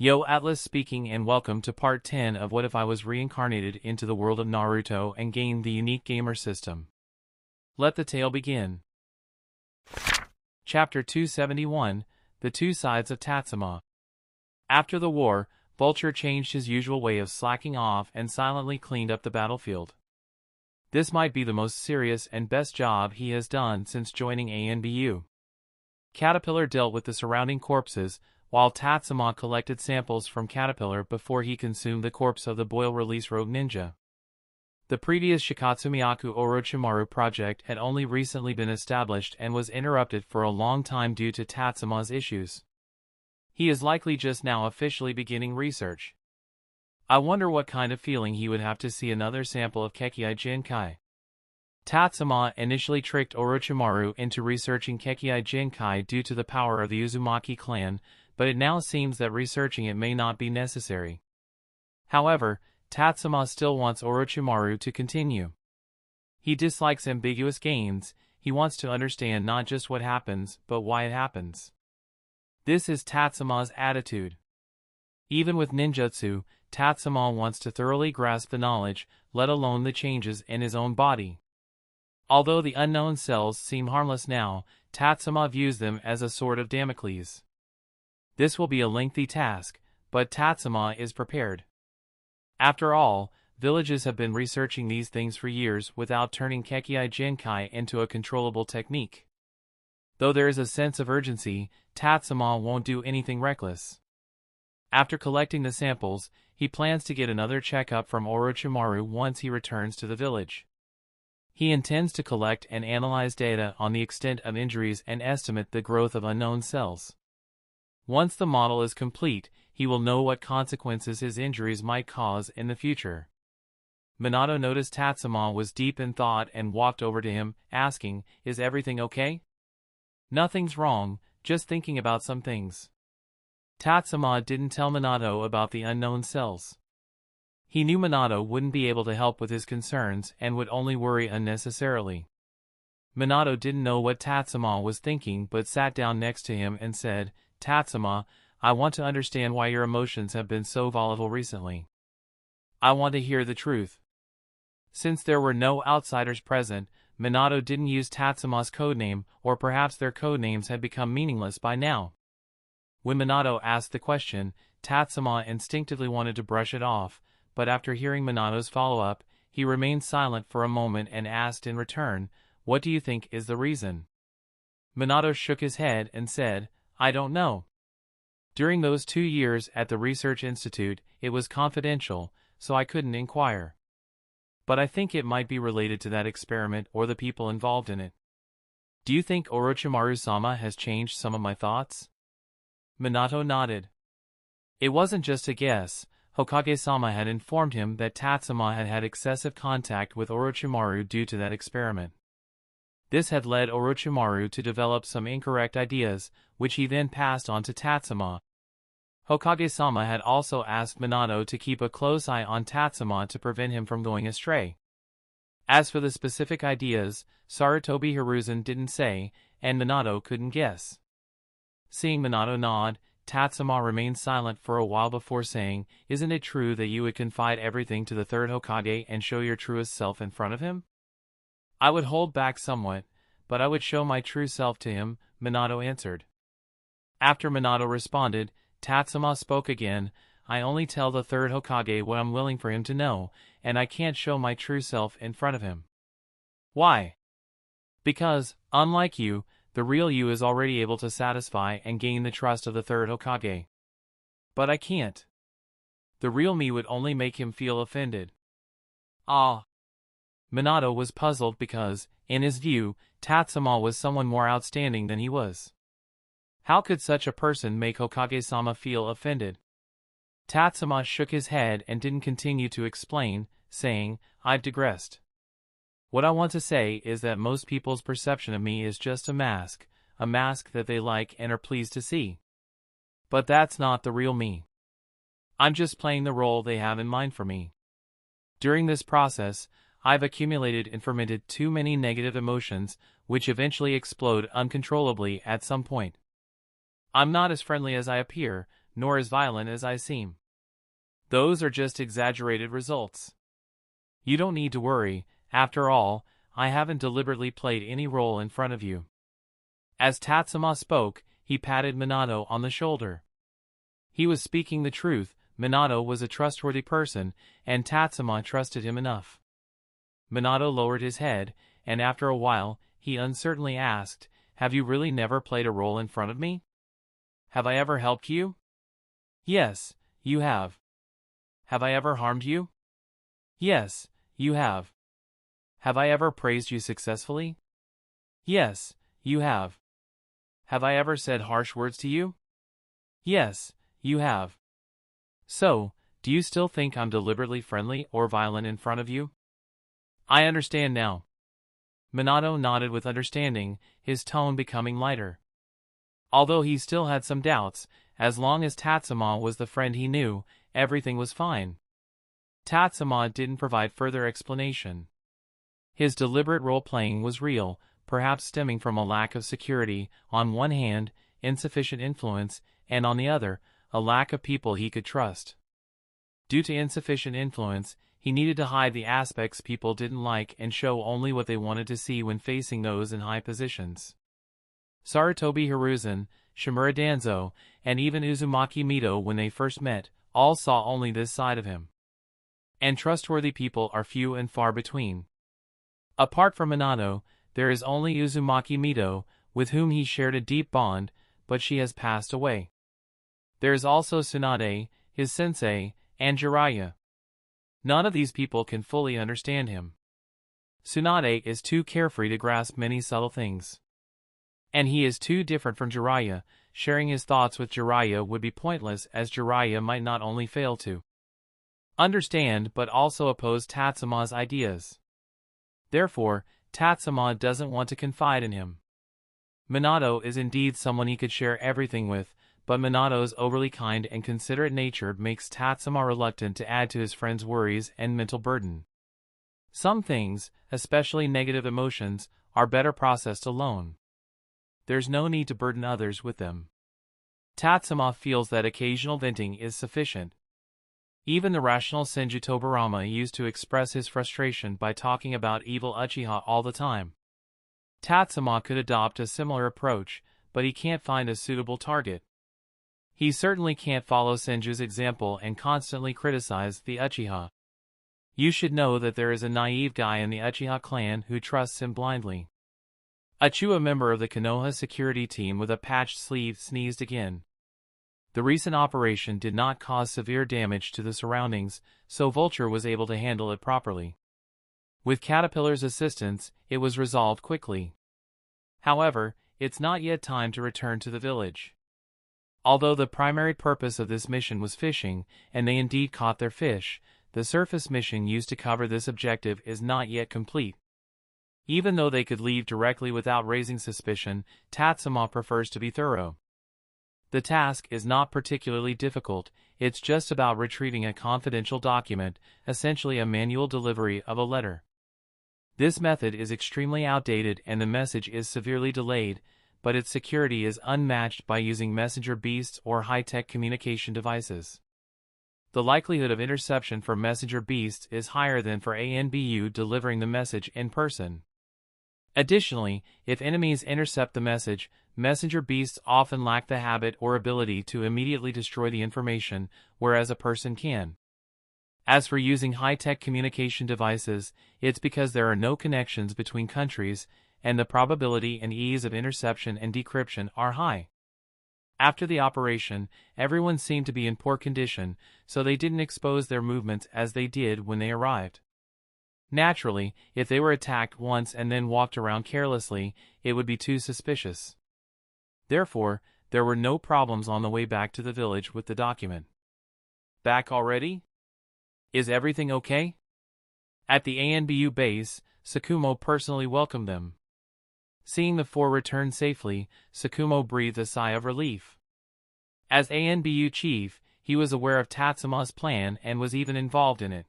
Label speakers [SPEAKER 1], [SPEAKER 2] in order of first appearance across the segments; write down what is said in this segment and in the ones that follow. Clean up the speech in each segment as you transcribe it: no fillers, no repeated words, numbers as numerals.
[SPEAKER 1] Yo, Atlas speaking, and welcome to part 10 of What If I Was Reincarnated into the world of Naruto and gained the unique gamer system. Let the tale begin. Chapter 271, The Two Sides of Tatsuma. After the war, Vulture changed his usual way of slacking off and silently cleaned up the battlefield. This might be the most serious and best job he has done since joining ANBU. Caterpillar dealt with the surrounding corpses, while Tatsuma collected samples from Caterpillar before he consumed the corpse of the boil-release rogue ninja. The previous Shikatsumiyaku Orochimaru project had only recently been established and was interrupted for a long time due to Tatsuma's issues. He is likely just now officially beginning research. I wonder what kind of feeling he would have to see another sample of Kekkai Jinkai. Tatsuma initially tricked Orochimaru into researching Kekkai Jinkai due to the power of the Uzumaki clan, but it now seems that researching it may not be necessary. However, Tatsuma still wants Orochimaru to continue. He dislikes ambiguous gains. He wants to understand not just what happens, but why it happens. This is Tatsuma's attitude. Even with ninjutsu, Tatsuma wants to thoroughly grasp the knowledge, let alone the changes in his own body. Although the unknown cells seem harmless now, Tatsuma views them as a sword of Damocles. This will be a lengthy task, but Tatsuma is prepared. After all, villages have been researching these things for years without turning Kekkai Jinkai into a controllable technique. Though there is a sense of urgency, Tatsuma won't do anything reckless. After collecting the samples, he plans to get another checkup from Orochimaru once he returns to the village. He intends to collect and analyze data on the extent of injuries and estimate the growth of unknown cells. Once the model is complete, he will know what consequences his injuries might cause in the future. Minato noticed Tatsuma was deep in thought and walked over to him, asking, "Is everything okay?" "Nothing's wrong, just thinking about some things." Tatsuma didn't tell Minato about the unknown cells. He knew Minato wouldn't be able to help with his concerns and would only worry unnecessarily. Minato didn't know what Tatsuma was thinking but sat down next to him and said, "Tatsuma, I want to understand why your emotions have been so volatile recently. I want to hear the truth." Since there were no outsiders present, Minato didn't use Tatsuma's codename, or perhaps their codenames had become meaningless by now. When Minato asked the question, Tatsuma instinctively wanted to brush it off, but after hearing Minato's follow-up, he remained silent for a moment and asked in return, "What do you think is the reason?" Minato shook his head and said, "I don't know. During those 2 years at the Research Institute, it was confidential, so I couldn't inquire. But I think it might be related to that experiment or the people involved in it." "Do you think Orochimaru-sama has changed some of my thoughts?" Minato nodded. It wasn't just a guess. Hokage-sama had informed him that Tatsuma had had excessive contact with Orochimaru due to that experiment. This had led Orochimaru to develop some incorrect ideas, which he then passed on to Tatsuma. Hokage-sama had also asked Minato to keep a close eye on Tatsuma to prevent him from going astray. As for the specific ideas, Sarutobi Hiruzen didn't say, and Minato couldn't guess. Seeing Minato nod, Tatsuma remained silent for a while before saying, "Isn't it true that you would confide everything to the third Hokage and show your truest self in front of him?" "I would hold back somewhat, but I would show my true self to him," Minato answered. After Minato responded, Tatsuma spoke again, "I only tell the third Hokage what I'm willing for him to know, and I can't show my true self in front of him." "Why?" "Because, unlike you, the real you is already able to satisfy and gain the trust of the third Hokage. But I can't. The real me would only make him feel offended." "Ah." Minato was puzzled because, in his view, Tatsuma was someone more outstanding than he was. How could such a person make Hokage-sama feel offended? Tatsuma shook his head and didn't continue to explain, saying, "I've digressed. What I want to say is that most people's perception of me is just a mask that they like and are pleased to see. But that's not the real me. I'm just playing the role they have in mind for me. During this process, I've accumulated and fermented too many negative emotions, which eventually explode uncontrollably at some point. I'm not as friendly as I appear, nor as violent as I seem. Those are just exaggerated results. You don't need to worry, after all, I haven't deliberately played any role in front of you." As Tatsuma spoke, he patted Minato on the shoulder. He was speaking the truth. Minato was a trustworthy person, and Tatsuma trusted him enough. Minato lowered his head, and after a while, he uncertainly asked, "Have you really never played a role in front of me? Have I ever helped you?" "Yes, you have." "Have I ever harmed you?" "Yes, you have." "Have I ever praised you successfully?" "Yes, you have." "Have I ever said harsh words to you?" "Yes, you have." "So, do you still think I'm deliberately friendly or violent in front of you?" "I understand now." Minato nodded with understanding, his tone becoming lighter. Although he still had some doubts, as long as Tatsuma was the friend he knew, everything was fine. Tatsuma didn't provide further explanation. His deliberate role-playing was real, perhaps stemming from a lack of security, on one hand, insufficient influence, and on the other, a lack of people he could trust. Due to insufficient influence, he needed to hide the aspects people didn't like and show only what they wanted to see when facing those in high positions. Sarutobi Hiruzen, Shimura Danzo, and even Uzumaki Mito, when they first met, all saw only this side of him. And trustworthy people are few and far between. Apart from Minato, there is only Uzumaki Mito, with whom he shared a deep bond, but she has passed away. There is also Tsunade, his sensei, and Jiraiya. None of these people can fully understand him. Tsunade is too carefree to grasp many subtle things. And he is too different from Jiraiya. Sharing his thoughts with Jiraiya would be pointless, as Jiraiya might not only fail to understand but also oppose Tatsuma's ideas. Therefore, Tatsuma doesn't want to confide in him. Minato is indeed someone he could share everything with, but Minato's overly kind and considerate nature makes Tatsuma reluctant to add to his friend's worries and mental burden. Some things, especially negative emotions, are better processed alone. There's no need to burden others with them. Tatsuma feels that occasional venting is sufficient. Even the rational Senju Tobarama used to express his frustration by talking about evil Uchiha all the time. Tatsuma could adopt a similar approach, but he can't find a suitable target. He certainly can't follow Senju's example and constantly criticize the Uchiha. You should know that there is a naive guy in the Uchiha clan who trusts him blindly. Achu, a member of the Konoha security team with a patched sleeve, sneezed again. The recent operation did not cause severe damage to the surroundings, so Vulture was able to handle it properly. With Caterpillar's assistance, it was resolved quickly. However, it's not yet time to return to the village. Although the primary purpose of this mission was fishing, and they indeed caught their fish, the surface mission used to cover this objective is not yet complete. Even though they could leave directly without raising suspicion, Tatsuma prefers to be thorough. The task is not particularly difficult, it's just about retrieving a confidential document, essentially a manual delivery of a letter. This method is extremely outdated and the message is severely delayed, but its security is unmatched by using messenger beasts or high-tech communication devices. The likelihood of interception for messenger beasts is higher than for ANBU delivering the message in person. Additionally, if enemies intercept the message, messenger beasts often lack the habit or ability to immediately destroy the information, whereas a person can. As for using high-tech communication devices, it's because there are no connections between countries, and the probability and ease of interception and decryption are high. After the operation, everyone seemed to be in poor condition, so they didn't expose their movements as they did when they arrived. Naturally, if they were attacked once and then walked around carelessly, it would be too suspicious. Therefore, there were no problems on the way back to the village with the document. Back already? Is everything okay? At the ANBU base, Sakumo personally welcomed them. Seeing the four return safely, Sakumo breathed a sigh of relief. As ANBU chief, he was aware of Tatsuma's plan and was even involved in it.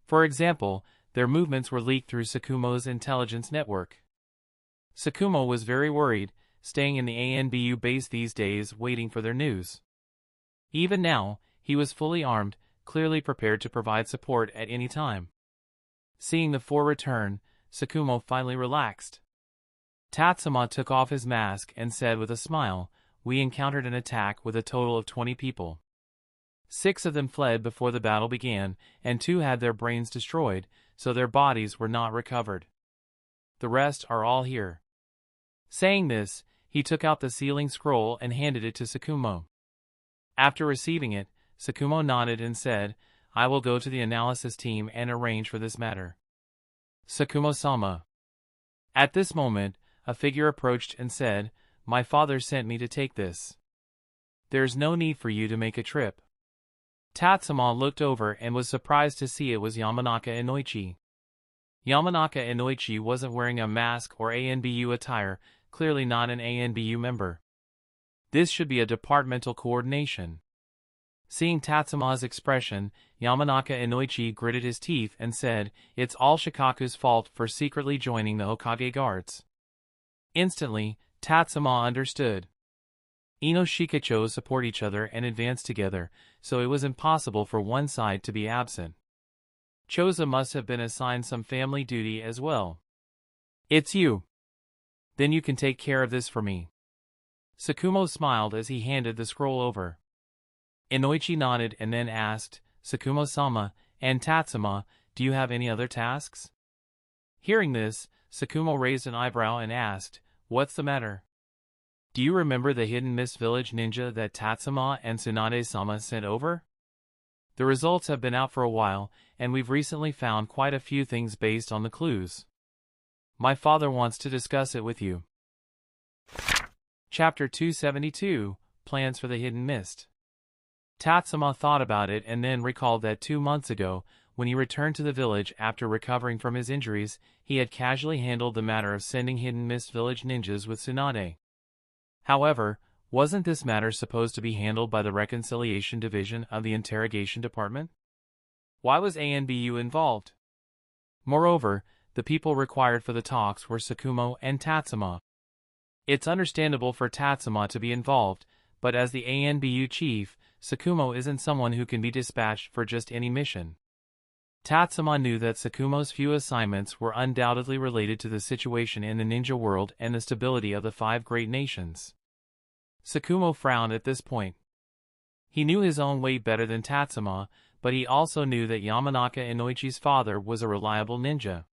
[SPEAKER 1] For example, their movements were leaked through Sakumo's intelligence network. Sakumo was very worried, staying in the ANBU base these days waiting for their news. Even now, he was fully armed, clearly prepared to provide support at any time. Seeing the four return, Sakumo finally relaxed. Tatsuma took off his mask and said with a smile, "We encountered an attack with a total of 20 people. 6 of them fled before the battle began, and 2 had their brains destroyed, so their bodies were not recovered. The rest are all here." Saying this, he took out the sealing scroll and handed it to Sakumo. After receiving it, Sakumo nodded and said, "I will go to the analysis team and arrange for this matter." Sakumo-sama. At this moment, a figure approached and said, "My father sent me to take this. There's no need for you to make a trip." Tatsuma looked over and was surprised to see it was Yamanaka Inoichi. Yamanaka Inoichi wasn't wearing a mask or ANBU attire, clearly not an ANBU member. This should be a departmental coordination. Seeing Tatsuma's expression, Yamanaka Inoichi gritted his teeth and said, "It's all Shikaku's fault for secretly joining the Hokage guards." Instantly, Tatsuma understood. Ino Shikachos support each other and advance together, so it was impossible for one side to be absent. Choza must have been assigned some family duty as well. "It's you. Then you can take care of this for me." Sakumo smiled as he handed the scroll over. Inoichi nodded and then asked, "Sakumo-sama and Tatsuma, do you have any other tasks?" Hearing this, Sakumo raised an eyebrow and asked, "What's the matter? Do you remember the hidden mist village ninja that Tatsuma and Tsunade-sama sent over? The results have been out for a while, and we've recently found quite a few things based on the clues. My father wants to discuss it with you." Chapter 272, Plans for the Hidden Mist. Tatsuma thought about it and then recalled that 2 months ago, when he returned to the village after recovering from his injuries, he had casually handled the matter of sending Hidden Mist Village ninjas with Tsunade. However, wasn't this matter supposed to be handled by the Reconciliation Division of the Interrogation Department? Why was ANBU involved? Moreover, the people required for the talks were Sakumo and Tatsuma. It's understandable for Tatsuma to be involved, but as the ANBU chief, Sakumo isn't someone who can be dispatched for just any mission. Tatsuma knew that Sakumo's few assignments were undoubtedly related to the situation in the ninja world and the stability of the 5 great nations. Sakumo frowned at this point. He knew his own weight better than Tatsuma, but he also knew that Yamanaka Inoichi's father was a reliable ninja.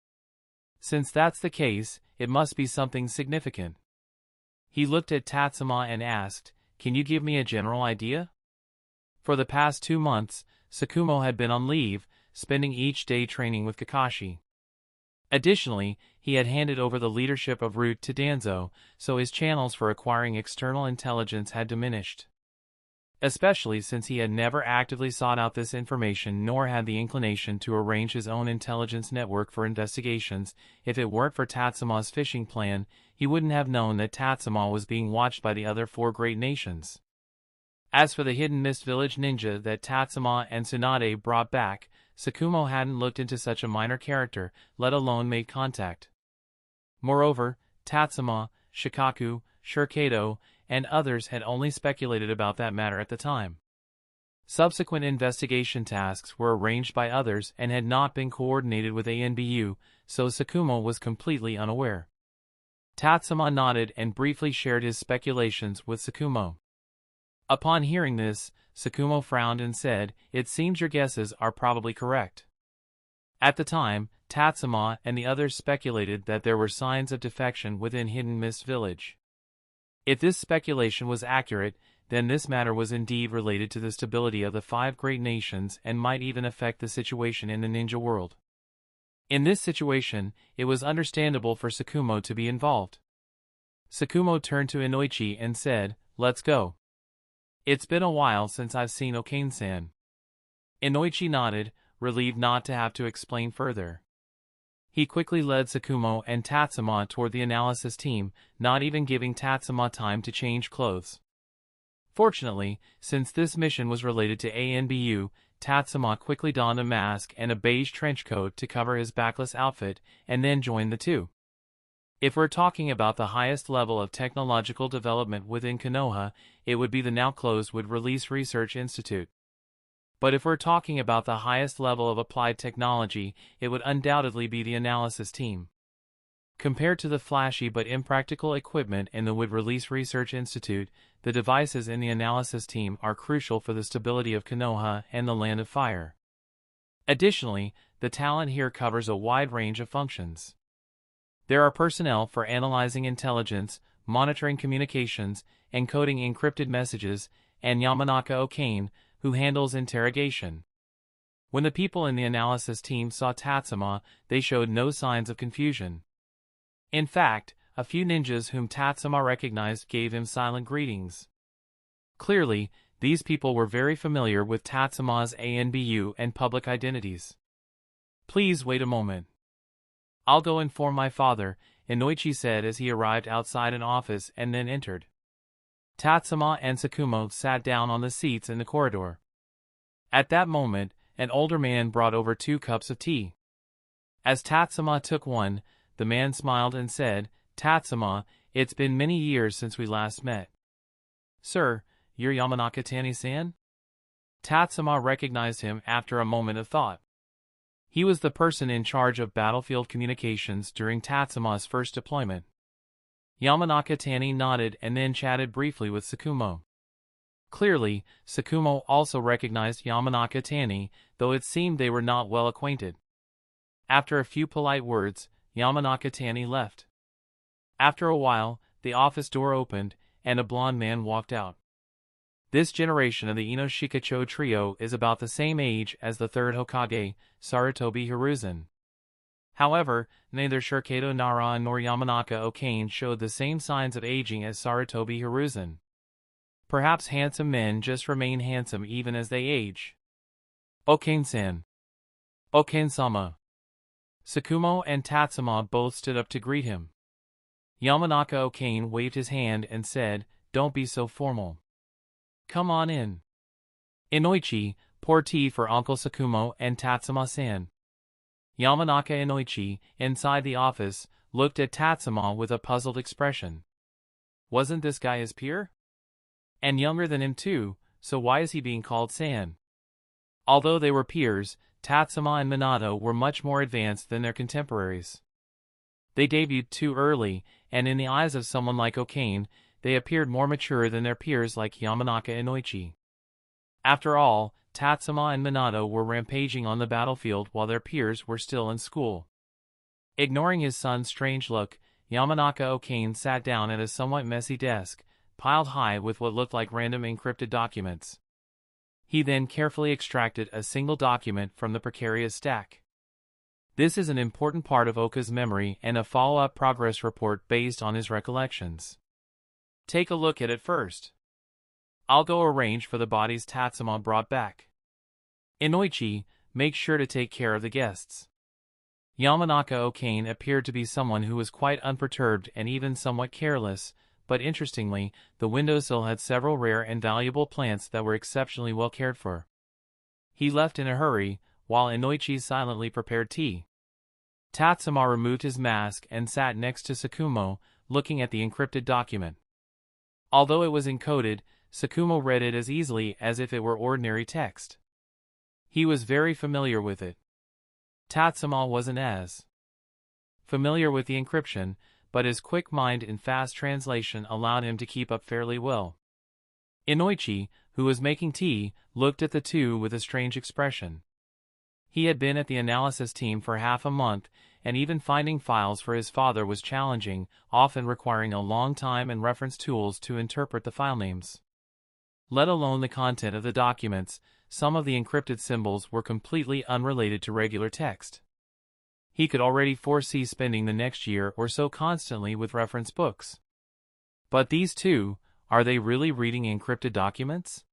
[SPEAKER 1] Since that's the case, it must be something significant. He looked at Tatsuma and asked, "Can you give me a general idea?" For the past 2 months, Sakumo had been on leave, spending each day training with Kakashi. Additionally, he had handed over the leadership of Root to Danzo, so his channels for acquiring external intelligence had diminished. Especially since he had never actively sought out this information nor had the inclination to arrange his own intelligence network for investigations. If it weren't for Tatsuma's fishing plan, he wouldn't have known that Tatsuma was being watched by the other 4 great nations. As for the Hidden Mist Village ninja that Tatsuma and Tsunade brought back, Sakumo hadn't looked into such a minor character, let alone made contact. Moreover, Tatsuma, Shikaku, Shurikado, and others had only speculated about that matter at the time. Subsequent investigation tasks were arranged by others and had not been coordinated with ANBU, so Sakumo was completely unaware. Tatsuma nodded and briefly shared his speculations with Sakumo. Upon hearing this, Sakumo frowned and said, "It seems your guesses are probably correct." At the time, Tatsuma and the others speculated that there were signs of defection within Hidden Mist Village. If this speculation was accurate, then this matter was indeed related to the stability of the 5 great nations and might even affect the situation in the ninja world. In this situation, it was understandable for Sakumo to be involved. Sakumo turned to Inoichi and said, "Let's go. It's been a while since I've seen Okane-san." Inoichi nodded, relieved not to have to explain further. He quickly led Sakumo and Tatsuma toward the analysis team, not even giving Tatsuma time to change clothes. Fortunately, since this mission was related to ANBU, Tatsuma quickly donned a mask and a beige trench coat to cover his backless outfit, and then joined the 2. If we're talking about the highest level of technological development within Konoha, it would be the now closed Wood Release Research Institute. But if we're talking about the highest level of applied technology, it would undoubtedly be the analysis team. Compared to the flashy but impractical equipment in the Wood Release Research Institute, the devices in the analysis team are crucial for the stability of Konoha and the Land of Fire. Additionally, the talent here covers a wide range of functions. There are personnel for analyzing intelligence, monitoring communications, encoding encrypted messages, and Yamanaka Okane, who handles interrogation. When the people in the analysis team saw Tatsuma, they showed no signs of confusion. In fact, a few ninjas whom Tatsuma recognized gave him silent greetings. Clearly, these people were very familiar with Tatsuma's ANBU and public identities. "Please wait a moment. I'll go inform my father," Inoichi said as he arrived outside an office and then entered. Tatsuma and Sakumo sat down on the seats in the corridor. At that moment, an older man brought over 2 cups of tea. As Tatsuma took one, the man smiled and said, "Tatsuma, it's been many years since we last met." "Sir, you're Yamanaka Tani-san?" Tatsuma recognized him after a moment of thought. He was the person in charge of battlefield communications during Tatsuma's first deployment. Yamanaka Tani nodded and then chatted briefly with Sakumo. Clearly, Sakumo also recognized Yamanaka Tani, though it seemed they were not well acquainted. After a few polite words, Yamanaka Tani left. After a while, the office door opened, and a blond man walked out. This generation of the Inoshikacho trio is about the same age as the third Hokage, Sarutobi Hiruzen. However, neither Shirkato Nara nor Yamanaka Okane showed the same signs of aging as Sarutobi Hiruzen. Perhaps handsome men just remain handsome even as they age. "Okane-san." "Okane-sama." Sakumo and Tatsuma both stood up to greet him. Yamanaka Okane waved his hand and said, "Don't be so formal. Come on in. Inoichi, pour tea for Uncle Sakumo and Tatsuma-san." Yamanaka Inoichi, inside the office, looked at Tatsuma with a puzzled expression. Wasn't this guy his peer? And younger than him too, so why is he being called San? Although they were peers, Tatsuma and Minato were much more advanced than their contemporaries. They debuted too early, and in the eyes of someone like Okane, they appeared more mature than their peers like Yamanaka Inoichi. After all, Tatsuma and Minato were rampaging on the battlefield while their peers were still in school. Ignoring his son's strange look, Yamanaka Okane sat down at a somewhat messy desk, piled high with what looked like random encrypted documents. He then carefully extracted a single document from the precarious stack. This is an important part of Oka's memory and a follow-up progress report based on his recollections. Take a look at it first. I'll go arrange for the bodies Tatsuma brought back. Inoichi, make sure to take care of the guests. Yamanaka Okane appeared to be someone who was quite unperturbed and even somewhat careless, but interestingly, the windowsill had several rare and valuable plants that were exceptionally well cared for. He left in a hurry, while Inoichi silently prepared tea. Tatsuma removed his mask and sat next to Sakumo, looking at the encrypted document. Although it was encoded, Sakumo read it as easily as if it were ordinary text. He was very familiar with it. Tatsuma wasn't as familiar with the encryption, but his quick mind and fast translation allowed him to keep up fairly well. Inoichi, who was making tea, looked at the two with a strange expression. He had been at the analysis team for half a month, and even finding files for his father was challenging, often requiring a long time and reference tools to interpret the file names. Let alone the content of the documents, some of the encrypted symbols were completely unrelated to regular text. He could already foresee spending the next year or so constantly with reference books. But these two, are they really reading encrypted documents?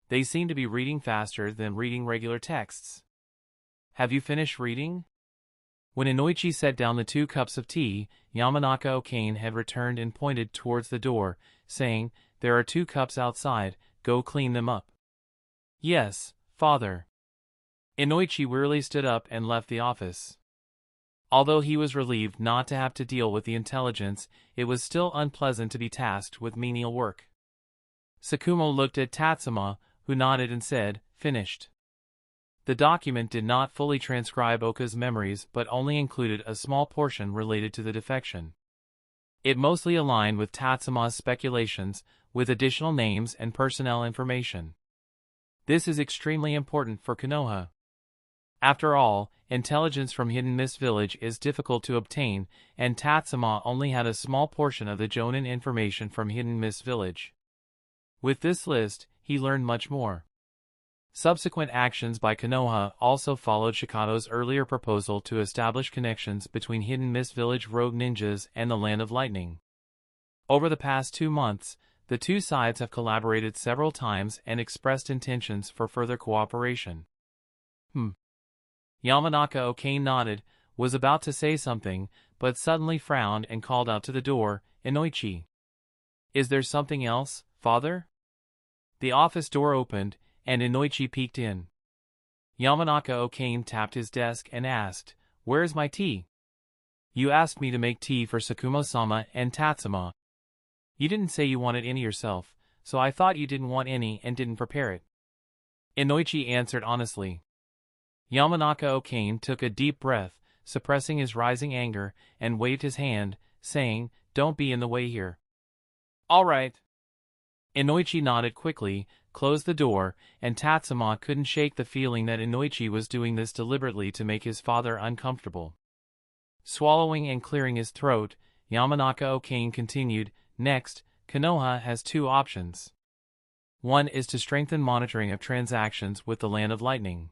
[SPEAKER 1] They seem to be reading faster than reading regular texts. Have you finished reading? When Inoichi set down the 2 cups of tea, Yamanaka Okane had returned and pointed towards the door, saying, "There are 2 cups outside, go clean them up." "Yes, father." Inoichi wearily stood up and left the office. Although he was relieved not to have to deal with the intelligence, it was still unpleasant to be tasked with menial work. Sakamoto looked at Tatsuma, who nodded and said, "Finished." The document did not fully transcribe Oka's memories but only included a small portion related to the defection. It mostly aligned with Tatsuma's speculations, with additional names and personnel information. This is extremely important for Konoha. After all, intelligence from Hidden Mist Village is difficult to obtain, and Tatsuma only had a small portion of the Jonin information from Hidden Mist Village. With this list, he learned much more. Subsequent actions by Konoha also followed Shikato's earlier proposal to establish connections between Hidden Mist Village rogue ninjas and the Land of Lightning. Over the past 2 months, the two sides have collaborated several times and expressed intentions for further cooperation. Yamanaka Okane nodded, was about to say something, but suddenly frowned and called out to the door, "Inoichi. Is there something else, father?" The office door opened, and Inoichi peeked in. Yamanaka Okane tapped his desk and asked, "Where is my tea?" "You asked me to make tea for Sakamoto-sama and Tatsuma. You didn't say you wanted any yourself, so I thought you didn't want any and didn't prepare it." Inoichi answered honestly. Yamanaka Okane took a deep breath, suppressing his rising anger, and waved his hand, saying, "Don't be in the way here." "All right." Inoichi nodded quickly, closed the door, and Tatsuma couldn't shake the feeling that Inoichi was doing this deliberately to make his father uncomfortable. Swallowing and clearing his throat, Yamanaka Okane continued, "Next, Konoha has 2 options. One is to strengthen monitoring of transactions with the Land of Lightning.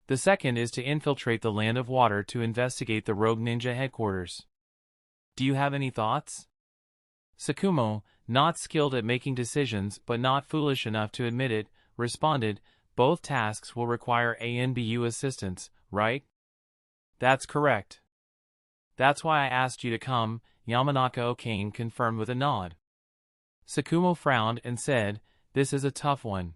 [SPEAKER 1] The second is to infiltrate the Land of Water to investigate the rogue ninja headquarters. Do you have any thoughts?" Sakamoto, not skilled at making decisions but not foolish enough to admit it, responded, "Both tasks will require ANBU assistance, right?" "That's correct. That's why I asked you to come," Yamanaka Okane confirmed with a nod. Sakamoto frowned and said, "This is a tough one.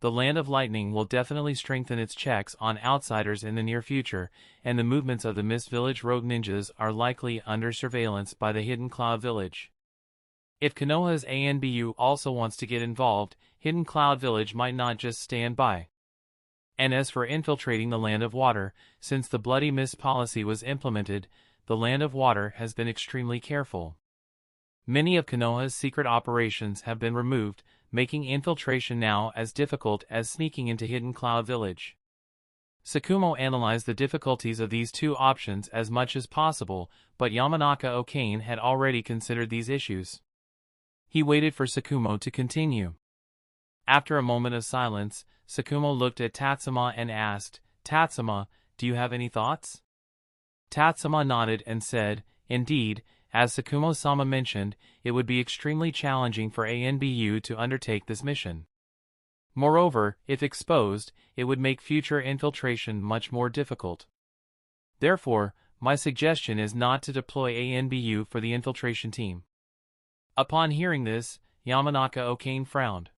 [SPEAKER 1] The Land of Lightning will definitely strengthen its checks on outsiders in the near future, and the movements of the Mist Village rogue ninjas are likely under surveillance by the Hidden Cloud Village. If Konoha's ANBU also wants to get involved, Hidden Cloud Village might not just stand by. And as for infiltrating the Land of Water, since the Bloody Mist policy was implemented, the Land of Water has been extremely careful. Many of Konoha's secret operations have been removed, making infiltration now as difficult as sneaking into Hidden Cloud Village." Sakamoto analyzed the difficulties of these 2 options as much as possible, but Yamanaka Okane had already considered these issues. He waited for Sakamoto to continue. After a moment of silence, Sakamoto looked at Tatsuma and asked, "Tatsuma, do you have any thoughts?" Tatsuma nodded and said, "Indeed, as Sakamoto-sama mentioned, it would be extremely challenging for ANBU to undertake this mission. Moreover, if exposed, it would make future infiltration much more difficult. Therefore, my suggestion is not to deploy ANBU for the infiltration team." Upon hearing this, Yamanaka Okane frowned.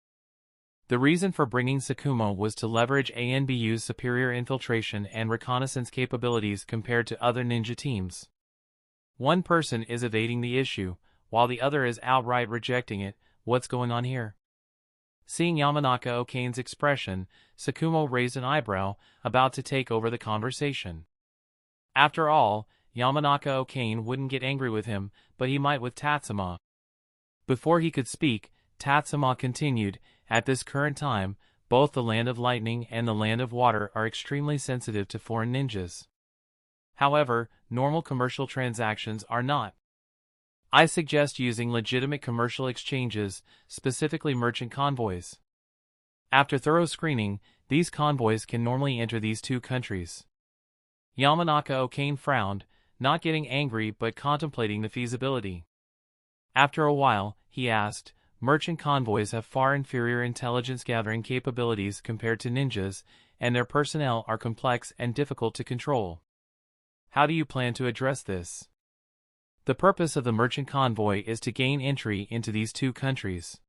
[SPEAKER 1] The reason for bringing Sakamoto was to leverage ANBU's superior infiltration and reconnaissance capabilities compared to other ninja teams. One person is evading the issue, while the other is outright rejecting it. What's going on here? Seeing Yamanaka Okane's expression, Sakamoto raised an eyebrow, about to take over the conversation. After all, Yamanaka Okane wouldn't get angry with him, but he might with Tatsuma. Before he could speak, Tatsuma continued, "At this current time, both the Land of Lightning and the Land of Water are extremely sensitive to foreign ninjas. However, normal commercial transactions are not. I suggest using legitimate commercial exchanges, specifically merchant convoys. After thorough screening, these convoys can normally enter these 2 countries." Yamanaka Okane frowned, not getting angry but contemplating the feasibility. After a while, he asked, "Merchant convoys have far inferior intelligence-gathering capabilities compared to ninjas, and their personnel are complex and difficult to control. How do you plan to address this?" The purpose of the merchant convoy is to gain entry into these 2 countries.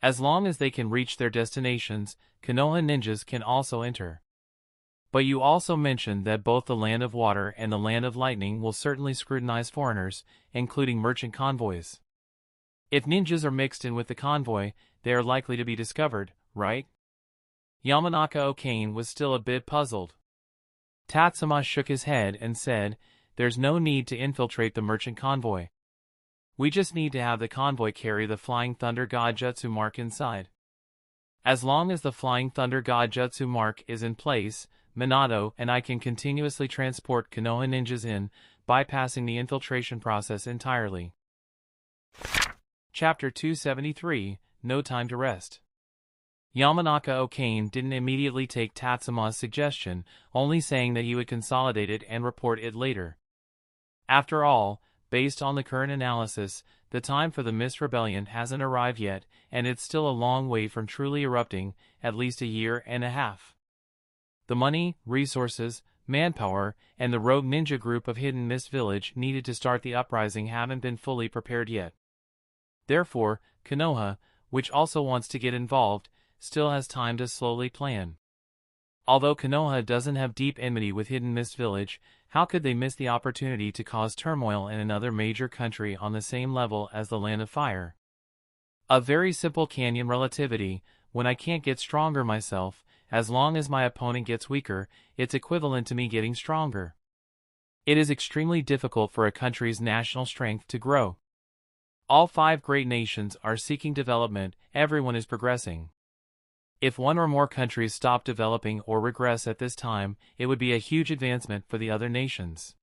[SPEAKER 1] As long as they can reach their destinations, Konoha ninjas can also enter. But you also mentioned that both the Land of Water and the Land of Lightning will certainly scrutinize foreigners, including merchant convoys. If ninjas are mixed in with the convoy, they are likely to be discovered, right? Yamanaka Okane was still a bit puzzled. Tatsuma shook his head and said, "There's no need to infiltrate the merchant convoy. We just need to have the convoy carry the Flying Thunder God Jutsu mark inside. As long as the Flying Thunder God Jutsu mark is in place, Minato and I can continuously transport Konoha ninjas in, bypassing the infiltration process entirely." Chapter 273, No Time to Rest. Yamanaka Okane didn't immediately take Tatsuma's suggestion, only saying that he would consolidate it and report it later. After all, based on the current analysis, the time for the Mist Rebellion hasn't arrived yet, and it's still a long way from truly erupting, at least a year and a half. The money, resources, manpower, and the rogue ninja group of Hidden Mist Village needed to start the uprising haven't been fully prepared yet. Therefore, Konoha, which also wants to get involved, still has time to slowly plan. Although Konoha doesn't have deep enmity with Hidden Mist Village, how could they miss the opportunity to cause turmoil in another major country on the same level as the Land of Fire? A very simple canyon relativity: when I can't get stronger myself, as long as my opponent gets weaker, it's equivalent to me getting stronger. It is extremely difficult for a country's national strength to grow. All 5 great nations are seeking development, everyone is progressing. If one or more countries stop developing or regress at this time, it would be a huge advancement for the other nations.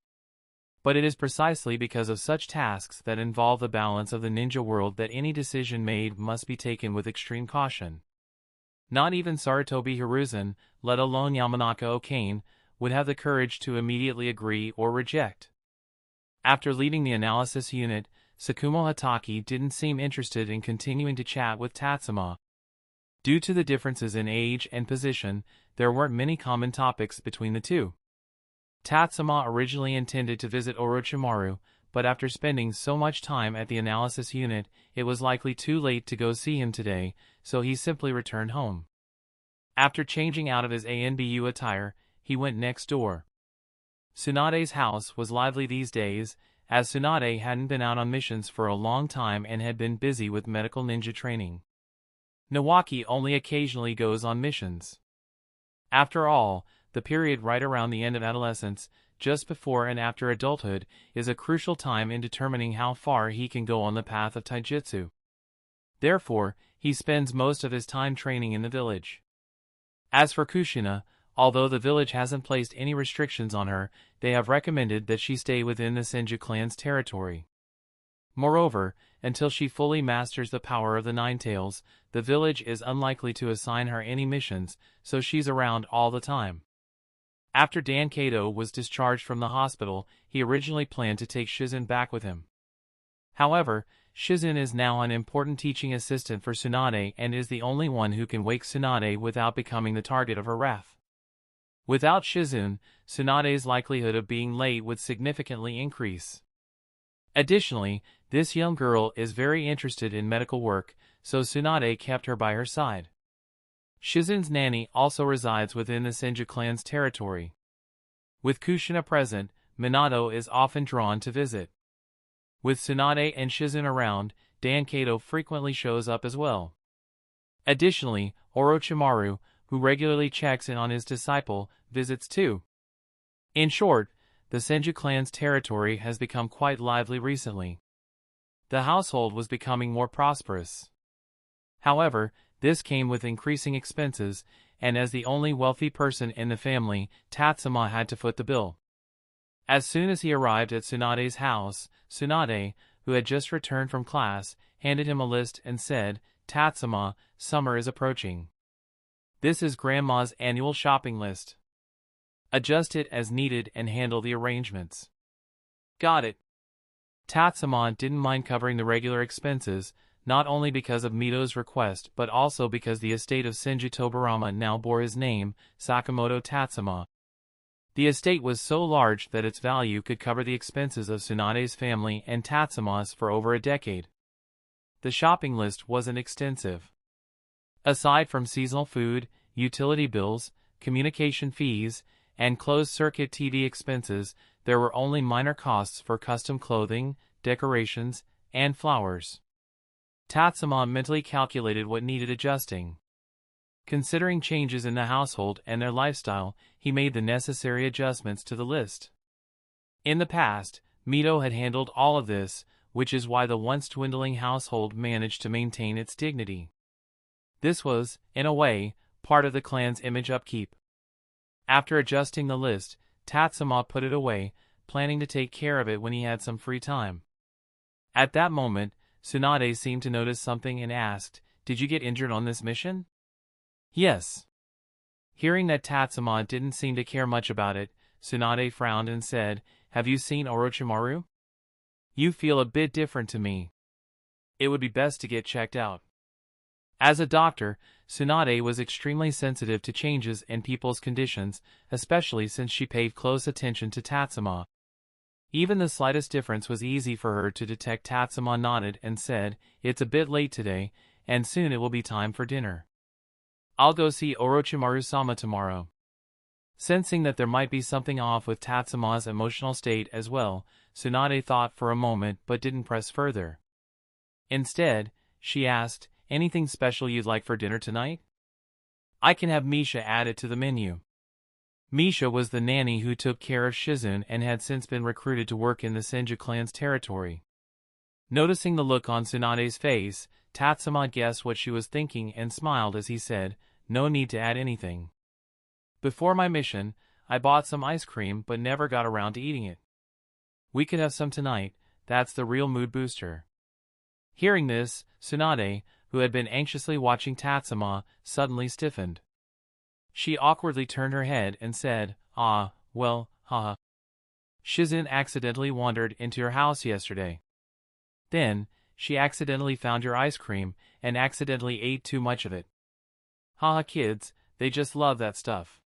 [SPEAKER 1] But it is precisely because of such tasks that involve the balance of the ninja world that any decision made must be taken with extreme caution. Not even Sarutobi Hiruzen, let alone Yamanaka Okane, would have the courage to immediately agree or reject. After leading the analysis unit, Tsukumo Hatake didn't seem interested in continuing to chat with Tatsuma. Due to the differences in age and position, there weren't many common topics between the two. Tatsuma originally intended to visit Orochimaru, but after spending so much time at the analysis unit, it was likely too late to go see him today, so he simply returned home. After changing out of his ANBU attire, he went next door. Tsunade's house was lively these days, as Tsunade hadn't been out on missions for a long time and had been busy with medical ninja training. Nawaki only occasionally goes on missions. After all, the period right around the end of adolescence, just before and after adulthood, is a crucial time in determining how far he can go on the path of taijutsu. Therefore, he spends most of his time training in the village. As for Kushina, although the village hasn't placed any restrictions on her, they have recommended that she stay within the Senju clan's territory. Moreover, until she fully masters the power of the Nine Tails, the village is unlikely to assign her any missions, so she's around all the time. After Dan Kato was discharged from the hospital, he originally planned to take Shizen back with him. However, Shizen is now an important teaching assistant for Tsunade and is the only one who can wake Tsunade without becoming the target of her wrath. Without Shizen, Tsunade's likelihood of being late would significantly increase. Additionally, this young girl is very interested in medical work, so Tsunade kept her by her side. Shizen's nanny also resides within the Senju clan's territory. With Kushina present, Minato is often drawn to visit. With Tsunade and Shizen around, Dan Kato frequently shows up as well. Additionally, Orochimaru, who regularly checks in on his disciple, visits too. In short, the Senju clan's territory has become quite lively recently. The household was becoming more prosperous. However, this came with increasing expenses, and as the only wealthy person in the family, Tatsuma had to foot the bill. As soon as he arrived at Tsunade's house, Tsunade, who had just returned from class, handed him a list and said, "Tatsuma, summer is approaching. This is Grandma's annual shopping list. Adjust it as needed and handle the arrangements." "Got it." Tatsuma didn't mind covering the regular expenses, not only because of Mito's request but also because the estate of Senju Tobarama now bore his name, Sakamoto Tatsuma. The estate was so large that its value could cover the expenses of Tsunade's family and Tatsuma's for over a decade. The shopping list wasn't extensive. Aside from seasonal food, utility bills, communication fees, and closed-circuit TV expenses, there were only minor costs for custom clothing, decorations, and flowers. Tatsuma mentally calculated what needed adjusting. Considering changes in the household and their lifestyle, he made the necessary adjustments to the list. In the past, Mito had handled all of this, which is why the once dwindling household managed to maintain its dignity. This was, in a way, part of the clan's image upkeep. After adjusting the list, Tatsuma put it away, planning to take care of it when he had some free time. At that moment, Tsunade seemed to notice something and asked, "Did you get injured on this mission?" "Yes." Hearing that Tatsuma didn't seem to care much about it, Tsunade frowned and said, "Have you seen Orochimaru? You feel a bit different to me. It would be best to get checked out." As a doctor, Tsunade was extremely sensitive to changes in people's conditions, especially since she paid close attention to Tatsuma. Even the slightest difference was easy for her to detect. Tatsuma nodded and said, "It's a bit late today, and soon it will be time for dinner. I'll go see Orochimaru-sama tomorrow." Sensing that there might be something off with Tatsuma's emotional state as well, Tsunade thought for a moment but didn't press further. Instead, she asked, "Anything special you'd like for dinner tonight? I can have Misha add it to the menu." Misha was the nanny who took care of Shizune and had since been recruited to work in the Senju clan's territory. Noticing the look on Tsunade's face, Tatsuma guessed what she was thinking and smiled as he said, "No need to add anything. Before my mission, I bought some ice cream but never got around to eating it. We could have some tonight, that's the real mood booster." Hearing this, Tsunade, who had been anxiously watching Tatsuma, suddenly stiffened. She awkwardly turned her head and said, "Ah, well, haha. Shizune accidentally wandered into your house yesterday. Then, she accidentally found your ice cream and accidentally ate too much of it. Haha, kids, they just love that stuff.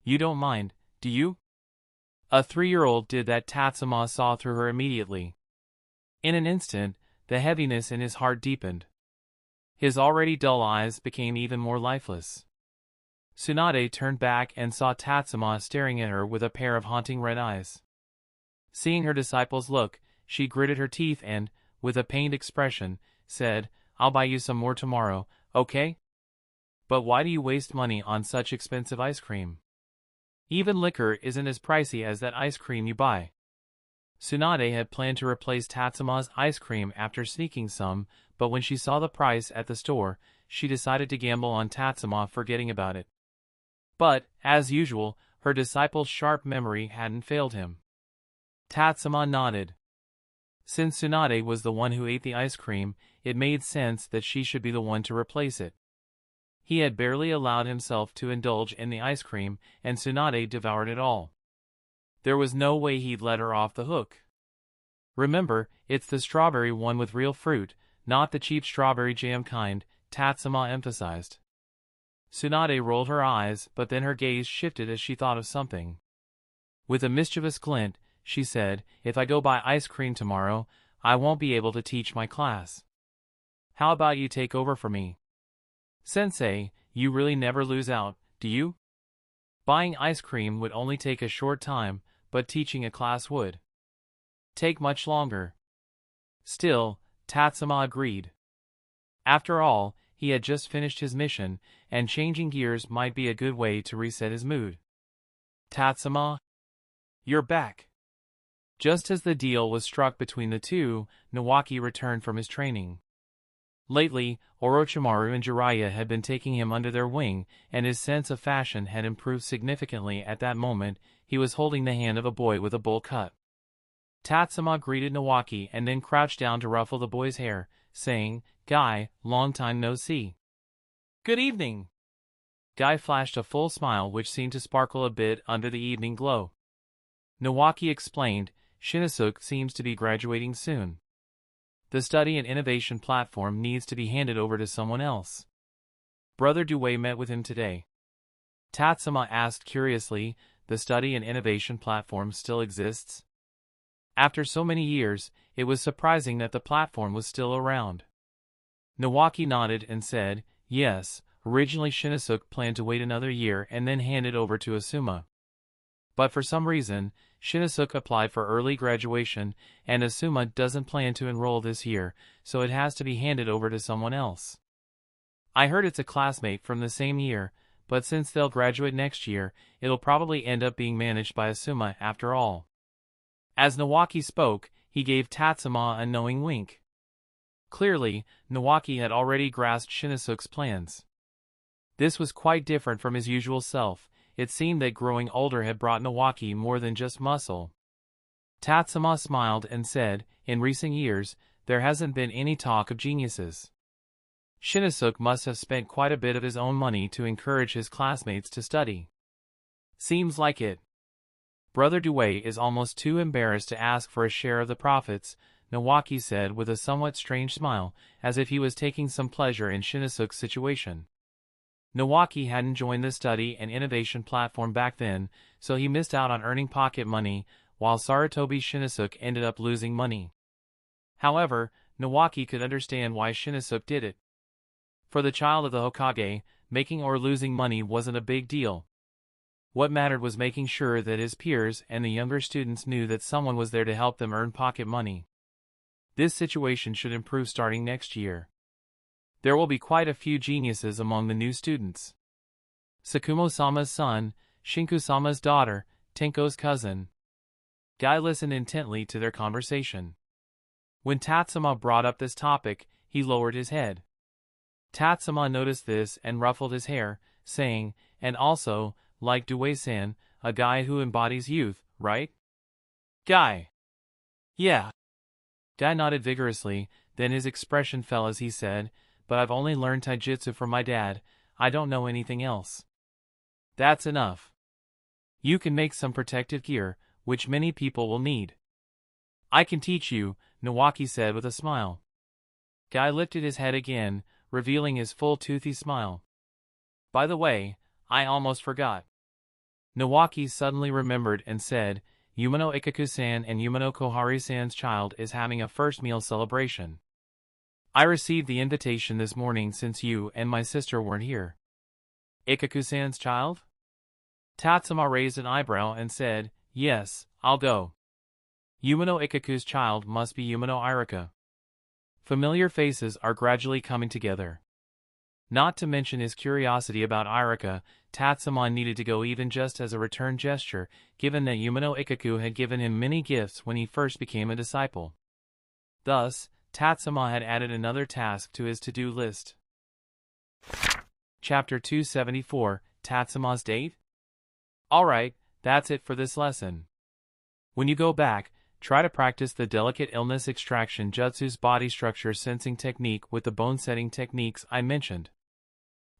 [SPEAKER 1] You don't mind, do you?" A 3-year-old did that. Tatsuma saw through her immediately. In an instant, the heaviness in his heart deepened. His already dull eyes became even more lifeless. Tsunade turned back and saw Tatsuma staring at her with a pair of haunting red eyes. Seeing her disciple's look, she gritted her teeth and, with a pained expression, said, "I'll buy you some more tomorrow, okay? But why do you waste money on such expensive ice cream? Even liquor isn't as pricey as that ice cream you buy." Tsunade had planned to replace Tatsuma's ice cream after sneaking some, but when she saw the price at the store, she decided to gamble on Tatsuma forgetting about it. But, as usual, her disciple's sharp memory hadn't failed him. Tatsuma nodded. Since Tsunade was the one who ate the ice cream, it made sense that she should be the one to replace it. He had barely allowed himself to indulge in the ice cream, and Tsunade devoured it all. There was no way he'd let her off the hook. "Remember, it's the strawberry one with real fruit, not the cheap strawberry jam kind," Tatsuma emphasized. Tsunade rolled her eyes, but then her gaze shifted as she thought of something. With a mischievous glint, she said, "If I go buy ice cream tomorrow, I won't be able to teach my class. How about you take over for me? Sensei, you really never lose out, do you? Buying ice cream would only take a short time, but teaching a class would take much longer." Still, Tatsuma agreed. After all, he had just finished his mission, and changing gears might be a good way to reset his mood. "Tatsuma, you're back." Just as the deal was struck between the two, Nawaki returned from his training. Lately, Orochimaru and Jiraiya had been taking him under their wing, and his sense of fashion had improved significantly. At that moment, he was holding the hand of a boy with a bowl cut. Tatsuma greeted Nawaki and then crouched down to ruffle the boy's hair, saying, "Guy, long time no see." "Good evening." Guy flashed a full smile which seemed to sparkle a bit under the evening glow. Nawaki explained, "Shinosuke seems to be graduating soon. The study and innovation platform needs to be handed over to someone else. Brother Due met with him today." Tatsuma asked curiously, "The study and innovation platform still exists?" After so many years, it was surprising that the platform was still around. Nawaki nodded and said, "Yes, originally Shinosuke planned to wait another year and then hand it over to Asuma. But for some reason, Shinosuke applied for early graduation, and Asuma doesn't plan to enroll this year, so it has to be handed over to someone else. I heard it's a classmate from the same year, but since they'll graduate next year, it'll probably end up being managed by Asuma after all. As Nawaki spoke, he gave Tatsuma a knowing wink. Clearly, Nawaki had already grasped Shinosuke's plans. This was quite different from his usual self. It seemed that growing older had brought Nawaki more than just muscle. Tatsuma smiled and said, "In recent years, there hasn't been any talk of geniuses. Shinosuke must have spent quite a bit of his own money to encourage his classmates to study." "Seems like it." "Brother Due is almost too embarrassed to ask for a share of the profits," Nawaki said with a somewhat strange smile, as if he was taking some pleasure in Shinosuke's situation. Nawaki hadn't joined the study and innovation platform back then, so he missed out on earning pocket money, while Sarutobi Shinosuke ended up losing money. However, Nawaki could understand why Shinosuke did it. For the child of the Hokage, making or losing money wasn't a big deal. What mattered was making sure that his peers and the younger students knew that someone was there to help them earn pocket money. This situation should improve starting next year. There will be quite a few geniuses among the new students. Sakumo-sama's son, Shinku-sama's daughter, Tenko's cousin. Guy listened intently to their conversation. When Tatsuma brought up this topic, he lowered his head. Tatsuma noticed this and ruffled his hair, saying, "And also, like Due-san, a guy who embodies youth, right?" "Guy." "Yeah." Guy nodded vigorously, then his expression fell as he said, "But I've only learned taijutsu from my dad, I don't know anything else." "That's enough. You can make some protective gear, which many people will need." "I can teach you," Nawaki said with a smile. Guy lifted his head again, revealing his full toothy smile. "By the way, I almost forgot." Nawaki suddenly remembered and said, "Yumano Ikaku-san and Yumano Kohari-san's child is having a first meal celebration. I received the invitation this morning since you and my sister weren't here." "Ikaku-san's child?" Tatsuma raised an eyebrow and said, "Yes, I'll go. Yumano Ikaku's child must be Yumano Irika." Familiar faces are gradually coming together. Not to mention his curiosity about Irika, Tatsuma needed to go even just as a return gesture, given that Yumano Ikaku had given him many gifts when he first became a disciple. Thus, Tatsuma had added another task to his to-do list. Chapter 274, Tatsuma's Date? Alright, that's it for this lesson. When you go back, try to practice the delicate illness extraction jutsu's body structure sensing technique with the bone setting techniques I mentioned.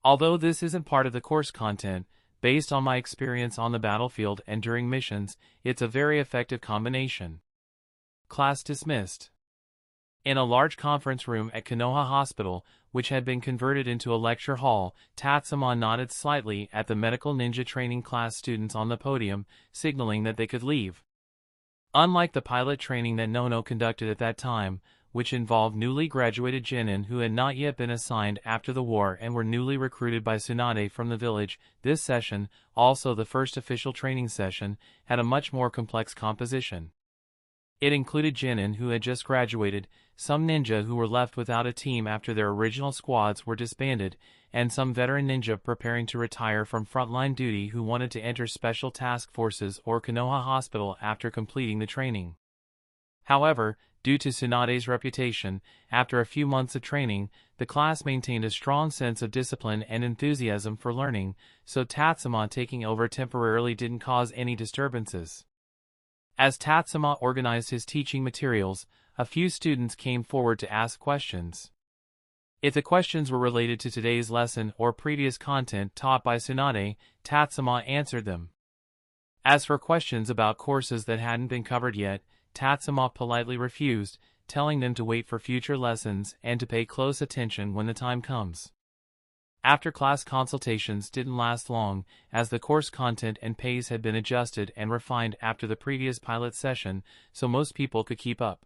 [SPEAKER 1] Although this isn't part of the course content, based on my experience on the battlefield and during missions, it's a very effective combination. Class dismissed. In a large conference room at Konoha Hospital, which had been converted into a lecture hall, Tatsuma nodded slightly at the medical ninja training class students on the podium, signaling that they could leave. Unlike the pilot training that Nono conducted at that time, which involved newly graduated genin who had not yet been assigned after the war and were newly recruited by Tsunade from the village, this session, also the first official training session, had a much more complex composition. It included genin who had just graduated, some ninja who were left without a team after their original squads were disbanded, and some veteran ninja preparing to retire from frontline duty who wanted to enter Special Task Forces or Konoha Hospital after completing the training. However, due to Tsunade's reputation, after a few months of training, the class maintained a strong sense of discipline and enthusiasm for learning, so Tatsuma taking over temporarily didn't cause any disturbances. As Tatsuma organized his teaching materials, a few students came forward to ask questions. If the questions were related to today's lesson or previous content taught by Tsunade, Tatsuma answered them. As for questions about courses that hadn't been covered yet, Tatsuma politely refused, telling them to wait for future lessons and to pay close attention when the time comes. After-class consultations didn't last long, as the course content and pace had been adjusted and refined after the previous pilot session, so most people could keep up.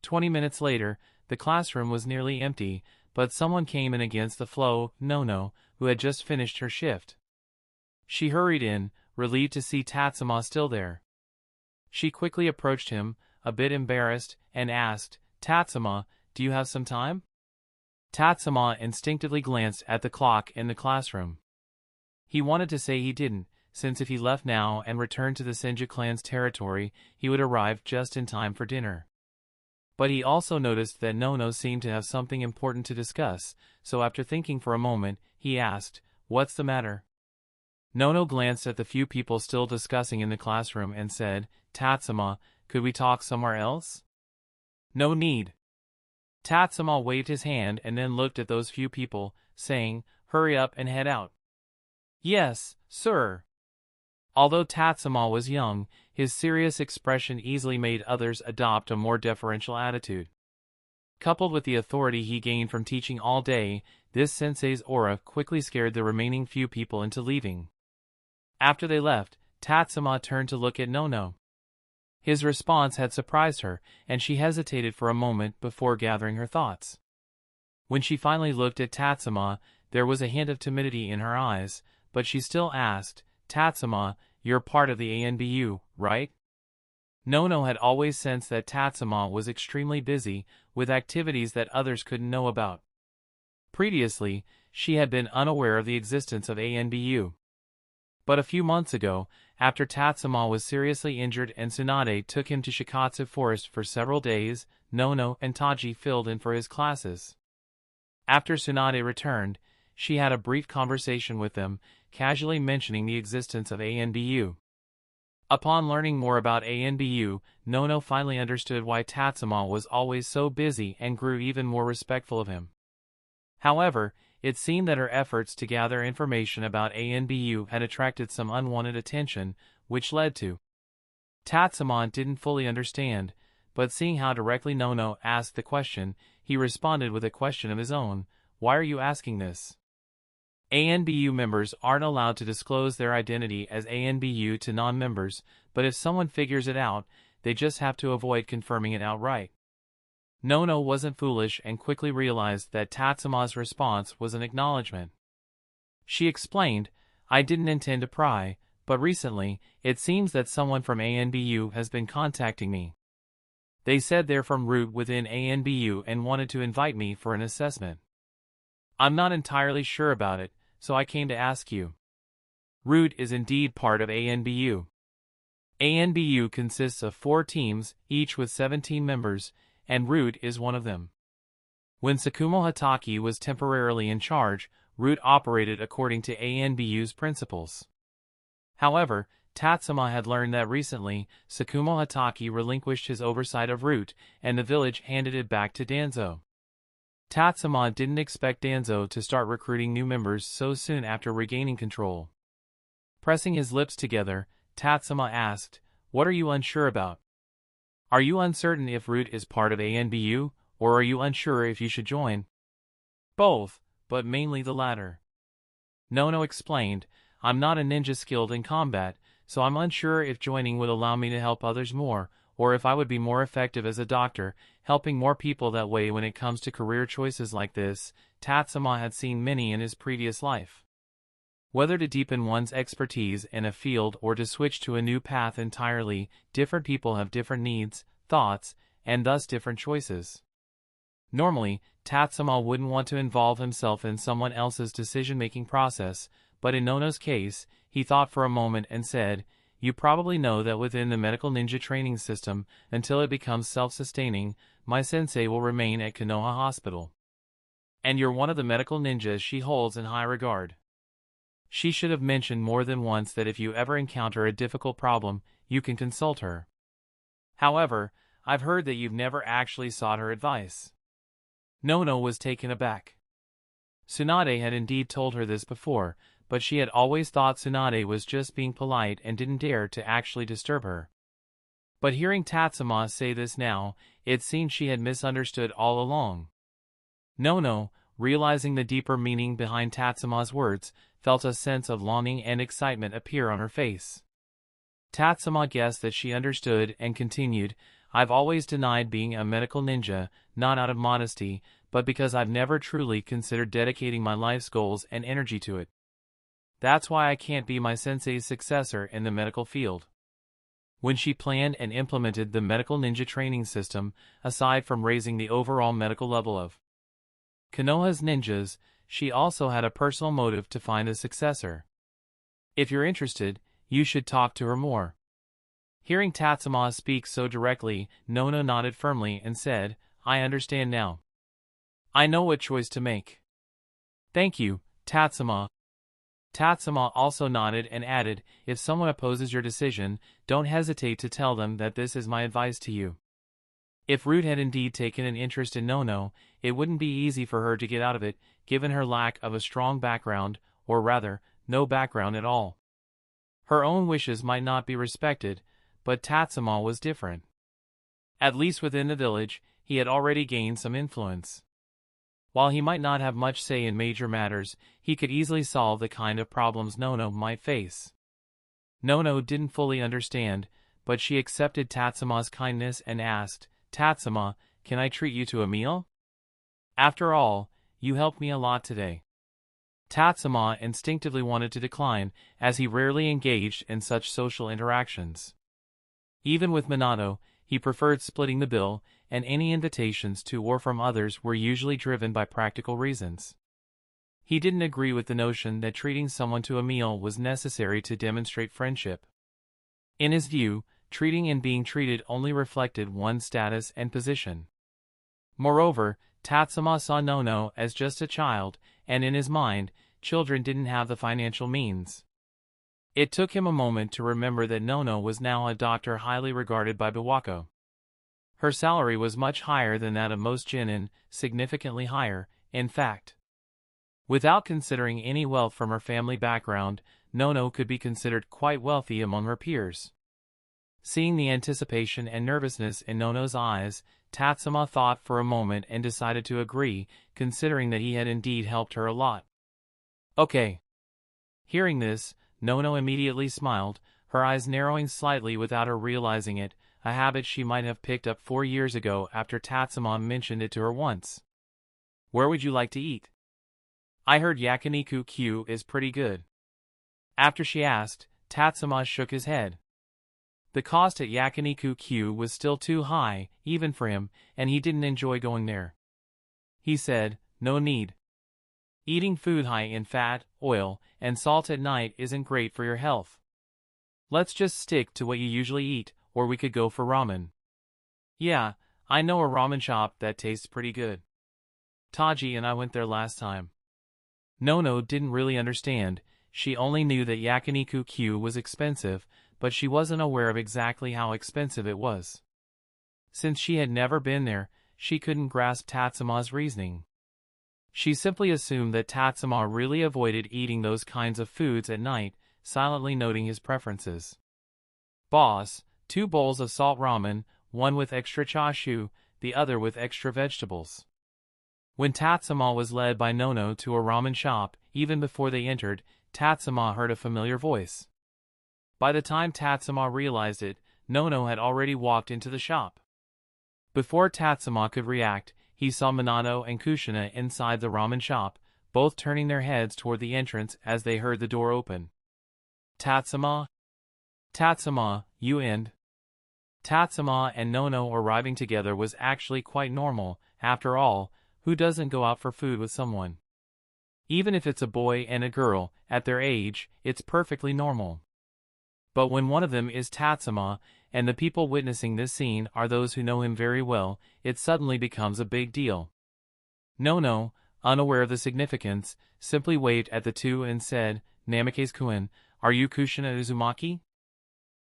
[SPEAKER 1] 20 minutes later, the classroom was nearly empty, but someone came in against the flow, Nono, who had just finished her shift. She hurried in, relieved to see Tatsuma still there. She quickly approached him, a bit embarrassed, and asked, "Tatsuma, do you have some time?" Tatsuma instinctively glanced at the clock in the classroom. He wanted to say he didn't, since if he left now and returned to the Senju clan's territory, he would arrive just in time for dinner. But he also noticed that Nono seemed to have something important to discuss, so after thinking for a moment, he asked, "What's the matter?" Nono glanced at the few people still discussing in the classroom and said, "Tatsuma, could we talk somewhere else?" "No need." Tatsuma waved his hand and then looked at those few people, saying, "Hurry up and head out." "Yes, sir." Although Tatsuma was young, his serious expression easily made others adopt a more deferential attitude. Coupled with the authority he gained from teaching all day, this sensei's aura quickly scared the remaining few people into leaving. After they left, Tatsuma turned to look at Nono. His response had surprised her, and she hesitated for a moment before gathering her thoughts. When she finally looked at Tatsuma, there was a hint of timidity in her eyes, but she still asked, "Tatsuma, you're part of the ANBU, right?" Nono had always sensed that Tatsuma was extremely busy, with activities that others couldn't know about. Previously, she had been unaware of the existence of ANBU. But a few months ago, after Tatsuma was seriously injured and Tsunade took him to Shikatsu Forest for several days, Nono and Taji filled in for his classes. After Tsunade returned, she had a brief conversation with them, casually mentioning the existence of ANBU. Upon learning more about ANBU, Nono finally understood why Tatsuma was always so busy and grew even more respectful of him. However, it seemed that her efforts to gather information about ANBU had attracted some unwanted attention, which led to Tatsuma didn't fully understand, but seeing how directly Nono asked the question, he responded with a question of his own, "Why are you asking this?" ANBU members aren't allowed to disclose their identity as ANBU to non-members, but if someone figures it out, they just have to avoid confirming it outright. Nono wasn't foolish and quickly realized that Tatsuma's response was an acknowledgement. She explained, "I didn't intend to pry, but recently, it seems that someone from ANBU has been contacting me. They said they're from root within ANBU and wanted to invite me for an assessment. I'm not entirely sure about it, so I came to ask you." Root is indeed part of ANBU. ANBU consists of 4 teams, each with 17 members, and Root is one of them. When Tsukumo Hatake was temporarily in charge, Root operated according to ANBU's principles. However, Tatsuma had learned that recently, Tsukumo Hatake relinquished his oversight of Root, and the village handed it back to Danzo. Tatsuma didn't expect Danzo to start recruiting new members so soon after regaining control. Pressing his lips together, Tatsuma asked, "What are you unsure about? Are you uncertain if Root is part of ANBU, or are you unsure if you should join?" "Both, but mainly the latter." Nono explained, "I'm not a ninja skilled in combat, so I'm unsure if joining would allow me to help others more, or if I would be more effective as a doctor, helping more people that way. When it comes to career choices like this, Tatsuma had seen many in his previous life. Whether to deepen one's expertise in a field or to switch to a new path entirely, different people have different needs, thoughts, and thus different choices. Normally, Tatsuma wouldn't want to involve himself in someone else's decision-making process, but in Nono's case, he thought for a moment and said, "You probably know that within the medical ninja training system, until it becomes self-sustaining, my sensei will remain at Konoha Hospital. And you're one of the medical ninjas she holds in high regard. She should have mentioned more than once that if you ever encounter a difficult problem, you can consult her. However, I've heard that you've never actually sought her advice." Nono was taken aback. Tsunade had indeed told her this before, but she had always thought Tsunade was just being polite and didn't dare to actually disturb her. But hearing Tatsuma say this now, it seemed she had misunderstood all along. Nono, realizing the deeper meaning behind Tatsuma's words, felt a sense of longing and excitement appear on her face. Tatsuma guessed that she understood and continued, "I've always denied being a medical ninja, not out of modesty, but because I've never truly considered dedicating my life's goals and energy to it. That's why I can't be my sensei's successor in the medical field. When she planned and implemented the medical ninja training system, aside from raising the overall medical level of Konoha's ninjas, she also had a personal motive to find a successor. If you're interested, you should talk to her more. Hearing Tatsuma speak so directly, Nono nodded firmly and said, I understand now. I know what choice to make. Thank you, Tatsuma. Tatsuma also nodded and added, if someone opposes your decision, don't hesitate to tell them that this is my advice to you. If Root had indeed taken an interest in Nono, it wouldn't be easy for her to get out of it, given her lack of a strong background, or rather, no background at all. Her own wishes might not be respected, but Tatsuma was different. At least within the village, he had already gained some influence. While he might not have much say in major matters, he could easily solve the kind of problems Nono might face. Nono didn't fully understand, but she accepted Tatsuma's kindness and asked, Tatsuma, can I treat you to a meal? After all, you helped me a lot today. Tatsuma instinctively wanted to decline, as he rarely engaged in such social interactions. Even with Minato, he preferred splitting the bill, and any invitations to or from others were usually driven by practical reasons. He didn't agree with the notion that treating someone to a meal was necessary to demonstrate friendship. In his view, treating and being treated only reflected one's status and position. Moreover, Tatsuma saw Nono as just a child, and in his mind, children didn't have the financial means. It took him a moment to remember that Nono was now a doctor highly regarded by Biwako. Her salary was much higher than that of most genin, significantly higher, in fact. Without considering any wealth from her family background, Nono could be considered quite wealthy among her peers. Seeing the anticipation and nervousness in Nono's eyes, Tatsuma thought for a moment and decided to agree, considering that he had indeed helped her a lot. Okay. Hearing this, Nono immediately smiled, her eyes narrowing slightly without her realizing it, a habit she might have picked up 4 years ago after Tatsuma mentioned it to her once. Where would you like to eat? I heard Yakiniku Q is pretty good. After she asked, Tatsuma shook his head. The cost at Yakiniku Q was still too high, even for him, and he didn't enjoy going there. He said, no need. Eating food high in fat, oil, and salt at night isn't great for your health. Let's just stick to what you usually eat, or we could go for ramen. Yeah, I know a ramen shop that tastes pretty good. Taji and I went there last time. Nono didn't really understand, she only knew that Yakiniku Q was expensive, but she wasn't aware of exactly how expensive it was. Since she had never been there, she couldn't grasp Tatsuma's reasoning. She simply assumed that Tatsuma really avoided eating those kinds of foods at night, silently noting his preferences. Boss, 2 bowls of salt ramen, one with extra chashu, the other with extra vegetables. When Tatsuma was led by Nono to a ramen shop, even before they entered, Tatsuma heard a familiar voice. By the time Tatsuma realized it, Nono had already walked into the shop. Before Tatsuma could react, he saw Minato and Kushina inside the ramen shop, both turning their heads toward the entrance as they heard the door open. Tatsuma? Tatsuma, you and... Tatsuma and Nono arriving together was actually quite normal. After all, who doesn't go out for food with someone? Even if it's a boy and a girl, at their age, it's perfectly normal. But when one of them is Tatsuma, and the people witnessing this scene are those who know him very well, it suddenly becomes a big deal. Nono, unaware of the significance, simply waved at the two and said, Namikaze-kun, are you Kushina Uzumaki?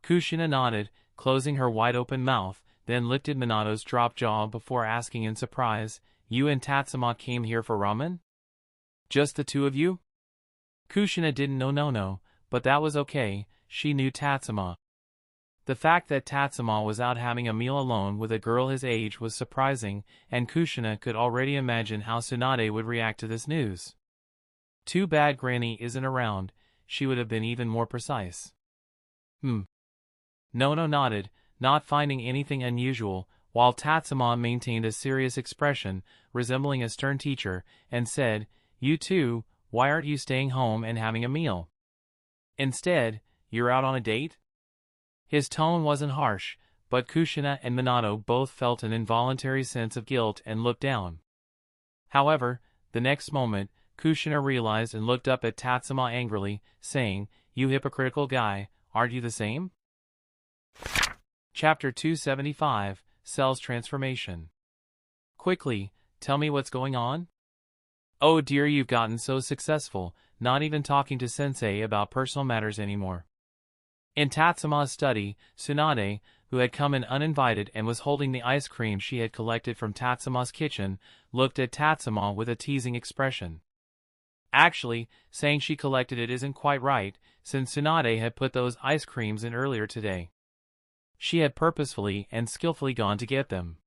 [SPEAKER 1] Kushina nodded, closing her wide-open mouth, then lifted Minato's dropped jaw before asking in surprise, you and Tatsuma came here for ramen? Just the two of you? Kushina didn't know Nono, but that was okay, she knew Tatsuma. The fact that Tatsuma was out having a meal alone with a girl his age was surprising, and Kushina could already imagine how Tsunade would react to this news. Too bad Granny isn't around, she would have been even more precise. Nono nodded, not finding anything unusual, while Tatsuma maintained a serious expression, resembling a stern teacher, and said, you two, why aren't you staying home and having a meal? Instead, you're out on a date? His tone wasn't harsh, but Kushina and Minato both felt an involuntary sense of guilt and looked down. However, the next moment, Kushina realized and looked up at Tatsuma angrily, saying, "You hypocritical guy, aren't you the same?" Chapter 275, Cell's Transformation. Quickly, tell me what's going on? Oh dear, you've gotten so successful, not even talking to Sensei about personal matters anymore. In Tatsuma's study, Tsunade, who had come in uninvited and was holding the ice cream she had collected from Tatsuma's kitchen, looked at Tatsuma with a teasing expression. Actually, saying she collected it isn't quite right, since Tsunade had put those ice creams in earlier today. She had purposefully and skillfully gone to get them.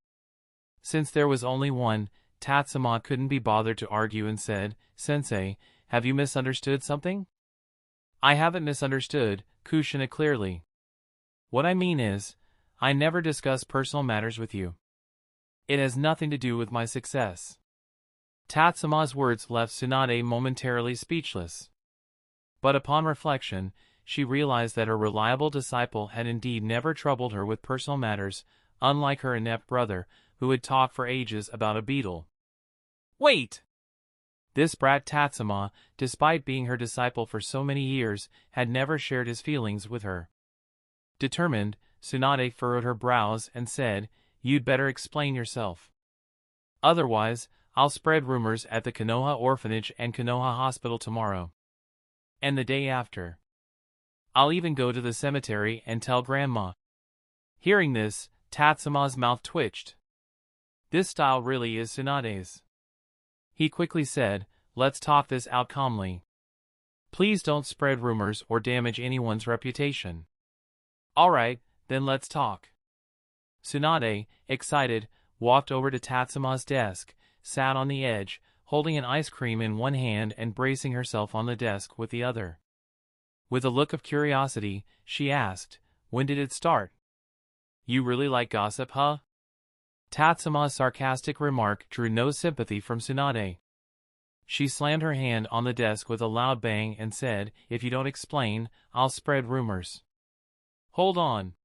[SPEAKER 1] Since there was only one, Tatsuma couldn't be bothered to argue and said, "Sensei, have you misunderstood something?" "I haven't misunderstood, Kushina, clearly. What I mean is, I never discuss personal matters with you. It has nothing to do with my success." Tatsuma's words left Tsunade momentarily speechless. But upon reflection, she realized that her reliable disciple had indeed never troubled her with personal matters, unlike her inept brother, who would talk for ages about a beetle. Wait! This brat Tatsuma, despite being her disciple for so many years, had never shared his feelings with her. Determined, Tsunade furrowed her brows and said, "You'd better explain yourself. Otherwise, I'll spread rumors at the Konoha Orphanage and Konoha Hospital tomorrow. And the day after. I'll even go to the cemetery and tell Grandma." Hearing this, Tatsuma's mouth twitched. This style really is Tsunade's. He quickly said, "Let's talk this out calmly. Please don't spread rumors or damage anyone's reputation." "Alright, then let's talk." Tsunade, excited, walked over to Tatsuma's desk, sat on the edge, holding an ice cream in one hand and bracing herself on the desk with the other. With a look of curiosity, she asked, "When did it start?" "You really like gossip, huh?" Tatsuma's sarcastic remark drew no sympathy from Tsunade. She slammed her hand on the desk with a loud bang and said, "If you don't explain, I'll spread rumors." "Hold on."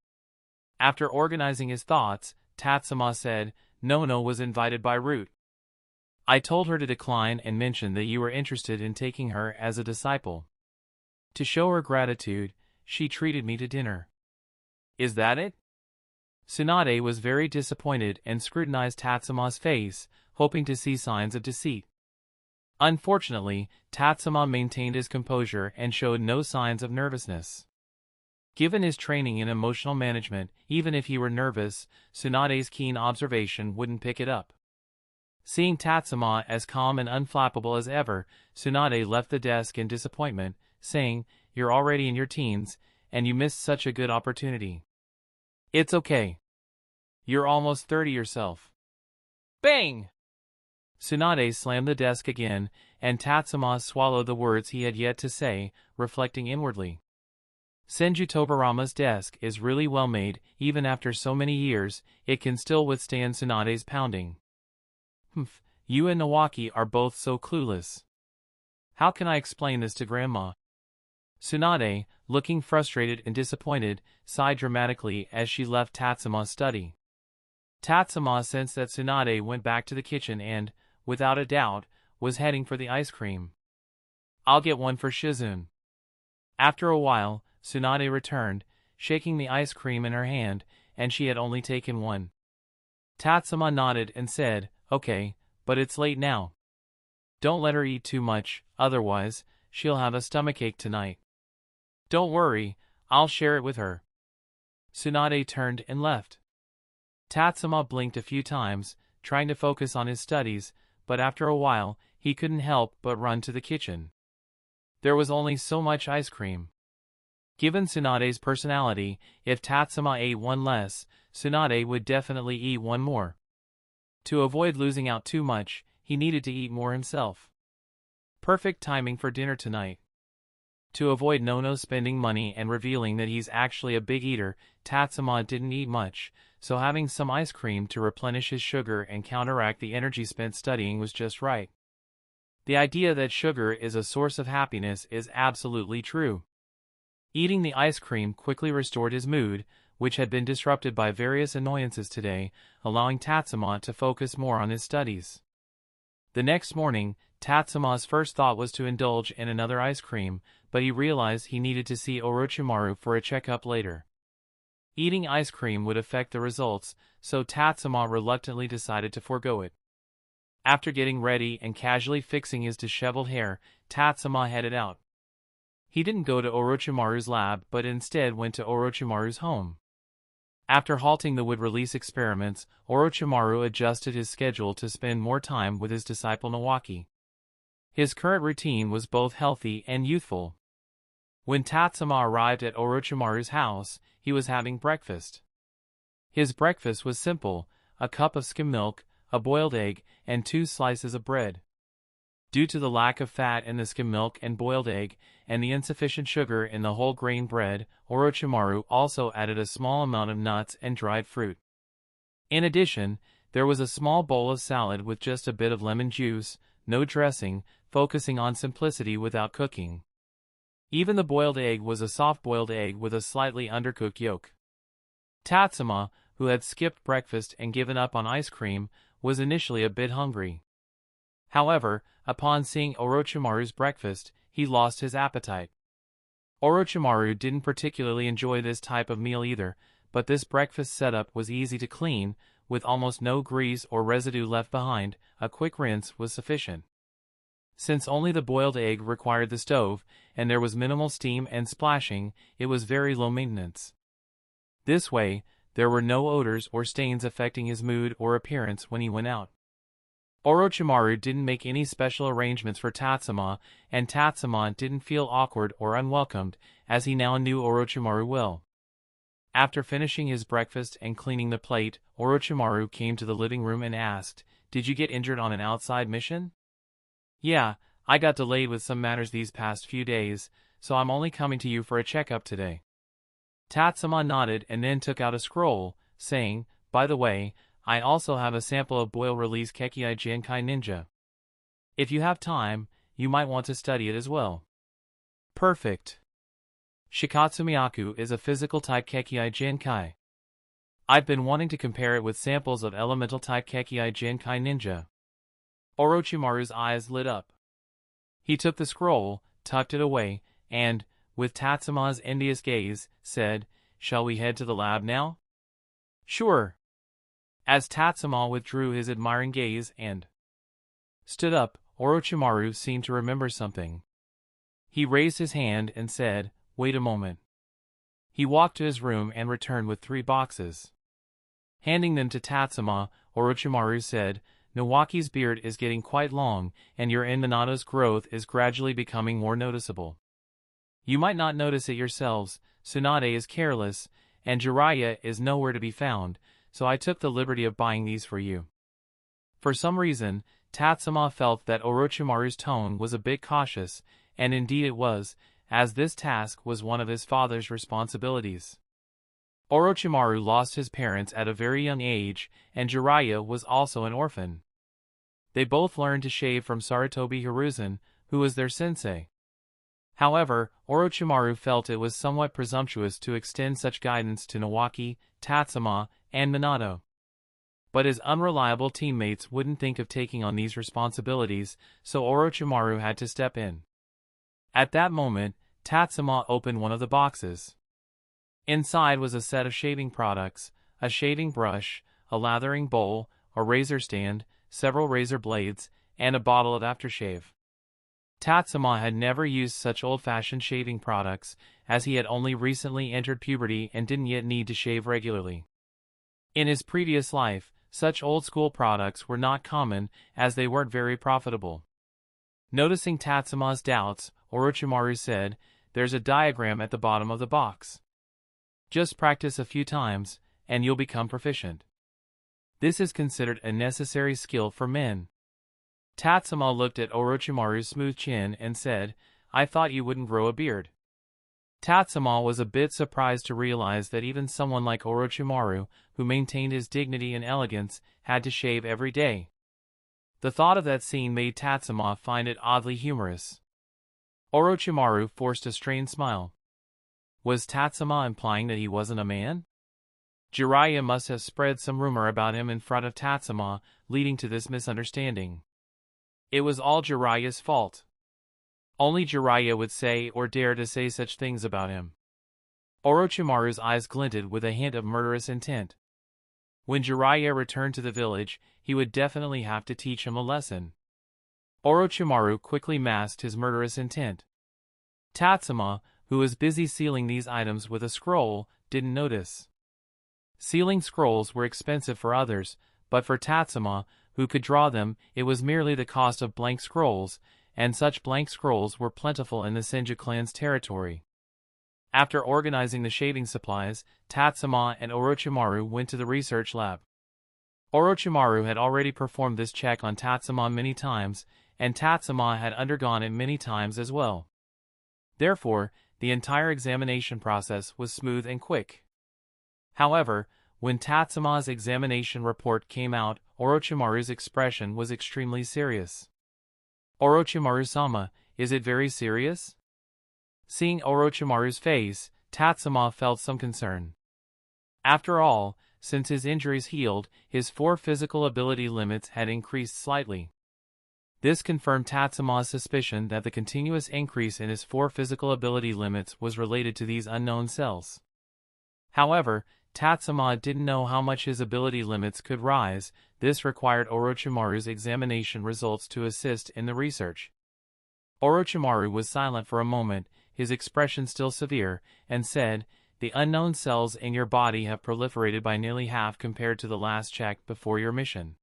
[SPEAKER 1] After organizing his thoughts, Tatsuma said, "Nono was invited by Root. I told her to decline and mentioned that you were interested in taking her as a disciple. To show her gratitude, she treated me to dinner." "Is that it?" Tsunade was very disappointed and scrutinized Tatsuma's face, hoping to see signs of deceit. Unfortunately, Tatsuma maintained his composure and showed no signs of nervousness. Given his training in emotional management, even if he were nervous, Tsunade's keen observation wouldn't pick it up. Seeing Tatsuma as calm and unflappable as ever, Tsunade left the desk in disappointment, saying, "You're already in your teens, and you missed such a good opportunity. It's okay. You're almost 30 yourself." Bang! Tsunade slammed the desk again, and Tatsuma swallowed the words he had yet to say, reflecting inwardly. Senju Tobarama's desk is really well made. Even after so many years, it can still withstand Tsunade's pounding. "Humph, you and Nawaki are both so clueless. How can I explain this to Grandma?" Tsunade, looking frustrated and disappointed, sighed dramatically as she left Tatsuma's study. Tatsuma sensed that Tsunade went back to the kitchen and, without a doubt, was heading for the ice cream. "I'll get one for Shizune." After a while, Tsunade returned, shaking the ice cream in her hand, and she had only taken one. Tatsuma nodded and said, "Okay, but it's late now. Don't let her eat too much, otherwise, she'll have a stomachache tonight." "Don't worry, I'll share it with her." Tsunade turned and left. Tatsuma blinked a few times, trying to focus on his studies, but after a while, he couldn't help but run to the kitchen. There was only so much ice cream. Given Tsunade's personality, if Tatsuma ate one less, Tsunade would definitely eat one more. To avoid losing out too much, he needed to eat more himself. Perfect timing for dinner tonight. To avoid Nono spending money and revealing that he's actually a big eater, Tatsuma didn't eat much, so having some ice cream to replenish his sugar and counteract the energy spent studying was just right. The idea that sugar is a source of happiness is absolutely true. Eating the ice cream quickly restored his mood, which had been disrupted by various annoyances today, allowing Tatsuma to focus more on his studies. The next morning, Tatsuma's first thought was to indulge in another ice cream, but he realized he needed to see Orochimaru for a checkup later. Eating ice cream would affect the results, so Tatsuma reluctantly decided to forego it. After getting ready and casually fixing his disheveled hair, Tatsuma headed out. He didn't go to Orochimaru's lab but instead went to Orochimaru's home. After halting the wood-release experiments, Orochimaru adjusted his schedule to spend more time with his disciple Nawaki. His current routine was both healthy and youthful. When Tatsuma arrived at Orochimaru's house, he was having breakfast. His breakfast was simple: a cup of skim milk, a boiled egg, and 2 slices of bread. Due to the lack of fat in the skim milk and boiled egg, and the insufficient sugar in the whole grain bread, Orochimaru also added a small amount of nuts and dried fruit. In addition, there was a small bowl of salad with just a bit of lemon juice, no dressing, focusing on simplicity without cooking. Even the boiled egg was a soft-boiled egg with a slightly undercooked yolk. Tatsuma, who had skipped breakfast and given up on ice cream, was initially a bit hungry. However, upon seeing Orochimaru's breakfast, he lost his appetite. Orochimaru didn't particularly enjoy this type of meal either, but this breakfast setup was easy to clean, with almost no grease or residue left behind. A quick rinse was sufficient. Since only the boiled egg required the stove, and there was minimal steam and splashing, it was very low maintenance. This way, there were no odors or stains affecting his mood or appearance when he went out. Orochimaru didn't make any special arrangements for Tatsuma, and Tatsuma didn't feel awkward or unwelcomed, as he now knew Orochimaru well. After finishing his breakfast and cleaning the plate, Orochimaru came to the living room and asked, "Did you get injured on an outside mission?" "Yeah, I got delayed with some matters these past few days, so I'm only coming to you for a checkup today." Tatsuma nodded and then took out a scroll, saying, "By the way, I also have a sample of boil-release Kekkei Genkai Ninja. If you have time, you might want to study it as well." "Perfect. Shikatsumiyaku is a physical-type Kekkei Genkai. I've been wanting to compare it with samples of elemental-type Kekkei Genkai Ninja." Orochimaru's eyes lit up. He took the scroll, tucked it away, and, with Tatsuma's envious gaze, said, "Shall we head to the lab now?" "Sure." As Tatsuma withdrew his admiring gaze and stood up, Orochimaru seemed to remember something. He raised his hand and said, "Wait a moment." He walked to his room and returned with 3 boxes. Handing them to Tatsuma, Orochimaru said, "Nawaki's beard is getting quite long, and your and Minato's growth is gradually becoming more noticeable. You might not notice it yourselves. Tsunade is careless, and Jiraiya is nowhere to be found, so I took the liberty of buying these for you." For some reason, Tatsuma felt that Orochimaru's tone was a bit cautious, and indeed it was, as this task was one of his father's responsibilities. Orochimaru lost his parents at a very young age, and Jiraiya was also an orphan. They both learned to shave from Sarutobi Hiruzen, who was their sensei. However, Orochimaru felt it was somewhat presumptuous to extend such guidance to Nawaki, Tatsuma, and Minato. But his unreliable teammates wouldn't think of taking on these responsibilities, so Orochimaru had to step in. At that moment, Tatsuma opened one of the boxes. Inside was a set of shaving products, a shaving brush, a lathering bowl, a razor stand, several razor blades, and a bottle of aftershave. Tatsuma had never used such old-fashioned shaving products, as he had only recently entered puberty and didn't yet need to shave regularly. In his previous life, such old-school products were not common, as they weren't very profitable. Noticing Tatsuma's doubts, Orochimaru said, "There's a diagram at the bottom of the box. Just practice a few times, and you'll become proficient. This is considered a necessary skill for men." Tatsuma looked at Orochimaru's smooth chin and said, "I thought you wouldn't grow a beard." Tatsuma was a bit surprised to realize that even someone like Orochimaru, who maintained his dignity and elegance, had to shave every day. The thought of that scene made Tatsuma find it oddly humorous. Orochimaru forced a strained smile. Was Tatsuma implying that he wasn't a man? Jiraiya must have spread some rumor about him in front of Tatsuma, leading to this misunderstanding. It was all Jiraiya's fault. Only Jiraiya would say or dare to say such things about him. Orochimaru's eyes glinted with a hint of murderous intent. When Jiraiya returned to the village, he would definitely have to teach him a lesson. Orochimaru quickly masked his murderous intent. Tatsuma, who was busy sealing these items with a scroll, didn't notice. Sealing scrolls were expensive for others, but for Tatsuma, who could draw them, it was merely the cost of blank scrolls, and such blank scrolls were plentiful in the Senju clan's territory. After organizing the shaving supplies, Tatsuma and Orochimaru went to the research lab. Orochimaru had already performed this check on Tatsuma many times, and Tatsuma had undergone it many times as well. Therefore, the entire examination process was smooth and quick. However, when Tatsuma's examination report came out, Orochimaru's expression was extremely serious. Orochimaru-sama, is it very serious? Seeing Orochimaru's face, Tatsuma felt some concern. After all, since his injuries healed, his 4 physical ability limits had increased slightly. This confirmed Tatsuma's suspicion that the continuous increase in his 4 physical ability limits was related to these unknown cells. However, Tatsuma didn't know how much his ability limits could rise. This required Orochimaru's examination results to assist in the research. Orochimaru was silent for a moment, his expression still severe, and said, "The unknown cells in your body have proliferated by nearly half compared to the last check before your mission.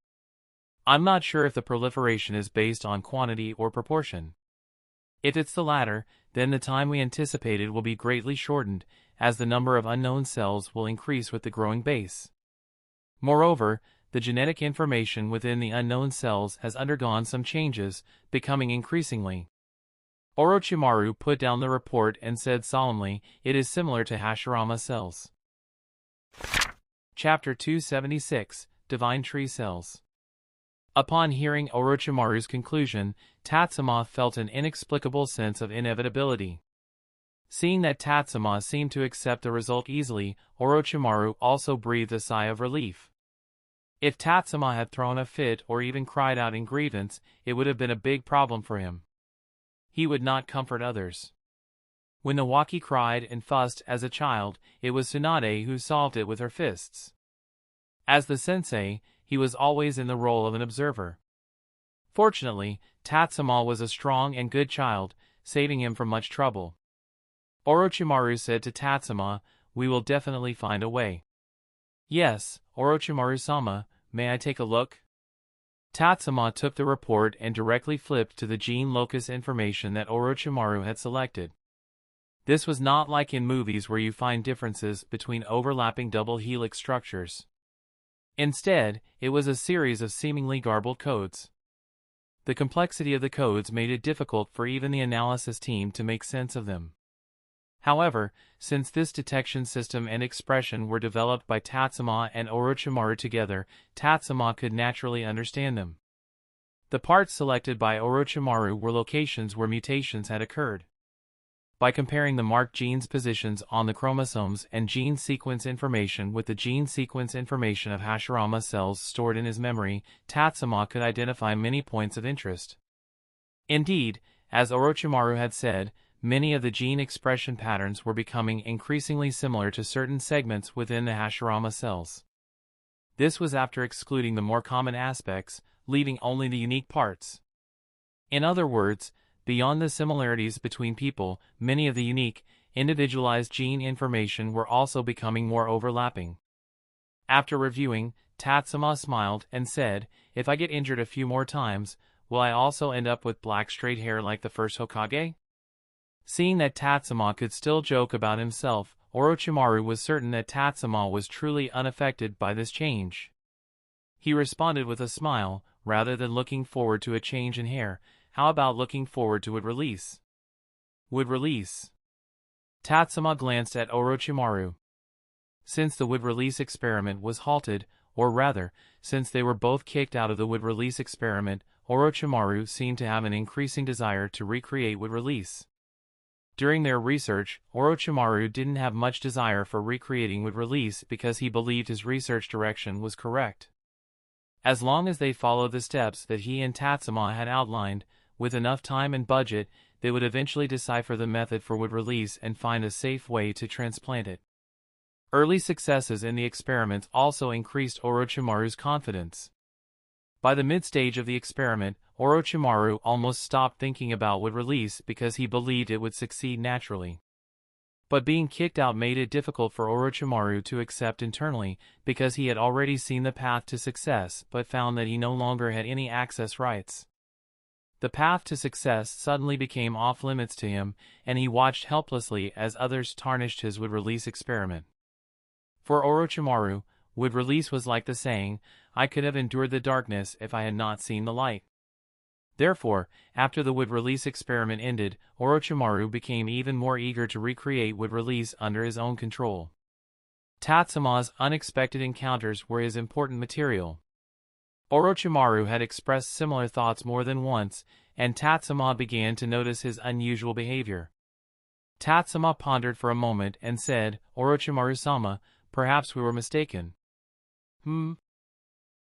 [SPEAKER 1] I'm not sure if the proliferation is based on quantity or proportion. If it's the latter, then the time we anticipated will be greatly shortened, as the number of unknown cells will increase with the growing base. Moreover, the genetic information within the unknown cells has undergone some changes, becoming increasingly." Orochimaru put down the report and said solemnly, "It is similar to Hashirama cells." Chapter 276, Divine Tree Cells. Upon hearing Orochimaru's conclusion, Tatsuma felt an inexplicable sense of inevitability. Seeing that Tatsuma seemed to accept the result easily, Orochimaru also breathed a sigh of relief. If Tatsuma had thrown a fit or even cried out in grievance, it would have been a big problem for him. He would not comfort others. When Nawaki cried and fussed as a child, it was Tsunade who solved it with her fists. As the sensei, he was always in the role of an observer. Fortunately, Tatsuma was a strong and good child, saving him from much trouble. Orochimaru said to Tatsuma, "We will definitely find a way." "Yes, Orochimaru-sama, may I take a look?" Tatsuma took the report and directly flipped to the gene locus information that Orochimaru had selected. This was not like in movies where you find differences between overlapping double helix structures. Instead, it was a series of seemingly garbled codes. The complexity of the codes made it difficult for even the analysis team to make sense of them. However, since this detection system and expression were developed by Tatsuma and Orochimaru together, Tatsuma could naturally understand them. The parts selected by Orochimaru were locations where mutations had occurred. By comparing the marked genes' positions on the chromosomes and gene sequence information with the gene sequence information of Hashirama cells stored in his memory, Tatsuma could identify many points of interest. Indeed, as Orochimaru had said, many of the gene expression patterns were becoming increasingly similar to certain segments within the Hashirama cells. This was after excluding the more common aspects, leaving only the unique parts. In other words, beyond the similarities between people, many of the unique, individualized gene information were also becoming more overlapping. After reviewing, Tatsuma smiled and said, "If I get injured a few more times, will I also end up with black straight hair like the first Hokage?" Seeing that Tatsuma could still joke about himself, Orochimaru was certain that Tatsuma was truly unaffected by this change. He responded with a smile, rather than looking forward to a change in hair. "How about looking forward to it release?" Would release. Tatsuma glanced at Orochimaru. Since the wood release experiment was halted, or rather, since they were both kicked out of the wood release experiment, Orochimaru seemed to have an increasing desire to recreate wood release. During their research, Orochimaru didn't have much desire for recreating would release because he believed his research direction was correct. As long as they followed the steps that he and Tatsuma had outlined, with enough time and budget, they would eventually decipher the method for wood release and find a safe way to transplant it. Early successes in the experiment also increased Orochimaru's confidence. By the mid-stage of the experiment, Orochimaru almost stopped thinking about wood release because he believed it would succeed naturally. But being kicked out made it difficult for Orochimaru to accept internally because he had already seen the path to success but found that he no longer had any access rights. The path to success suddenly became off-limits to him, and he watched helplessly as others tarnished his wood release experiment. For Orochimaru, wood release was like the saying, "I could have endured the darkness if I had not seen the light." Therefore, after the wood release experiment ended, Orochimaru became even more eager to recreate wood release under his own control. Tatsuma's unexpected encounters were his important material. Orochimaru had expressed similar thoughts more than once, and Tatsuma began to notice his unusual behavior. Tatsuma pondered for a moment and said, "Orochimaru-sama, perhaps we were mistaken."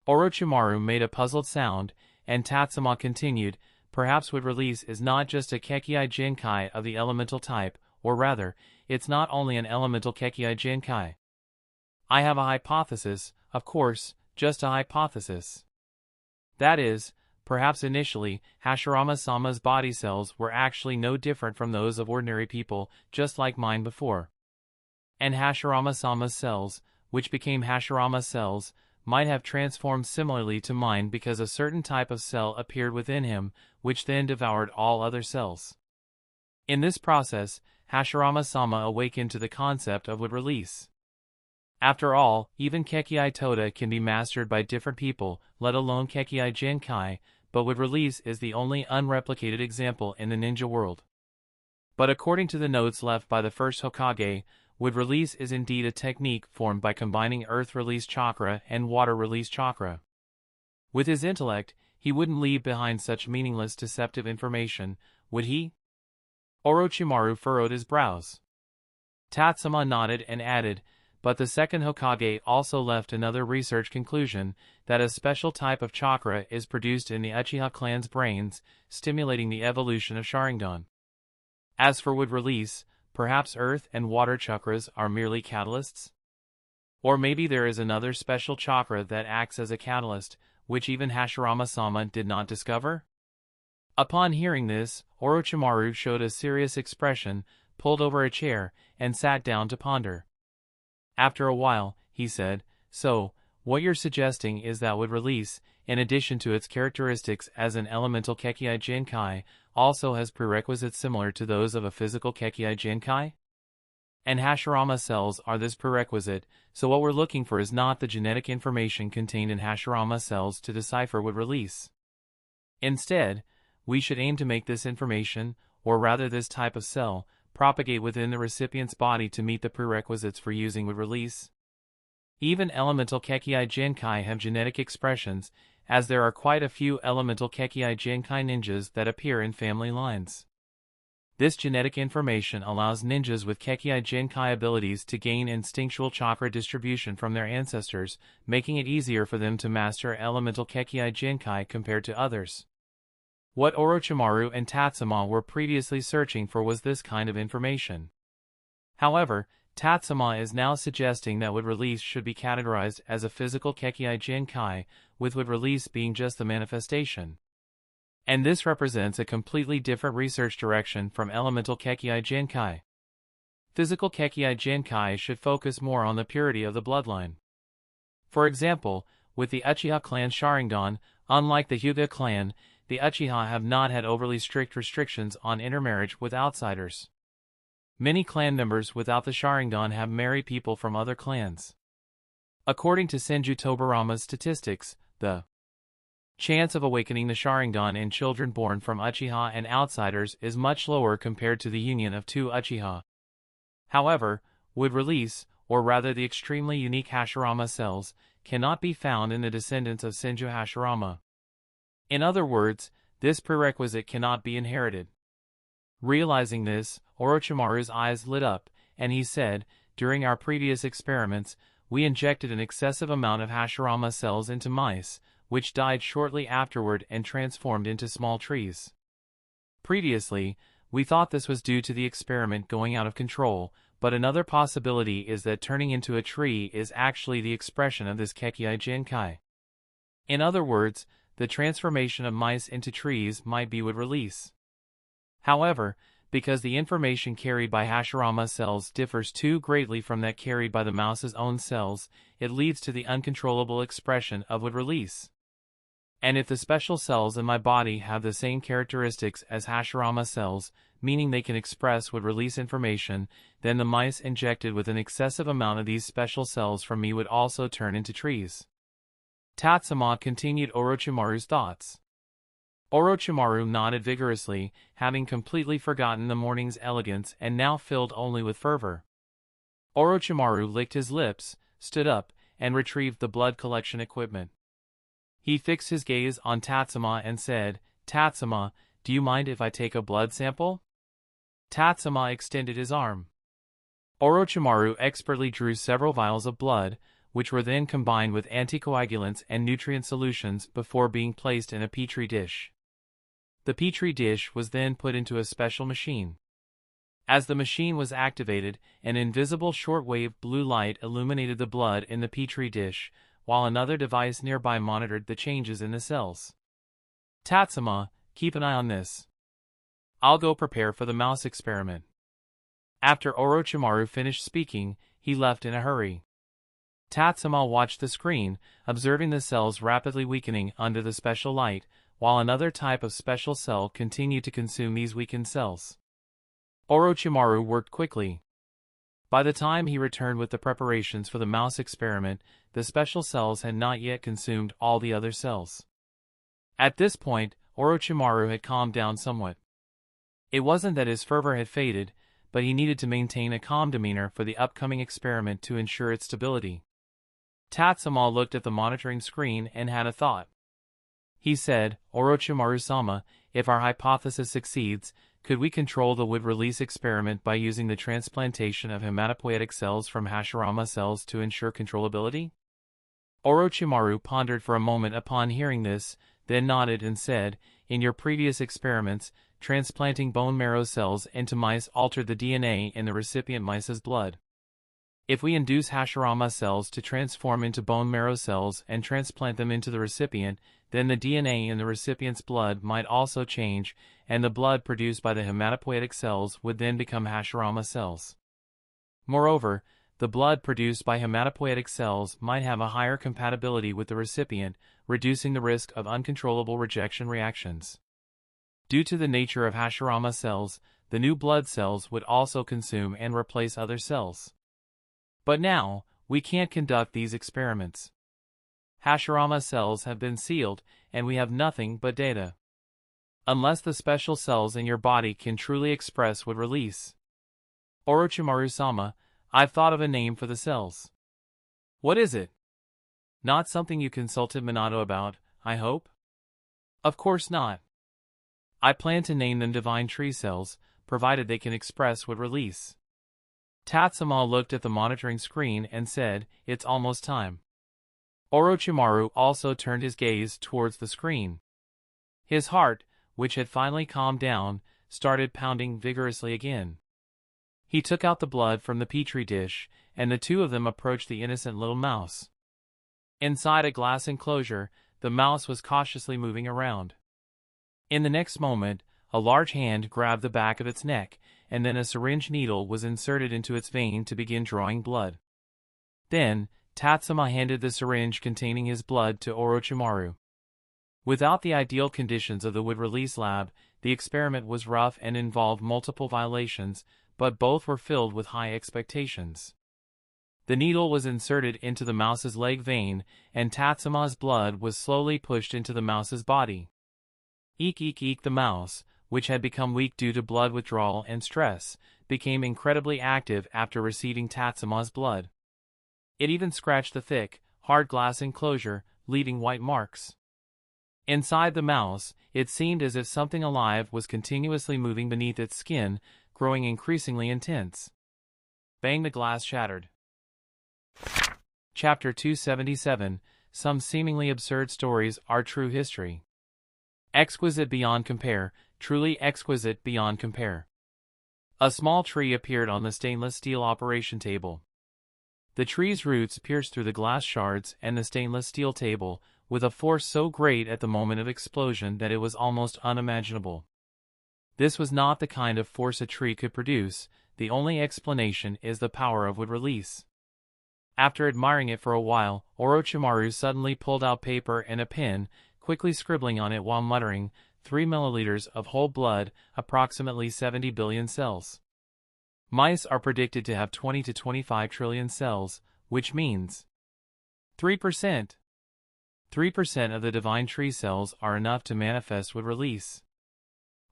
[SPEAKER 1] Orochimaru made a puzzled sound, and Tatsuma continued, "Perhaps wood release is not just a Kekkai Genkai of the elemental type, or rather, it's not only an elemental Kekkai Genkai. I have a hypothesis, of course, just a hypothesis. That is, perhaps initially, Hashirama-sama's body cells were actually no different from those of ordinary people, just like mine before. And Hashirama-sama's cells, which became Hashirama cells, might have transformed similarly to mine because a certain type of cell appeared within him, which then devoured all other cells. In this process, Hashirama-sama awakened to the concept of wood release. After all, even Kekkai Toda can be mastered by different people, let alone Kekkai Genkai, but wood release is the only unreplicated example in the ninja world. But according to the notes left by the first Hokage, wood release is indeed a technique formed by combining earth release chakra and water release chakra. With his intellect, he wouldn't leave behind such meaningless deceptive information, would he? Orochimaru furrowed his brows. Tatsuma nodded and added, "But the second Hokage also left another research conclusion, that a special type of chakra is produced in the Uchiha clan's brains, stimulating the evolution of Sharingan. As for wood release, perhaps earth and water chakras are merely catalysts? Or maybe there is another special chakra that acts as a catalyst, which even Hashirama-sama did not discover?" Upon hearing this, Orochimaru showed a serious expression, pulled over a chair, and sat down to ponder. After a while, he said, "So, what you're suggesting is that wood release, in addition to its characteristics as an elemental Kekkai Genkai, also has prerequisites similar to those of a physical Kekkai Genkai? And Hashirama cells are this prerequisite, so what we're looking for is not the genetic information contained in Hashirama cells to decipher wood release. Instead, we should aim to make this information, or rather this type of cell, propagate within the recipient's body to meet the prerequisites for using wood release. Even elemental Kekkai Genkai have genetic expressions, as there are quite a few elemental Kekkai Genkai ninjas that appear in family lines. This genetic information allows ninjas with Kekkai Genkai abilities to gain instinctual chakra distribution from their ancestors, making it easier for them to master elemental Kekkai Genkai compared to others. What Orochimaru and Tatsuma were previously searching for was this kind of information. However, Tatsuma is now suggesting that wood release should be categorized as a physical Kekkai Genkai, with wood release being just the manifestation. And this represents a completely different research direction from elemental Kekkai Genkai. Physical Kekkai Genkai should focus more on the purity of the bloodline. For example, with the Uchiha clan Sharingan, unlike the Hyuga clan, the Uchiha have not had overly strict restrictions on intermarriage with outsiders. Many clan members without the Sharingan have married people from other clans. According to Senju Tobarama's statistics, the chance of awakening the Sharingan in children born from Uchiha and outsiders is much lower compared to the union of two Uchiha. However, wood release, or rather the extremely unique Hashirama cells, cannot be found in the descendants of Senju Hashirama. In other words, this prerequisite cannot be inherited. Realizing this, Orochimaru's eyes lit up, and he said, "During our previous experiments, we injected an excessive amount of Hashirama cells into mice, which died shortly afterward and transformed into small trees. Previously, we thought this was due to the experiment going out of control, but another possibility is that turning into a tree is actually the expression of this Kekkei Jinkai. In other words, the transformation of mice into trees might be would release. However, because the information carried by Hashirama cells differs too greatly from that carried by the mouse's own cells, it leads to the uncontrollable expression of would release. And if the special cells in my body have the same characteristics as Hashirama cells, meaning they can express would release information, then the mice injected with an excessive amount of these special cells from me would also turn into trees." Tatsuma continued Orochimaru's thoughts. Orochimaru nodded vigorously, having completely forgotten the morning's elegance and now filled only with fervor. Orochimaru licked his lips, stood up, and retrieved the blood collection equipment. He fixed his gaze on Tatsuma and said, "Tatsuma, do you mind if I take a blood sample?" Tatsuma extended his arm. Orochimaru expertly drew several vials of blood, which were then combined with anticoagulants and nutrient solutions before being placed in a petri dish. The petri dish was then put into a special machine. As the machine was activated, an invisible shortwave blue light illuminated the blood in the petri dish, while another device nearby monitored the changes in the cells. "Tatsuma, keep an eye on this. I'll go prepare for the mouse experiment." After Orochimaru finished speaking, he left in a hurry. Tatsuma watched the screen, observing the cells rapidly weakening under the special light, while another type of special cell continued to consume these weakened cells. Orochimaru worked quickly. By the time he returned with the preparations for the mouse experiment, the special cells had not yet consumed all the other cells. At this point, Orochimaru had calmed down somewhat. It wasn't that his fervor had faded, but he needed to maintain a calm demeanor for the upcoming experiment to ensure its stability. Tatsuma looked at the monitoring screen and had a thought. He said, "Orochimaru-sama, if our hypothesis succeeds, could we control the wood release experiment by using the transplantation of hematopoietic cells from Hashirama cells to ensure controllability?" Orochimaru pondered for a moment upon hearing this, then nodded and said, "In your previous experiments, transplanting bone marrow cells into mice altered the DNA in the recipient mice's blood. If we induce Hashirama cells to transform into bone marrow cells and transplant them into the recipient, then the DNA in the recipient's blood might also change, and the blood produced by the hematopoietic cells would then become Hashirama cells. Moreover, the blood produced by hematopoietic cells might have a higher compatibility with the recipient, reducing the risk of uncontrollable rejection reactions. Due to the nature of Hashirama cells, the new blood cells would also consume and replace other cells. But now, we can't conduct these experiments. Hashirama cells have been sealed, and we have nothing but data. Unless the special cells in your body can truly express would release. Orochimaru-sama, I've thought of a name for the cells." "What is it?" "Not something you consulted Minato about, I hope?" "Of course not. I plan to name them divine tree cells, provided they can express would release." Tatsuma looked at the monitoring screen and said, "It's almost time." Orochimaru also turned his gaze towards the screen. His heart, which had finally calmed down, started pounding vigorously again. He took out the blood from the petri dish, and the two of them approached the innocent little mouse. Inside a glass enclosure, the mouse was cautiously moving around. In the next moment, a large hand grabbed the back of its neck, and then a syringe needle was inserted into its vein to begin drawing blood. Then, Tatsuma handed the syringe containing his blood to Orochimaru. Without the ideal conditions of the wood release lab, the experiment was rough and involved multiple violations, but both were filled with high expectations. The needle was inserted into the mouse's leg vein, and Tatsuma's blood was slowly pushed into the mouse's body. Eek eek eek. The mouse, which had become weak due to blood withdrawal and stress, became incredibly active after receiving Tatsuma's blood. It even scratched the thick, hard glass enclosure, leaving white marks. Inside the mouse, it seemed as if something alive was continuously moving beneath its skin, growing increasingly intense. Bang, the glass shattered. Chapter 277, Some Seemingly Absurd Stories Are True History. Exquisite beyond compare, truly exquisite beyond compare. A small tree appeared on the stainless steel operation table. The tree's roots pierced through the glass shards and the stainless steel table, with a force so great at the moment of explosion that it was almost unimaginable. This was not the kind of force a tree could produce. The only explanation is the power of wood release. After admiring it for a while, Orochimaru suddenly pulled out paper and a pen, quickly scribbling on it while muttering, 3 milliliters of whole blood, approximately 70 billion cells. Mice are predicted to have 20 to 25 trillion cells, which means 3%. 3% of the divine tree cells are enough to manifest wood release.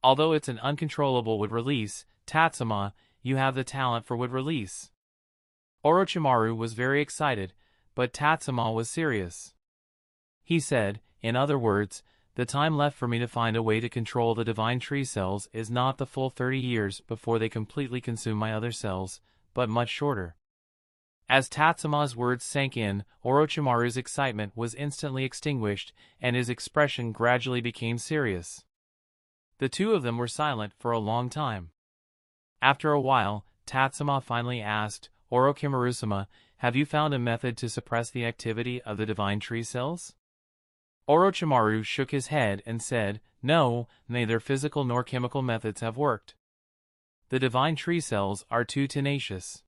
[SPEAKER 1] Although it's an uncontrollable wood release, Tatsuma, you have the talent for wood release. Orochimaru was very excited, but Tatsuma was serious. He said, in other words, the time left for me to find a way to control the divine tree cells is not the full 30 years before they completely consume my other cells, but much shorter. As Tatsuma's words sank in, Orochimaru's excitement was instantly extinguished, and his expression gradually became serious. The two of them were silent for a long time. After a while, Tatsuma finally asked, Orochimaru-sama, have you found a method to suppress the activity of the divine tree cells? Orochimaru shook his head and said, no, neither physical nor chemical methods have worked. The divine tree cells are too tenacious.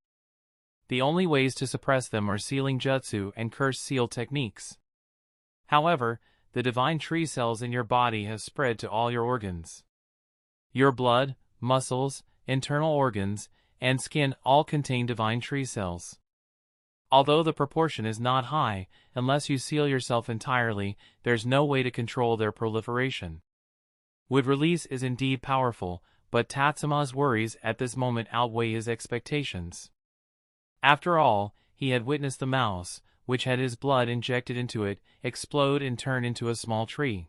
[SPEAKER 1] The only ways to suppress them are sealing jutsu and cursed seal techniques. However, the divine tree cells in your body have spread to all your organs. Your blood, muscles, internal organs, and skin all contain divine tree cells. Although the proportion is not high, unless you seal yourself entirely, there's no way to control their proliferation. Wood release is indeed powerful, but Tatsuma's worries at this moment outweigh his expectations. After all, he had witnessed the mouse, which had his blood injected into it, explode and turn into a small tree.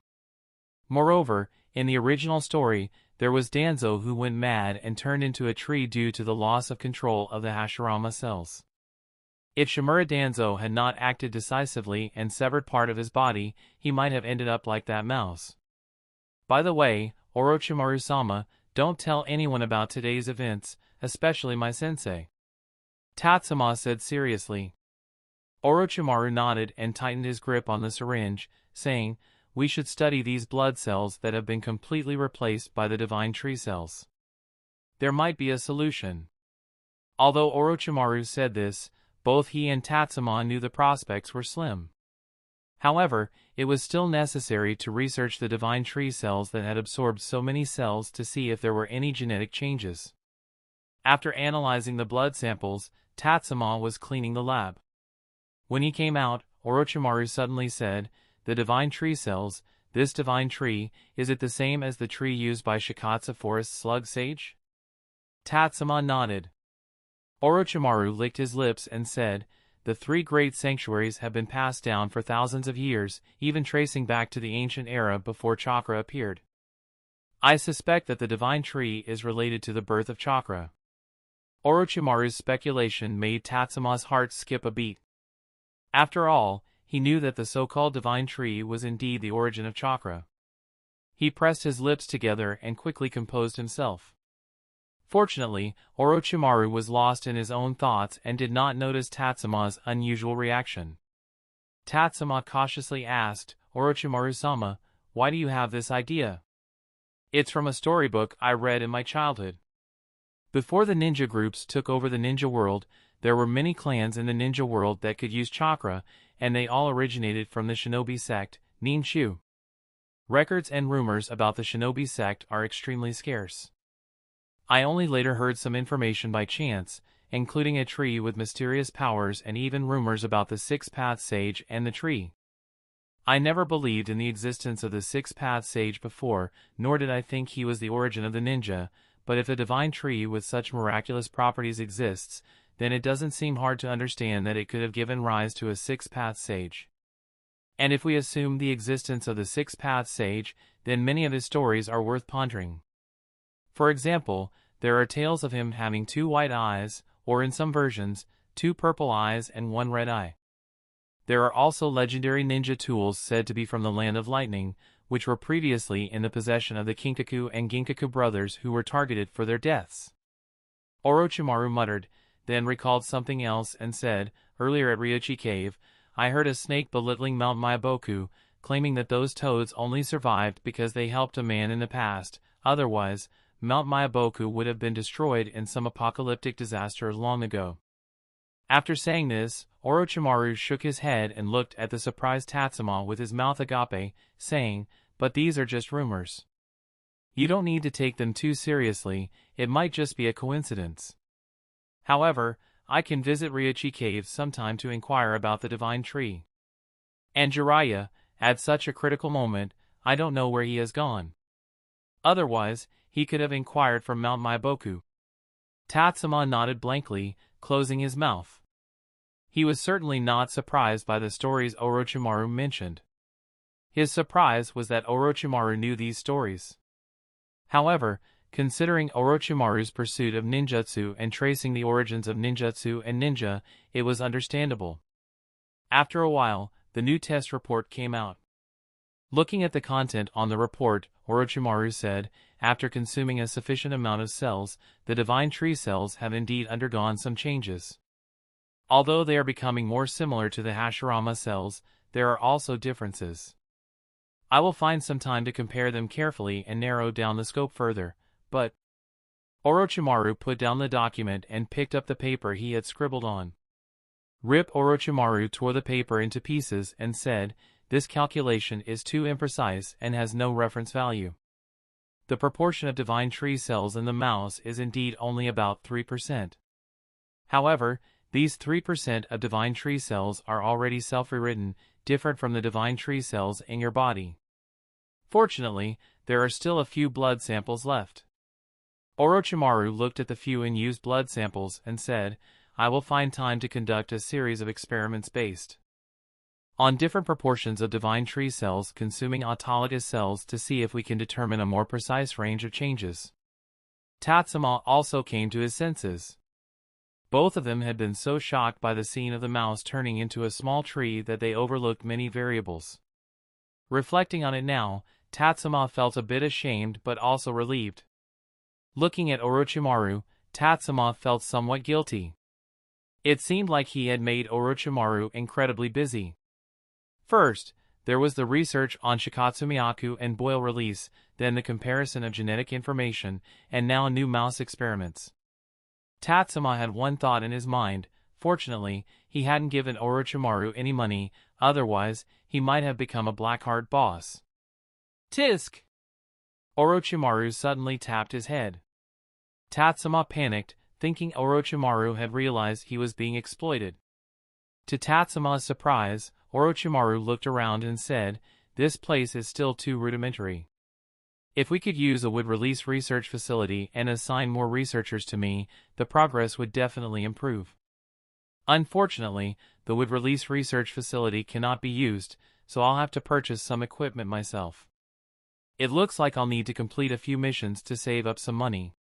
[SPEAKER 1] Moreover, in the original story, there was Danzo who went mad and turned into a tree due to the loss of control of the Hashirama cells. If Shimura Danzo had not acted decisively and severed part of his body, he might have ended up like that mouse. By the way, Orochimaru-sama, don't tell anyone about today's events, especially my sensei. Tatsuma said seriously. Orochimaru nodded and tightened his grip on the syringe, saying, we should study these blood cells that have been completely replaced by the divine tree cells. There might be a solution. Although Orochimaru said this, both he and Tatsuma knew the prospects were slim. However, it was still necessary to research the divine tree cells that had absorbed so many cells to see if there were any genetic changes. After analyzing the blood samples, Tatsuma was cleaning the lab. When he came out, Orochimaru suddenly said, the divine tree cells, this divine tree, is it the same as the tree used by Shikatsu forest slug sage? Tatsuma nodded. Orochimaru licked his lips and said, the 3 great sanctuaries have been passed down for thousands of years, even tracing back to the ancient era before chakra appeared. I suspect that the divine tree is related to the birth of chakra. Orochimaru's speculation made Tatsuma's heart skip a beat. After all, he knew that the so-called divine tree was indeed the origin of chakra. He pressed his lips together and quickly composed himself. Fortunately, Orochimaru was lost in his own thoughts and did not notice Tatsuma's unusual reaction. Tatsuma cautiously asked, Orochimaru-sama, why do you have this idea? It's from a storybook I read in my childhood. Before the ninja groups took over the ninja world, there were many clans in the ninja world that could use chakra, and they all originated from the shinobi sect, Ninshu. Records and rumors about the shinobi sect are extremely scarce. I only later heard some information by chance, including a tree with mysterious powers and even rumors about the six-path sage and the tree. I never believed in the existence of the six-path sage before, nor did I think he was the origin of the ninja, but if a divine tree with such miraculous properties exists, then it doesn't seem hard to understand that it could have given rise to a six-path sage. And if we assume the existence of the six-path sage, then many of his stories are worth pondering. For example, there are tales of him having 2 white eyes, or in some versions, 2 purple eyes and 1 red eye. There are also legendary ninja tools said to be from the Land of Lightning, which were previously in the possession of the Kinkaku and Ginkaku brothers who were targeted for their deaths. Orochimaru muttered, then recalled something else and said, earlier at Ryuchi Cave, I heard a snake belittling Mount Myaboku, claiming that those toads only survived because they helped a man in the past, otherwise, Mount Myaboku would have been destroyed in some apocalyptic disaster long ago. After saying this, Orochimaru shook his head and looked at the surprised Tatsuma with his mouth agape, saying, but these are just rumors. You don't need to take them too seriously, it might just be a coincidence. However, I can visit Ryuchi Cave sometime to inquire about the divine tree. And Jiraiya, at such a critical moment, I don't know where he has gone. Otherwise, he could have inquired from Mount Myaboku. Tatsuma nodded blankly, closing his mouth. He was certainly not surprised by the stories Orochimaru mentioned. His surprise was that Orochimaru knew these stories. However, considering Orochimaru's pursuit of ninjutsu and tracing the origins of ninjutsu and ninja, it was understandable. After a while, the new test report came out. Looking at the content on the report, Orochimaru said, after consuming a sufficient amount of cells, the divine tree cells have indeed undergone some changes. Although they are becoming more similar to the Hashirama cells, there are also differences. I will find some time to compare them carefully and narrow down the scope further, but... Orochimaru put down the document and picked up the paper he had scribbled on. Rip Orochimaru tore the paper into pieces and said, this calculation is too imprecise and has no reference value. The proportion of divine tree cells in the mouse is indeed only about 3%. However, these 3% of divine tree cells are already self-rewritten, different from the divine tree cells in your body. Fortunately, there are still a few blood samples left. Orochimaru looked at the few unused blood samples and said, I will find time to conduct a series of experiments based on different proportions of divine tree cells consuming autologous cells to see if we can determine a more precise range of changes. Tatsuma also came to his senses. Both of them had been so shocked by the scene of the mouse turning into a small tree that they overlooked many variables. Reflecting on it now, Tatsuma felt a bit ashamed but also relieved. Looking at Orochimaru, Tatsuma felt somewhat guilty. It seemed like he had made Orochimaru incredibly busy. First, there was the research on Shikatsumiyaku and boil release, then the comparison of genetic information, and now new mouse experiments. Tatsuma had one thought in his mind. Fortunately, he hadn't given Orochimaru any money, otherwise, he might have become a Blackheart boss. Tisk! Orochimaru suddenly tapped his head. Tatsuma panicked, thinking Orochimaru had realized he was being exploited. To Tatsuma's surprise, Orochimaru looked around and said, this place is still too rudimentary. If we could use a wood-release research facility and assign more researchers to me, the progress would definitely improve. Unfortunately, the wood-release research facility cannot be used, so I'll have to purchase some equipment myself. It looks like I'll need to complete a few missions to save up some money.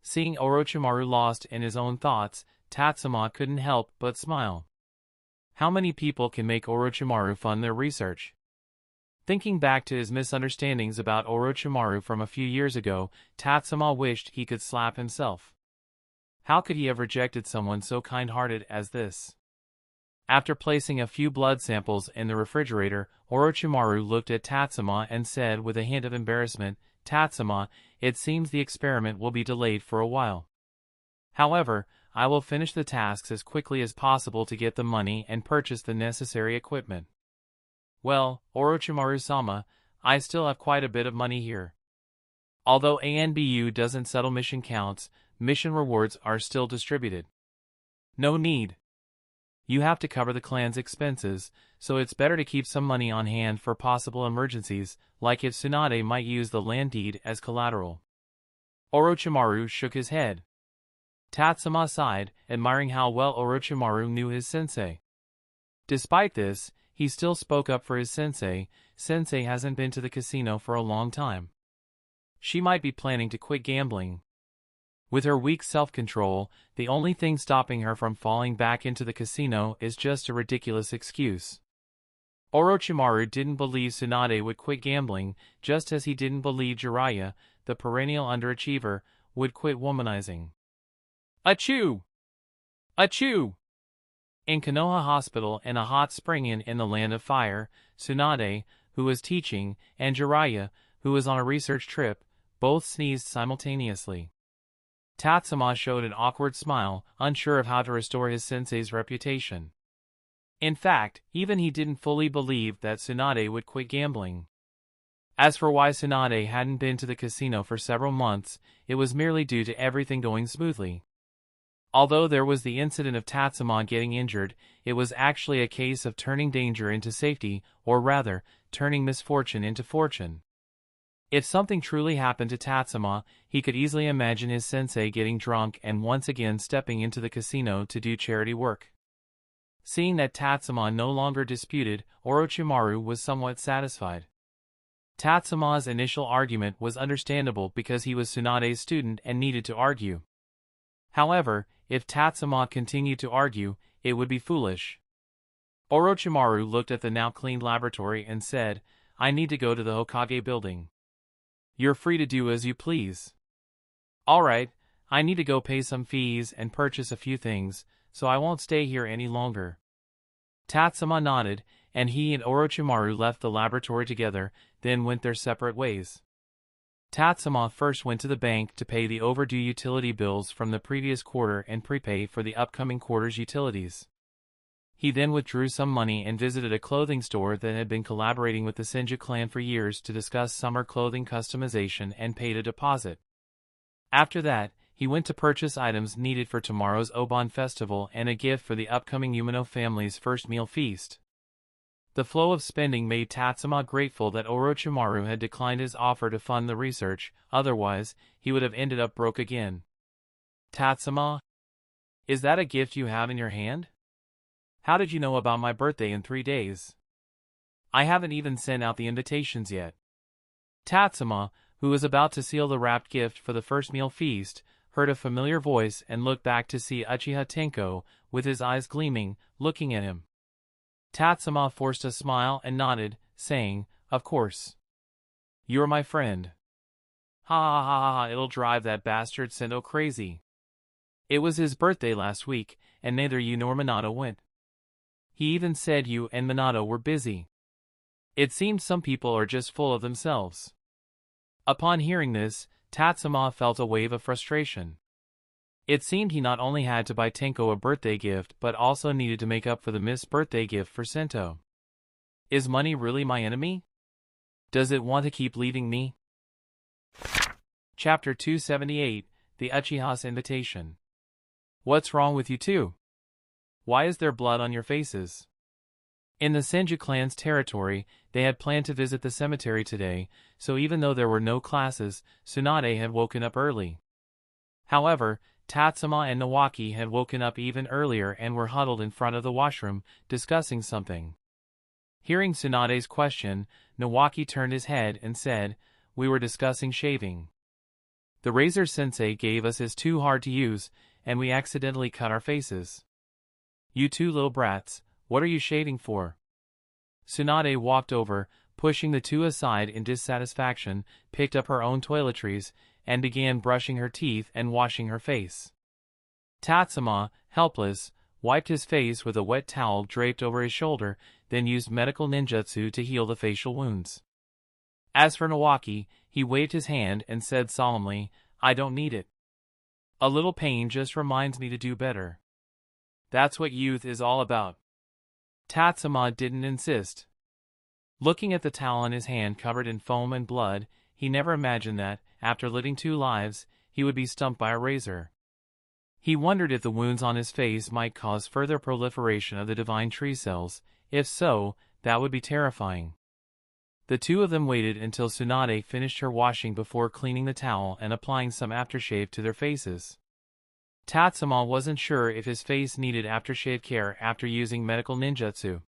[SPEAKER 1] Seeing Orochimaru lost in his own thoughts, Tatsuma couldn't help but smile. How many people can make Orochimaru fund their research? Thinking back to his misunderstandings about Orochimaru from a few years ago, Tatsuma wished he could slap himself. How could he have rejected someone so kind-hearted as this? After placing a few blood samples in the refrigerator, Orochimaru looked at Tatsuma and said with a hint of embarrassment, Tatsuma, it seems the experiment will be delayed for a while. However, I will finish the tasks as quickly as possible to get the money and purchase the necessary equipment. Well, Orochimaru-sama, I still have quite a bit of money here. Although ANBU doesn't settle mission counts, mission rewards are still distributed. No need. You have to cover the clan's expenses, so it's better to keep some money on hand for possible emergencies, like if Tsunade might use the land deed as collateral. Orochimaru shook his head. Tatsuma sighed, admiring how well Orochimaru knew his sensei. Despite this, he still spoke up for his sensei. Sensei hasn't been to the casino for a long time. She might be planning to quit gambling. With her weak self-control, the only thing stopping her from falling back into the casino is just a ridiculous excuse. Orochimaru didn't believe Tsunade would quit gambling, just as he didn't believe Jiraiya, the perennial underachiever, would quit womanizing. Achoo! Achoo! In Konoha Hospital in a hot spring in the Land of Fire, Tsunade, who was teaching, and Jiraiya, who was on a research trip, both sneezed simultaneously. Tatsuma showed an awkward smile, unsure of how to restore his sensei's reputation. In fact, even he didn't fully believe that Tsunade would quit gambling. As for why Tsunade hadn't been to the casino for several months, it was merely due to everything going smoothly. Although there was the incident of Tatsuma getting injured, it was actually a case of turning danger into safety, or rather, turning misfortune into fortune. If something truly happened to Tatsuma, he could easily imagine his sensei getting drunk and once again stepping into the casino to do charity work. Seeing that Tatsuma no longer disputed, Orochimaru was somewhat satisfied. Tatsuma's initial argument was understandable because he was Tsunade's student and needed to argue. However, if Tatsuma continued to argue, it would be foolish. Orochimaru looked at the now cleaned laboratory and said, "I need to go to the Hokage building." "You're free to do as you please." "Alright, I need to go pay some fees and purchase a few things, so I won't stay here any longer." Tatsuma nodded, and he and Orochimaru left the laboratory together, then went their separate ways. Tatsuma first went to the bank to pay the overdue utility bills from the previous quarter and prepay for the upcoming quarter's utilities. He then withdrew some money and visited a clothing store that had been collaborating with the Senju clan for years to discuss summer clothing customization and paid a deposit. After that, he went to purchase items needed for tomorrow's Oban festival and a gift for the upcoming Umino family's first meal feast. The flow of spending made Tatsuma grateful that Orochimaru had declined his offer to fund the research, otherwise, he would have ended up broke again. "Tatsuma? Is that a gift you have in your hand? How did you know about my birthday in 3 days? I haven't even sent out the invitations yet." Tatsuma, who was about to seal the wrapped gift for the first meal feast, heard a familiar voice and looked back to see Uchiha Tenko, with his eyes gleaming, looking at him. Tatsuma forced a smile and nodded, saying, "Of course. You're my friend. Ha ha ha ha, it'll drive that bastard Sendo crazy. It was his birthday last week, and neither you nor Minato went. He even said you and Minato were busy. It seems some people are just full of themselves." Upon hearing this, Tatsuma felt a wave of frustration. It seemed he not only had to buy Tenko a birthday gift but also needed to make up for the missed birthday gift for Sento. Is money really my enemy? Does it want to keep leaving me? Chapter 278, The Uchiha's Invitation. What's wrong with you two? Why is there blood on your faces? In the Senju clan's territory, they had planned to visit the cemetery today, so even though there were no classes, Tsunade had woken up early. However, Tatsuma and Nawaki had woken up even earlier and were huddled in front of the washroom, discussing something. Hearing Tsunade's question, Nawaki turned his head and said, "We were discussing shaving. The razor sensei gave us his too hard to use, and we accidentally cut our faces. You two little brats, what are you shaving for?" Tsunade walked over, pushing the two aside in dissatisfaction, picked up her own toiletries, and began brushing her teeth and washing her face. Tatsuma, helpless, wiped his face with a wet towel draped over his shoulder, then used medical ninjutsu to heal the facial wounds. As for Nawaki, he waved his hand and said solemnly, "I don't need it. A little pain just reminds me to do better. That's what youth is all about." Tatsuma didn't insist. Looking at the towel in his hand covered in foam and blood, he never imagined that, after living 2 lives, he would be stumped by a razor. He wondered if the wounds on his face might cause further proliferation of the divine tree cells. If so, that would be terrifying. The two of them waited until Tsunade finished her washing before cleaning the towel and applying some aftershave to their faces. Tatsuma wasn't sure if his face needed aftershave care after using medical ninjutsu.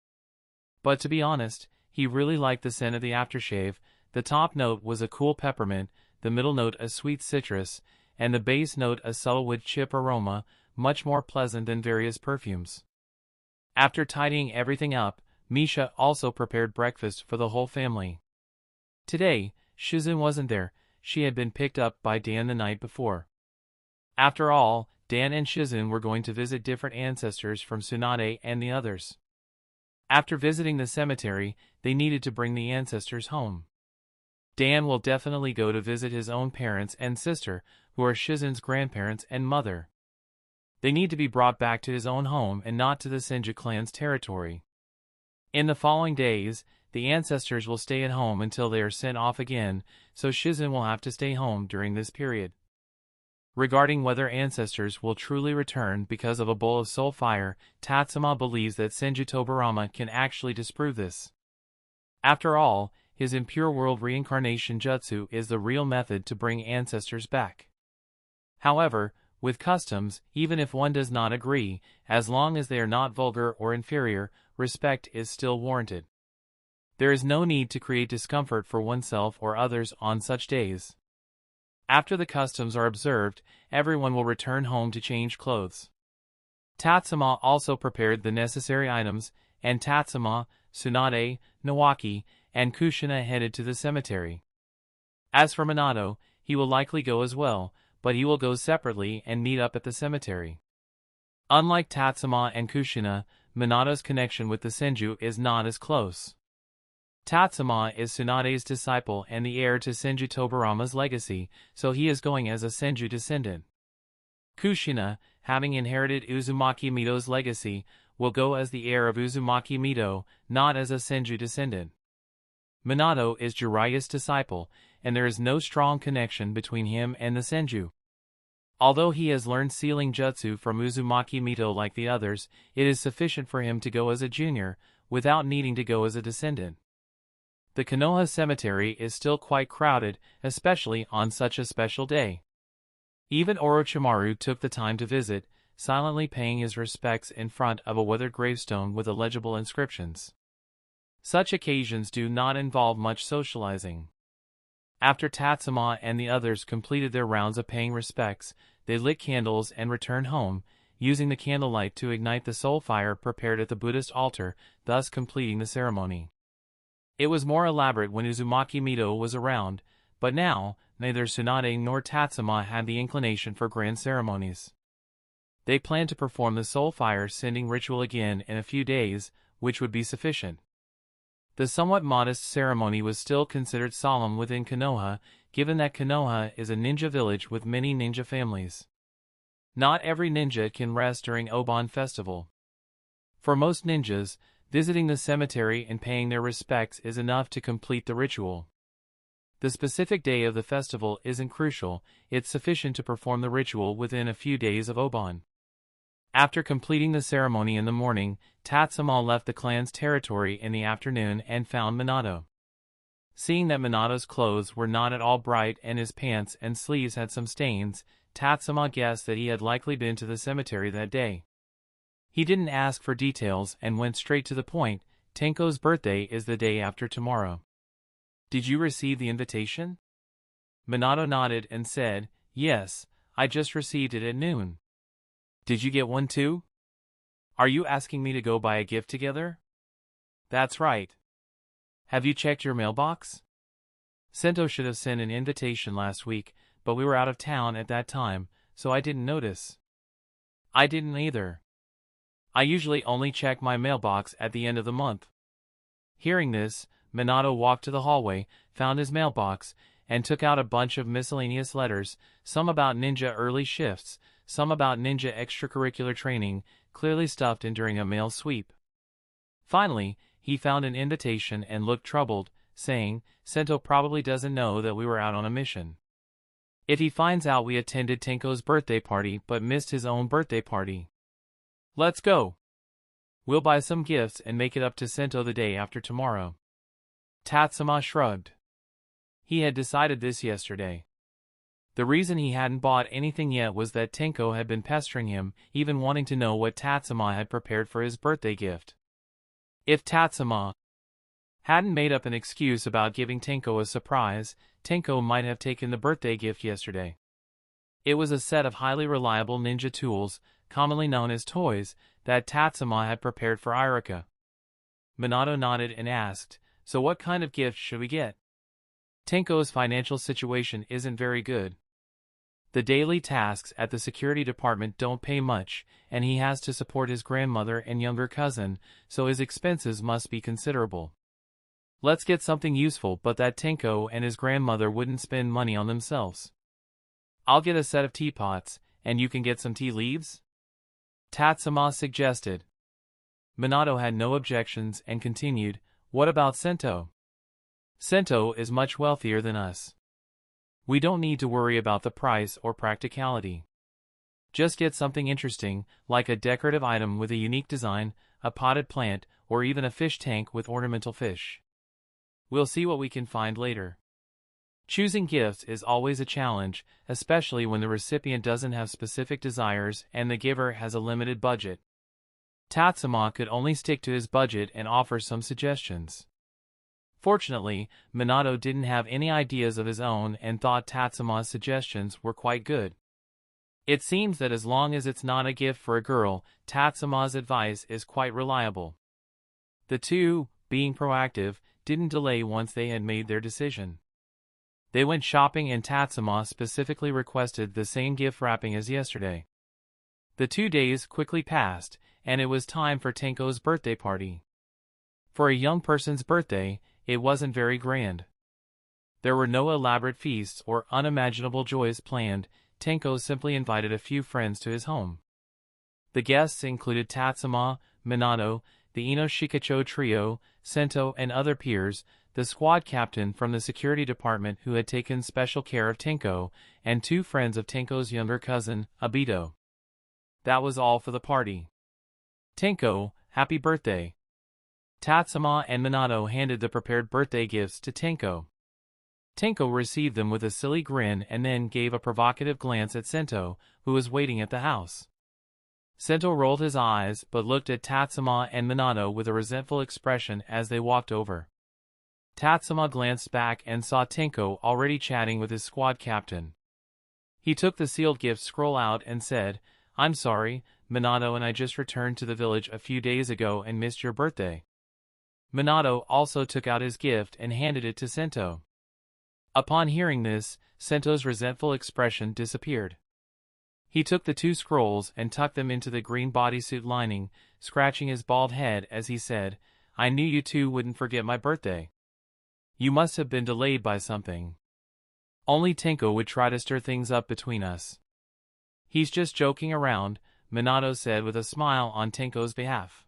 [SPEAKER 1] But to be honest, he really liked the scent of the aftershave. The top note was a cool peppermint, the middle note a sweet citrus, and the base note a subtle wood chip aroma, much more pleasant than various perfumes. After tidying everything up, Misha also prepared breakfast for the whole family. Today, Shizun wasn't there. She had been picked up by Dan the night before. After all, Dan and Shizun were going to visit different ancestors from Tsunade and the others. After visiting the cemetery, they needed to bring the ancestors home. Dan will definitely go to visit his own parents and sister, who are Shizun's grandparents and mother. They need to be brought back to his own home and not to the Senju clan's territory. In the following days, the ancestors will stay at home until they are sent off again, so Shizun will have to stay home during this period. Regarding whether ancestors will truly return because of a bowl of soul fire, Tatsuma believes that Senju Tobarama can actually disprove this. After all, his impure world reincarnation jutsu is the real method to bring ancestors back. However, with customs, even if one does not agree, as long as they are not vulgar or inferior, respect is still warranted. There is no need to create discomfort for oneself or others on such days. After the customs are observed, everyone will return home to change clothes. Tatsuma also prepared the necessary items, and Tatsuma, Tsunade, Nawaki, and Kushina headed to the cemetery. As for Minato, he will likely go as well, but he will go separately and meet up at the cemetery. Unlike Tatsuma and Kushina, Minato's connection with the Senju is not as close. Tatsuma is Tsunade's disciple and the heir to Senju Tobarama's legacy, so he is going as a Senju descendant. Kushina, having inherited Uzumaki Mito's legacy, will go as the heir of Uzumaki Mito, not as a Senju descendant. Minato is Jiraiya's disciple, and there is no strong connection between him and the Senju. Although he has learned sealing jutsu from Uzumaki Mito like the others, it is sufficient for him to go as a junior, without needing to go as a descendant. The Konoha cemetery is still quite crowded, especially on such a special day. Even Orochimaru took the time to visit, silently paying his respects in front of a weathered gravestone with illegible inscriptions. Such occasions do not involve much socializing. After Tatsuma and the others completed their rounds of paying respects, they lit candles and returned home, using the candlelight to ignite the soul fire prepared at the Buddhist altar, thus completing the ceremony. It was more elaborate when Uzumaki Mito was around, but now, neither Tsunade nor Tatsuma had the inclination for grand ceremonies. They planned to perform the soul fire sending ritual again in a few days, which would be sufficient. The somewhat modest ceremony was still considered solemn within Konoha, given that Konoha is a ninja village with many ninja families. Not every ninja can rest during Obon festival. For most ninjas, visiting the cemetery and paying their respects is enough to complete the ritual. The specific day of the festival isn't crucial, it's sufficient to perform the ritual within a few days of Obon. After completing the ceremony in the morning, Tatsuma left the clan's territory in the afternoon and found Minato. Seeing that Minato's clothes were not at all bright and his pants and sleeves had some stains, Tatsuma guessed that he had likely been to the cemetery that day. He didn't ask for details and went straight to the point. Tenko's birthday is the day after tomorrow. Did you receive the invitation? Minato nodded and said, yes, I just received it at noon. Did you get one too? Are you asking me to go buy a gift together? That's right. Have you checked your mailbox? Sento should have sent an invitation last week, but we were out of town at that time, so I didn't notice. I didn't either. I usually only check my mailbox at the end of the month. Hearing this, Minato walked to the hallway, found his mailbox, and took out a bunch of miscellaneous letters, some about ninja early shifts, some about ninja extracurricular training, clearly stuffed in during a mail sweep. Finally, he found an invitation and looked troubled, saying, Sento probably doesn't know that we were out on a mission. If he finds out we attended Tenko's birthday party but missed his own birthday party. Let's go. We'll buy some gifts and make it up to Sento the day after tomorrow. Tatsuma shrugged. He had decided this yesterday. The reason he hadn't bought anything yet was that Tenko had been pestering him, even wanting to know what Tatsuma had prepared for his birthday gift. If Tatsuma hadn't made up an excuse about giving Tenko a surprise, Tenko might have taken the birthday gift yesterday. It was a set of highly reliable ninja tools, commonly known as toys, that Tatsuma had prepared for Irika. Minato nodded and asked, "So what kind of gift should we get?" Tenko's financial situation isn't very good. The daily tasks at the security department don't pay much, and he has to support his grandmother and younger cousin, so his expenses must be considerable. Let's get something useful but that Tenko and his grandmother wouldn't spend money on themselves. I'll get a set of teapots, and you can get some tea leaves? Tatsuma suggested. Minato had no objections and continued, "What about Sento? Sento is much wealthier than us. We don't need to worry about the price or practicality. Just get something interesting, like a decorative item with a unique design, a potted plant, or even a fish tank with ornamental fish. We'll see what we can find later." Choosing gifts is always a challenge, especially when the recipient doesn't have specific desires and the giver has a limited budget. Tatsuma could only stick to his budget and offer some suggestions. Fortunately, Minato didn't have any ideas of his own and thought Tatsuma's suggestions were quite good. It seems that as long as it's not a gift for a girl, Tatsuma's advice is quite reliable. The two, being proactive, didn't delay once they had made their decision. They went shopping and Tatsuma specifically requested the same gift wrapping as yesterday. The 2 days quickly passed, and it was time for Tenko's birthday party. For a young person's birthday, it wasn't very grand. There were no elaborate feasts or unimaginable joys planned. Tenko simply invited a few friends to his home. The guests included Tatsuma, Minato, the Inoshikacho trio, Sento and other peers, the squad captain from the security department who had taken special care of Tenko, and 2 friends of Tenko's younger cousin, Obito. That was all for the party. "Tenko, happy birthday." Tatsuma and Minato handed the prepared birthday gifts to Tenko. Tenko received them with a silly grin and then gave a provocative glance at Sento, who was waiting at the house. Sento rolled his eyes but looked at Tatsuma and Minato with a resentful expression as they walked over. Tatsuma glanced back and saw Tenko already chatting with his squad captain. He took the sealed gift scroll out and said, "I'm sorry, Minato and I just returned to the village a few days ago and missed your birthday." Minato also took out his gift and handed it to Sento. Upon hearing this, Sento's resentful expression disappeared. He took the 2 scrolls and tucked them into the green bodysuit lining, scratching his bald head as he said, "I knew you two wouldn't forget my birthday. You must have been delayed by something. Only Tenko would try to stir things up between us." "He's just joking around," Minato said with a smile on Tenko's behalf.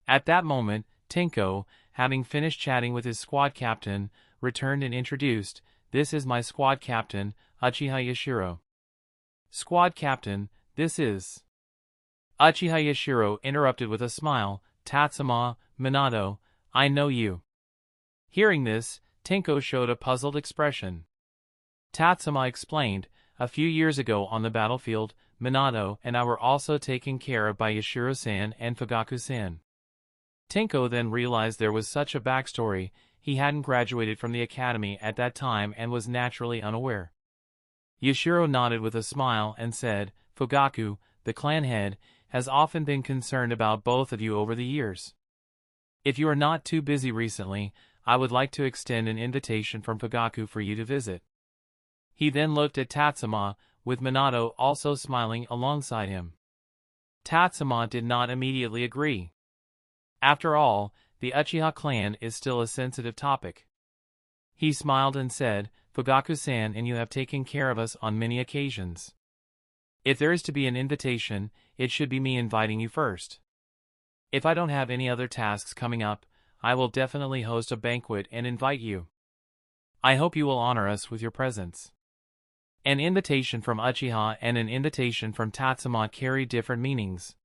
[SPEAKER 1] At that moment, Tenko, having finished chatting with his squad captain, returned and introduced, "This is my squad captain, Uchiha Yashiro." "Squad captain, this is..." Uchiha Yashiro interrupted with a smile, "Tatsuma, Minato, I know you." Hearing this, Tenko showed a puzzled expression. Tatsuma explained, "A few years ago on the battlefield, Minato and I were also taken care of by Yashiro-san and Fugaku-san." Tenko then realized there was such a backstory. He hadn't graduated from the academy at that time and was naturally unaware. Yashiro nodded with a smile and said, "Fugaku, the clan head, has often been concerned about both of you over the years. If you are not too busy recently, I would like to extend an invitation from Fugaku for you to visit." He then looked at Tatsuma, with Minato also smiling alongside him. Tatsuma did not immediately agree. After all, the Uchiha clan is still a sensitive topic. He smiled and said, "Fugaku-san and you have taken care of us on many occasions. If there is to be an invitation, it should be me inviting you first. If I don't have any other tasks coming up, I will definitely host a banquet and invite you. I hope you will honor us with your presence." An invitation from Uchiha and an invitation from Tatsuma carry different meanings.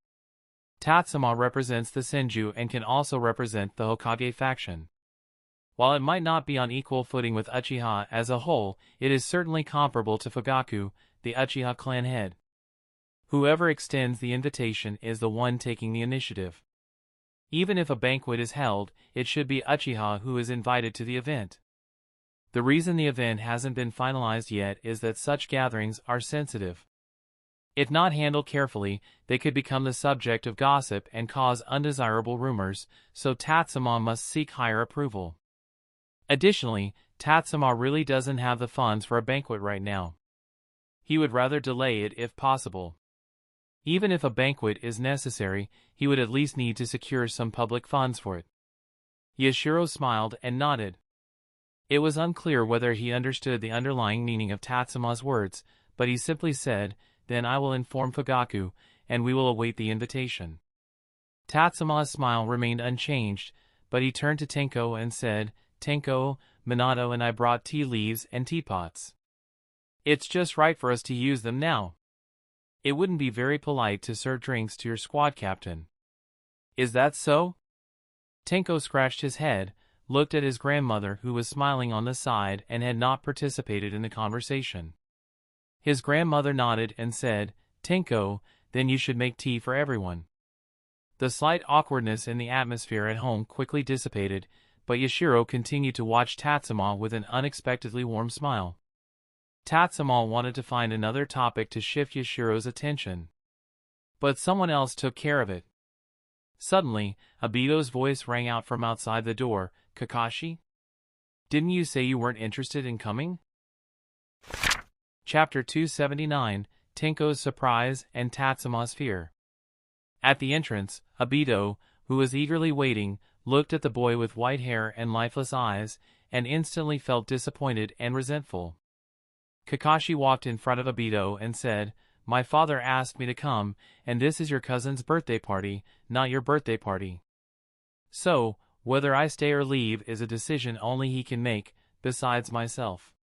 [SPEAKER 1] Tatsuma represents the Senju and can also represent the Hokage faction. While it might not be on equal footing with Uchiha as a whole, it is certainly comparable to Fugaku, the Uchiha clan head. Whoever extends the invitation is the one taking the initiative. Even if a banquet is held, it should be Uchiha who is invited to the event. The reason the event hasn't been finalized yet is that such gatherings are sensitive. If not handled carefully, they could become the subject of gossip and cause undesirable rumors, so Tatsuma must seek higher approval. Additionally, Tatsuma really doesn't have the funds for a banquet right now. He would rather delay it if possible. Even if a banquet is necessary, he would at least need to secure some public funds for it. Yashiro smiled and nodded. It was unclear whether he understood the underlying meaning of Tatsuma's words, but he simply said, "Then I will inform Fugaku, and we will await the invitation." Tatsuma's smile remained unchanged, but he turned to Tenko and said, "Tenko, Minato and I brought tea leaves and teapots. It's just right for us to use them now. It wouldn't be very polite to serve drinks to your squad captain." "Is that so?" Tenko scratched his head, looked at his grandmother who was smiling on the side and had not participated in the conversation. His grandmother nodded and said, "Tenko, then you should make tea for everyone." The slight awkwardness in the atmosphere at home quickly dissipated, but Yashiro continued to watch Tatsuma with an unexpectedly warm smile. Tatsuma wanted to find another topic to shift Yashiro's attention, but someone else took care of it. Suddenly, Obito's voice rang out from outside the door. "Kakashi? Didn't you say you weren't interested in coming?" Chapter 279, Tenko's Surprise and Tatsuma's Fear. At the entrance, Obito, who was eagerly waiting, looked at the boy with white hair and lifeless eyes, and instantly felt disappointed and resentful. Kakashi walked in front of Obito and said, "My father asked me to come, and this is your cousin's birthday party, not your birthday party. So, whether I stay or leave is a decision only he can make, besides myself."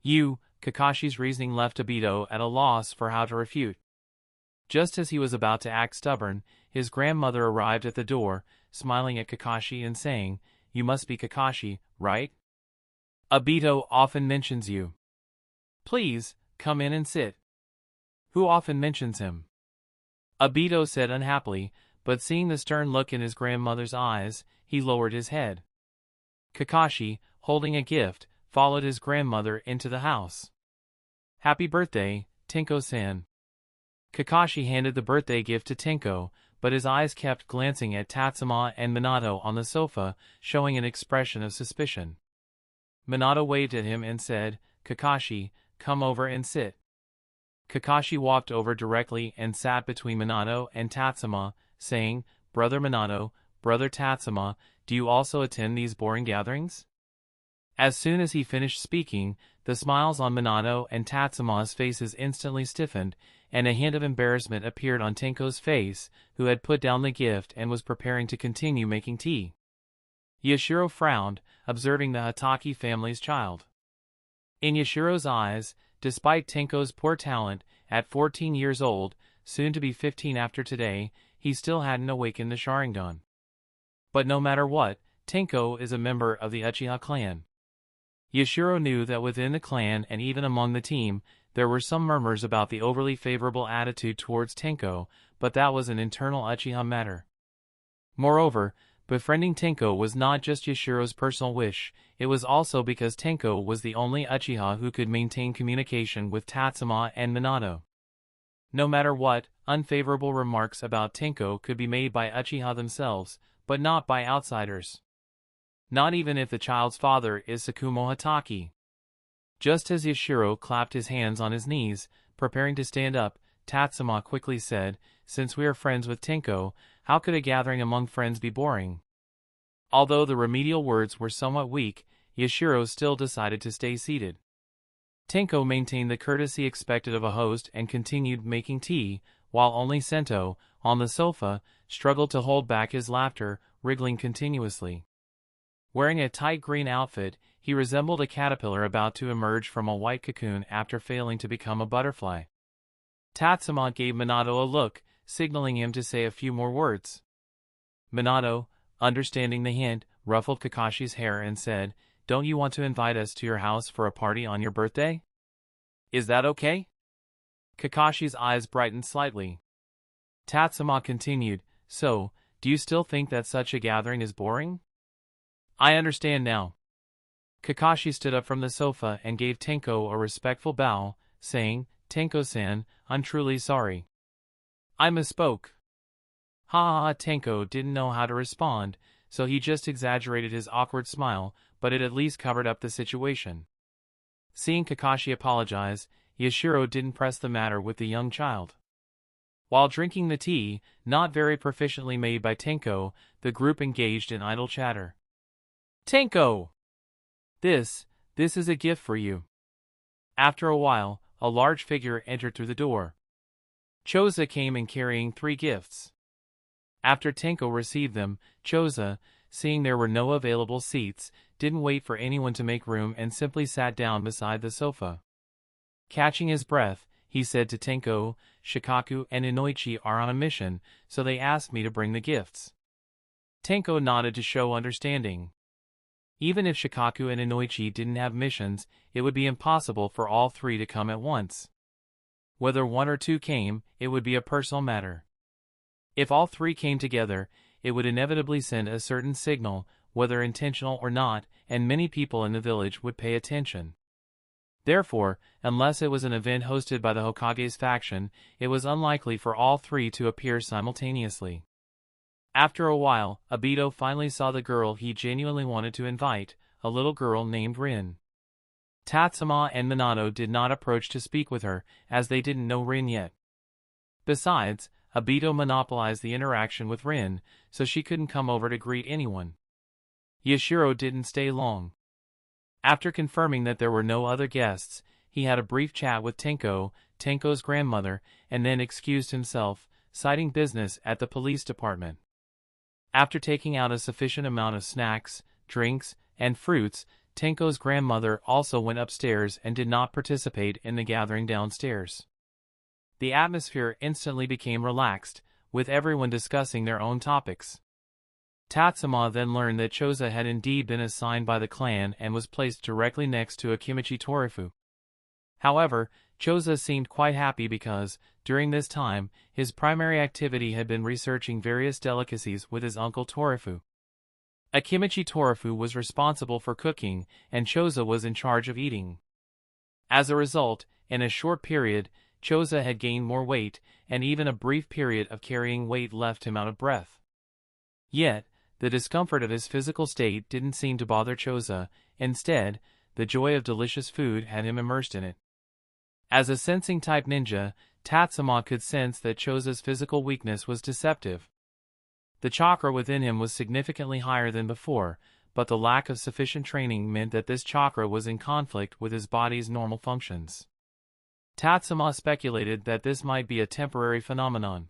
[SPEAKER 1] Kakashi's reasoning left Obito at a loss for how to refute. Just as he was about to act stubborn, his grandmother arrived at the door, smiling at Kakashi and saying, "You must be Kakashi, right? Obito often mentions you. Please, come in and sit." "Who often mentions him?" Obito said unhappily, but seeing the stern look in his grandmother's eyes, he lowered his head. Kakashi, holding a gift, followed his grandmother into the house. "Happy birthday, Tenko-san." Kakashi handed the birthday gift to Tenko, but his eyes kept glancing at Tatsuma and Minato on the sofa, showing an expression of suspicion. Minato waved at him and said, "Kakashi, come over and sit." Kakashi walked over directly and sat between Minato and Tatsuma, saying, "Brother Minato, Brother Tatsuma, do you also attend these boring gatherings?" As soon as he finished speaking, the smiles on Minato and Tatsuma's faces instantly stiffened, and a hint of embarrassment appeared on Tenko's face, who had put down the gift and was preparing to continue making tea. Yashiro frowned, observing the Hatake family's child. In Yashiro's eyes, despite Tenko's poor talent, at 14 years old, soon to be 15 after today, he still hadn't awakened the Sharingan. But no matter what, Tenko is a member of the Uchiha clan. Yashiro knew that within the clan and even among the team, there were some murmurs about the overly favorable attitude towards Tenko, but that was an internal Uchiha matter. Moreover, befriending Tenko was not just Yashiro's personal wish, it was also because Tenko was the only Uchiha who could maintain communication with Tatsuma and Minato. No matter what, unfavorable remarks about Tenko could be made by Uchiha themselves, but not by outsiders. Not even if the child's father is Sakamoto Hatake. Just as Yashiro clapped his hands on his knees, preparing to stand up, Tatsuma quickly said, "Since we are friends with Tenko, how could a gathering among friends be boring?" Although the remedial words were somewhat weak, Yashiro still decided to stay seated. Tenko maintained the courtesy expected of a host and continued making tea, while only Sento, on the sofa, struggled to hold back his laughter, wriggling continuously. Wearing a tight green outfit, he resembled a caterpillar about to emerge from a white cocoon after failing to become a butterfly. Tatsuma gave Minato a look, signaling him to say a few more words. Minato, understanding the hint, ruffled Kakashi's hair and said, "Don't you want to invite us to your house for a party on your birthday? Is that okay?" Kakashi's eyes brightened slightly. Tatsuma continued, "So, do you still think that such a gathering is boring?" "I understand now." Kakashi stood up from the sofa and gave Tenko a respectful bow, saying, "Tenko-san, I'm truly sorry. I misspoke." Ha ha ha. Tenko didn't know how to respond, so he just exaggerated his awkward smile, but it at least covered up the situation. Seeing Kakashi apologize, Yashiro didn't press the matter with the young child. While drinking the tea, not very proficiently made by Tenko, the group engaged in idle chatter. "Tenko! This is a gift for you." After a while, a large figure entered through the door. Choza came in carrying 3 gifts. After Tenko received them, Choza, seeing there were no available seats, didn't wait for anyone to make room and simply sat down beside the sofa. Catching his breath, he said to Tenko, "Shikaku and Inoichi are on a mission, so they asked me to bring the gifts." Tenko nodded to show understanding. Even if Shikaku and Inoichi didn't have missions, it would be impossible for all 3 to come at once. Whether 1 or 2 came, it would be a personal matter. If all 3 came together, it would inevitably send a certain signal, whether intentional or not, and many people in the village would pay attention. Therefore, unless it was an event hosted by the Hokage's faction, it was unlikely for all 3 to appear simultaneously. After a while, Obito finally saw the girl he genuinely wanted to invite, a little girl named Rin. Tatsuma and Minato did not approach to speak with her, as they didn't know Rin yet. Besides, Obito monopolized the interaction with Rin, so she couldn't come over to greet anyone. Yashiro didn't stay long. After confirming that there were no other guests, he had a brief chat with Tenko, Tenko's grandmother, and then excused himself, citing business at the police department. After taking out a sufficient amount of snacks, drinks, and fruits, Tenko's grandmother also went upstairs and did not participate in the gathering downstairs. The atmosphere instantly became relaxed, with everyone discussing their own topics. Tatsuma then learned that Choza had indeed been assigned by the clan and was placed directly next to Akimichi Torifu. However, Choza seemed quite happy because, during this time, his primary activity had been researching various delicacies with his uncle Torifu. Akimichi Torifu was responsible for cooking, and Choza was in charge of eating. As a result, in a short period, Choza had gained more weight, and even a brief period of carrying weight left him out of breath. Yet, the discomfort of his physical state didn't seem to bother Choza. Instead, the joy of delicious food had him immersed in it. As a sensing-type ninja, Tatsuma could sense that Choza's physical weakness was deceptive. The chakra within him was significantly higher than before, but the lack of sufficient training meant that this chakra was in conflict with his body's normal functions. Tatsuma speculated that this might be a temporary phenomenon.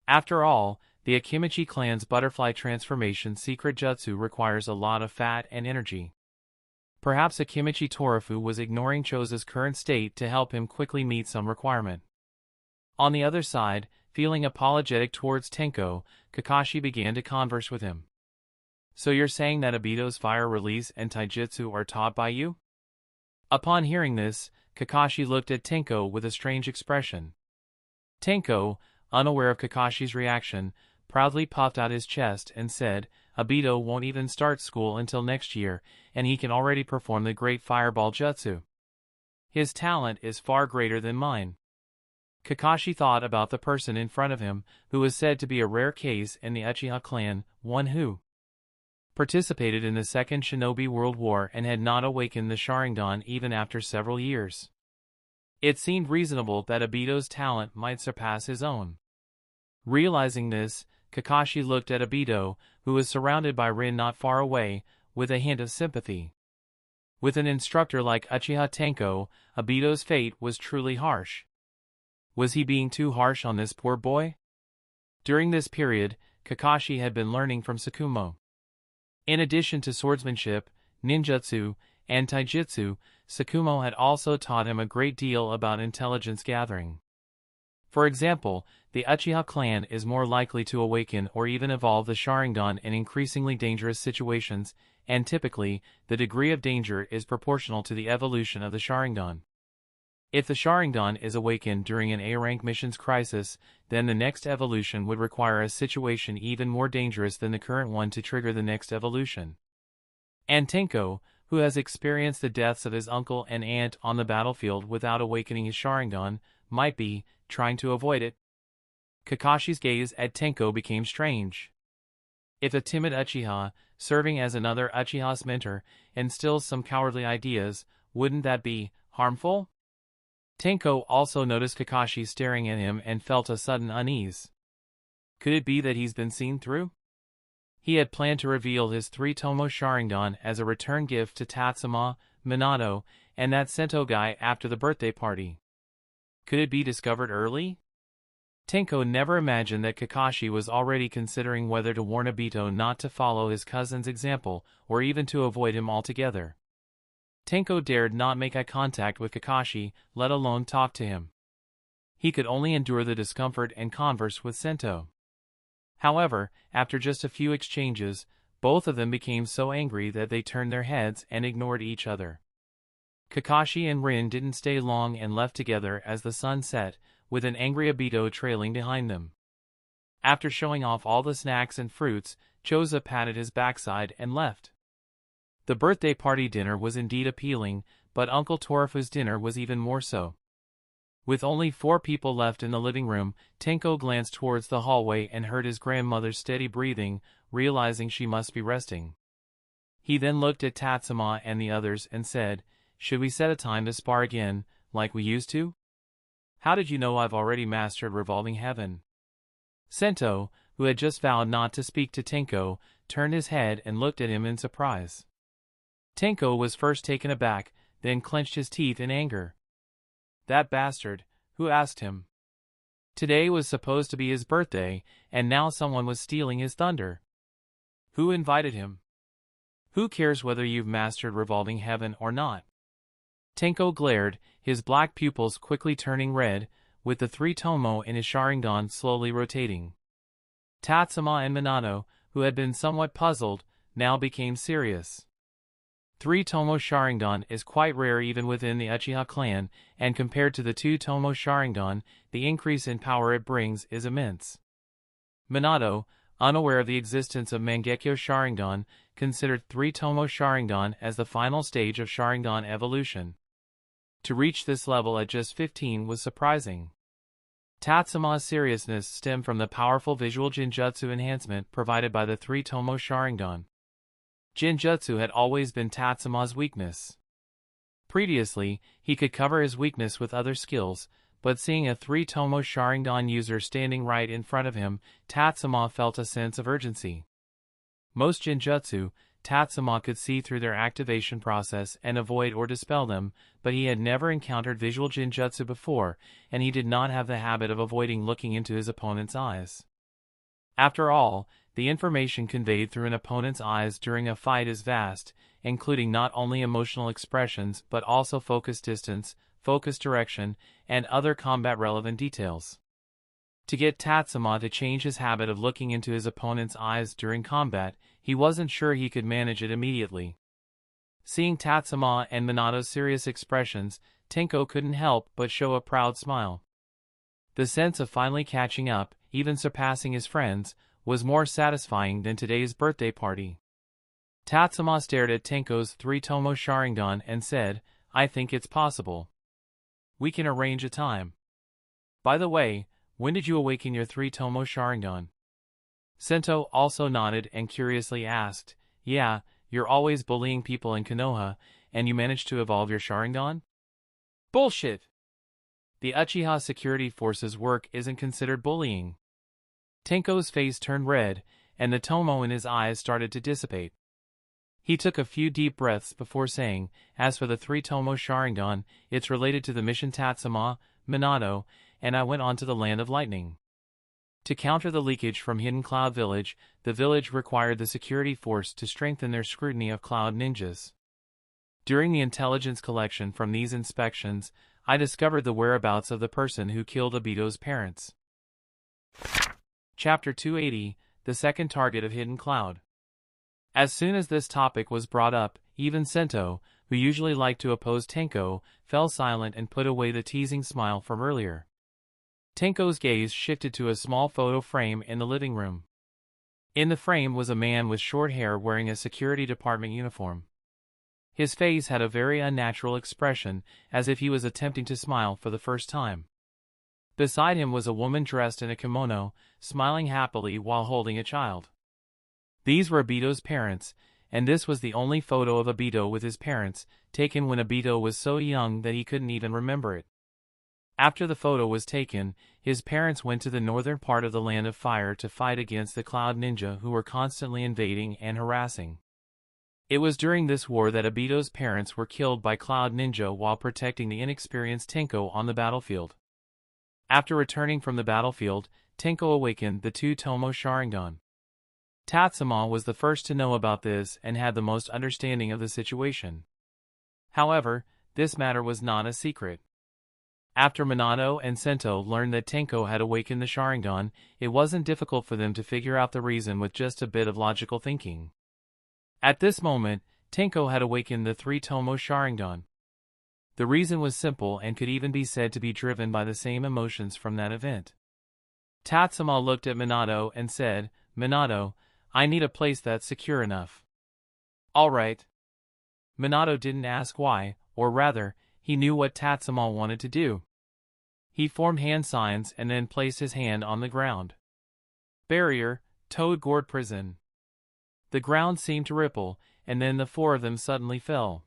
[SPEAKER 1] After all, the Akimichi clan's butterfly transformation secret jutsu requires a lot of fat and energy. Perhaps Akimichi Torifu was ignoring Choza's current state to help him quickly meet some requirement. On the other side, feeling apologetic towards Tenko, Kakashi began to converse with him. "So you're saying that Obito's fire release and taijutsu are taught by you?" Upon hearing this, Kakashi looked at Tenko with a strange expression. Tenko, unaware of Kakashi's reaction, proudly puffed out his chest and said, "Obito won't even start school until next year, and he can already perform the great fireball jutsu. His talent is far greater than mine." Kakashi thought about the person in front of him, who was said to be a rare case in the Uchiha clan, one who participated in the Second Shinobi World War and had not awakened the Sharingan even after several years. It seemed reasonable that Obito's talent might surpass his own. Realizing this, Kakashi looked at Obito, who was surrounded by Rin not far away, with a hint of sympathy. With an instructor like Uchiha Tenko, Obito's fate was truly harsh. Was he being too harsh on this poor boy? During this period, Kakashi had been learning from Sakumo. In addition to swordsmanship, ninjutsu, and taijutsu, Sakumo had also taught him a great deal about intelligence gathering. For example, the Uchiha clan is more likely to awaken or even evolve the Sharingan in increasingly dangerous situations, and typically, the degree of danger is proportional to the evolution of the Sharingan. If the Sharingan is awakened during an A-rank mission's crisis, then the next evolution would require a situation even more dangerous than the current one to trigger the next evolution. And Tenko, who has experienced the deaths of his uncle and aunt on the battlefield without awakening his Sharingan, might be trying to avoid it. Kakashi's gaze at Tenko became strange. If a timid Uchiha, serving as another Uchiha's mentor, instills some cowardly ideas, wouldn't that be harmful? Tenko also noticed Kakashi staring at him and felt a sudden unease. Could it be that he's been seen through? He had planned to reveal his 3-Tomo Sharingan as a return gift to Tatsuma, Minato, and that Sento guy after the birthday party. Could it be discovered early? Tenko never imagined that Kakashi was already considering whether to warn Obito not to follow his cousin's example or even to avoid him altogether. Tenko dared not make eye contact with Kakashi, let alone talk to him. He could only endure the discomfort and converse with Sento. However, after just a few exchanges, both of them became so angry that they turned their heads and ignored each other. Kakashi and Rin didn't stay long and left together as the sun set, with an angry Obito trailing behind them. After showing off all the snacks and fruits, Choza patted his backside and left. The birthday party dinner was indeed appealing, but Uncle Torafu's dinner was even more so. With only 4 people left in the living room, Tenko glanced towards the hallway and heard his grandmother's steady breathing, realizing she must be resting. He then looked at Tatsuma and the others and said, "Should we set a time to spar again, like we used to?" "How did you know I've already mastered Revolving Heaven?" Sento, who had just vowed not to speak to Tenko, turned his head and looked at him in surprise. Tenko was first taken aback, then clenched his teeth in anger. That bastard, who asked him? Today was supposed to be his birthday, and now someone was stealing his thunder. Who invited him? Who cares whether you've mastered Revolving Heaven or not? Tenko glared, his black pupils quickly turning red, with the 3-Tomo in his Sharingan slowly rotating. Tatsuma and Minato, who had been somewhat puzzled, now became serious. 3-Tomo Sharingan is quite rare even within the Uchiha clan, and compared to the 2-Tomo Sharingan, the increase in power it brings is immense. Minato, unaware of the existence of Mangekyo Sharingan, considered 3-Tomo Sharingan as the final stage of Sharingan evolution. To reach this level at just 15 was surprising. Tatsuma's seriousness stemmed from the powerful visual Jinjutsu enhancement provided by the 3-Tomo Sharingan. Jinjutsu had always been Tatsuma's weakness. Previously, he could cover his weakness with other skills, but seeing a 3-Tomo Sharingan user standing right in front of him, Tatsuma felt a sense of urgency. Most Jinjutsu, Tatsuma could see through their activation process and avoid or dispel them, but he had never encountered visual Jinjutsu before, and he did not have the habit of avoiding looking into his opponent's eyes. After all, the information conveyed through an opponent's eyes during a fight is vast, including not only emotional expressions but also focus distance, focus direction, and other combat-relevant details. To get Tatsuma to change his habit of looking into his opponent's eyes during combat, he wasn't sure he could manage it immediately. Seeing Tatsuma and Minato's serious expressions, Tenko couldn't help but show a proud smile. The sense of finally catching up, even surpassing his friends, was more satisfying than today's birthday party. Tatsuma stared at Tenko's 3-Tomo Sharingan and said, "I think it's possible. We can arrange a time. By the way, when did you awaken your 3-Tomo Sharingan?" Sento also nodded and curiously asked, "Yeah, you're always bullying people in Konoha, and you managed to evolve your Sharingan?" "Bullshit! The Uchiha security forces work isn't considered bullying." Tenko's face turned red, and the Tomo in his eyes started to dissipate. He took a few deep breaths before saying, "As for the 3-Tomo Sharingan, it's related to the mission Tatsuma, Minato, and I went on to the Land of Lightning. To counter the leakage from Hidden Cloud Village, the village required the security force to strengthen their scrutiny of cloud ninjas. During the intelligence collection from these inspections, I discovered the whereabouts of the person who killed Obito's parents." Chapter 280, The Second Target of Hidden Cloud. As soon as this topic was brought up, even Sento, who usually liked to oppose Tenko, fell silent and put away the teasing smile from earlier. Tenko's gaze shifted to a small photo frame in the living room. In the frame was a man with short hair wearing a security department uniform. His face had a very unnatural expression, as if he was attempting to smile for the first time. Beside him was a woman dressed in a kimono, smiling happily while holding a child. These were Obito's parents, and this was the only photo of Obito with his parents, taken when Obito was so young that he couldn't even remember it. After the photo was taken, his parents went to the northern part of the Land of Fire to fight against the Cloud Ninja who were constantly invading and harassing. It was during this war that Obito's parents were killed by Cloud Ninja while protecting the inexperienced Tenko on the battlefield. After returning from the battlefield, Tenko awakened the two-tomo Sharingan. Tatsuma was the first to know about this and had the most understanding of the situation. However, this matter was not a secret. After Minato and Sento learned that Tenko had awakened the Sharingan, it wasn't difficult for them to figure out the reason with just a bit of logical thinking. At this moment, Tenko had awakened the three-tomo Sharingan. The reason was simple and could even be said to be driven by the same emotions from that event. Tatsuma looked at Minato and said, "Minato, I need a place that's secure enough." "All right." Minato didn't ask why, or rather, he knew what Tatsuma wanted to do. He formed hand signs and then placed his hand on the ground. Barrier, Toad Gourd Prison. The ground seemed to ripple, and then the four of them suddenly fell.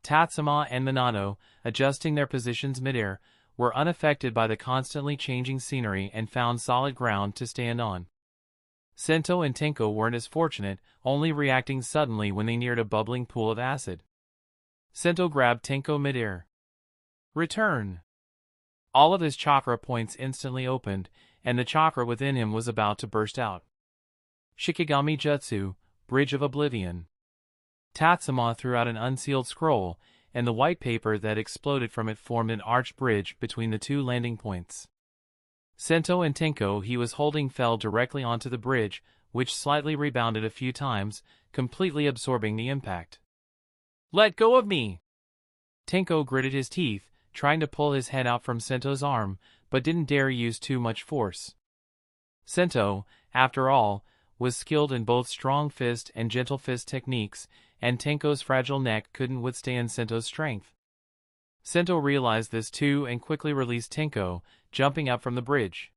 [SPEAKER 1] Tatsuma and Minato, adjusting their positions midair, were unaffected by the constantly changing scenery and found solid ground to stand on. Sento and Tenko weren't as fortunate, only reacting suddenly when they neared a bubbling pool of acid. Sento grabbed Tenko midair. "Return!" All of his chakra points instantly opened, and the chakra within him was about to burst out. Shikigami Jutsu, Bridge of Oblivion. Tatsuma threw out an unsealed scroll, and the white paper that exploded from it formed an arched bridge between the two landing points. Sento and Tenko he was holding fell directly onto the bridge, which slightly rebounded a few times, completely absorbing the impact. "Let go of me!" Tenko gritted his teeth, trying to pull his head out from Sento's arm, but didn't dare use too much force. Sento, after all, was skilled in both strong fist and gentle fist techniques, and Tenko's fragile neck couldn't withstand Sento's strength. Sento realized this too and quickly released Tenko, jumping up from the bridge.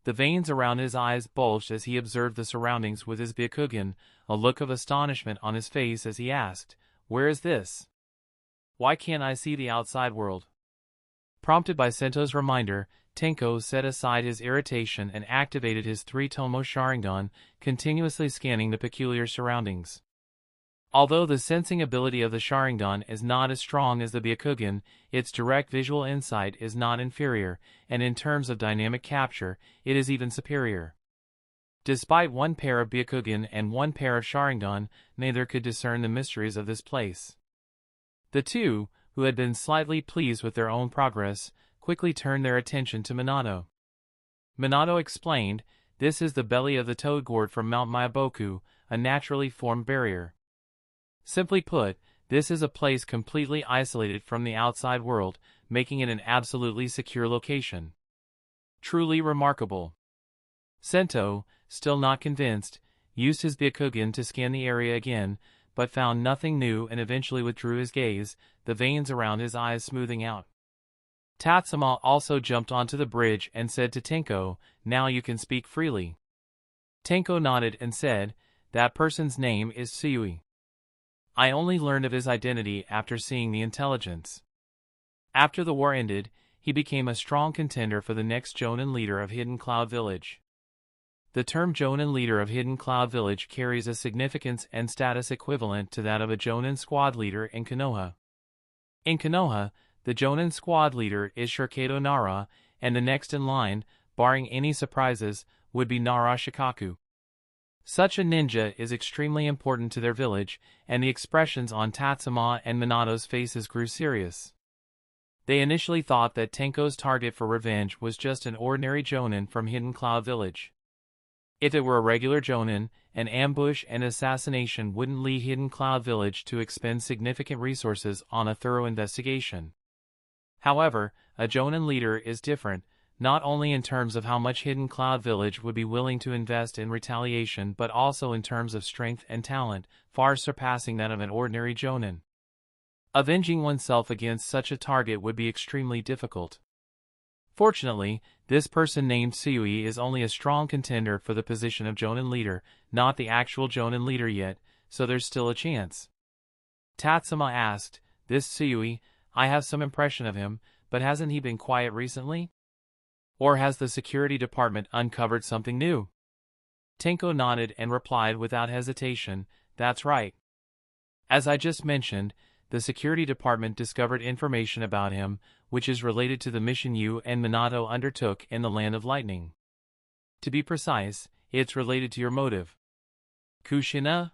[SPEAKER 1] The veins around his eyes bulged as he observed the surroundings with his Byakugan, a look of astonishment on his face as he asked, "Where is this? Why can't I see the outside world?" Prompted by Sento's reminder, Tenko set aside his irritation and activated his three-tomo Sharingan, continuously scanning the peculiar surroundings. Although the sensing ability of the Sharingan is not as strong as the Byakugan, its direct visual insight is not inferior, and in terms of dynamic capture, it is even superior. Despite one pair of Byakugan and one pair of Sharingan, neither could discern the mysteries of this place. The two, who had been slightly pleased with their own progress, quickly turned their attention to Minato. Minato explained, "This is the belly of the Toad Gourd from Mount Myaboku, a naturally formed barrier. Simply put, this is a place completely isolated from the outside world, making it an absolutely secure location. Truly remarkable." Sento, still not convinced, used his Byakugan to scan the area again, but found nothing new and eventually withdrew his gaze, the veins around his eyes smoothing out. Tatsuma also jumped onto the bridge and said to Tenko, "Now you can speak freely." Tenko nodded and said, "That person's name is Tsuyui. I only learned of his identity after seeing the intelligence." After the war ended, he became a strong contender for the next Jonin leader of Hidden Cloud Village. The term Jonin leader of Hidden Cloud Village carries a significance and status equivalent to that of a Jonin squad leader in Konoha. In Konoha, the Jonin squad leader is Shurikado Nara, and the next in line, barring any surprises, would be Nara Shikaku. Such a ninja is extremely important to their village, and the expressions on Tatsuma and Minato's faces grew serious. They initially thought that Tenko's target for revenge was just an ordinary Jonin from Hidden Cloud Village. If it were a regular Jonin, an ambush and assassination wouldn't lead Hidden Cloud Village to expend significant resources on a thorough investigation. However, a Jonin leader is different, not only in terms of how much Hidden Cloud Village would be willing to invest in retaliation but also in terms of strength and talent, far surpassing that of an ordinary jonin. Avenging oneself against such a target would be extremely difficult. Fortunately, this person named Sui is only a strong contender for the position of jonin leader, not the actual jonin leader yet, so there's still a chance. Tatsuma asked, "This Sui, I have some impression of him, but hasn't he been quiet recently? Or has the security department uncovered something new?" Tenko nodded and replied without hesitation, "That's right. As I just mentioned, the security department discovered information about him, which is related to the mission you and Minato undertook in the Land of Lightning. To be precise, it's related to your motive." Kushina?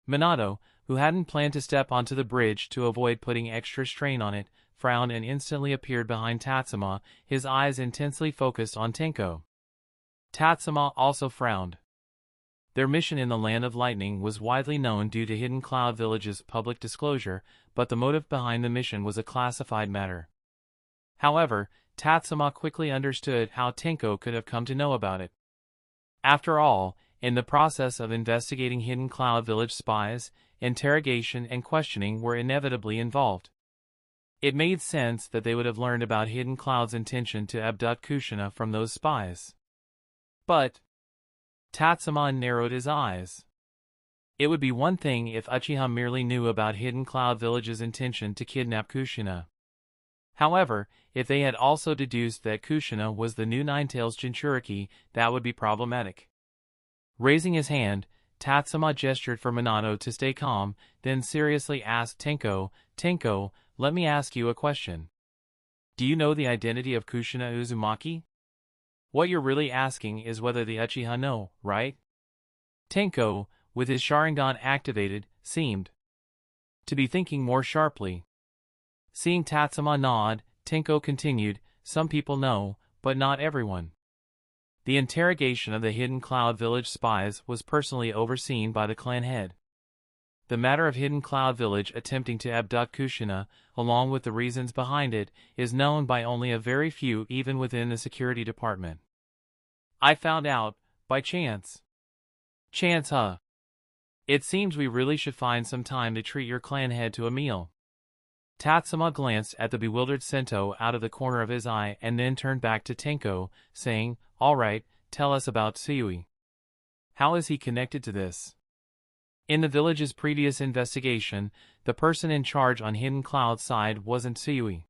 [SPEAKER 1] Minato, who hadn't planned to step onto the bridge to avoid putting extra strain on it, frowned and instantly appeared behind Tatsuma, his eyes intensely focused on Tenko. Tatsuma also frowned. Their mission in the Land of Lightning was widely known due to Hidden Cloud Village's public disclosure, but the motive behind the mission was a classified matter. However, Tatsuma quickly understood how Tenko could have come to know about it. After all, in the process of investigating Hidden Cloud Village spies, interrogation and questioning were inevitably involved. It made sense that they would have learned about Hidden Cloud's intention to abduct Kushina from those spies. But Tatsuma narrowed his eyes. It would be one thing if Uchiha merely knew about Hidden Cloud Village's intention to kidnap Kushina. However, if they had also deduced that Kushina was the new Ninetales Jinchuriki, that would be problematic. Raising his hand, Tatsuma gestured for Minato to stay calm, then seriously asked Tenko, "Tenko, let me ask you a question. Do you know the identity of Kushina Uzumaki? What you're really asking is whether the Uchiha know, right?" Tenko, with his Sharingan activated, seemed to be thinking more sharply. Seeing Tatsuma nod, Tenko continued, "Some people know, but not everyone. The interrogation of the Hidden Cloud Village spies was personally overseen by the clan head. The matter of Hidden Cloud Village attempting to abduct Kushina, along with the reasons behind it, is known by only a very few even within the security department. I found out, by chance." "Chance, huh? It seems we really should find some time to treat your clan head to a meal." Tatsuma glanced at the bewildered Sento out of the corner of his eye and then turned back to Tenko, saying, "All right, tell us about Sui. How is he connected to this?" In the village's previous investigation, the person in charge on Hidden Cloud's side wasn't Sui.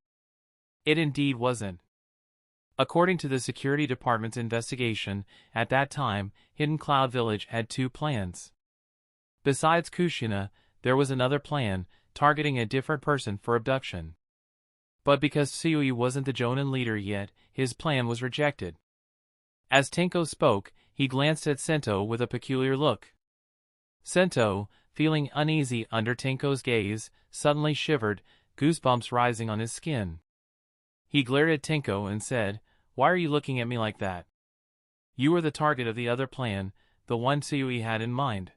[SPEAKER 1] It indeed wasn't. According to the security department's investigation, at that time, Hidden Cloud Village had two plans. Besides Kushina, there was another plan, targeting a different person for abduction. But because Sui wasn't the Jonin leader yet, his plan was rejected. As Tenko spoke, he glanced at Sento with a peculiar look. Sento, feeling uneasy under Tenko's gaze, suddenly shivered, goosebumps rising on his skin. He glared at Tenko and said, "Why are you looking at me like that? You were the target of the other plan, the one Sui had in mind."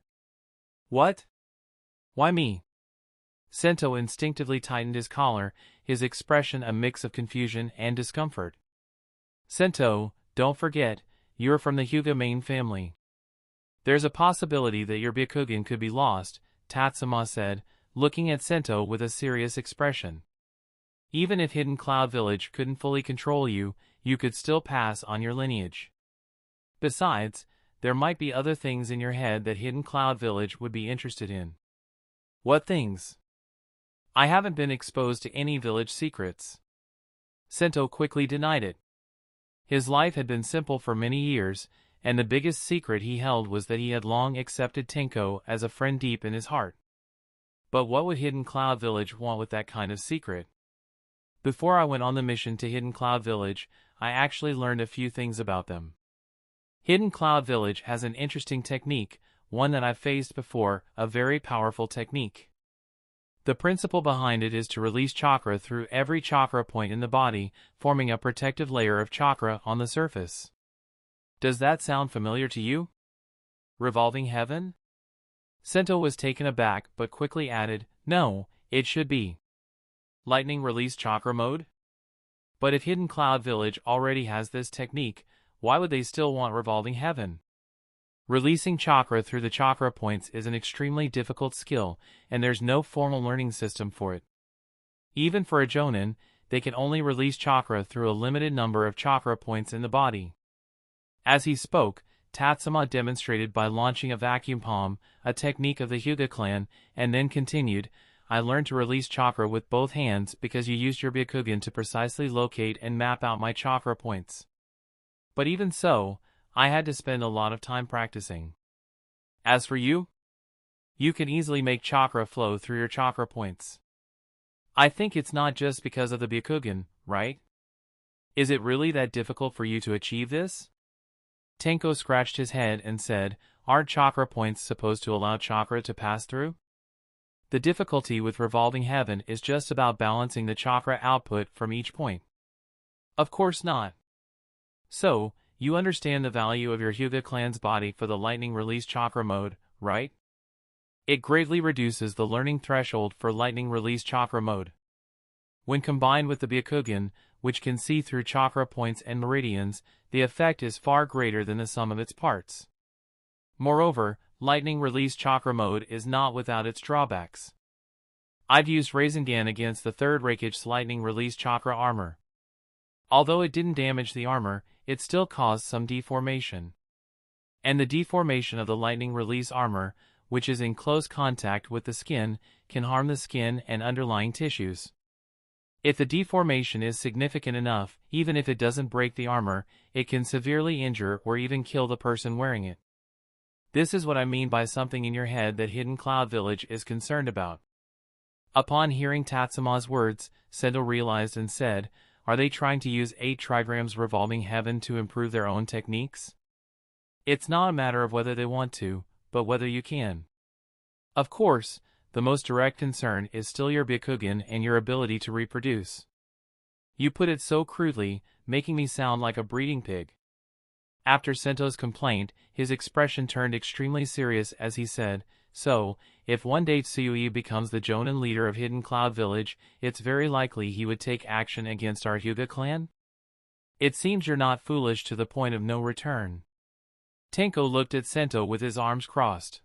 [SPEAKER 1] "What? Why me?" Sento instinctively tightened his collar, his expression a mix of confusion and discomfort. "Sento, don't forget, you're from the Hyuga main family. There's a possibility that your Byakugan could be lost," Tatsuma said, looking at Sento with a serious expression. "Even if Hidden Cloud Village couldn't fully control you, you could still pass on your lineage. Besides, there might be other things in your head that Hidden Cloud Village would be interested in." "What things?" "I haven't been exposed to any village secrets." Sento quickly denied it. His life had been simple for many years, and the biggest secret he held was that he had long accepted Tenko as a friend deep in his heart. But what would Hidden Cloud Village want with that kind of secret? "Before I went on the mission to Hidden Cloud Village, I actually learned a few things about them. Hidden Cloud Village has an interesting technique, one that I've faced before, a very powerful technique. The principle behind it is to release chakra through every chakra point in the body, forming a protective layer of chakra on the surface. Does that sound familiar to you? Revolving heaven?" Sento was taken aback but quickly added, "No, it should be lightning release chakra mode?" But if Hidden Cloud Village already has this technique, why would they still want Revolving Heaven? Releasing chakra through the chakra points is an extremely difficult skill, and there's no formal learning system for it. Even for a Jonin, they can only release chakra through a limited number of chakra points in the body. As he spoke, Tatsuma demonstrated by launching a vacuum palm, a technique of the Hyuga clan, and then continued, I learned to release chakra with both hands because you used your Byakugan to precisely locate and map out my chakra points. But even so, I had to spend a lot of time practicing. As for you, you can easily make chakra flow through your chakra points. I think it's not just because of the Byakugan, right? Is it really that difficult for you to achieve this? Tenko scratched his head and said, aren't chakra points supposed to allow chakra to pass through? The difficulty with Revolving Heaven is just about balancing the chakra output from each point. Of course not. So, you understand the value of your Hyuga clan's body for the lightning release chakra mode, right? It greatly reduces the learning threshold for lightning release chakra mode. When combined with the Byakugan, which can see through chakra points and meridians, the effect is far greater than the sum of its parts. Moreover, lightning release chakra mode is not without its drawbacks. I've used Rasengan against the third Reikich's lightning release chakra armor. Although it didn't damage the armor, it still caused some deformation. And the deformation of the lightning release armor, which is in close contact with the skin, can harm the skin and underlying tissues. If the deformation is significant enough, even if it doesn't break the armor, it can severely injure or even kill the person wearing it. This is what I mean by something in your head that Hidden Cloud Village is concerned about. Upon hearing Tatsuma's words, Sendo realized and said, are they trying to use 8 trigrams Revolving Heaven to improve their own techniques? It's not a matter of whether they want to, but whether you can. Of course, the most direct concern is still your Byakugan and your ability to reproduce. You put it so crudely, making me sound like a breeding pig. After Sento's complaint, his expression turned extremely serious as he said, so, if one day Tsuyui becomes the Jonin leader of Hidden Cloud Village, it's very likely he would take action against our Hyuga clan? It seems you're not foolish to the point of no return. Tenko looked at Sento with his arms crossed.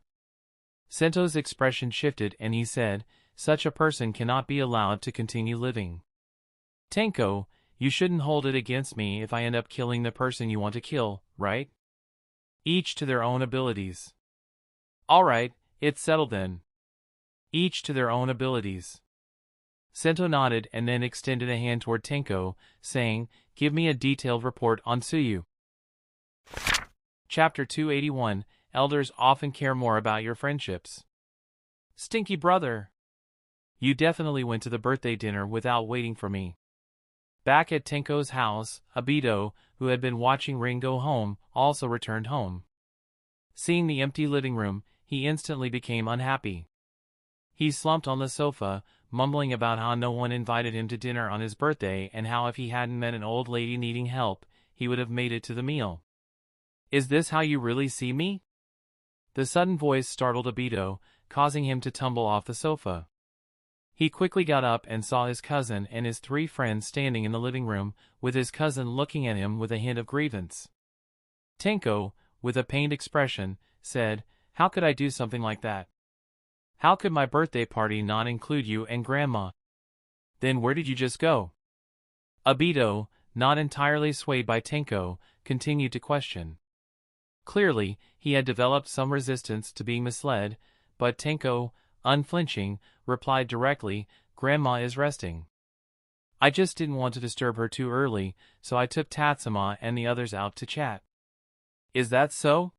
[SPEAKER 1] Sento's expression shifted and he said, such a person cannot be allowed to continue living. Tenko, you shouldn't hold it against me if I end up killing the person you want to kill, right? Each to their own abilities. Alright, it's settled then. Each to their own abilities. Sento nodded and then extended a hand toward Tenko, saying, give me a detailed report on Tsuyu. Chapter 281, Elders often care more about your friendships. Stinky brother. You definitely went to the birthday dinner without waiting for me. Back at Tenko's house, Abito, who had been watching Rin go home, also returned home. Seeing the empty living room, he instantly became unhappy. He slumped on the sofa, mumbling about how no one invited him to dinner on his birthday and how if he hadn't met an old lady needing help, he would have made it to the meal. Is this how you really see me? The sudden voice startled Abito, causing him to tumble off the sofa. He quickly got up and saw his cousin and his 3 friends standing in the living room, with his cousin looking at him with a hint of grievance. Tenko, with a pained expression, said, how could I do something like that? How could my birthday party not include you and Grandma? Then where did you just go? Abito, not entirely swayed by Tenko, continued to question. Clearly, he had developed some resistance to being misled, but Tenko, unflinching, replied directly, Grandma is resting. I just didn't want to disturb her too early, so I took Tatsuma and the others out to chat. Is that so?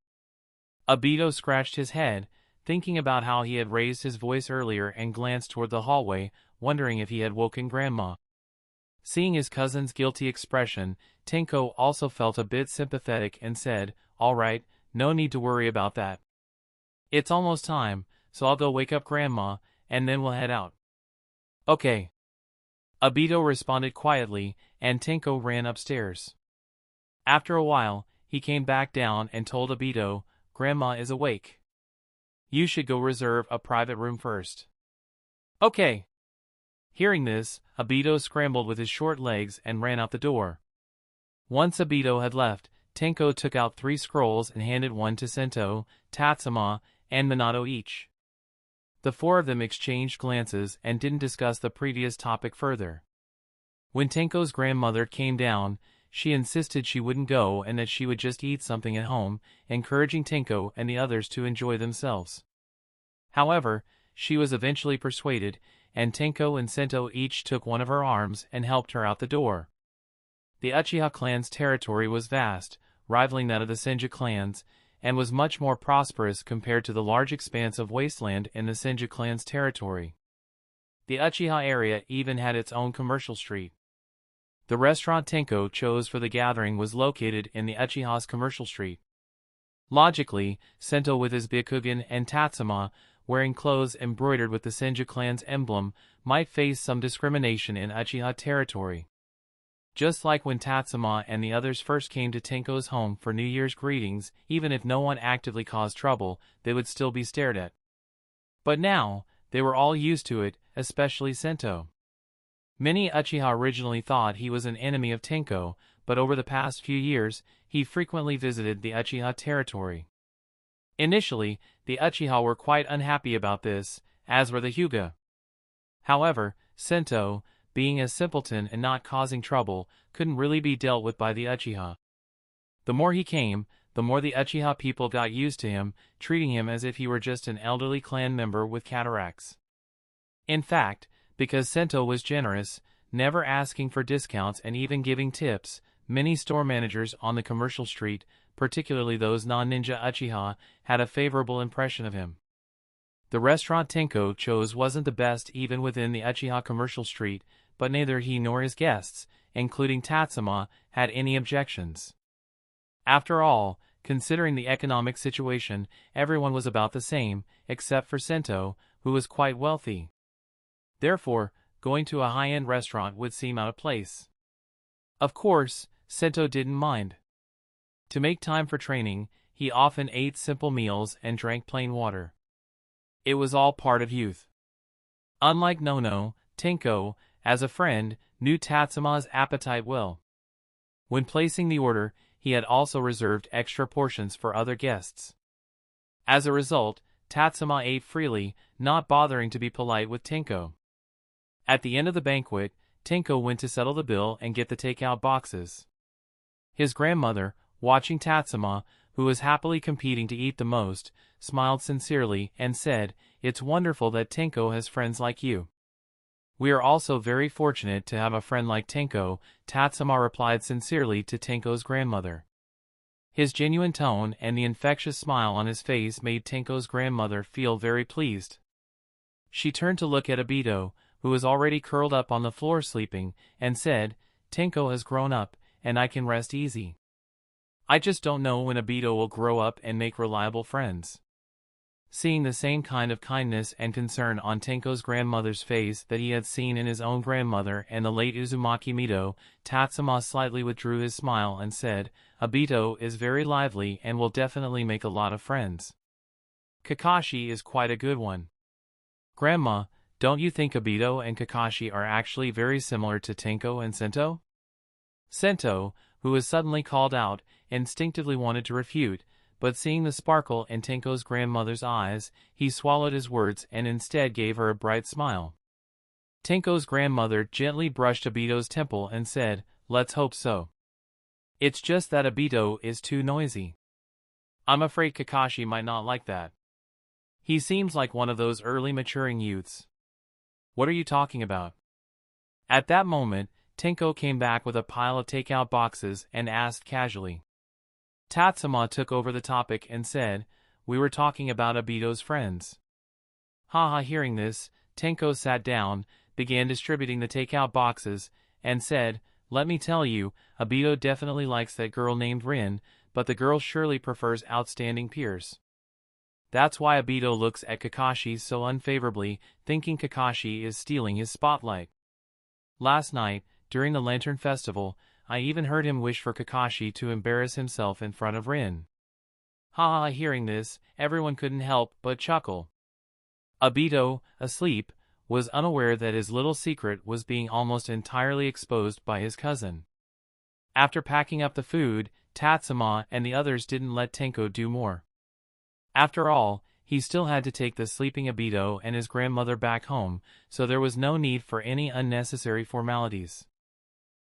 [SPEAKER 1] Abito scratched his head, thinking about how he had raised his voice earlier and glanced toward the hallway, wondering if he had woken Grandma. Seeing his cousin's guilty expression, Tenko also felt a bit sympathetic and said, all right, no need to worry about that. It's almost time, so I'll go wake up Grandma, and then we'll head out. Okay. Abito responded quietly, and Tenko ran upstairs. After a while, he came back down and told Abito, Grandma is awake. You should go reserve a private room first. Okay. Hearing this, Obito scrambled with his short legs and ran out the door. Once Obito had left, Tenko took out 3 scrolls and handed one to Sento, Tatsuma, and Minato each. The 4 of them exchanged glances and didn't discuss the previous topic further. When Tenko's grandmother came down, she insisted she wouldn't go and that she would just eat something at home, encouraging Tenko and the others to enjoy themselves. However, she was eventually persuaded, and Tenko and Sento each took one of her arms and helped her out the door. The Uchiha clan's territory was vast, rivaling that of the Senju clans, and was much more prosperous compared to the large expanse of wasteland in the Senju clan's territory. The Uchiha area even had its own commercial street. The restaurant Tenko chose for the gathering was located in the Uchiha's commercial street. Logically, Sento with his Byakugan and Tatsuma, wearing clothes embroidered with the Senju clan's emblem, might face some discrimination in Uchiha territory. Just like when Tatsuma and the others first came to Tenko's home for New Year's greetings, even if no one actively caused trouble, they would still be stared at. But now, they were all used to it, especially Sento. Many Uchiha originally thought he was an enemy of Tenko, but over the past few years, he frequently visited the Uchiha territory. Initially, the Uchiha were quite unhappy about this, as were the Hyuga. However, Sento, being a simpleton and not causing trouble, couldn't really be dealt with by the Uchiha. The more he came, the more the Uchiha people got used to him, treating him as if he were just an elderly clan member with cataracts. In fact, because Sento was generous, never asking for discounts and even giving tips, many store managers on the commercial street, particularly those non-ninja Uchiha, had a favorable impression of him. The restaurant Tenko chose wasn't the best even within the Uchiha commercial street, but neither he nor his guests, including Tatsuma, had any objections. After all, considering the economic situation, everyone was about the same, except for Sento, who was quite wealthy. Therefore, going to a high-end restaurant would seem out of place. Of course, Sento didn't mind. To make time for training, he often ate simple meals and drank plain water. It was all part of youth. Unlike Nono, Tenko, as a friend, knew Tatsuma's appetite well. When placing the order, he had also reserved extra portions for other guests. As a result, Tatsuma ate freely, not bothering to be polite with Tenko. At the end of the banquet, Tenko went to settle the bill and get the takeout boxes. His grandmother, watching Tatsuma, who was happily competing to eat the most, smiled sincerely and said, "It's wonderful that Tenko has friends like you." "We are also very fortunate to have a friend like Tenko," Tatsuma replied sincerely to Tenko's grandmother. His genuine tone and the infectious smile on his face made Tenko's grandmother feel very pleased. She turned to look at Obito, who was already curled up on the floor sleeping, and said, "Tenko has grown up, and I can rest easy. I just don't know when Obito will grow up and make reliable friends." Seeing the same kind of kindness and concern on Tenko's grandmother's face that he had seen in his own grandmother and the late Uzumaki Mito, Tatsuma slightly withdrew his smile and said, "Obito is very lively and will definitely make a lot of friends. Kakashi is quite a good one." "Grandma, don't you think Obito and Kakashi are actually very similar to Tenko and Sento?" Sento, who was suddenly called out, instinctively wanted to refute, but seeing the sparkle in Tenko's grandmother's eyes, he swallowed his words and instead gave her a bright smile. Tenko's grandmother gently brushed Obito's temple and said, "Let's hope so. It's just that Obito is too noisy. I'm afraid Kakashi might not like that. He seems like one of those early maturing youths." "What are you talking about?" At that moment, Tenko came back with a pile of takeout boxes and asked casually. Tatsuma took over the topic and said, "We were talking about Obito's friends." Haha, hearing this, Tenko sat down, began distributing the takeout boxes, and said, "Let me tell you, Obito definitely likes that girl named Rin, but the girl surely prefers outstanding peers. That's why Obito looks at Kakashi so unfavorably, thinking Kakashi is stealing his spotlight. Last night, during the Lantern Festival, I even heard him wish for Kakashi to embarrass himself in front of Rin." Ha ha, hearing this, everyone couldn't help but chuckle. Obito, asleep, was unaware that his little secret was being almost entirely exposed by his cousin. After packing up the food, Tatsuma and the others didn't let Tenko do more. After all, he still had to take the sleeping Obito and his grandmother back home, so there was no need for any unnecessary formalities.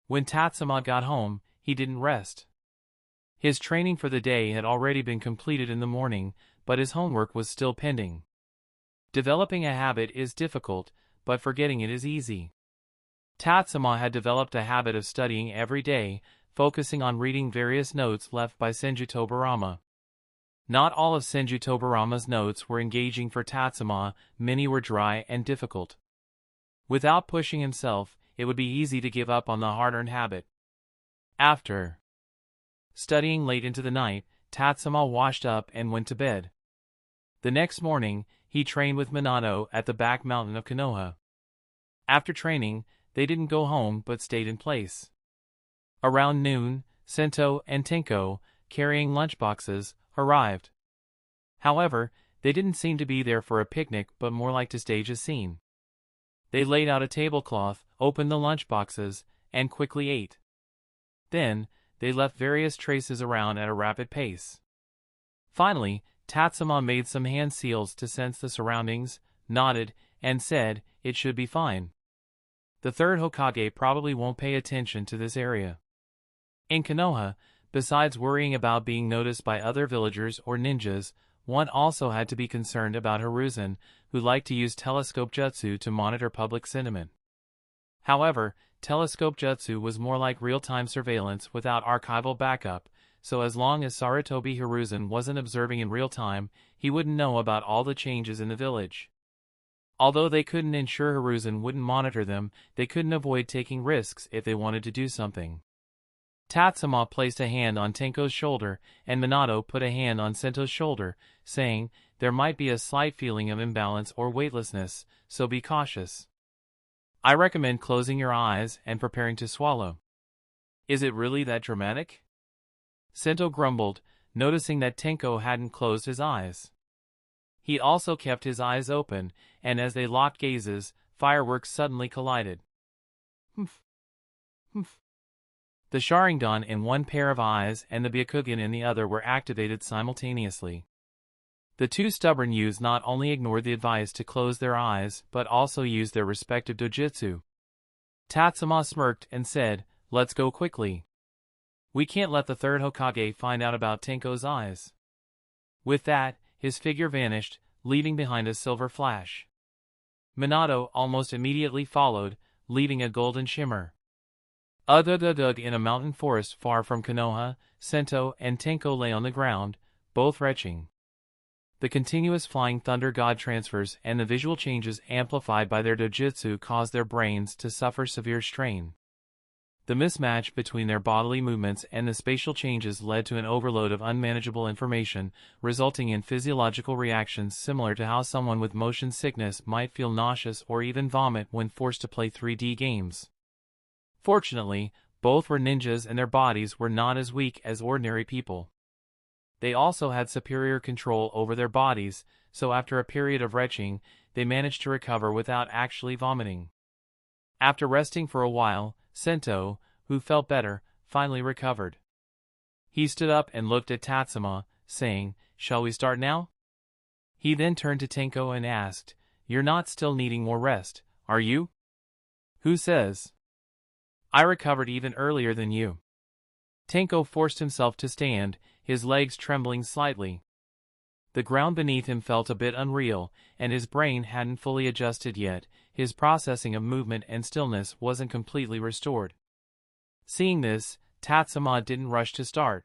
[SPEAKER 1] When Tatsuma got home, he didn't rest. His training for the day had already been completed in the morning, but his homework was still pending. Developing a habit is difficult, but forgetting it is easy. Tatsuma had developed a habit of studying every day, focusing on reading various notes left by Senju Tobarama. Not all of Senju Tobarama's notes were engaging for Tatsuma, many were dry and difficult. Without pushing himself, it would be easy to give up on the hard-earned habit. After studying late into the night, Tatsuma washed up and went to bed. The next morning, he trained with Minato at the back mountain of Konoha. After training, they didn't go home but stayed in place. Around noon, Sento and Tenko, carrying lunchboxes, arrived. However, they didn't seem to be there for a picnic but more like to stage a scene. They laid out a tablecloth, opened the lunchboxes, and quickly ate. Then, they left various traces around at a rapid pace. Finally, Tatsuma made some hand seals to sense the surroundings, nodded, and said, "It should be fine. The third Hokage probably won't pay attention to this area." In Konoha, besides worrying about being noticed by other villagers or ninjas, one also had to be concerned about Hiruzen, who liked to use telescope jutsu to monitor public sentiment. However, telescope jutsu was more like real-time surveillance without archival backup, so as long as Sarutobi Hiruzen wasn't observing in real time, he wouldn't know about all the changes in the village. Although they couldn't ensure Hiruzen wouldn't monitor them, they couldn't avoid taking risks if they wanted to do something. Tatsuma placed a hand on Tenko's shoulder, and Minato put a hand on Sento's shoulder, saying, "There might be a slight feeling of imbalance or weightlessness, so be cautious. I recommend closing your eyes and preparing to swallow." "Is it really that dramatic?" Sento grumbled, noticing that Tenko hadn't closed his eyes. He also kept his eyes open, and as they locked gazes, fireworks suddenly collided. Humph. Humph. The Sharingan in one pair of eyes and the Byakugan in the other were activated simultaneously. The two stubborn youths not only ignored the advice to close their eyes but also used their respective dojutsu. Tatsuma smirked and said, "Let's go quickly. We can't let the third Hokage find out about Tenko's eyes." With that, his figure vanished, leaving behind a silver flash. Minato almost immediately followed, leaving a golden shimmer. In a mountain forest far from Konoha, Sento and Tenko lay on the ground, both retching. The continuous flying thunder god transfers and the visual changes amplified by their dojutsu caused their brains to suffer severe strain. The mismatch between their bodily movements and the spatial changes led to an overload of unmanageable information, resulting in physiological reactions similar to how someone with motion sickness might feel nauseous or even vomit when forced to play 3D games. Fortunately, both were ninjas and their bodies were not as weak as ordinary people. They also had superior control over their bodies, so after a period of retching, they managed to recover without actually vomiting. After resting for a while, Sento, who felt better, finally recovered. He stood up and looked at Tatsuma, saying, "Shall we start now?" He then turned to Tenko and asked, "You're not still needing more rest, are you?" "Who says? I recovered even earlier than you." Tenko forced himself to stand, his legs trembling slightly. The ground beneath him felt a bit unreal, and his brain hadn't fully adjusted yet. His processing of movement and stillness wasn't completely restored. Seeing this, Tatsuma didn't rush to start.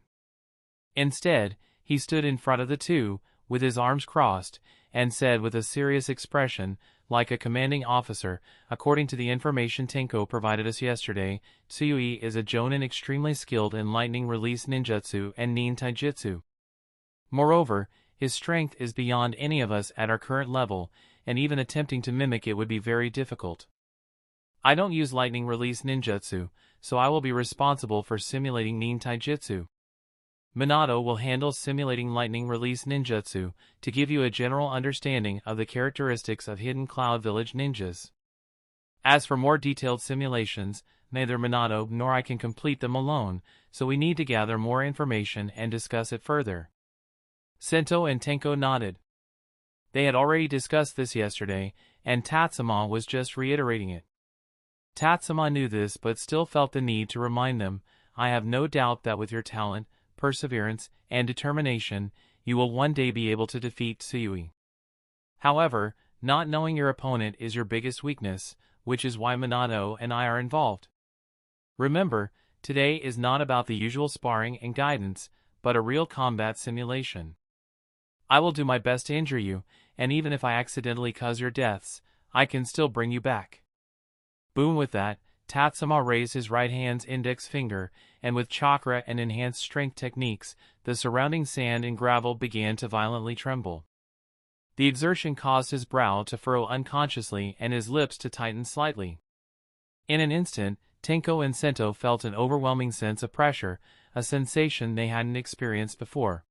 [SPEAKER 1] Instead, he stood in front of the two, with his arms crossed, and said with a serious expression, like a commanding officer, "According to the information Tenko provided us yesterday, Tsuyui is a jonin extremely skilled in lightning release ninjutsu and nin taijutsu. Moreover, his strength is beyond any of us at our current level, and even attempting to mimic it would be very difficult. I don't use lightning release ninjutsu, so I will be responsible for simulating nin taijutsu. Minato will handle simulating lightning release ninjutsu to give you a general understanding of the characteristics of Hidden Cloud Village ninjas. As for more detailed simulations, neither Minato nor I can complete them alone, so we need to gather more information and discuss it further. Sento and Tenko nodded. They had already discussed this yesterday, and Tatsuma was just reiterating it. Tatsuma knew this but still felt the need to remind them, I have no doubt that with your talent, perseverance, and determination, you will one day be able to defeat Tsuyui. However, not knowing your opponent is your biggest weakness, which is why Minato and I are involved. Remember, today is not about the usual sparring and guidance, but a real combat simulation. I will do my best to injure you, and even if I accidentally cause your deaths, I can still bring you back. Boom! With that, Tatsuma raised his right hand's index finger, and with chakra and enhanced strength techniques, the surrounding sand and gravel began to violently tremble. The exertion caused his brow to furrow unconsciously and his lips to tighten slightly. In an instant, Tenko and Sento felt an overwhelming sense of pressure, a sensation they hadn't experienced before.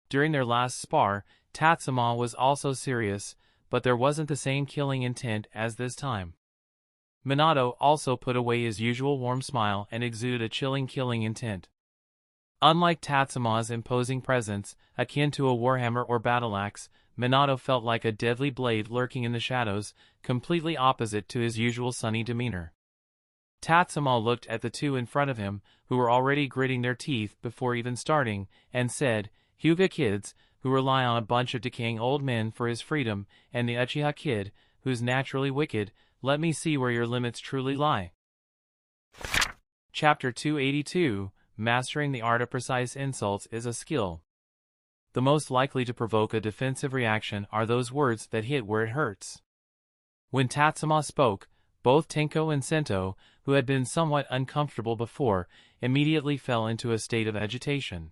[SPEAKER 1] During their last spar, Tatsuma was also serious, but there wasn't the same killing intent as this time. Minato also put away his usual warm smile and exuded a chilling killing intent. Unlike Tatsuma's imposing presence, akin to a warhammer or battle axe, Minato felt like a deadly blade lurking in the shadows, completely opposite to his usual sunny demeanor. Tatsuma looked at the two in front of him, who were already gritting their teeth before even starting, and said, Hyuga kids, who rely on a bunch of decaying old men for his freedom, and the Uchiha kid, who's naturally wicked, let me see where your limits truly lie. Chapter 282, Mastering the Art of Precise Insults is a Skill. The most likely to provoke a defensive reaction are those words that hit where it hurts. When Tatsuma spoke, both Tenko and Sento, who had been somewhat uncomfortable before, immediately fell into a state of agitation.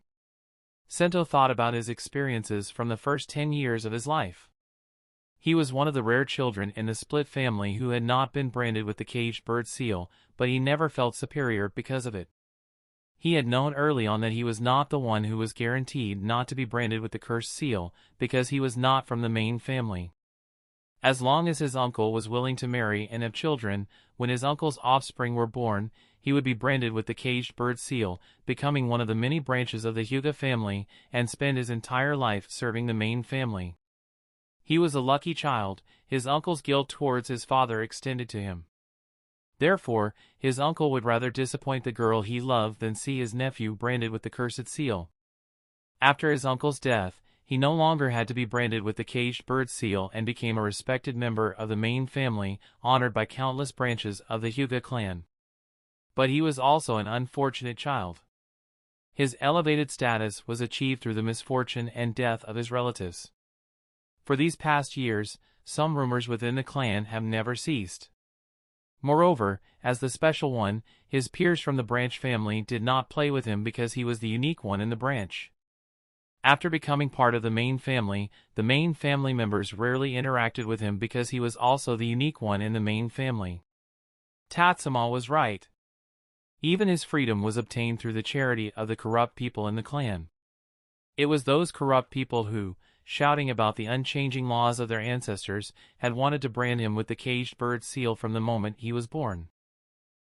[SPEAKER 1] Sento thought about his experiences from the first 10 years of his life. He was one of the rare children in the split family who had not been branded with the caged bird seal, but he never felt superior because of it. He had known early on that he was not the one who was guaranteed not to be branded with the cursed seal, because he was not from the main family. As long as his uncle was willing to marry and have children, when his uncle's offspring were born, he would be branded with the caged bird seal, becoming one of the many branches of the Hyuga family, and spend his entire life serving the main family. He was a lucky child, his uncle's guilt towards his father extended to him. Therefore, his uncle would rather disappoint the girl he loved than see his nephew branded with the cursed seal. After his uncle's death, he no longer had to be branded with the caged bird seal and became a respected member of the main family, honored by countless branches of the Hyuga clan. But he was also an unfortunate child. His elevated status was achieved through the misfortune and death of his relatives. For these past years, some rumors within the clan have never ceased. Moreover, as the special one, his peers from the branch family did not play with him because he was the unique one in the branch. After becoming part of the main family members rarely interacted with him because he was also the unique one in the main family. Tatsuma was right. Even his freedom was obtained through the charity of the corrupt people in the clan. It was those corrupt people who, shouting about the unchanging laws of their ancestors, had wanted to brand him with the caged bird seal from the moment he was born.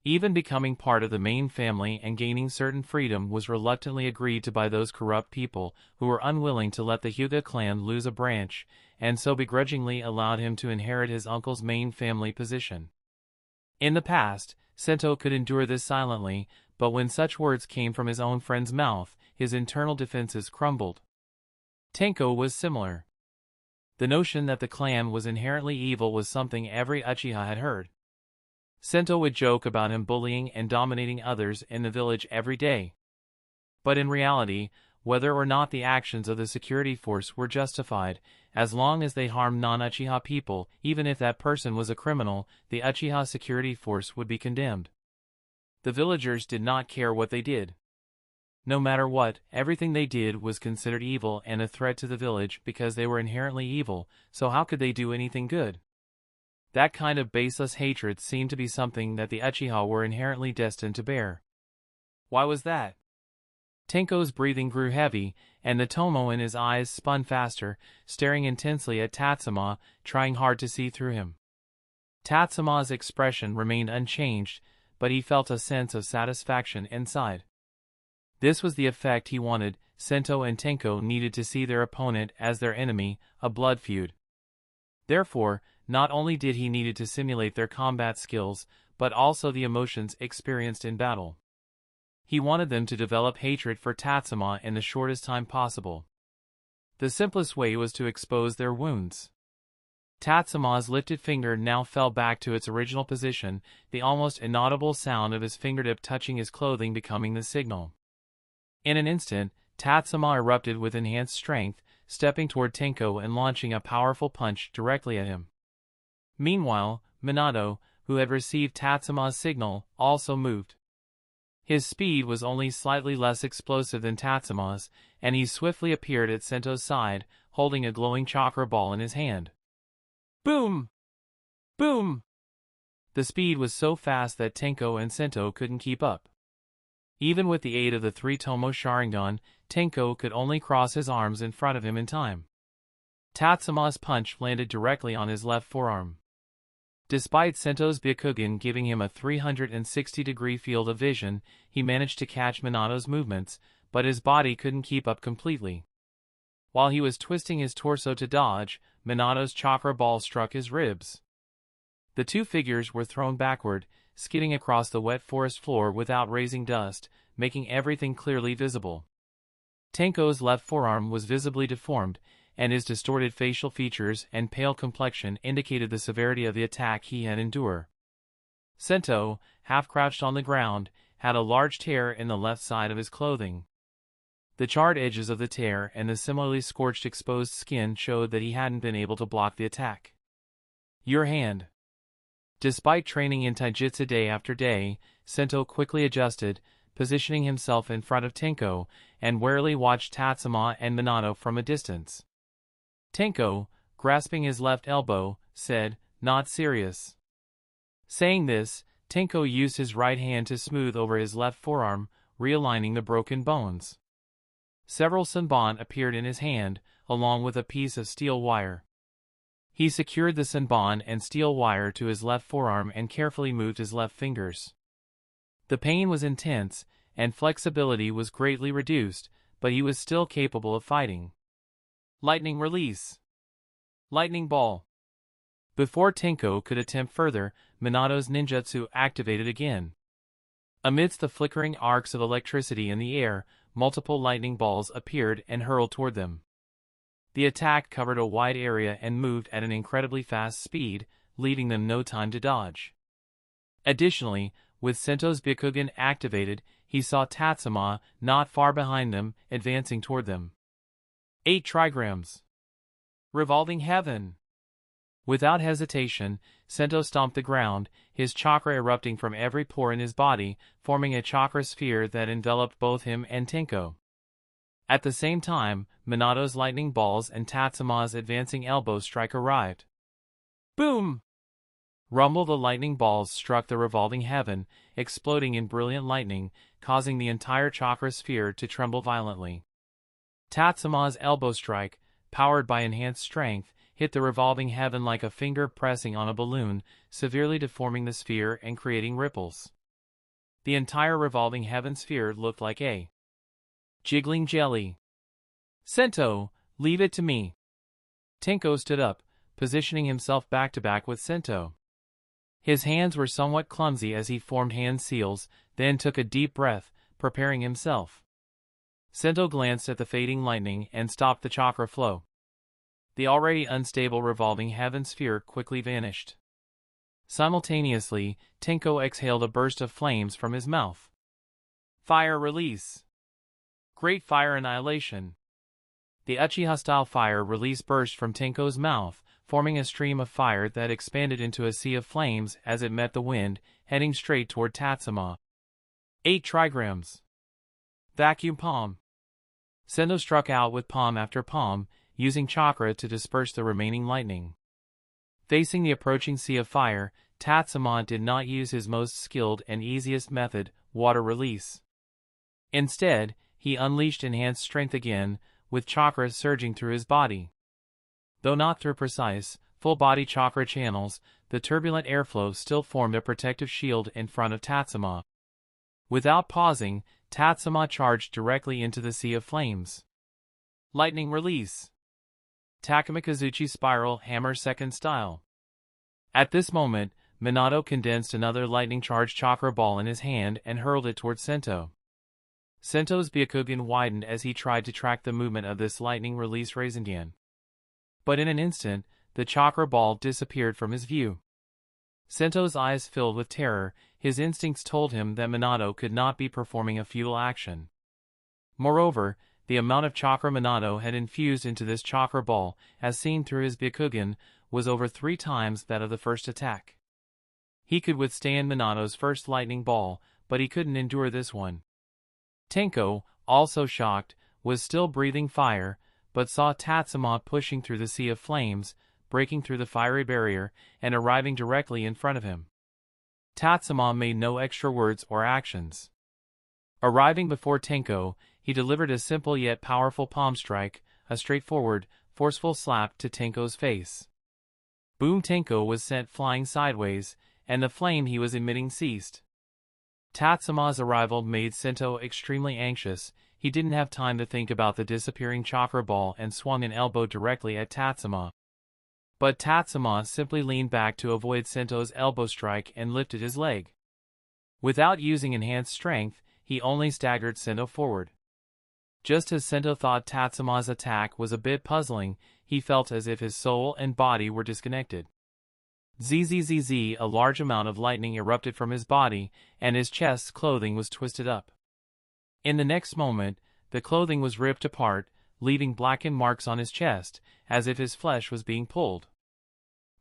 [SPEAKER 1] Even becoming part of the main family and gaining certain freedom was reluctantly agreed to by those corrupt people who were unwilling to let the Hyuga clan lose a branch, and so begrudgingly allowed him to inherit his uncle's main family position. In the past, Sento could endure this silently, but when such words came from his own friend's mouth, his internal defenses crumbled. Tenko was similar. The notion that the clan was inherently evil was something every Uchiha had heard. Sento would joke about him bullying and dominating others in the village every day. But in reality, whether or not the actions of the security force were justified, as long as they harmed non-Uchiha people, even if that person was a criminal, the Uchiha security force would be condemned. The villagers did not care what they did. No matter what, everything they did was considered evil and a threat to the village because they were inherently evil, so how could they do anything good? That kind of baseless hatred seemed to be something that the Uchiha were inherently destined to bear. Why was that? Tenko's breathing grew heavy, and the tomo in his eyes spun faster, staring intensely at Tatsuma, trying hard to see through him. Tatsuma's expression remained unchanged, but he felt a sense of satisfaction inside. This was the effect he wanted. Sento and Tenko needed to see their opponent as their enemy, a blood feud. Therefore, not only did he needed to simulate their combat skills, but also the emotions experienced in battle. He wanted them to develop hatred for Tatsuma in the shortest time possible. The simplest way was to expose their wounds. Tatsuma's lifted finger now fell back to its original position, the almost inaudible sound of his fingertip touching his clothing becoming the signal. In an instant, Tatsuma erupted with enhanced strength, stepping toward Tenko and launching a powerful punch directly at him. Meanwhile, Minato, who had received Tatsuma's signal, also moved. His speed was only slightly less explosive than Tatsuma's, and he swiftly appeared at Sento's side, holding a glowing chakra ball in his hand. Boom! Boom! The speed was so fast that Tenko and Sento couldn't keep up. Even with the aid of the 3 Tomo Sharingan, Tenko could only cross his arms in front of him in time. Tatsuma's punch landed directly on his left forearm. Despite Sento's Byakugan giving him a 360-degree field of vision, he managed to catch Minato's movements, but his body couldn't keep up completely. While he was twisting his torso to dodge, Minato's chakra ball struck his ribs. The two figures were thrown backward, skidding across the wet forest floor without raising dust, making everything clearly visible. Tenko's left forearm was visibly deformed, and his distorted facial features and pale complexion indicated the severity of the attack he had endured. Sento, half-crouched on the ground, had a large tear in the left side of his clothing. The charred edges of the tear and the similarly scorched exposed skin showed that he hadn't been able to block the attack. Your hand. Despite training in taijutsu day after day, Sento quickly adjusted, positioning himself in front of Tenko, and warily watched Tatsuma and Minato from a distance. Tenko, grasping his left elbow, said, "Not serious." Saying this, Tenko used his right hand to smooth over his left forearm, realigning the broken bones. Several sanbon appeared in his hand, along with a piece of steel wire. He secured the sanbon and steel wire to his left forearm and carefully moved his left fingers. The pain was intense, and flexibility was greatly reduced, but he was still capable of fighting. Lightning release. Lightning ball. Before Tenko could attempt further, Minato's ninjutsu activated again. Amidst the flickering arcs of electricity in the air, multiple lightning balls appeared and hurled toward them. The attack covered a wide area and moved at an incredibly fast speed, leaving them no time to dodge. Additionally, with Sento's Byakugan activated, he saw Tatsuma, not far behind them, advancing toward them. 8 trigrams. Revolving heaven. Without hesitation, Sento stomped the ground, his chakra erupting from every pore in his body, forming a chakra sphere that enveloped both him and Tenko. At the same time, Minato's lightning balls and Tatsuma's advancing elbow strike arrived. Boom! Rumble! The lightning balls struck the revolving heaven, exploding in brilliant lightning, causing the entire chakra sphere to tremble violently. Tatsuma's elbow strike, powered by enhanced strength, hit the revolving heaven like a finger pressing on a balloon, severely deforming the sphere and creating ripples. The entire revolving heaven sphere looked like a jiggling jelly. Sento, leave it to me. Tenko stood up, positioning himself back-to-back with Sento. His hands were somewhat clumsy as he formed hand seals, then took a deep breath, preparing himself. Sento glanced at the fading lightning and stopped the chakra flow. The already unstable revolving heaven sphere quickly vanished. Simultaneously, Tenko exhaled a burst of flames from his mouth. Fire release. Great fire annihilation. The Uchiha-style fire release burst from Tenko's mouth, forming a stream of fire that expanded into a sea of flames as it met the wind, heading straight toward Tatsuma. 8 trigrams. Vacuum palm. Sento struck out with palm after palm, using chakra to disperse the remaining lightning. Facing the approaching sea of fire, Tatsuma did not use his most skilled and easiest method, water release. Instead, he unleashed enhanced strength again, with chakra surging through his body. Though not through precise, full-body chakra channels, the turbulent airflow still formed a protective shield in front of Tatsuma. Without pausing, Tatsuma charged directly into the sea of flames. Lightning release. Takamikazuchi spiral hammer second style. At this moment, Minato condensed another lightning-charged chakra ball in his hand and hurled it towards Sento. Sento's Byakugan widened as he tried to track the movement of this lightning release Rasengan. But in an instant, the chakra ball disappeared from his view. Sento's eyes filled with terror, his instincts told him that Minato could not be performing a futile action. Moreover, the amount of chakra Minato had infused into this chakra ball, as seen through his Byakugan, was over 3 times that of the first attack. He could withstand Minato's first lightning ball, but he couldn't endure this one. Tenko, also shocked, was still breathing fire, but saw Tatsuma pushing through the sea of flames, breaking through the fiery barrier, and arriving directly in front of him. Tatsuma made no extra words or actions. Arriving before Tenko, he delivered a simple yet powerful palm strike, a straightforward, forceful slap to Tenko's face. Boom! Tenko was sent flying sideways, and the flame he was emitting ceased. Tatsuma's arrival made Sento extremely anxious. He didn't have time to think about the disappearing chakra ball and swung an elbow directly at Tatsuma. But Tatsuma simply leaned back to avoid Sento's elbow strike and lifted his leg. Without using enhanced strength, he only staggered Sento forward. Just as Sento thought Tatsuma's attack was a bit puzzling, he felt as if his soul and body were disconnected. Zzz, a large amount of lightning erupted from his body, and his chest's clothing was twisted up. In the next moment, the clothing was ripped apart, leaving blackened marks on his chest, as if his flesh was being pulled.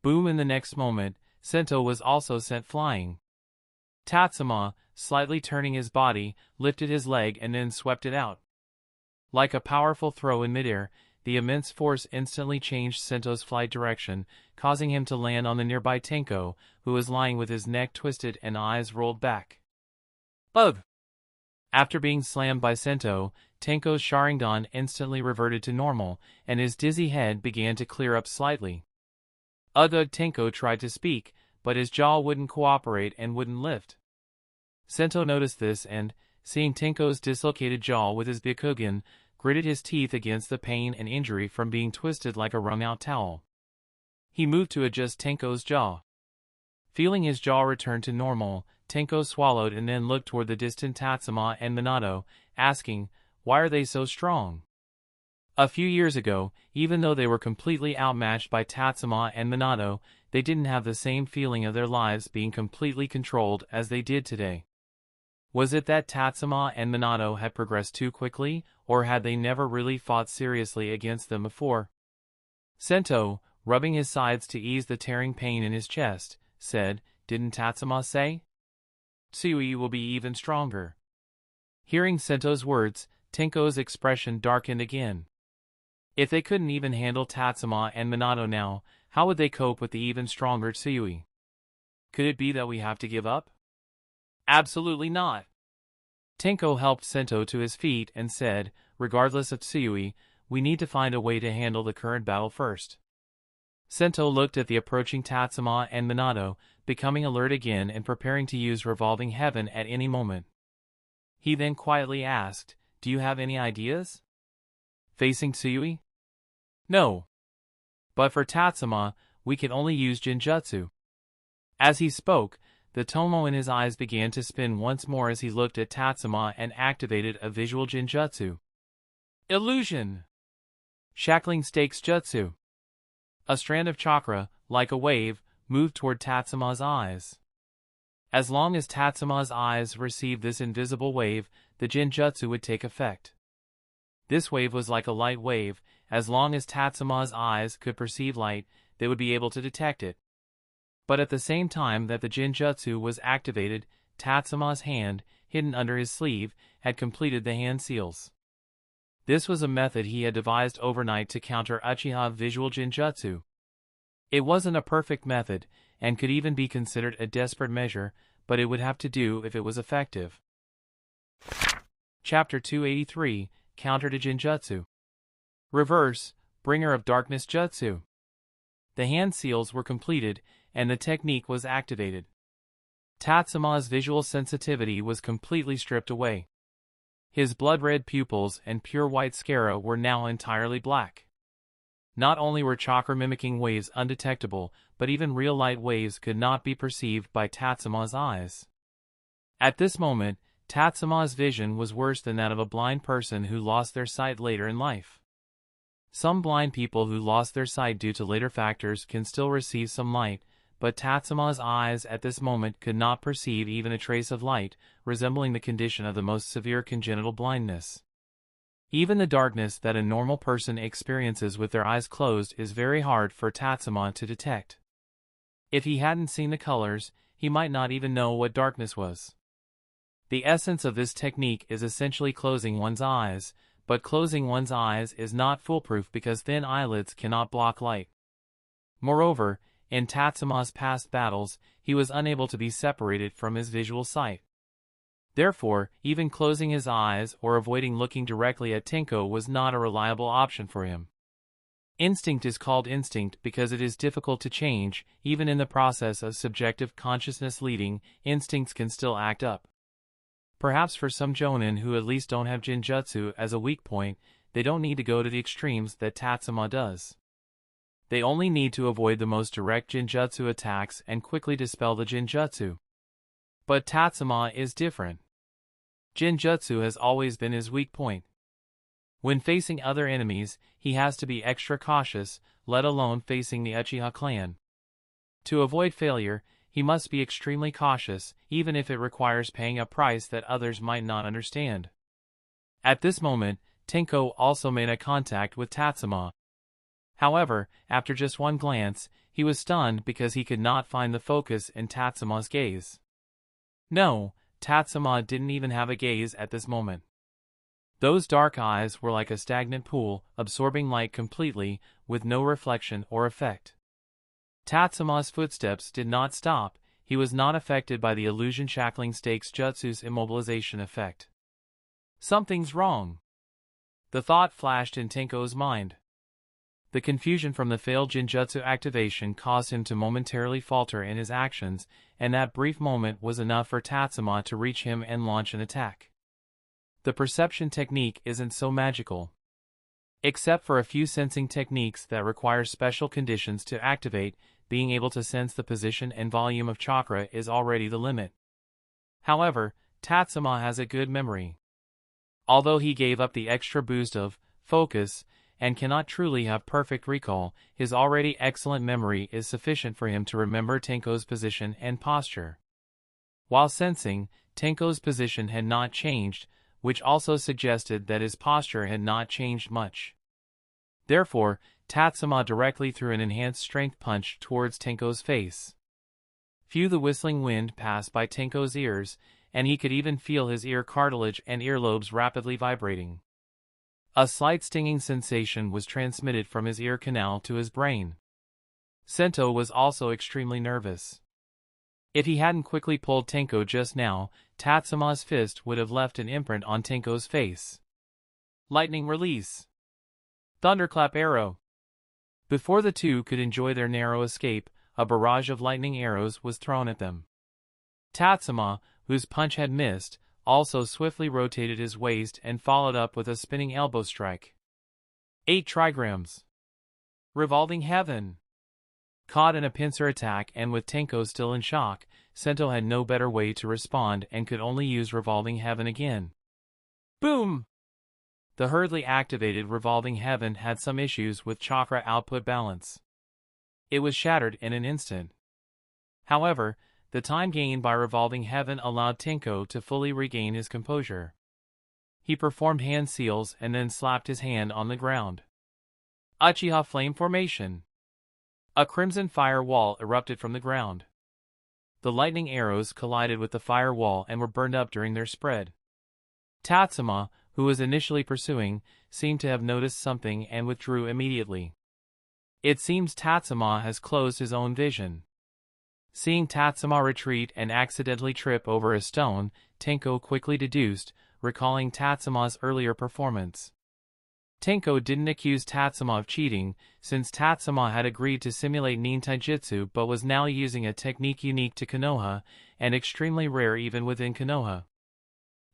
[SPEAKER 1] Boom! In the next moment, Sento was also sent flying. Tatsuma, slightly turning his body, lifted his leg and then swept it out. Like a powerful throw in midair, the immense force instantly changed Sento's flight direction, causing him to land on the nearby Tenko, who was lying with his neck twisted and eyes rolled back. Ugh! After being slammed by Sento, Tenko's Sharingan instantly reverted to normal, and his dizzy head began to clear up slightly. Tenko tried to speak, but his jaw wouldn't cooperate and wouldn't lift. Sento noticed this and, seeing Tenko's dislocated jaw with his Byakugan, gritted his teeth against the pain and injury from being twisted like a wrung-out towel. He moved to adjust Tenko's jaw. Feeling his jaw return to normal, Tenko swallowed and then looked toward the distant Tatsuma and Minato, asking, "Why are they so strong?" A few years ago, even though they were completely outmatched by Tatsuma and Minato, they didn't have the same feeling of their lives being completely controlled as they did today. Was it that Tatsuma and Minato had progressed too quickly, or had they never really fought seriously against them before? Sento, rubbing his sides to ease the tearing pain in his chest, said, "Didn't Tatsuma say? Tsui will be even stronger." Hearing Sento's words, Tenko's expression darkened again. If they couldn't even handle Tatsuma and Minato now, how would they cope with the even stronger Tsui? Could it be that we have to give up? Absolutely not. Tenko helped Sento to his feet and said, "Regardless of Tsui, we need to find a way to handle the current battle first." Sento looked at the approaching Tatsuma and Minato, becoming alert again and preparing to use Revolving Heaven at any moment. He then quietly asked, "Do you have any ideas?" Facing Tsui? No. But for Tatsuma, we can only use Jinjutsu. As he spoke, the tomo in his eyes began to spin once more as he looked at Tatsuma and activated a visual Jinjutsu. Illusion! Shackling Stakes Jutsu. A strand of chakra, like a wave, moved toward Tatsuma's eyes. As long as Tatsuma's eyes received this invisible wave, the Jinjutsu would take effect. This wave was like a light wave. As long as Tatsuma's eyes could perceive light, they would be able to detect it. But at the same time that the Jinjutsu was activated, Tatsuma's hand, hidden under his sleeve, had completed the hand seals. This was a method he had devised overnight to counter Uchiha visual Jinjutsu. It wasn't a perfect method, and could even be considered a desperate measure, but it would have to do if it was effective. Chapter 283, Counter to Jinjutsu. Reverse, Bringer of Darkness Jutsu. The hand seals were completed, and the technique was activated. Tatsuma's visual sensitivity was completely stripped away. His blood-red pupils and pure white sclera were now entirely black. Not only were chakra-mimicking waves undetectable, but even real light waves could not be perceived by Tatsuma's eyes. At this moment, Tatsuma's vision was worse than that of a blind person who lost their sight later in life. Some blind people who lost their sight due to later factors can still receive some light, but Tatsuma's eyes at this moment could not perceive even a trace of light, resembling the condition of the most severe congenital blindness. Even the darkness that a normal person experiences with their eyes closed is very hard for Tatsuma to detect. If he hadn't seen the colors, he might not even know what darkness was. The essence of this technique is essentially closing one's eyes, but closing one's eyes is not foolproof because thin eyelids cannot block light. Moreover, in Tatsuma's past battles, he was unable to be separated from his visual sight. Therefore, even closing his eyes or avoiding looking directly at Tenko was not a reliable option for him. Instinct is called instinct because it is difficult to change. Even in the process of subjective consciousness leading, instincts can still act up. Perhaps for some jonin who at least don't have Jinjutsu as a weak point, they don't need to go to the extremes that Tatsuma does. They only need to avoid the most direct Jinjutsu attacks and quickly dispel the Jinjutsu. But Tatsuma is different. Jinjutsu has always been his weak point. When facing other enemies, he has to be extra cautious, let alone facing the Uchiha clan. To avoid failure, he must be extremely cautious, even if it requires paying a price that others might not understand. At this moment, Tenko also made eye contact with Tatsuma. However, after just one glance, he was stunned because he could not find the focus in Tatsuma's gaze. No, Tatsuma didn't even have a gaze at this moment. Those dark eyes were like a stagnant pool, absorbing light completely, with no reflection or effect. Tatsuma's footsteps did not stop. He was not affected by the illusion shackling stakes jutsu's immobilization effect. Something's wrong. The thought flashed in Tenko's mind. The confusion from the failed Jinjutsu activation caused him to momentarily falter in his actions, and that brief moment was enough for Tatsuma to reach him and launch an attack. The perception technique isn't so magical. Except for a few sensing techniques that require special conditions to activate, being able to sense the position and volume of chakra is already the limit. However, Tatsuma has a good memory. Although he gave up the extra boost of focus and cannot truly have perfect recall, his already excellent memory is sufficient for him to remember Tenko's position and posture. While sensing, Tenko's position had not changed, which also suggested that his posture had not changed much. Therefore, Tatsuma directly threw an enhanced strength punch towards Tenko's face. Few the whistling wind passed by Tenko's ears, and he could even feel his ear cartilage and earlobes rapidly vibrating. A slight stinging sensation was transmitted from his ear canal to his brain. Sento was also extremely nervous. If he hadn't quickly pulled Tenko just now, Tatsuma's fist would have left an imprint on Tenko's face. Lightning release. Thunderclap arrow. Before the two could enjoy their narrow escape, a barrage of lightning arrows was thrown at them. Tatsuma, whose punch had missed, also swiftly rotated his waist and followed up with a spinning elbow strike. 8 trigrams. Revolving heaven. Caught in a pincer attack and with Tenko still in shock, Sento had no better way to respond and could only use revolving heaven again. Boom! The hurriedly activated revolving heaven had some issues with chakra output balance. It was shattered in an instant. However, the time gained by revolving heaven allowed Tenko to fully regain his composure. He performed hand seals and then slapped his hand on the ground. Uchiha flame formation. A crimson fire wall erupted from the ground. The lightning arrows collided with the fire wall and were burned up during their spread. Tatsuma, who was initially pursuing, seemed to have noticed something and withdrew immediately. It seems Tatsuma has closed his own vision. Seeing Tatsuma retreat and accidentally trip over a stone, Tenko quickly deduced, recalling Tatsuma's earlier performance. Tenko didn't accuse Tatsuma of cheating, since Tatsuma had agreed to simulate nin taijutsu but was now using a technique unique to Konoha, and extremely rare even within Konoha.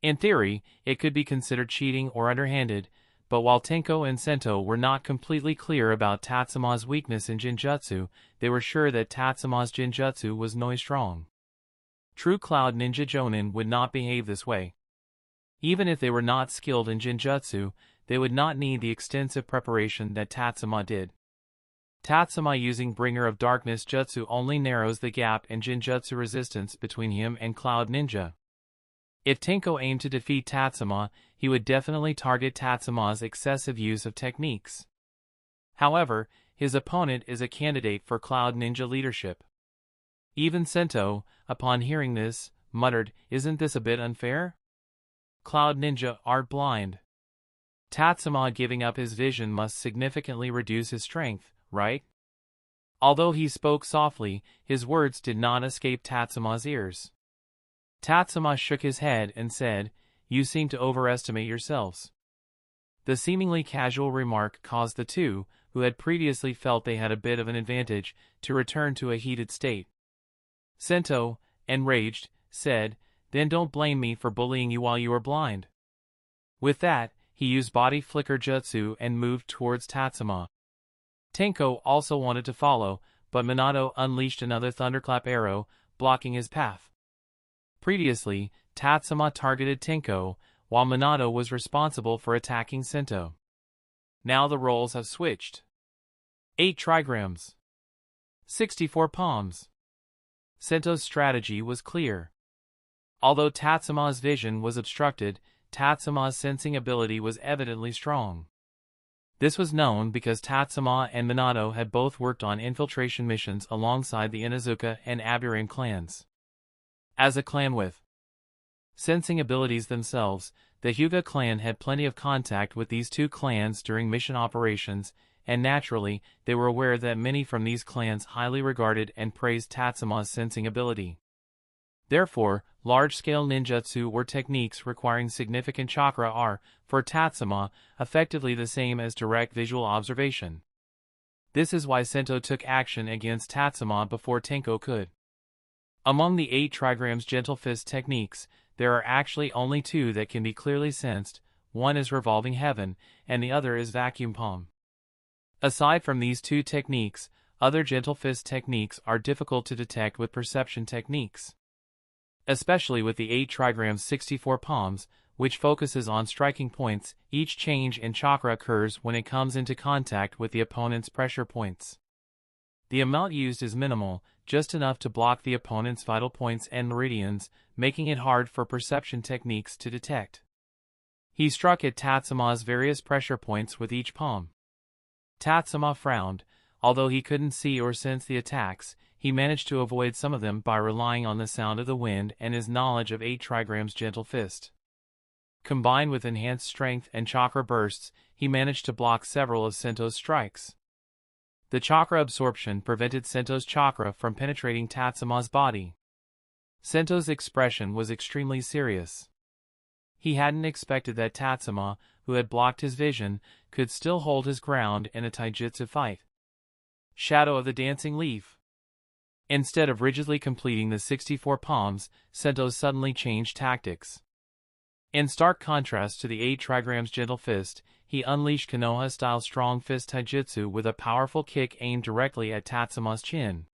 [SPEAKER 1] In theory, it could be considered cheating or underhanded, but while Tenko and Sento were not completely clear about Tatsuma's weakness in Jinjutsu, they were sure that Tatsuma's Jinjutsu was no strong. True Cloud Ninja Jonin would not behave this way. Even if they were not skilled in Jinjutsu, they would not need the extensive preparation that Tatsuma did. Tatsuma using Bringer of Darkness Jutsu only narrows the gap in Jinjutsu resistance between him and Cloud Ninja. If Tenko aimed to defeat Tatsuma, he would definitely target Tatsuma's excessive use of techniques. However, his opponent is a candidate for Cloud Ninja leadership. Even Sento, upon hearing this, muttered, "Isn't this a bit unfair? Cloud Ninja aren't blind. Tatsuma giving up his vision must significantly reduce his strength, right?" Although he spoke softly, his words did not escape Tatsuma's ears. Tatsuma shook his head and said, "You seem to overestimate yourselves." The seemingly casual remark caused the two, who had previously felt they had a bit of an advantage, to return to a heated state. Sento, enraged, said, "Then don't blame me for bullying you while you are blind." With that, he used body flicker jutsu and moved towards Tatsuma. Tenko also wanted to follow, but Minato unleashed another thunderclap arrow, blocking his path. Previously, Tatsuma targeted Tenko, while Minato was responsible for attacking Sento. Now the roles have switched. 8 trigrams. 64 palms. Sento's strategy was clear. Although Tatsuma's vision was obstructed, Tatsuma's sensing ability was evidently strong. This was known because Tatsuma and Minato had both worked on infiltration missions alongside the Inuzuka and Aburame clans. As a clan with sensing abilities themselves, the Hyuga clan had plenty of contact with these two clans during mission operations, and naturally, they were aware that many from these clans highly regarded and praised Tatsuma's sensing ability. Therefore, large-scale ninjutsu or techniques requiring significant chakra are, for Tatsuma, effectively the same as direct visual observation. This is why Sento took action against Tatsuma before Tenko could. Among the 8 trigrams gentle fist techniques, there are actually only 2 that can be clearly sensed. One is revolving heaven, and the other is vacuum palm. Aside from these 2 techniques, other gentle fist techniques are difficult to detect with perception techniques. Especially with the 8 trigrams 64 palms, which focuses on striking points, each change in chakra occurs when it comes into contact with the opponent's pressure points. The amount used is minimal, just enough to block the opponent's vital points and meridians, making it hard for perception techniques to detect. He struck at Tatsuma's various pressure points with each palm. Tatsuma frowned. Although he couldn't see or sense the attacks, he managed to avoid some of them by relying on the sound of the wind and his knowledge of 8 trigrams gentle fist. Combined with enhanced strength and chakra bursts, he managed to block several of Sento's strikes. The chakra absorption prevented Sento's chakra from penetrating Tatsuma's body. Sento's expression was extremely serious. He hadn't expected that Tatsuma, who had blocked his vision, could still hold his ground in a taijutsu fight. Shadow of the Dancing Leaf. Instead of rigidly completing the 64 palms, Sento suddenly changed tactics. In stark contrast to the 8 trigrams gentle fist, he unleashed Konoha-style strong fist taijutsu with a powerful kick aimed directly at Tatsuma's chin.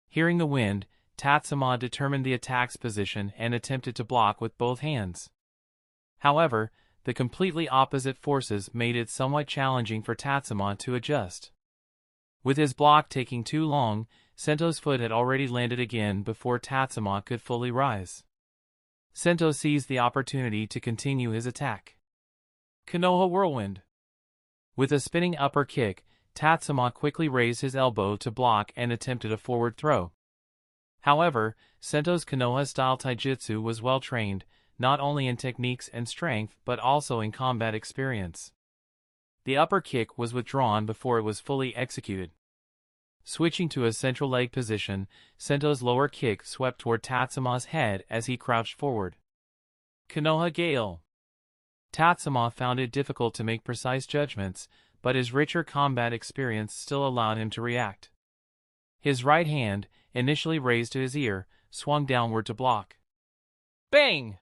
[SPEAKER 1] Hearing the wind, Tatsuma determined the attack's position and attempted to block with both hands. However, the completely opposite forces made it somewhat challenging for Tatsuma to adjust. With his block taking too long, Sento's foot had already landed again before Tatsuma could fully rise. Sento seized the opportunity to continue his attack. Konoha Whirlwind. With a spinning upper kick, Tatsuma quickly raised his elbow to block and attempted a forward throw. However, Sento's Konoha-style taijutsu was well trained, not only in techniques and strength but also in combat experience. The upper kick was withdrawn before it was fully executed. Switching to a central leg position, Sento's lower kick swept toward Tatsuma's head as he crouched forward. Konoha Gale. Tatsuma found it difficult to make precise judgments, but his richer combat experience still allowed him to react. His right hand, initially raised to his ear, swung downward to block. Bang!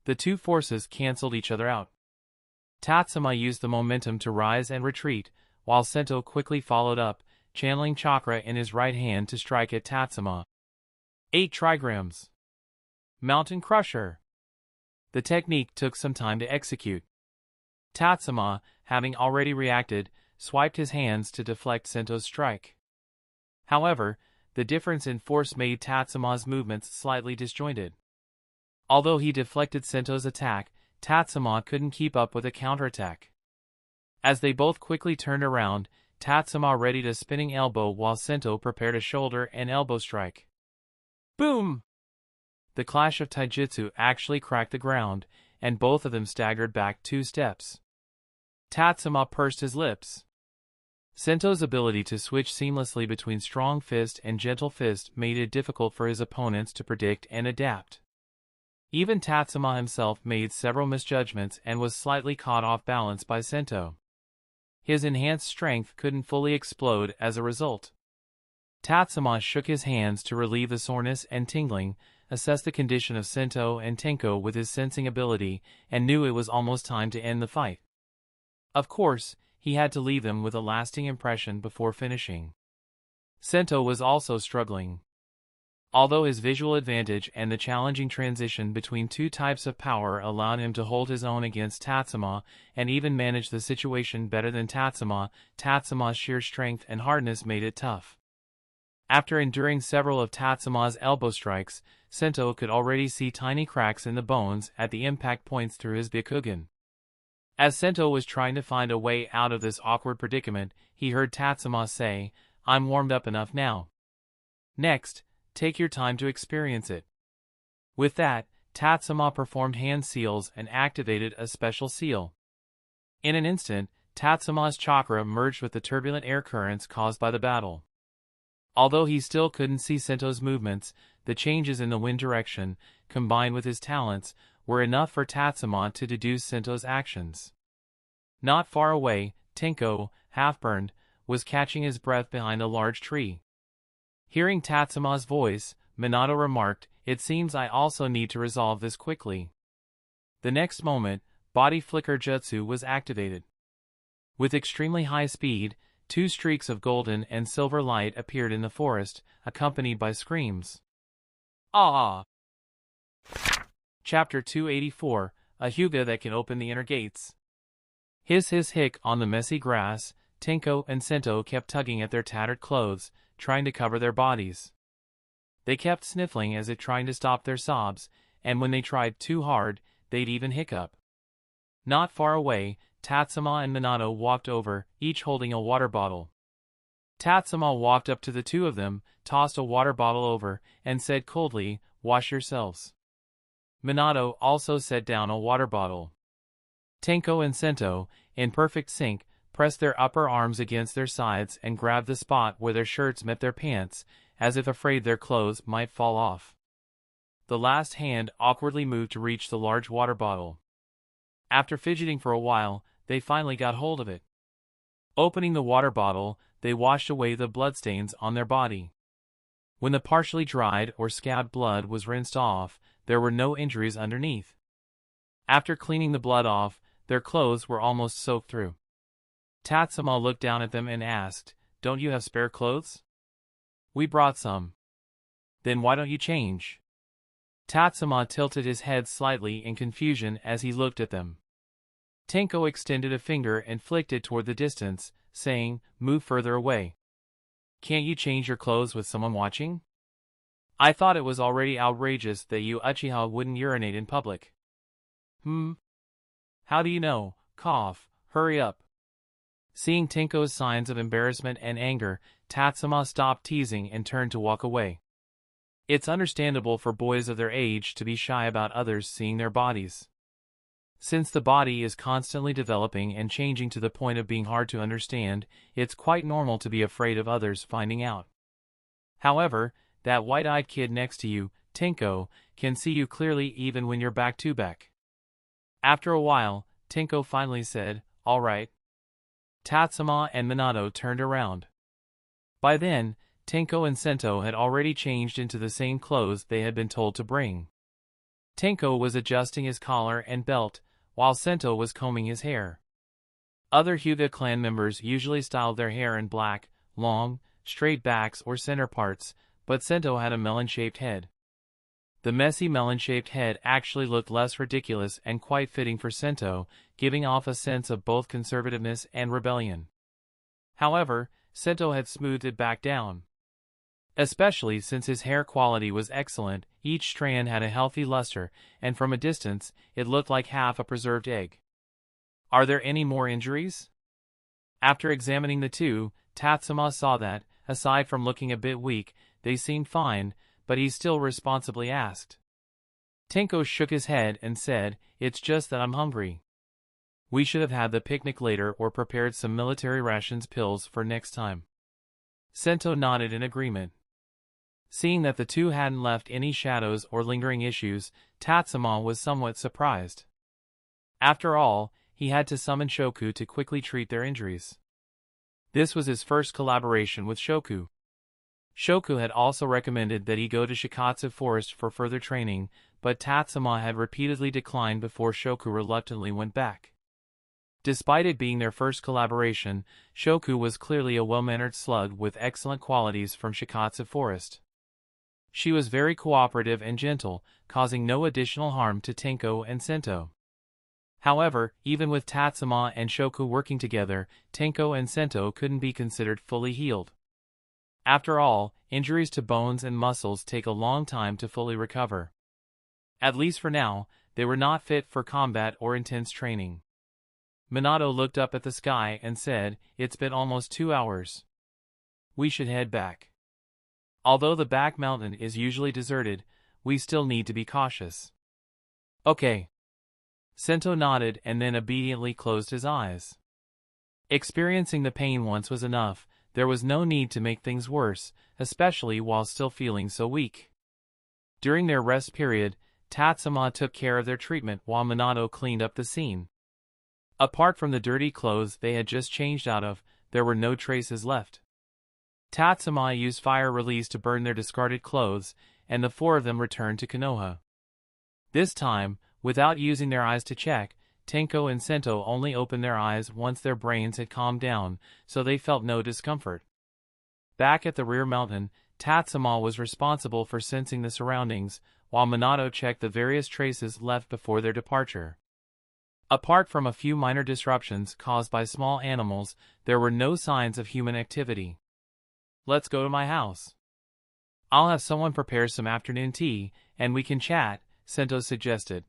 [SPEAKER 1] The two forces canceled each other out. Tatsuma used the momentum to rise and retreat, while Sento quickly followed up, channeling chakra in his right hand to strike at Tatsuma. 8 trigrams. Mountain Crusher. The technique took some time to execute. Tatsuma, having already reacted, swiped his hands to deflect Sento's strike. However, the difference in force made Tatsuma's movements slightly disjointed. Although he deflected Sento's attack, Tatsuma couldn't keep up with a counterattack. As they both quickly turned around, Tatsuma readied a spinning elbow while Sento prepared a shoulder and elbow strike. Boom! The clash of taijutsu actually cracked the ground, and both of them staggered back 2 steps. Tatsuma pursed his lips. Sento's ability to switch seamlessly between strong fist and gentle fist made it difficult for his opponents to predict and adapt. Even Tatsuma himself made several misjudgments and was slightly caught off balance by Sento. His enhanced strength couldn't fully explode as a result. Tatsuma shook his hands to relieve the soreness and tingling, assessed the condition of Sento and Tenko with his sensing ability, and knew it was almost time to end the fight. Of course, he had to leave them with a lasting impression before finishing. Sento was also struggling. Although his visual advantage and the challenging transition between 2 types of power allowed him to hold his own against Tatsuma and even manage the situation better than Tatsuma, Tatsuma's sheer strength and hardness made it tough. After enduring several of Tatsuma's elbow strikes, Sento could already see tiny cracks in the bones at the impact points through his Byakugan. As Sento was trying to find a way out of this awkward predicament, he heard Tatsuma say, "I'm warmed up enough now. Next, take your time to experience it." With that, Tatsuma performed hand seals and activated a special seal. In an instant, Tatsuma's chakra merged with the turbulent air currents caused by the battle. Although he still couldn't see Sento's movements, the changes in the wind direction, combined with his talents, were enough for Tatsuma to deduce Sento's actions. Not far away, Tenko, half-burned, was catching his breath behind a large tree. Hearing Tatsuma's voice, Minato remarked, "It seems I also need to resolve this quickly." The next moment, Body Flicker Jutsu was activated. With extremely high speed, 2 streaks of golden and silver light appeared in the forest, accompanied by screams. Ah! Chapter 284, A Hyuga That Can Open the Inner Gates. Hiss hiss hick on the messy grass, Tenko and Sento kept tugging at their tattered clothes, trying to cover their bodies. They kept sniffling as if trying to stop their sobs, and when they tried too hard, they'd even hiccup. Not far away, Tatsuma and Minato walked over, each holding a water bottle. Tatsuma walked up to the 2 of them, tossed a water bottle over, and said coldly, "Wash yourselves." Minato also set down a water bottle. Tenko and Sento, in perfect sync, pressed their upper arms against their sides and grabbed the spot where their shirts met their pants, as if afraid their clothes might fall off. The last hand awkwardly moved to reach the large water bottle. After fidgeting for a while, they finally got hold of it. Opening the water bottle, they washed away the bloodstains on their body. When the partially dried or scabbed blood was rinsed off, there were no injuries underneath. After cleaning the blood off, their clothes were almost soaked through. Tatsuma looked down at them and asked, "Don't you have spare clothes?" "We brought some." "Then why don't you change?" Tatsuma tilted his head slightly in confusion as he looked at them. Tenko extended a finger and flicked it toward the distance, saying, "Move further away." "Can't you change your clothes with someone watching?" "I thought it was already outrageous that you Uchiha wouldn't urinate in public." How do you know? Cough. Hurry up." Seeing Tenko's signs of embarrassment and anger, Tatsuma stopped teasing and turned to walk away. It's understandable for boys of their age to be shy about others seeing their bodies. Since the body is constantly developing and changing to the point of being hard to understand, it's quite normal to be afraid of others finding out. However, that white-eyed kid next to you, Tenko, can see you clearly even when you're back to back. After a while, Tenko finally said, "All right." Tatsuma and Minato turned around. By then, Tenko and Sento had already changed into the same clothes they had been told to bring. Tenko was adjusting his collar and belt, while Sento was combing his hair. Other Hyuga clan members usually styled their hair in black, long, straight backs or center parts, but Sento had a melon-shaped head. The messy melon-shaped head actually looked less ridiculous and quite fitting for Sento, giving off a sense of both conservativeness and rebellion. However, Sento had smoothed it back down. Especially since his hair quality was excellent, each strand had a healthy luster, and from a distance, it looked like half a preserved egg. Are there any more injuries? After examining the two, Tatsuma saw that, aside from looking a bit weak, they seemed fine, but he still responsibly asked. Tenko shook his head and said, "It's just that I'm hungry. We should have had the picnic later or prepared some military rations pills for next time." Sento nodded in agreement. Seeing that the two hadn't left any shadows or lingering issues, Tatsuma was somewhat surprised. After all, he had to summon Shoku to quickly treat their injuries. This was his first collaboration with Shoku. Shoku had also recommended that he go to Shikatsu Forest for further training, but Tatsuma had repeatedly declined before Shoku reluctantly went back. Despite it being their first collaboration, Shoku was clearly a well-mannered slug with excellent qualities from Shikatsu Forest. She was very cooperative and gentle, causing no additional harm to Tenko and Sento. However, even with Tatsuma and Shoku working together, Tenko and Sento couldn't be considered fully healed. After all, injuries to bones and muscles take a long time to fully recover. At least for now, they were not fit for combat or intense training. Minato looked up at the sky and said, "It's been almost 2 hours. We should head back. Although the back mountain is usually deserted, we still need to be cautious." "Okay." Sento nodded and then obediently closed his eyes. Experiencing the pain once was enough, there was no need to make things worse, especially while still feeling so weak. During their rest period, Tatsuma took care of their treatment while Minato cleaned up the scene. Apart from the dirty clothes they had just changed out of, there were no traces left. Tatsuma used fire release to burn their discarded clothes, and the four of them returned to Konoha. This time, without using their eyes to check, Tenko and Sento only opened their eyes once their brains had calmed down, so they felt no discomfort. Back at the rear mountain, Tatsuma was responsible for sensing the surroundings, while Minato checked the various traces left before their departure. Apart from a few minor disruptions caused by small animals, there were no signs of human activity. "Let's go to my house. I'll have someone prepare some afternoon tea, and we can chat," Sento suggested.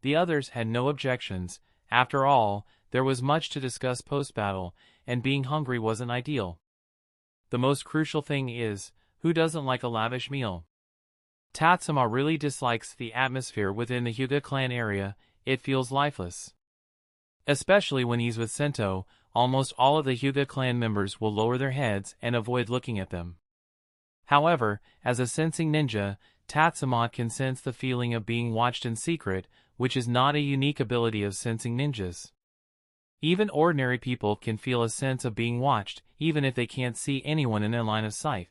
[SPEAKER 1] The others had no objections. After all, there was much to discuss post-battle, and being hungry wasn't ideal. The most crucial thing is, who doesn't like a lavish meal? Tatsuma really dislikes the atmosphere within the Hyuga clan area. It feels lifeless. Especially when he's with Sento, almost all of the Hyuga clan members will lower their heads and avoid looking at them. However, as a sensing ninja, Tatsuma can sense the feeling of being watched in secret, which is not a unique ability of sensing ninjas. Even ordinary people can feel a sense of being watched, even if they can't see anyone in their line of sight.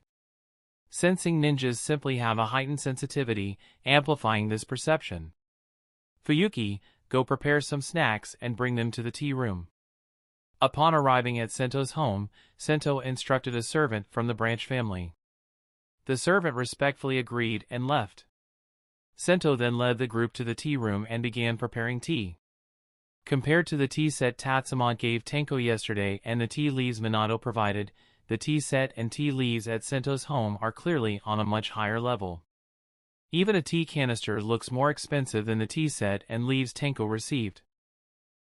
[SPEAKER 1] Sensing ninjas simply have a heightened sensitivity, amplifying this perception. "Fuyuki, go prepare some snacks and bring them to the tea room." Upon arriving at Sento's home, Sento instructed a servant from the branch family. The servant respectfully agreed and left. Sento then led the group to the tea room and began preparing tea. Compared to the tea set Tatsuma gave Tenko yesterday and the tea leaves Minato provided, the tea set and tea leaves at Sento's home are clearly on a much higher level. Even a tea canister looks more expensive than the tea set and leaves Tenko received.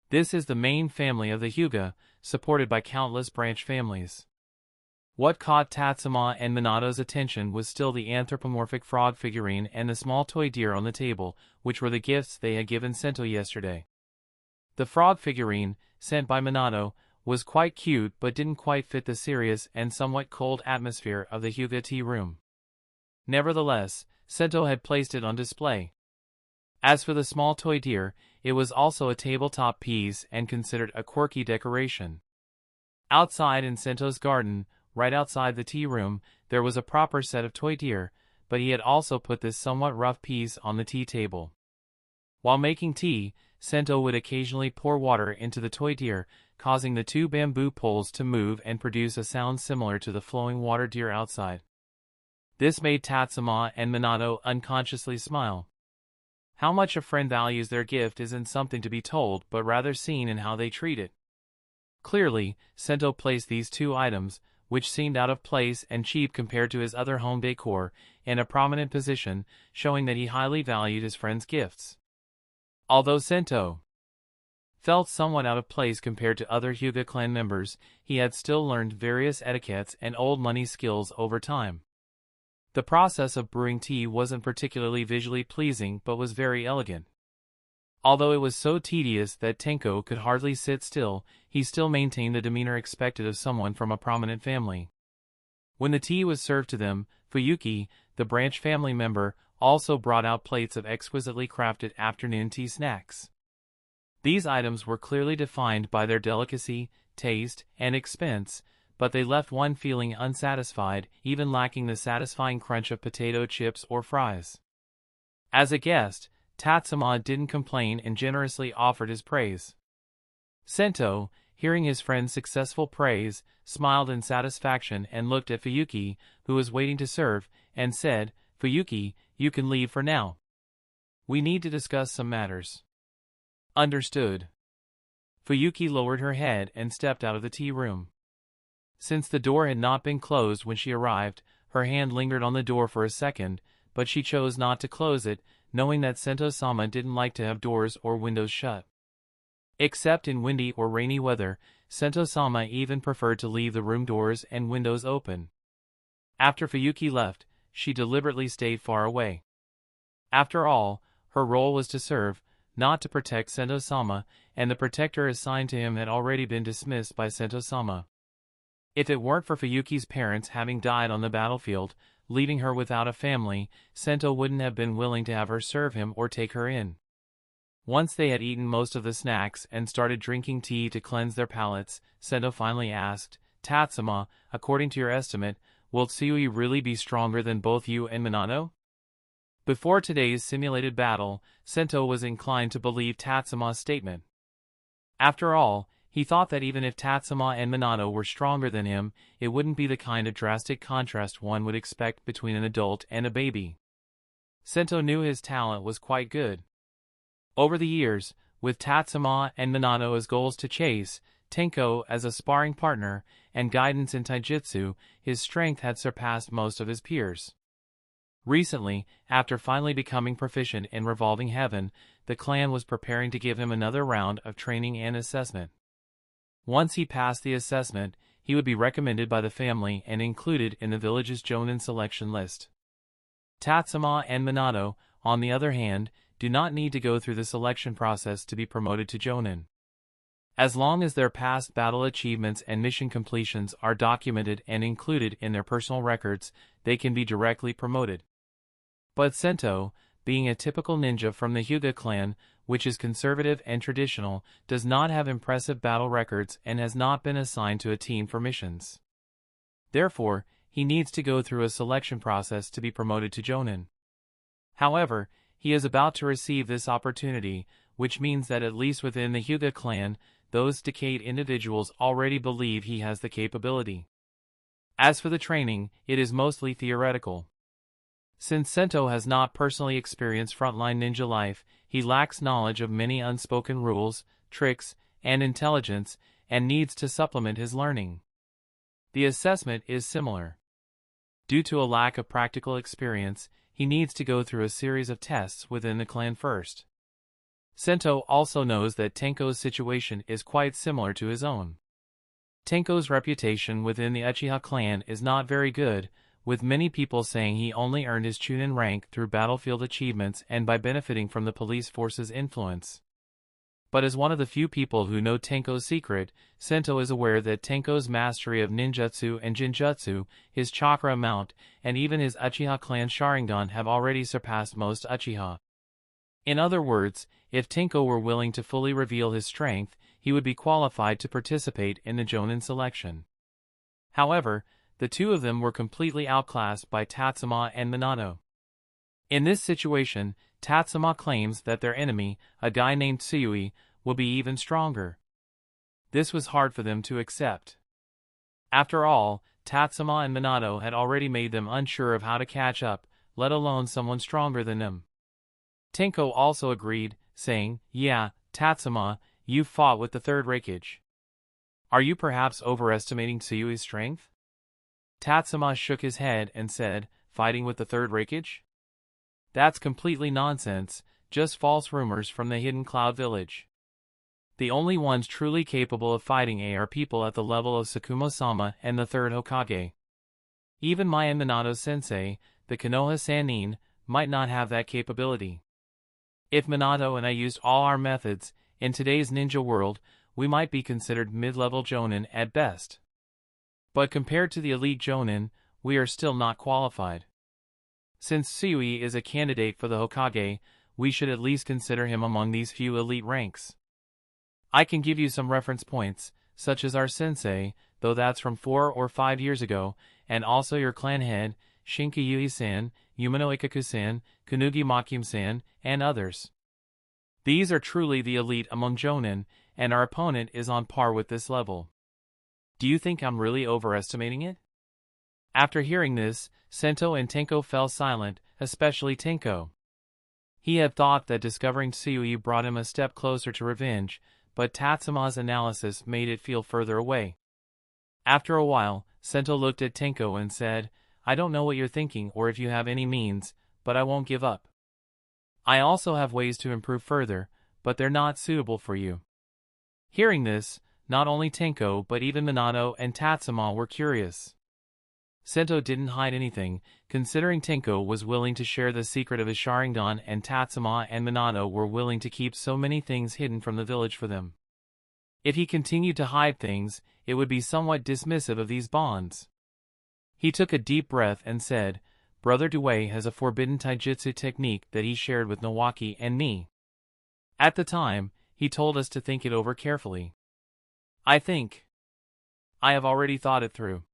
[SPEAKER 1] This is the main family of the Hyuga, supported by countless branch families. What caught Tatsuma and Minato's attention was still the anthropomorphic frog figurine and the small toy deer on the table, which were the gifts they had given Sento yesterday. The frog figurine, sent by Minato, was quite cute but didn't quite fit the serious and somewhat cold atmosphere of the Hyuga tea room. Nevertheless, Sento had placed it on display. As for the small toy deer, it was also a tabletop piece and considered a quirky decoration. Outside in Sento's garden, right outside the tea room, there was a proper set of toy deer, but he had also put this somewhat rough piece on the tea table. While making tea, Sento would occasionally pour water into the toy deer, causing the two bamboo poles to move and produce a sound similar to the flowing water deer outside. This made Tatsuma and Minato unconsciously smile. How much a friend values their gift isn't something to be told, but rather seen in how they treat it. Clearly, Sento placed these two items, which seemed out of place and cheap compared to his other home decor, in a prominent position, showing that he highly valued his friend's gifts. Although Sento felt somewhat out of place compared to other Hyuga clan members, he had still learned various etiquettes and old money skills over time. The process of brewing tea wasn't particularly visually pleasing but was very elegant. Although it was so tedious that Tenko could hardly sit still, he still maintained the demeanor expected of someone from a prominent family. When the tea was served to them, Fuyuki, the branch family member, also brought out plates of exquisitely crafted afternoon tea snacks. These items were clearly defined by their delicacy, taste, and expense, but they left one feeling unsatisfied, even lacking the satisfying crunch of potato chips or fries. As a guest, Tatsuma didn't complain and generously offered his praise. Sento, hearing his friend's successful praise, smiled in satisfaction and looked at Fuyuki, who was waiting to serve, and said, "Fuyuki, you can leave for now. We need to discuss some matters." Understood. Fuyuki lowered her head and stepped out of the tea room. Since the door had not been closed when she arrived, her hand lingered on the door for a second, but she chose not to close it, knowing that Sento-sama didn't like to have doors or windows shut. Except in windy or rainy weather, Sento-sama even preferred to leave the room doors and windows open. After Fuyuki left, she deliberately stayed far away. After all, her role was to serve, not to protect Sento-sama, and the protector assigned to him had already been dismissed by Sento-sama. If it weren't for Fuyuki's parents having died on the battlefield, leaving her without a family, Sento wouldn't have been willing to have her serve him or take her in. Once they had eaten most of the snacks and started drinking tea to cleanse their palates, Sento finally asked, "Tatsuma, according to your estimate, will Tsui really be stronger than both you and Minato?" Before today's simulated battle, Sento was inclined to believe Tatsuma's statement. After all, he thought that even if Tatsuma and Minato were stronger than him, it wouldn't be the kind of drastic contrast one would expect between an adult and a baby. Sento knew his talent was quite good. Over the years, with Tatsuma and Minato as goals to chase, Tenko as a sparring partner, and guidance in taijutsu, his strength had surpassed most of his peers. Recently, after finally becoming proficient in revolving heaven, the clan was preparing to give him another round of training and assessment. Once he passed the assessment, he would be recommended by the family and included in the village's jonin selection list. Tatsuma and Minato, on the other hand, do not need to go through the selection process to be promoted to jonin. As long as their past battle achievements and mission completions are documented and included in their personal records, they can be directly promoted. But Sento, being a typical ninja from the Hyuga clan, which is conservative and traditional, does not have impressive battle records and has not been assigned to a team for missions. Therefore, he needs to go through a selection process to be promoted to jonin. However, he is about to receive this opportunity, which means that at least within the Hyuga clan, those decayed individuals already believe he has the capability. As for the training, it is mostly theoretical. Since Sento has not personally experienced frontline ninja life, he lacks knowledge of many unspoken rules, tricks, and intelligence, and needs to supplement his learning. The assessment is similar. Due to a lack of practical experience, he needs to go through a series of tests within the clan first. Sento also knows that Tenko's situation is quite similar to his own. Tenko's reputation within the Uchiha clan is not very good, with many people saying he only earned his chunin rank through battlefield achievements and by benefiting from the police force's influence. But as one of the few people who know Tenko's secret, Sento is aware that Tenko's mastery of ninjutsu and jinjutsu, his chakra amount, and even his Uchiha clan Sharingan have already surpassed most Uchiha. In other words, if Tenko were willing to fully reveal his strength, he would be qualified to participate in the Jonin selection. However, the two of them were completely outclassed by Tatsuma and Minato. In this situation, Tatsuma claims that their enemy, a guy named Tsuyui, will be even stronger. This was hard for them to accept. After all, Tatsuma and Minato had already made them unsure of how to catch up, let alone someone stronger than them. Tenko also agreed, saying, "Yeah, Tatsuma, you fought with the third Reikage. Are you perhaps overestimating Tsuyui's strength?" Tatsuma shook his head and said, "Fighting with the third Reikage? That's completely nonsense, just false rumors from the hidden cloud village. The only ones truly capable of fighting are people at the level of Sakumo-sama and the third Hokage. Even my and Minato-sensei, the Konoha Sannin, might not have that capability. If Minato and I used all our methods, in today's ninja world, we might be considered mid-level Jonin at best. But compared to the elite Jonin, we are still not qualified. Since Tsuyui is a candidate for the Hokage, we should at least consider him among these few elite ranks. I can give you some reference points, such as our sensei, though that's from 4 or 5 years ago, and also your clan head, Shinkayui-san, Yumino Ikaku-san, Kunugi Makim-san, and others. These are truly the elite among Jonin, and our opponent is on par with this level. Do you think I'm really overestimating it?" After hearing this, Sento and Tenko fell silent, especially Tenko. He had thought that discovering Tsuyui brought him a step closer to revenge, but Tatsuma's analysis made it feel further away. After a while, Sento looked at Tenko and said, "I don't know what you're thinking or if you have any means, but I won't give up. I also have ways to improve further, but they're not suitable for you." Hearing this, not only Tenko but even Minato and Tatsuma were curious. Sento didn't hide anything, considering Tenko was willing to share the secret of his Sharingan and Tatsuma and Minato were willing to keep so many things hidden from the village for them. If he continued to hide things, it would be somewhat dismissive of these bonds. He took a deep breath and said, "Brother Due has a forbidden taijutsu technique that he shared with Nawaki and me. At the time, he told us to think it over carefully. I have already thought it through."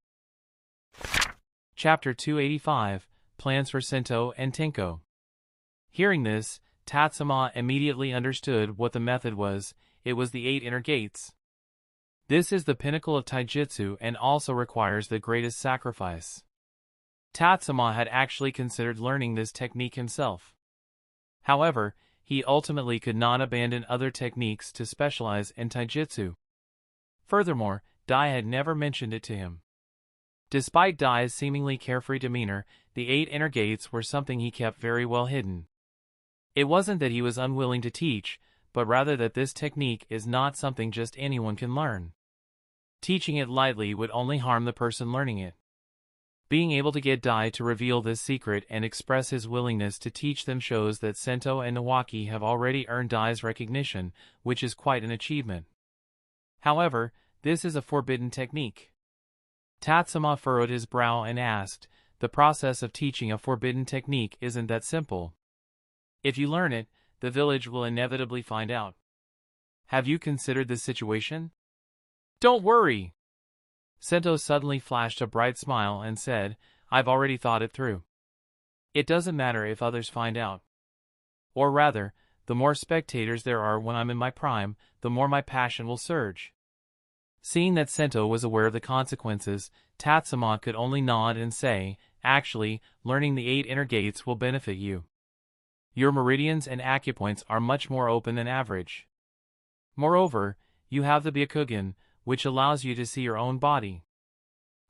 [SPEAKER 1] Chapter 285, Plans for Sento and Tenko. Hearing this, Tatsuma immediately understood what the method was. It was the 8 inner gates. This is the pinnacle of taijutsu and also requires the greatest sacrifice. Tatsuma had actually considered learning this technique himself. However, he ultimately could not abandon other techniques to specialize in taijutsu. Furthermore, Dai had never mentioned it to him. Despite Dai's seemingly carefree demeanor, the 8 inner gates were something he kept very well hidden. It wasn't that he was unwilling to teach, but rather that this technique is not something just anyone can learn. Teaching it lightly would only harm the person learning it. Being able to get Dai to reveal this secret and express his willingness to teach them shows that Sento and Nawaki have already earned Dai's recognition, which is quite an achievement. However, this is a forbidden technique. Tatsuma furrowed his brow and asked, "The process of teaching a forbidden technique isn't that simple. If you learn it, the village will inevitably find out. Have you considered this situation?" "Don't worry." Sento suddenly flashed a bright smile and said, "I've already thought it through. It doesn't matter if others find out. Or rather, the more spectators there are when I'm in my prime, the more my passion will surge." Seeing that Sento was aware of the consequences, Tatsuma could only nod and say, "Actually, learning the 8 inner gates will benefit you. Your meridians and acupoints are much more open than average. Moreover, you have the Byakugan, which allows you to see your own body.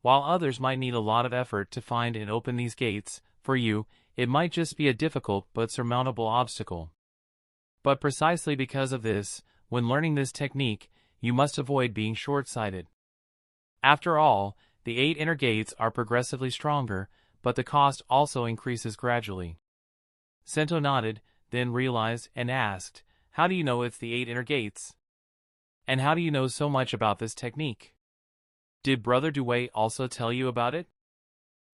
[SPEAKER 1] While others might need a lot of effort to find and open these gates, for you, it might just be a difficult but surmountable obstacle. But precisely because of this, when learning this technique, you must avoid being short-sighted. After all, the 8 inner gates are progressively stronger, but the cost also increases gradually." Sento nodded, then realized and asked, "How do you know it's the 8 inner gates? And how do you know so much about this technique? Did Brother Due also tell you about it?"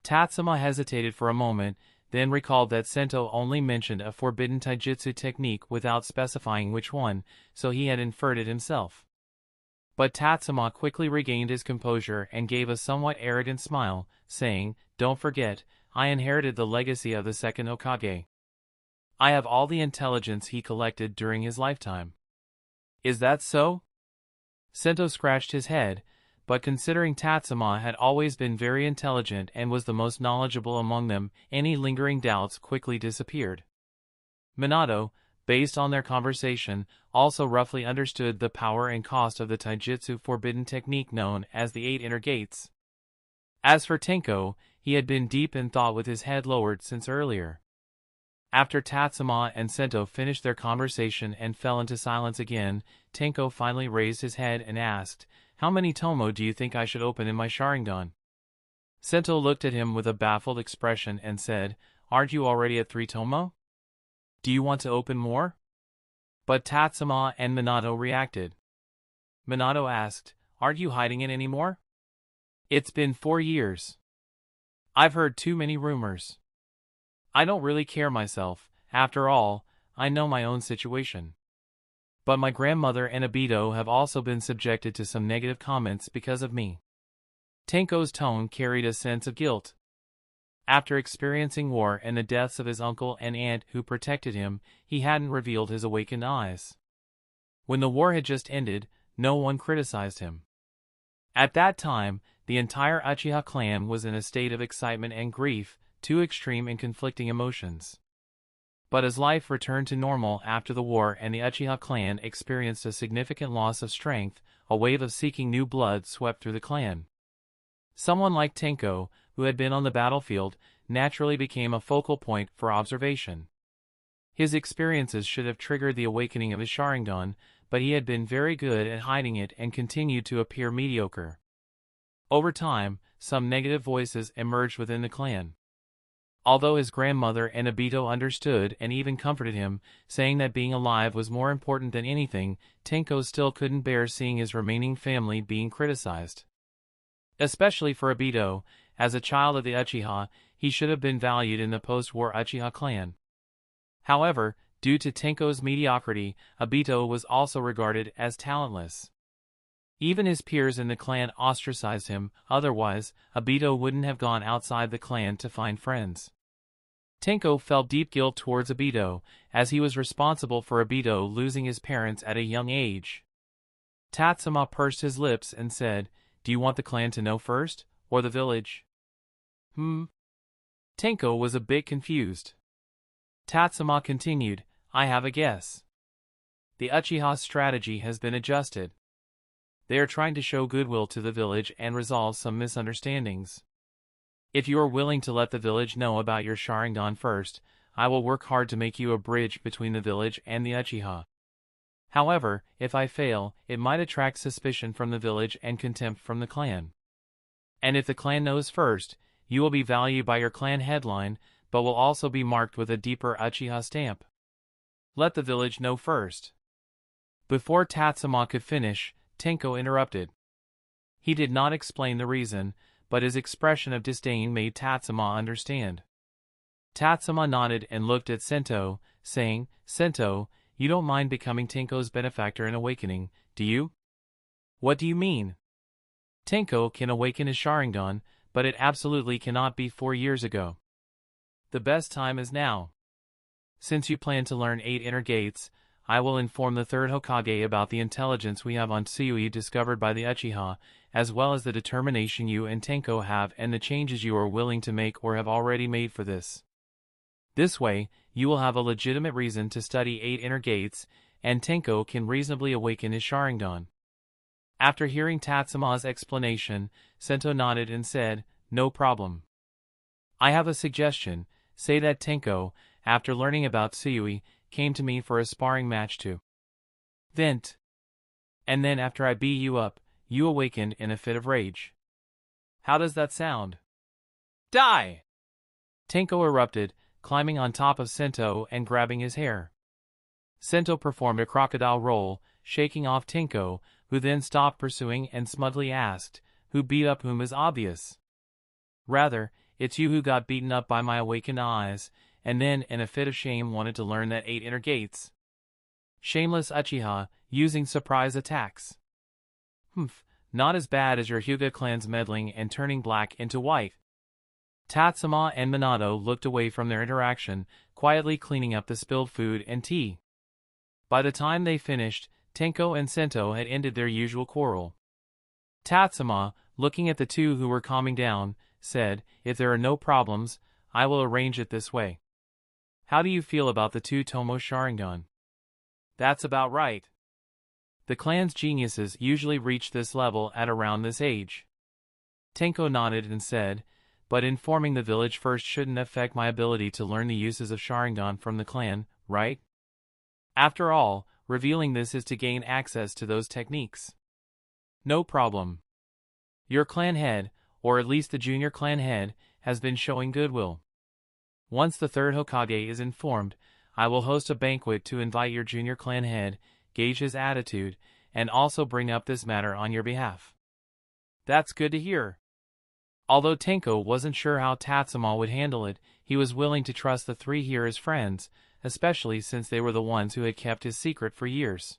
[SPEAKER 1] Tatsuma hesitated for a moment, then recalled that Sento only mentioned a forbidden taijutsu technique without specifying which one, so he had inferred it himself. But Tatsuma quickly regained his composure and gave a somewhat arrogant smile, saying, "Don't forget, I inherited the legacy of the second Hokage. I have all the intelligence he collected during his lifetime." "Is that so?" Sento scratched his head, but considering Tatsuma had always been very intelligent and was the most knowledgeable among them, any lingering doubts quickly disappeared. Minato, based on their conversation, also roughly understood the power and cost of the taijutsu forbidden technique known as the 8 Inner Gates. As for Tenko, he had been deep in thought with his head lowered since earlier. After Tatsuma and Sento finished their conversation and fell into silence again, Tenko finally raised his head and asked, "How many tomo do you think I should open in my Sharingan?" Sento looked at him with a baffled expression and said, "Aren't you already at 3 tomo? Do you want to open more?" But Tatsuma and Minato reacted. Minato asked, "Aren't you hiding it anymore? It's been 4 years. I've heard too many rumors. I don't really care myself, after all, I know my own situation. But my grandmother and Obito have also been subjected to some negative comments because of me." Tenko's tone carried a sense of guilt. After experiencing war and the deaths of his uncle and aunt who protected him, he hadn't revealed his awakened eyes. When the war had just ended, no one criticized him. At that time, the entire Uchiha clan was in a state of excitement and grief, two extreme and conflicting emotions. But as life returned to normal after the war and the Uchiha clan experienced a significant loss of strength, a wave of seeking new blood swept through the clan. Someone like Tenko, who had been on the battlefield, naturally became a focal point for observation. His experiences should have triggered the awakening of his Sharingan, but he had been very good at hiding it and continued to appear mediocre. Over time, some negative voices emerged within the clan. Although his grandmother and Obito understood and even comforted him, saying that being alive was more important than anything, Tenko still couldn't bear seeing his remaining family being criticized. Especially for Obito, as a child of the Uchiha, he should have been valued in the post-war Uchiha clan. However, due to Tenko's mediocrity, Obito was also regarded as talentless. Even his peers in the clan ostracized him, otherwise, Obito wouldn't have gone outside the clan to find friends. Tenko felt deep guilt towards Obito, as he was responsible for Obito losing his parents at a young age. Tatsuma pursed his lips and said, "Do you want the clan to know first, or the village?" Tenko was a bit confused. Tatsuma continued, "I have a guess. The Uchiha's strategy has been adjusted. They are trying to show goodwill to the village and resolve some misunderstandings. If you are willing to let the village know about your Sharingan first, I will work hard to make you a bridge between the village and the Uchiha. However, if I fail, it might attract suspicion from the village and contempt from the clan. And if the clan knows first, you will be valued by your clan headline, but will also be marked with a deeper Uchiha stamp. Let the village know first." Before Tatsuma could finish, Tenko interrupted. He did not explain the reason, but his expression of disdain made Tatsuma understand. Tatsuma nodded and looked at Sento, saying, "Sento, you don't mind becoming Tenko's benefactor in awakening, do you?" "What do you mean?" "Tenko can awaken his Sharingan, but it absolutely cannot be 4 years ago. The best time is now. Since you plan to learn 8 Inner Gates, I will inform the third Hokage about the intelligence we have on Tsuyu discovered by the Uchiha, as well as the determination you and Tenko have and the changes you are willing to make or have already made for this. This way, you will have a legitimate reason to study 8 Inner Gates, and Tenko can reasonably awaken his Sharingan." After hearing Tatsuma's explanation, Sento nodded and said, "No problem. I have a suggestion. Say that Tenko, after learning about Tsuyu, came to me for a sparring match to vent. And then after I beat you up, you awakened in a fit of rage. How does that sound?" "Die!" Tenko erupted, climbing on top of Sento and grabbing his hair. Sento performed a crocodile roll, shaking off Tenko, who then stopped pursuing and smugly asked, "Who beat up whom is obvious. Rather, it's you who got beaten up by my awakened eyes, and then, in a fit of shame, wanted to learn that 8 inner gates. Shameless Uchiha, using surprise attacks. Humph, not as bad as your Hyuga clan's meddling and turning black into white. Tatsuma and Minato looked away from their interaction, quietly cleaning up the spilled food and tea. By the time they finished, Tenko and Sento had ended their usual quarrel. Tatsuma, looking at the two who were calming down, said, "If there are no problems, I will arrange it this way. How do you feel about the 2 Tomo Sharingan?" "That's about right. The clan's geniuses usually reach this level at around this age." Tenko nodded and said, "But informing the village first shouldn't affect my ability to learn the uses of Sharingan from the clan, right? After all, revealing this is to gain access to those techniques." "No problem. Your clan head, or at least the junior clan head, has been showing goodwill. Once the 3rd Hokage is informed, I will host a banquet to invite your junior clan head, gauge his attitude, and also bring up this matter on your behalf." "That's good to hear." Although Tenko wasn't sure how Tatsuma would handle it, he was willing to trust the 3 here as friends, especially since they were the ones who had kept his secret for years.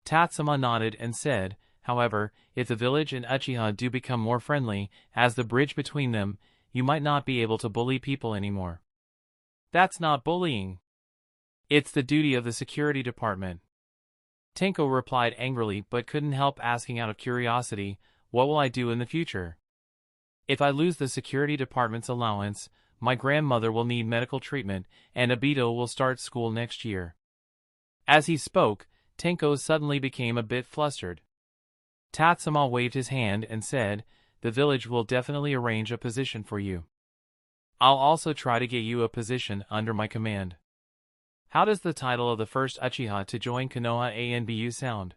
[SPEAKER 1] Tatsuma nodded and said, "However, if the village and Uchiha do become more friendly, as the bridge between them, you might not be able to bully people anymore." "That's not bullying. It's the duty of the security department." Tenko replied angrily but couldn't help asking out of curiosity, "What will I do in the future? If I lose the security department's allowance, my grandmother will need medical treatment, and Obito will start school next year." As he spoke, Tenko suddenly became a bit flustered. Tatsuma waved his hand and said, "The village will definitely arrange a position for you. I'll also try to get you a position under my command." "How does the title of the first Uchiha to join Konoha ANBU sound?"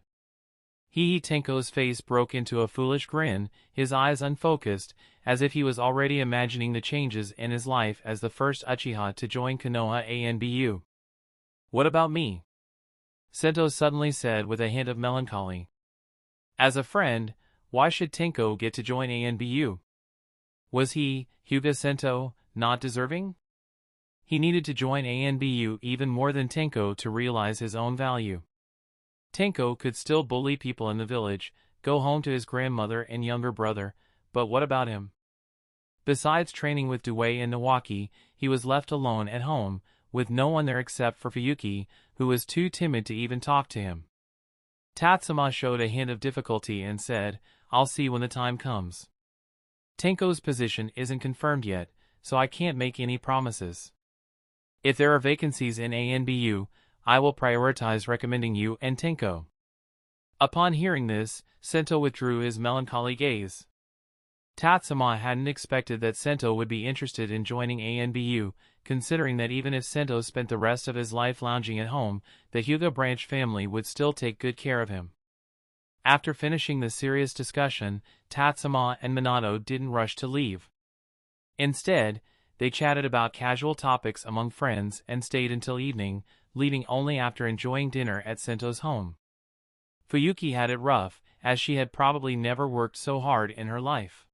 [SPEAKER 1] Tenko's face broke into a foolish grin, his eyes unfocused, as if he was already imagining the changes in his life as the first Uchiha to join Konoha ANBU. "What about me?" Sento suddenly said with a hint of melancholy. As a friend, why should Tenko get to join ANBU? Was he, Hyuga Sento, not deserving? He needed to join ANBU even more than Tenko to realize his own value. Tenko could still bully people in the village, go home to his grandmother and younger brother, but what about him? Besides training with Due and Nawaki, he was left alone at home, with no one there except for Fuyuki, who was too timid to even talk to him. Tatsuma showed a hint of difficulty and said, "I'll see when the time comes. Tenko's position isn't confirmed yet, so I can't make any promises. If there are vacancies in ANBU, I will prioritize recommending you and Tenko." Upon hearing this, Sento withdrew his melancholy gaze. Tatsuma hadn't expected that Sento would be interested in joining ANBU, considering that even if Sento spent the rest of his life lounging at home, the Hyuga branch family would still take good care of him. After finishing the serious discussion, Tatsuma and Minato didn't rush to leave. Instead, they chatted about casual topics among friends and stayed until evening, leaving only after enjoying dinner at Sento's home. Fuyuki had it rough, as she had probably never worked so hard in her life.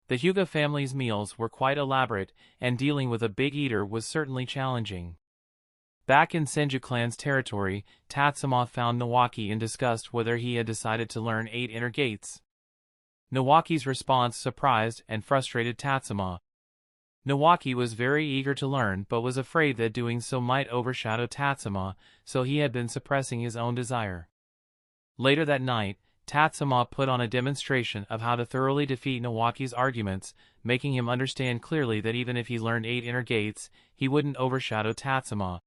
[SPEAKER 1] The Hyuga family's meals were quite elaborate, and dealing with a big eater was certainly challenging. Back in Senju clan's territory, Tatsuma found Nawaki and discussed whether he had decided to learn 8 inner gates. Nawaki's response surprised and frustrated Tatsuma. Nawaki was very eager to learn but was afraid that doing so might overshadow Tatsuma, so he had been suppressing his own desire. Later that night, Tatsuma put on a demonstration of how to thoroughly defeat Nawaki's arguments, making him understand clearly that even if he learned 8 inner gates, he wouldn't overshadow Tatsuma.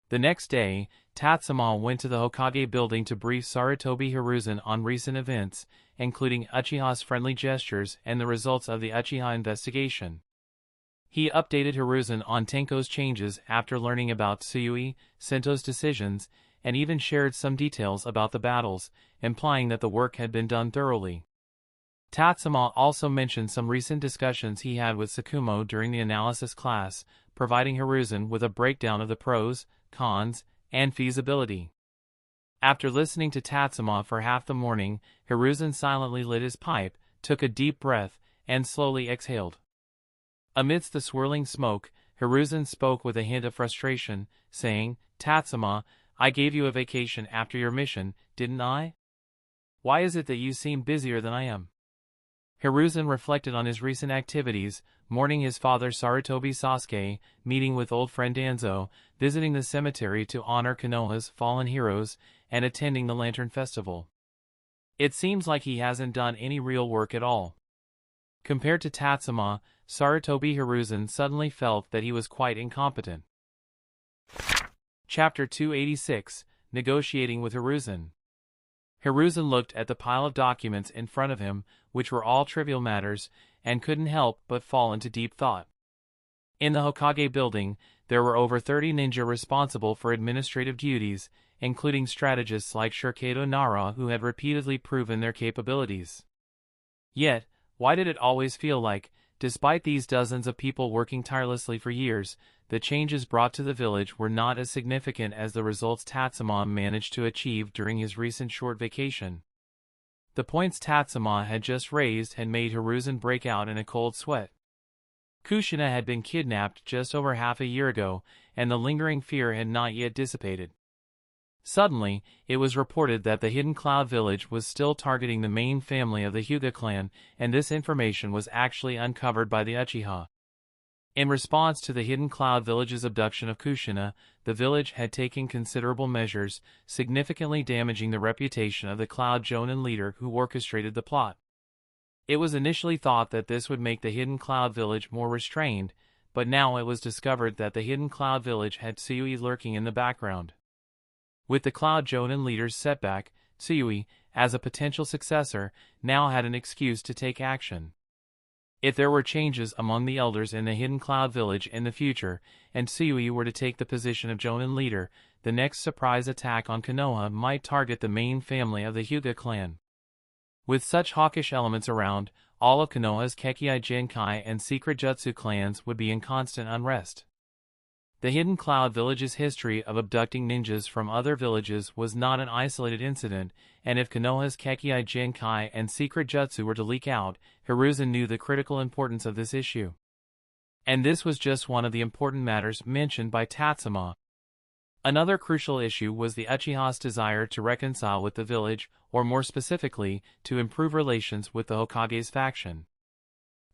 [SPEAKER 1] The next day, Tatsuma went to the Hokage building to brief Sarutobi Hiruzen on recent events, including Uchiha's friendly gestures and the results of the Uchiha investigation. He updated Hiruzen on Tenko's changes after learning about Tsuyui, Sento's decisions, and even shared some details about the battles, implying that the work had been done thoroughly. Tatsuma also mentioned some recent discussions he had with Sakumo during the analysis class, providing Hiruzen with a breakdown of the pros, cons, and feasibility. After listening to Tatsuma for half the morning, Hiruzen silently lit his pipe, took a deep breath, and slowly exhaled. Amidst the swirling smoke, Hiruzen spoke with a hint of frustration, saying, "Tatsuma, I gave you a vacation after your mission, didn't I? Why is it that you seem busier than I am?" Hiruzen reflected on his recent activities, mourning his father Sarutobi Sasuke, meeting with old friend Danzo, visiting the cemetery to honor Konoha's fallen heroes, and attending the Lantern Festival. It seems like he hasn't done any real work at all. Compared to Tatsuma, Sarutobi Hiruzen suddenly felt that he was quite incompetent. Chapter 286, Negotiating with Hiruzen. Hiruzen looked at the pile of documents in front of him, which were all trivial matters, and couldn't help but fall into deep thought. In the Hokage building, there were over 30 ninja responsible for administrative duties, including strategists like Shukato Nara who had repeatedly proven their capabilities. Yet, why did it always feel like, despite these dozens of people working tirelessly for years, the changes brought to the village were not as significant as the results Tatsuma managed to achieve during his recent short vacation? The points Tatsuma had just raised had made Hiruzen break out in a cold sweat. Kushina had been kidnapped just over half a year ago, and the lingering fear had not yet dissipated. Suddenly, it was reported that the Hidden Cloud Village was still targeting the main family of the Hyuga clan, and this information was actually uncovered by the Uchiha. In response to the Hidden Cloud Village's abduction of Kushina, the village had taken considerable measures, significantly damaging the reputation of the Cloud Jonin leader who orchestrated the plot. It was initially thought that this would make the Hidden Cloud Village more restrained, but now it was discovered that the Hidden Cloud Village had Tsuyui lurking in the background. With the Cloud Jonin leader's setback, Tsuyui, as a potential successor, now had an excuse to take action. If there were changes among the elders in the Hidden Cloud Village in the future, and Tsuyui were to take the position of Jonin leader, the next surprise attack on Konoha might target the main family of the Hyuga clan. With such hawkish elements around, all of Konoha's Kekkei Genkai and secret Jutsu clans would be in constant unrest. The Hidden Cloud Village's history of abducting ninjas from other villages was not an isolated incident, and if Konoha's Kekkei Genkai and secret Jutsu were to leak out, Hiruzen knew the critical importance of this issue. And this was just one of the important matters mentioned by Tatsuma. Another crucial issue was the Uchiha's desire to reconcile with the village, or more specifically, to improve relations with the Hokage's faction.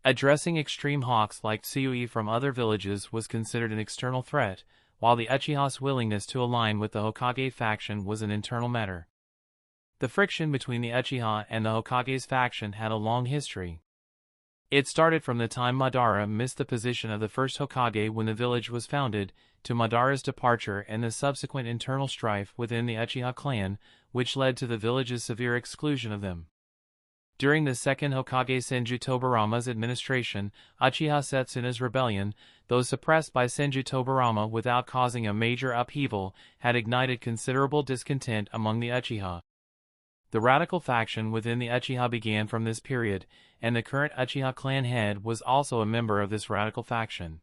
[SPEAKER 1] Addressing extreme hawks like Tsuyui from other villages was considered an external threat, while the Uchiha's willingness to align with the Hokage faction was an internal matter. The friction between the Uchiha and the Hokage's faction had a long history. It started from the time Madara missed the position of the first Hokage when the village was founded, to Madara's departure and the subsequent internal strife within the Uchiha clan, which led to the village's severe exclusion of them. During the second Hokage Senju Tobarama's administration, Uchiha Setsuna's rebellion, though suppressed by Senju Tobarama without causing a major upheaval, had ignited considerable discontent among the Uchiha. The radical faction within the Uchiha began from this period, and the current Uchiha clan head was also a member of this radical faction.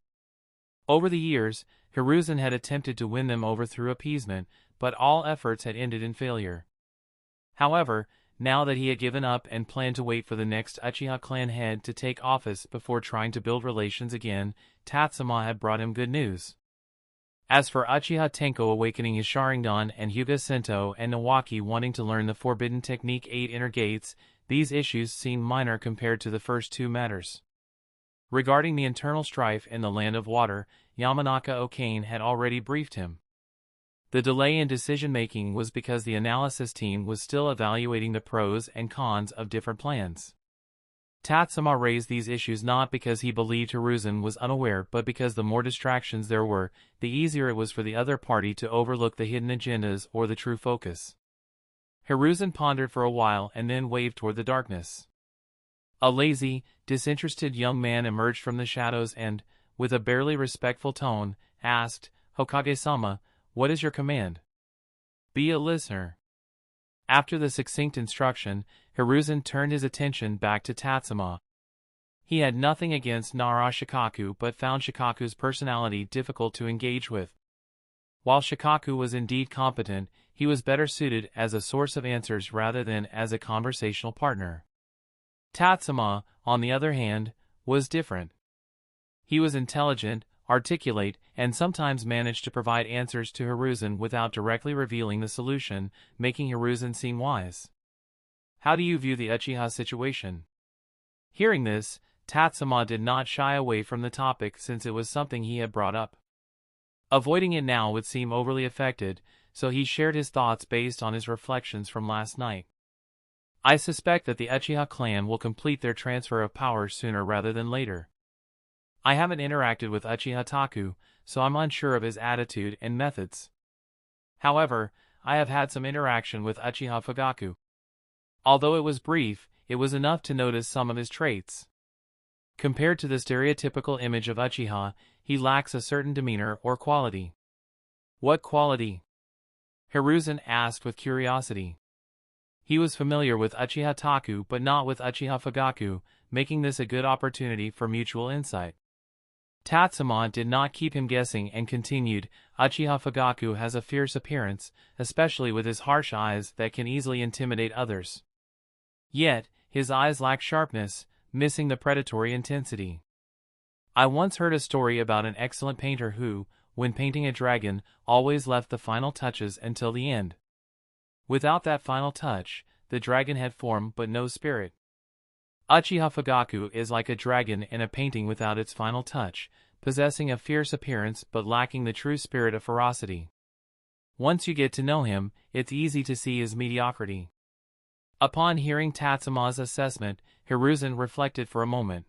[SPEAKER 1] Over the years, Hiruzen had attempted to win them over through appeasement, but all efforts had ended in failure. However, now that he had given up and planned to wait for the next Uchiha clan head to take office before trying to build relations again, Tatsuma had brought him good news. As for Uchiha Tenko awakening his Sharingan and Hyuga Sento and Nawaki wanting to learn the forbidden technique 8 inner gates, these issues seemed minor compared to the first two matters. Regarding the internal strife in the Land of Water, Yamanaka Okane had already briefed him. The delay in decision-making was because the analysis team was still evaluating the pros and cons of different plans. Tatsuma raised these issues not because he believed Hiruzen was unaware but because the more distractions there were, the easier it was for the other party to overlook the hidden agendas or the true focus. Hiruzen pondered for a while and then waved toward the darkness. A lazy, disinterested young man emerged from the shadows and, with a barely respectful tone, asked, "Hokage-sama, what is your command?" "Be a listener." After the succinct instruction, Hiruzen turned his attention back to Tatsuma. He had nothing against Nara Shikaku but found Shikaku's personality difficult to engage with. While Shikaku was indeed competent, he was better suited as a source of answers rather than as a conversational partner. Tatsuma, on the other hand, was different. He was intelligent, articulate, and sometimes managed to provide answers to Hiruzen without directly revealing the solution, making Hiruzen seem wise. How do you view the Uchiha situation? Hearing this, Tatsuma did not shy away from the topic since it was something he had brought up. Avoiding it now would seem overly affected, so he shared his thoughts based on his reflections from last night. I suspect that the Uchiha clan will complete their transfer of power sooner rather than later. I haven't interacted with Uchiha Taku, so I'm unsure of his attitude and methods. However, I have had some interaction with Uchiha Fugaku. Although it was brief, it was enough to notice some of his traits. Compared to the stereotypical image of Uchiha, he lacks a certain demeanor or quality. What quality? Hiruzen asked with curiosity. He was familiar with Uchiha Taku but not with Uchiha Fugaku, making this a good opportunity for mutual insight. Tatsuma did not keep him guessing and continued, Uchiha Fugaku has a fierce appearance, especially with his harsh eyes that can easily intimidate others. Yet, his eyes lack sharpness, missing the predatory intensity. I once heard a story about an excellent painter who, when painting a dragon, always left the final touches until the end. Without that final touch, the dragon had form but no spirit. Uchiha Fugaku is like a dragon in a painting without its final touch, possessing a fierce appearance but lacking the true spirit of ferocity. Once you get to know him, it's easy to see his mediocrity. Upon hearing Tatsuma's assessment, Hiruzen reflected for a moment.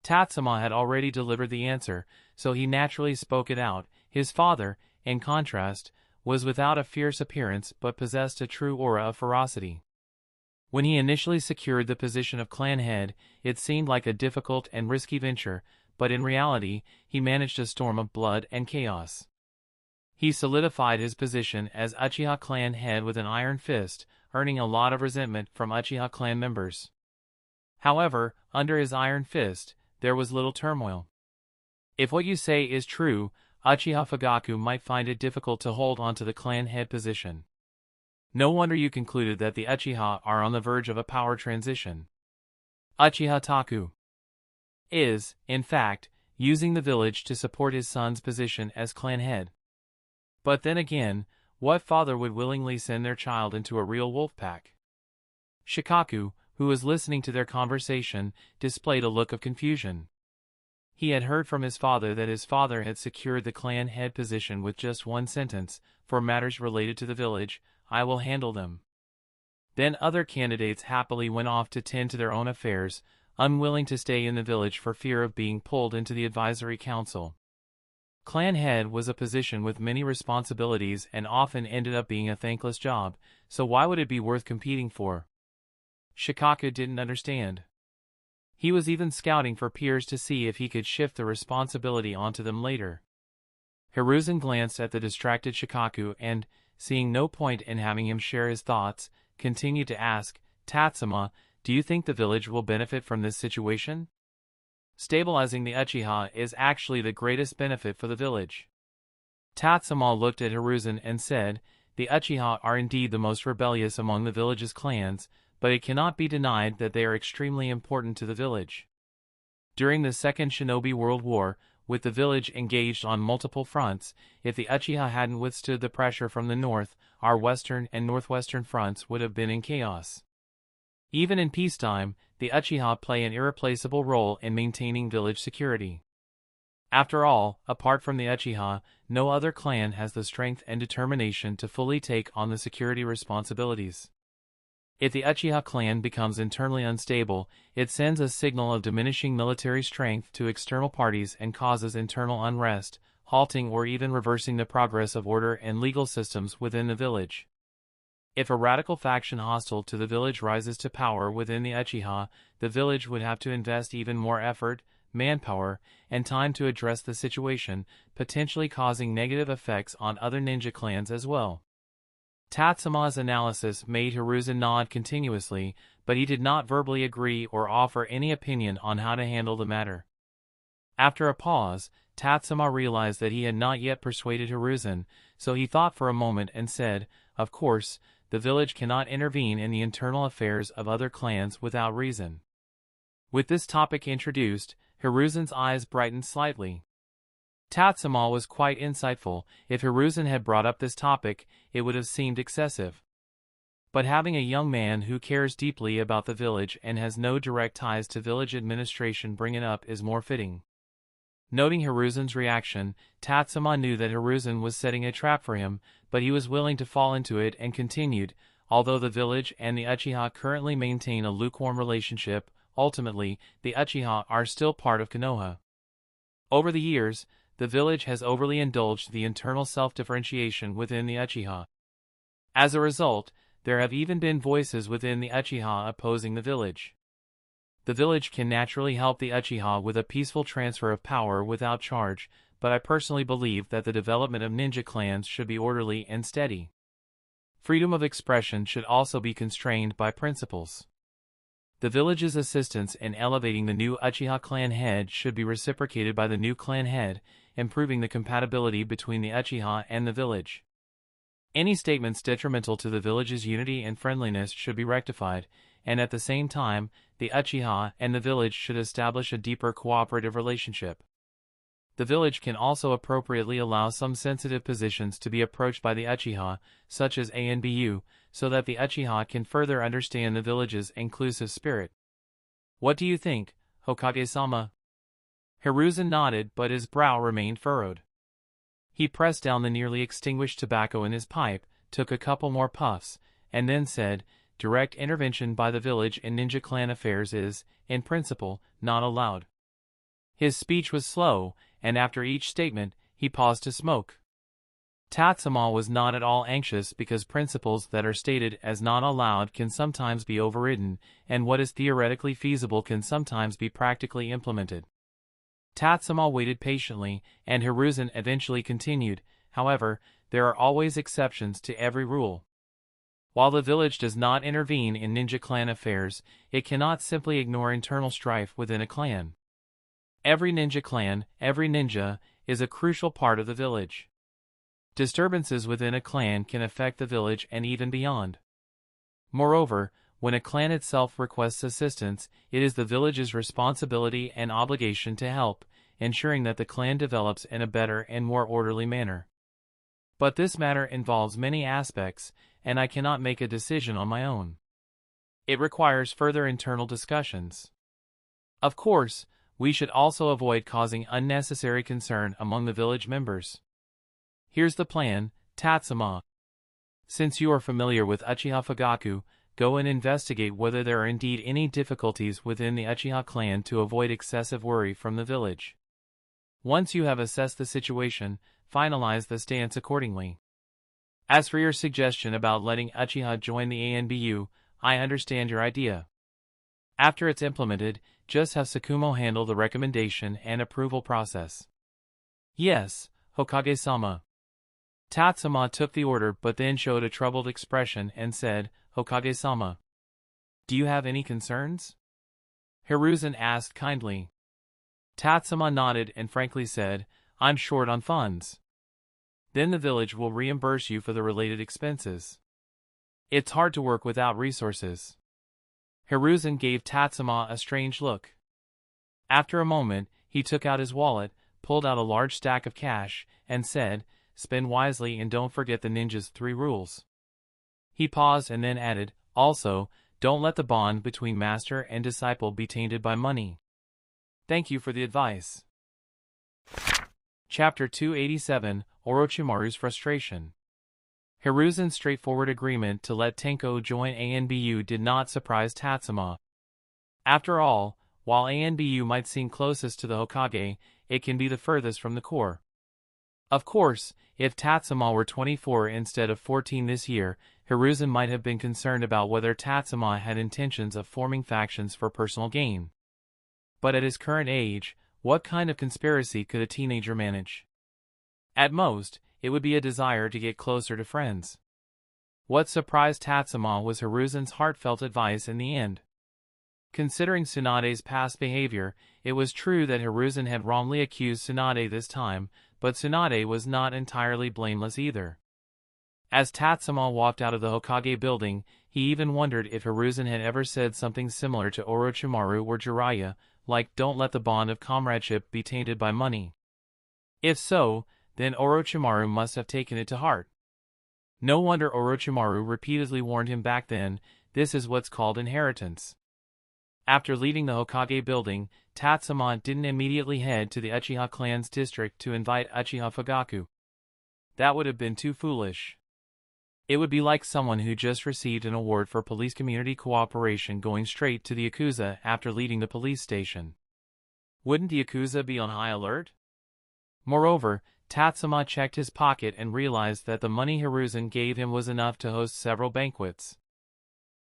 [SPEAKER 1] Tatsuma had already delivered the answer, so he naturally spoke it out. His father, in contrast, was without a fierce appearance but possessed a true aura of ferocity. When he initially secured the position of clan head, it seemed like a difficult and risky venture, but in reality, he managed a storm of blood and chaos. He solidified his position as Uchiha clan head with an iron fist, earning a lot of resentment from Uchiha clan members. However, under his iron fist, there was little turmoil. If what you say is true, Uchiha Fugaku might find it difficult to hold onto the clan head position. No wonder you concluded that the Uchiha are on the verge of a power transition. Uchiha Taku is, in fact, using the village to support his son's position as clan head. But then again, what father would willingly send their child into a real wolf pack? Shikaku, who was listening to their conversation, displayed a look of confusion. He had heard from his father that his father had secured the clan head position with just one sentence, "For matters related to the village, I will handle them." Then other candidates happily went off to tend to their own affairs, unwilling to stay in the village for fear of being pulled into the advisory council. Clan head was a position with many responsibilities and often ended up being a thankless job, so why would it be worth competing for? Shikaku didn't understand. He was even scouting for peers to see if he could shift the responsibility onto them later. Hiruzen glanced at the distracted Shikaku and, seeing no point in having him share his thoughts, continued to ask, Tatsuma, do you think the village will benefit from this situation? Stabilizing the Uchiha is actually the greatest benefit for the village. Tatsuma looked at Hiruzen and said, the Uchiha are indeed the most rebellious among the village's clans, but it cannot be denied that they are extremely important to the village. During the Second Shinobi World War, with the village engaged on multiple fronts, if the Uchiha hadn't withstood the pressure from the north, our western and northwestern fronts would have been in chaos. Even in peacetime, the Uchiha play an irreplaceable role in maintaining village security. After all, apart from the Uchiha, no other clan has the strength and determination to fully take on the security responsibilities. If the Uchiha clan becomes internally unstable, it sends a signal of diminishing military strength to external parties and causes internal unrest, halting or even reversing the progress of order and legal systems within the village. If a radical faction hostile to the village rises to power within the Uchiha, the village would have to invest even more effort, manpower, and time to address the situation, potentially causing negative effects on other ninja clans as well. Tatsuma's analysis made Hiruzen nod continuously, but he did not verbally agree or offer any opinion on how to handle the matter. After a pause, Tatsuma realized that he had not yet persuaded Hiruzen, so he thought for a moment and said, of course, the village cannot intervene in the internal affairs of other clans without reason. With this topic introduced, Hiruzen's eyes brightened slightly. Tatsuma was quite insightful. If Hiruzen had brought up this topic, it would have seemed excessive. But having a young man who cares deeply about the village and has no direct ties to village administration bring it up is more fitting. Noting Hiruzen's reaction, Tatsuma knew that Hiruzen was setting a trap for him, but he was willing to fall into it and continued, although the village and the Uchiha currently maintain a lukewarm relationship, ultimately, the Uchiha are still part of Konoha. Over the years, the village has overly indulged the internal self-differentiation within the Uchiha. As a result, there have even been voices within the Uchiha opposing the village. The village can naturally help the Uchiha with a peaceful transfer of power without charge, but I personally believe that the development of ninja clans should be orderly and steady. Freedom of expression should also be constrained by principles. The village's assistance in elevating the new Uchiha clan head should be reciprocated by the new clan head, improving the compatibility between the Uchiha and the village. Any statements detrimental to the village's unity and friendliness should be rectified, and at the same time, the Uchiha and the village should establish a deeper cooperative relationship. The village can also appropriately allow some sensitive positions to be approached by the Uchiha, such as ANBU, so that the Uchiha can further understand the village's inclusive spirit. What do you think, Hokage-sama? Hiruzen nodded, but his brow remained furrowed. He pressed down the nearly extinguished tobacco in his pipe, took a couple more puffs, and then said, "Direct intervention by the village in ninja clan affairs is, in principle, not allowed." His speech was slow, and after each statement, he paused to smoke. Tatsuma was not at all anxious because principles that are stated as not allowed can sometimes be overridden, and what is theoretically feasible can sometimes be practically implemented. Tatsuma waited patiently, and Hiruzen eventually continued, "However, there are always exceptions to every rule. While the village does not intervene in ninja clan affairs, it cannot simply ignore internal strife within a clan. Every ninja clan, every ninja, is a crucial part of the village. Disturbances within a clan can affect the village and even beyond. Moreover, when a clan itself requests assistance, it is the village's responsibility and obligation to help, ensuring that the clan develops in a better and more orderly manner. But this matter involves many aspects, and I cannot make a decision on my own. It requires further internal discussions. Of course, we should also avoid causing unnecessary concern among the village members. Here's the plan, Tatsuma. Since you are familiar with Uchiha Fugaku, go and investigate whether there are indeed any difficulties within the Uchiha clan to avoid excessive worry from the village. Once you have assessed the situation, finalize the stance accordingly. As for your suggestion about letting Uchiha join the ANBU, I understand your idea. After it's implemented, just have Sakumo handle the recommendation and approval process." "Yes, Hokage-sama." Tatsuma took the order but then showed a troubled expression and said, "Hokage-sama, do you have any concerns?" Hiruzen asked kindly. Tatsuma nodded and frankly said, "I'm short on funds. Then the village will reimburse you for the related expenses. It's hard to work without resources." Hiruzen gave Tatsuma a strange look. After a moment, he took out his wallet, pulled out a large stack of cash, and said, "Spend wisely and don't forget the ninja's 3 rules." He paused and then added, "Also, don't let the bond between master and disciple be tainted by money. Thank you for the advice." Chapter 287, Orochimaru's Frustration. Hiruzen's straightforward agreement to let Tenko join ANBU did not surprise Tatsuma. After all, while ANBU might seem closest to the Hokage, it can be the furthest from the core. Of course, if Tatsuma were 24 instead of 14 this year, Hiruzen might have been concerned about whether Tatsuma had intentions of forming factions for personal gain. But at his current age, what kind of conspiracy could a teenager manage? At most, it would be a desire to get closer to friends. What surprised Tatsuma was Hiruzen's heartfelt advice in the end. Considering Tsunade's past behavior, it was true that Hiruzen had wrongly accused Tsunade this time, but Tsunade was not entirely blameless either. As Tatsuma walked out of the Hokage building, he even wondered if Hiruzen had ever said something similar to Orochimaru or Jiraiya, like don't let the bond of comradeship be tainted by money. If so, then Orochimaru must have taken it to heart. No wonder Orochimaru repeatedly warned him back then, this is what's called inheritance. After leaving the Hokage building, Tatsuma didn't immediately head to the Uchiha clan's district to invite Uchiha Fugaku. That would have been too foolish. It would be like someone who just received an award for police community cooperation going straight to the Yakuza after leaving the police station. Wouldn't the Yakuza be on high alert? Moreover, Tatsuma checked his pocket and realized that the money Hiruzen gave him was enough to host several banquets.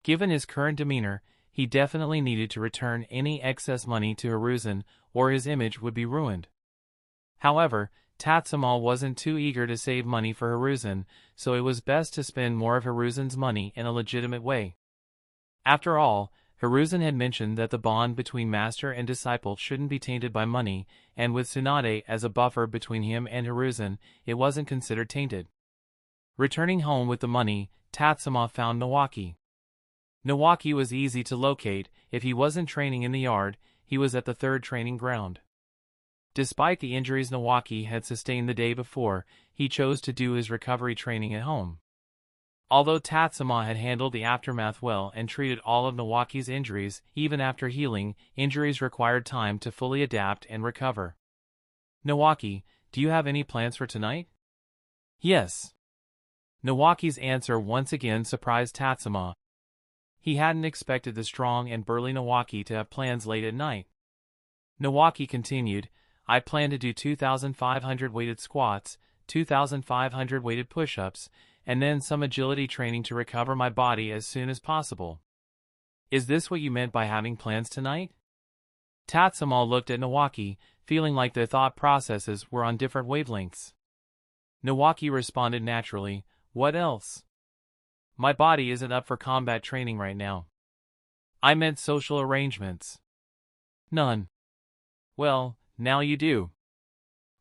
[SPEAKER 1] Given his current demeanor, he definitely needed to return any excess money to Hiruzen, or his image would be ruined. However, Tatsuma wasn't too eager to save money for Hiruzen, so it was best to spend more of Hiruzen's money in a legitimate way. After all, Hiruzen had mentioned that the bond between master and disciple shouldn't be tainted by money, and with Tsunade as a buffer between him and Hiruzen, it wasn't considered tainted. Returning home with the money, Tatsuma found Nawaki. Nawaki was easy to locate. If he wasn't training in the yard, he was at the third training ground. Despite the injuries Nawaki had sustained the day before, he chose to do his recovery training at home. Although Tatsuma had handled the aftermath well and treated all of Nawaki's injuries, even after healing, injuries required time to fully adapt and recover. Nawaki, do you have any plans for tonight? Yes. Nawaki's answer once again surprised Tatsuma. He hadn't expected the strong and burly Nawaki to have plans late at night. Nawaki continued, I plan to do 2,500 weighted squats, 2,500 weighted push-ups, and then some agility training to recover my body as soon as possible. Is this what you meant by having plans tonight? Tatsuma looked at Nawaki, feeling like their thought processes were on different wavelengths. Nawaki responded naturally, what else? My body isn't up for combat training right now. I meant social arrangements. None. Well, now you do.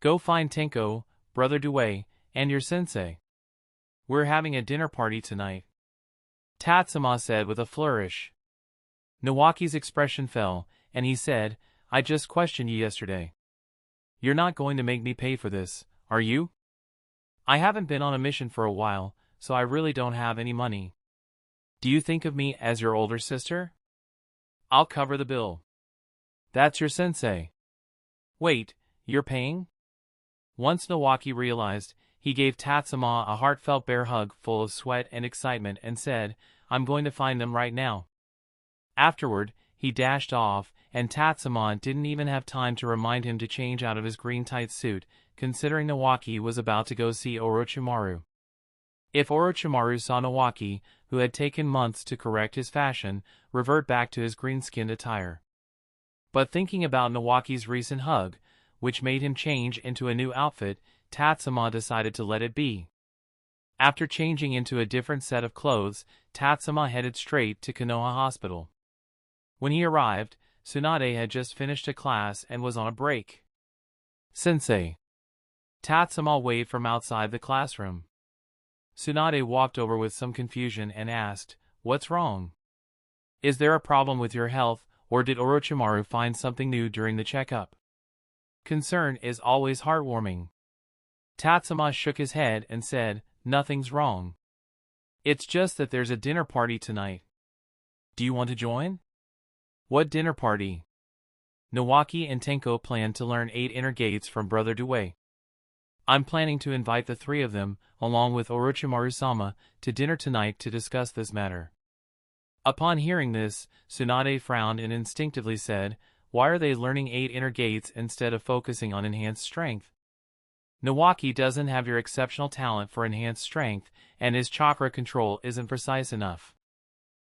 [SPEAKER 1] Go find Tenko, Brother Due, and your sensei. We're having a dinner party tonight, Tatsuma said with a flourish. Nawaki's expression fell, and he said, I just questioned you yesterday. You're not going to make me pay for this, are you? I haven't been on a mission for a while, so I really don't have any money. Do you think of me as your older sister? I'll cover the bill. That's your sensei. Wait, you're paying? Once Nawaki realized, he gave Tatsuma a heartfelt bear hug full of sweat and excitement and said, I'm going to find them right now. Afterward, he dashed off, and Tatsuma didn't even have time to remind him to change out of his green tight suit, considering Nawaki was about to go see Orochimaru. If Orochimaru saw Nawaki, who had taken months to correct his fashion, revert back to his green-skinned attire. But thinking about Nawaki's recent hug, which made him change into a new outfit, Tatsuma decided to let it be. After changing into a different set of clothes, Tatsuma headed straight to Konoha Hospital. When he arrived, Tsunade had just finished a class and was on a break. Sensei. Tatsuma waved from outside the classroom. Tsunade walked over with some confusion and asked, What's wrong? Is there a problem with your health, or did Orochimaru find something new during the checkup? Concern is always heartwarming. Tatsuma shook his head and said, Nothing's wrong. It's just that there's a dinner party tonight. Do you want to join? What dinner party? Nawaki and Tenko plan to learn 8 inner gates from Brother Due. I'm planning to invite the 3 of them, along with Orochimaru-sama, to dinner tonight to discuss this matter. Upon hearing this, Tsunade frowned and instinctively said, Why are they learning 8 inner gates instead of focusing on enhanced strength? Nawaki doesn't have your exceptional talent for enhanced strength, and his chakra control isn't precise enough.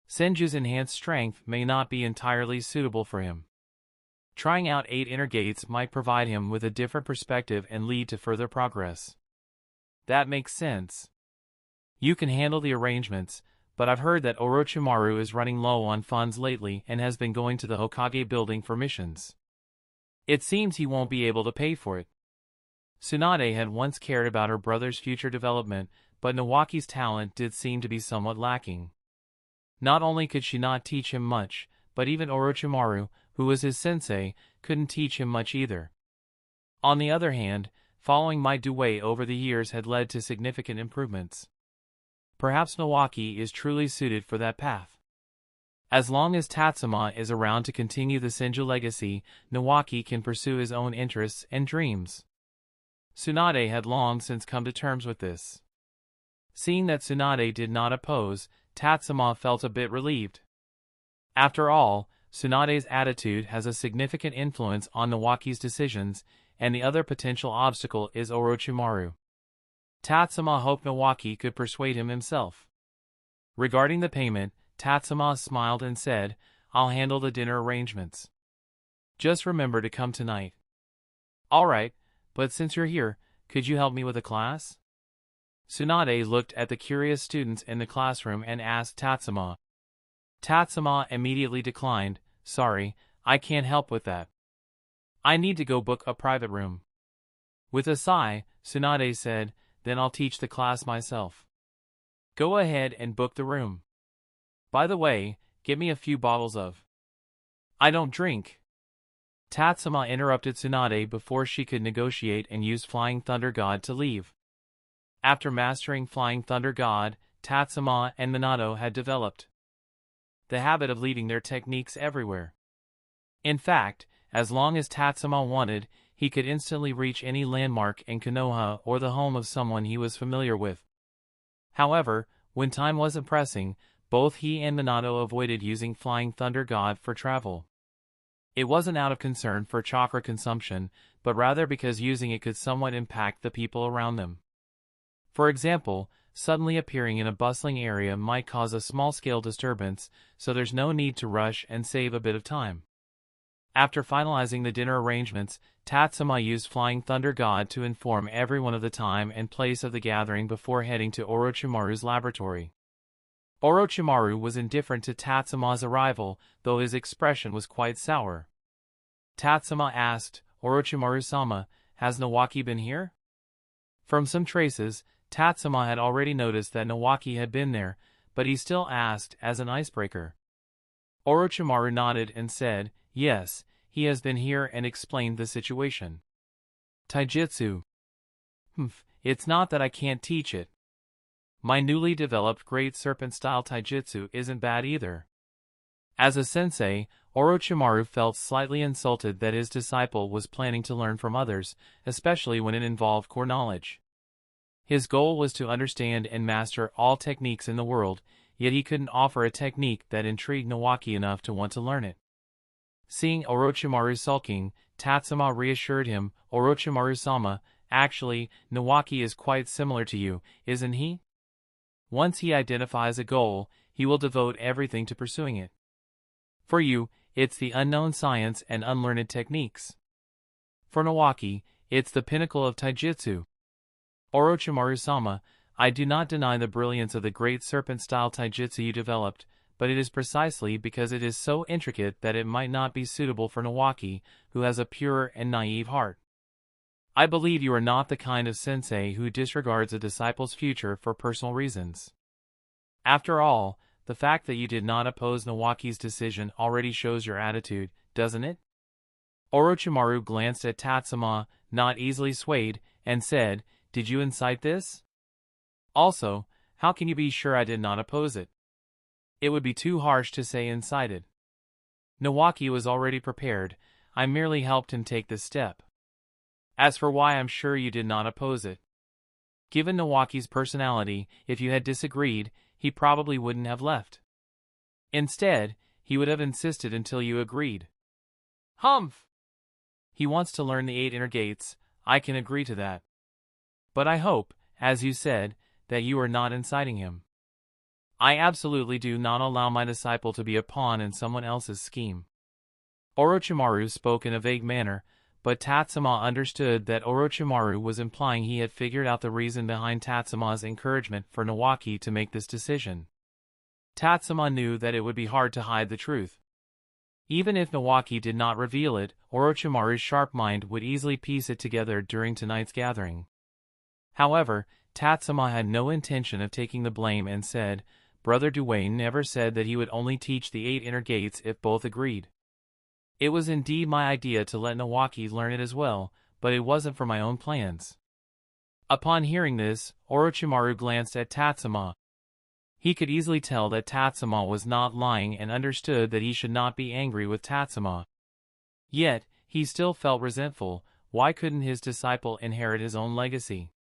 [SPEAKER 1] Senju's enhanced strength may not be entirely suitable for him. Trying out 8 inner gates might provide him with a different perspective and lead to further progress. That makes sense. You can handle the arrangements, but I've heard that Orochimaru is running low on funds lately and has been going to the Hokage building for missions. It seems he won't be able to pay for it. Tsunade had once cared about her brother's future development, but Nawaki's talent did seem to be somewhat lacking. Not only could she not teach him much, but even Orochimaru, who was his sensei, couldn't teach him much either. On the other hand, following my Dewey over the years had led to significant improvements. Perhaps Nawaki is truly suited for that path. As long as Tatsuma is around to continue the Senju legacy, Nawaki can pursue his own interests and dreams. Tsunade had long since come to terms with this. Seeing that Tsunade did not oppose, Tatsuma felt a bit relieved. After all, Tsunade's attitude has a significant influence on Nawaki's decisions, and the other potential obstacle is Orochimaru. Tatsuma hoped Nawaki could persuade him himself. Regarding the payment, Tatsuma smiled and said, "I'll handle the dinner arrangements. Just remember to come tonight." "All right, but since you're here, could you help me with a class?" Tsunade looked at the curious students in the classroom and asked Tatsuma. Tatsuma immediately declined, "Sorry, I can't help with that. I need to go book a private room." With a sigh, Tsunade said, "Then I'll teach the class myself. Go ahead and book the room. By the way, get me a few bottles of—" "I don't drink." Tatsuma interrupted Tsunade before she could negotiate and use Flying Thunder God to leave. After mastering Flying Thunder God, Tatsuma and Minato had developed the habit of leaving their techniques everywhere. In fact, as long as Tatsuma wanted, he could instantly reach any landmark in Konoha or the home of someone he was familiar with. However, when time wasn't pressing, both he and Minato avoided using Flying Thunder God for travel. It wasn't out of concern for chakra consumption, but rather because using it could somewhat impact the people around them. For example, suddenly appearing in a bustling area might cause a small-scale disturbance, so there's no need to rush and save a bit of time. After finalizing the dinner arrangements, Tatsuma used Flying Thunder God to inform everyone of the time and place of the gathering before heading to Orochimaru's laboratory. Orochimaru was indifferent to Tatsuma's arrival, though his expression was quite sour. Tatsuma asked, "Orochimaru-sama, has Nawaki been here?" From some traces, Tatsuma had already noticed that Nawaki had been there, but he still asked as an icebreaker. Orochimaru nodded and said, "Yes, he has been here," and explained the situation. Taijutsu. It's not that I can't teach it. My newly developed Great Serpent-style taijutsu isn't bad either. As a sensei, Orochimaru felt slightly insulted that his disciple was planning to learn from others, especially when it involved core knowledge. His goal was to understand and master all techniques in the world, yet he couldn't offer a technique that intrigued Nawaki enough to want to learn it. Seeing Orochimaru sulking, Tatsuma reassured him, "Orochimaru-sama, actually, Nawaki is quite similar to you, isn't he? Once he identifies a goal, he will devote everything to pursuing it. For you, it's the unknown science and unlearned techniques. For Nawaki, it's the pinnacle of taijutsu. Orochimaru-sama, I do not deny the brilliance of the Great Serpent-style taijutsu you developed, but it is precisely because it is so intricate that it might not be suitable for Nawaki, who has a pure and naive heart. I believe you are not the kind of sensei who disregards a disciple's future for personal reasons. After all, the fact that you did not oppose Nawaki's decision already shows your attitude, doesn't it?" Orochimaru glanced at Tatsuma, not easily swayed, and said, "Did you incite this? Also, how can you be sure I did not oppose it? It would be too harsh to say incited. Nawaki was already prepared, I merely helped him take this step. As for why I'm sure you did not oppose it. Given Nawaki's personality, if you had disagreed, he probably wouldn't have left. Instead, he would have insisted until you agreed. Humph! He wants to learn the 8 inner gates, I can agree to that. But I hope, as you said, that you are not inciting him. I absolutely do not allow my disciple to be a pawn in someone else's scheme." Orochimaru spoke in a vague manner, but Tatsuma understood that Orochimaru was implying he had figured out the reason behind Tatsuma's encouragement for Nawaki to make this decision. Tatsuma knew that it would be hard to hide the truth. Even if Nawaki did not reveal it, Orochimaru's sharp mind would easily piece it together during tonight's gathering. However, Tatsuma had no intention of taking the blame and said, "Brother Duane never said that he would only teach the 8 inner gates if both agreed. It was indeed my idea to let Nawaki learn it as well, but it wasn't for my own plans. Upon hearing this, Orochimaru glanced at Tatsuma. He could easily tell that Tatsuma was not lying and understood that he should not be angry with Tatsuma. Yet, he still felt resentful. Why couldn't his disciple inherit his own legacy?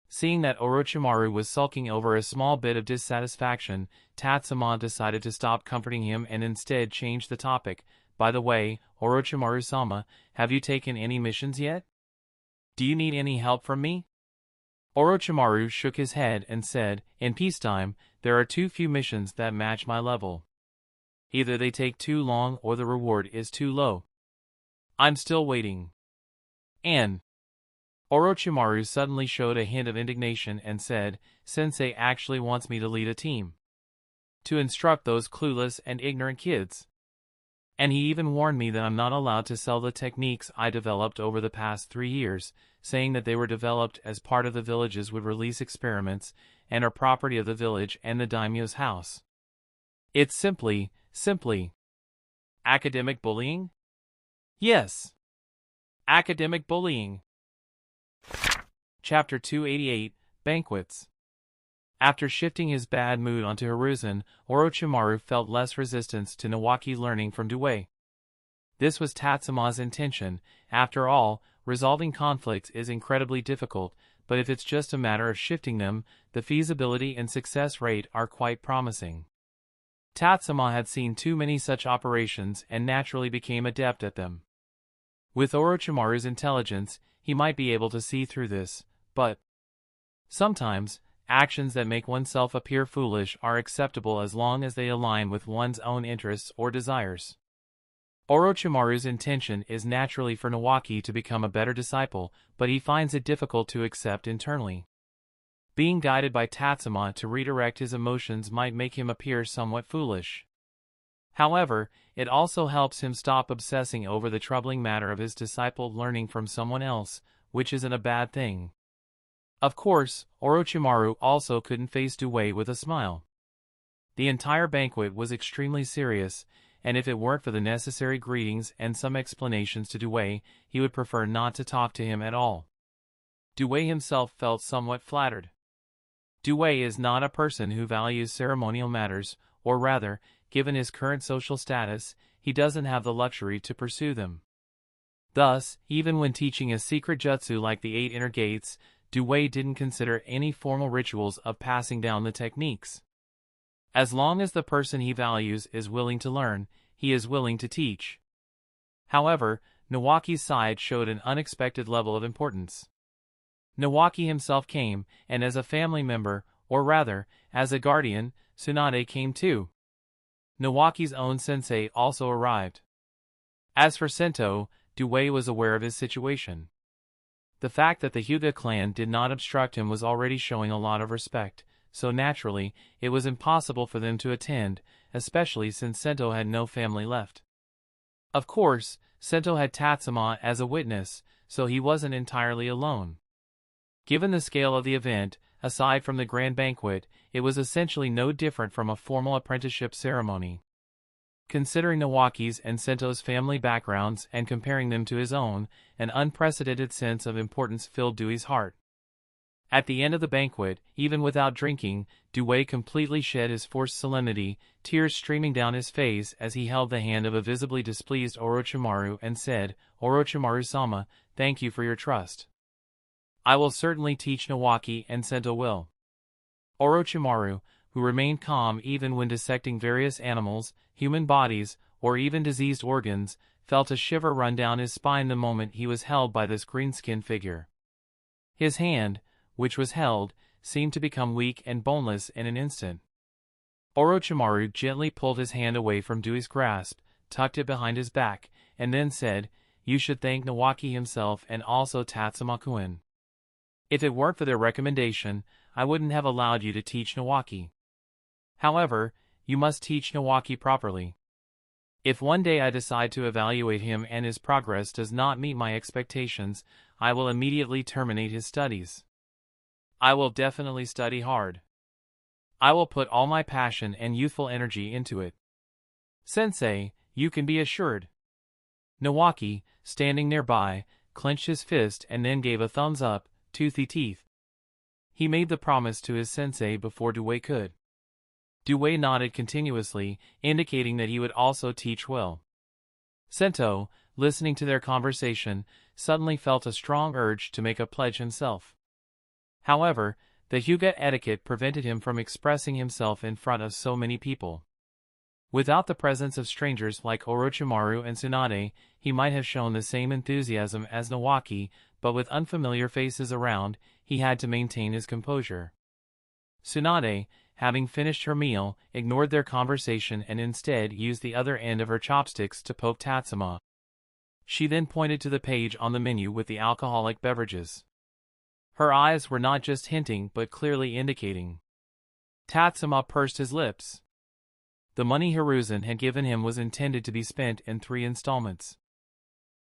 [SPEAKER 1] Seeing that Orochimaru was sulking over a small bit of dissatisfaction, Tatsuma decided to stop comforting him and instead change the topic. By the way, Orochimaru-sama, have you taken any missions yet? Do you need any help from me? Orochimaru shook his head and said, in peacetime, there are too few missions that match my level. Either they take too long or the reward is too low. I'm still waiting. And Orochimaru suddenly showed a hint of indignation and said, Sensei actually wants me to lead a team. To instruct those clueless and ignorant kids. And he even warned me that I'm not allowed to sell the techniques I developed over the past 3 years, saying that they were developed as part of the village's would release experiments and are property of the village and the daimyo's house. It's simply academic bullying? Yes. Academic bullying. Chapter 288, Banquets. After shifting his bad mood onto Hiruzen, Orochimaru felt less resistance to Nawaki learning from Due. This was Tatsuma's intention. After all, resolving conflicts is incredibly difficult, but if it's just a matter of shifting them, the feasibility and success rate are quite promising. Tatsuma had seen too many such operations and naturally became adept at them. With Orochimaru's intelligence, he might be able to see through this, but sometimes, actions that make oneself appear foolish are acceptable as long as they align with one's own interests or desires. Orochimaru's intention is naturally for Nawaki to become a better disciple, but he finds it difficult to accept internally. Being guided by Tatsuma to redirect his emotions might make him appear somewhat foolish. However, it also helps him stop obsessing over the troubling matter of his disciple learning from someone else, which isn't a bad thing. Of course, Orochimaru also couldn't face Due with a smile. The entire banquet was extremely serious, and if it weren't for the necessary greetings and some explanations to Due, he would prefer not to talk to him at all. Due himself felt somewhat flattered. Due is not a person who values ceremonial matters, or rather, given his current social status, he doesn't have the luxury to pursue them. Thus, even when teaching a secret jutsu like the 8 inner gates, Due didn't consider any formal rituals of passing down the techniques. As long as the person he values is willing to learn, he is willing to teach. However, Nawaki's side showed an unexpected level of importance. Nawaki himself came, and as a family member, or rather, as a guardian, Tsunade came too. Nawaki's own sensei also arrived. As for Sento, Due was aware of his situation. The fact that the Hyuga clan did not obstruct him was already showing a lot of respect, so naturally, it was impossible for them to attend, especially since Sento had no family left. Of course, Sento had Tatsuma as a witness, so he wasn't entirely alone. Given the scale of the event, aside from the grand banquet, it was essentially no different from a formal apprenticeship ceremony. Considering Nawaki's and Sento's family backgrounds and comparing them to his own, an unprecedented sense of importance filled Due's heart. At the end of the banquet, even without drinking, Due completely shed his forced solemnity, tears streaming down his face as he held the hand of a visibly displeased Orochimaru and said, Orochimaru-sama, thank you for your trust. I will certainly teach Nawaki and Sento will. Orochimaru, who remained calm even when dissecting various animals, human bodies, or even diseased organs, felt a shiver run down his spine the moment he was held by this green-skinned figure. His hand, which was held, seemed to become weak and boneless in an instant. Orochimaru gently pulled his hand away from Due's grasp, tucked it behind his back, and then said, You should thank Nawaki himself and also Tatsuma-kun. If it weren't for their recommendation, I wouldn't have allowed you to teach Nawaki. However, you must teach Nawaki properly. If one day I decide to evaluate him and his progress does not meet my expectations, I will immediately terminate his studies. I will definitely study hard. I will put all my passion and youthful energy into it. Sensei, you can be assured. Nawaki, standing nearby, clenched his fist and then gave a thumbs up, toothy teeth. He made the promise to his sensei before Due could. Due nodded continuously, indicating that he would also teach well. Sento, listening to their conversation, suddenly felt a strong urge to make a pledge himself. However, the Hyuga etiquette prevented him from expressing himself in front of so many people. Without the presence of strangers like Orochimaru and Tsunade, he might have shown the same enthusiasm as Nawaki, but with unfamiliar faces around, he had to maintain his composure. Tsunade, having finished her meal, ignored their conversation and instead used the other end of her chopsticks to poke Tatsuma. She then pointed to the page on the menu with the alcoholic beverages. Her eyes were not just hinting but clearly indicating. Tatsuma pursed his lips. The money Hiruzen had given him was intended to be spent in 3 installments.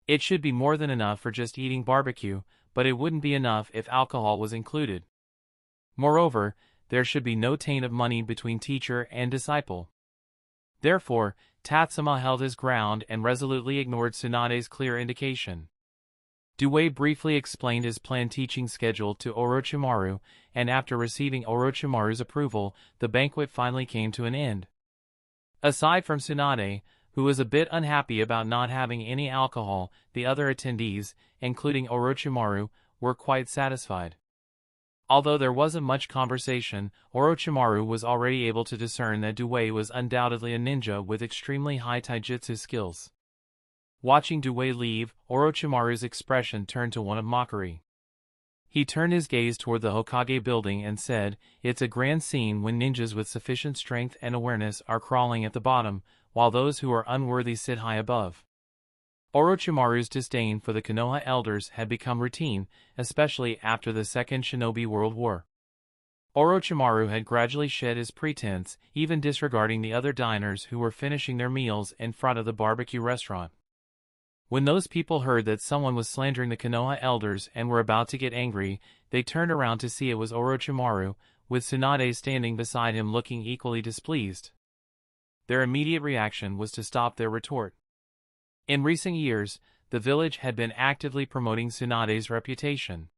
[SPEAKER 1] It should be more than enough for just eating barbecue, but it wouldn't be enough if alcohol was included. Moreover, there should be no taint of money between teacher and disciple. Therefore, Tatsuma held his ground and resolutely ignored Tsunade's clear indication. Due briefly explained his planned teaching schedule to Orochimaru, and after receiving Orochimaru's approval, the banquet finally came to an end. Aside from Tsunade, who was a bit unhappy about not having any alcohol, the other attendees, including Orochimaru, were quite satisfied. Although there wasn't much conversation, Orochimaru was already able to discern that Due was undoubtedly a ninja with extremely high taijutsu skills. Watching Due leave, Orochimaru's expression turned to one of mockery. He turned his gaze toward the Hokage building and said, "It's a grand scene when ninjas with sufficient strength and awareness are crawling at the bottom, while those who are unworthy sit high above." Orochimaru's disdain for the Konoha elders had become routine, especially after the Second Shinobi World War. Orochimaru had gradually shed his pretense, even disregarding the other diners who were finishing their meals in front of the barbecue restaurant. When those people heard that someone was slandering the Konoha elders and were about to get angry, they turned around to see it was Orochimaru, with Tsunade standing beside him looking equally displeased. Their immediate reaction was to stop their retort. In recent years, the village had been actively promoting Tsunade's reputation.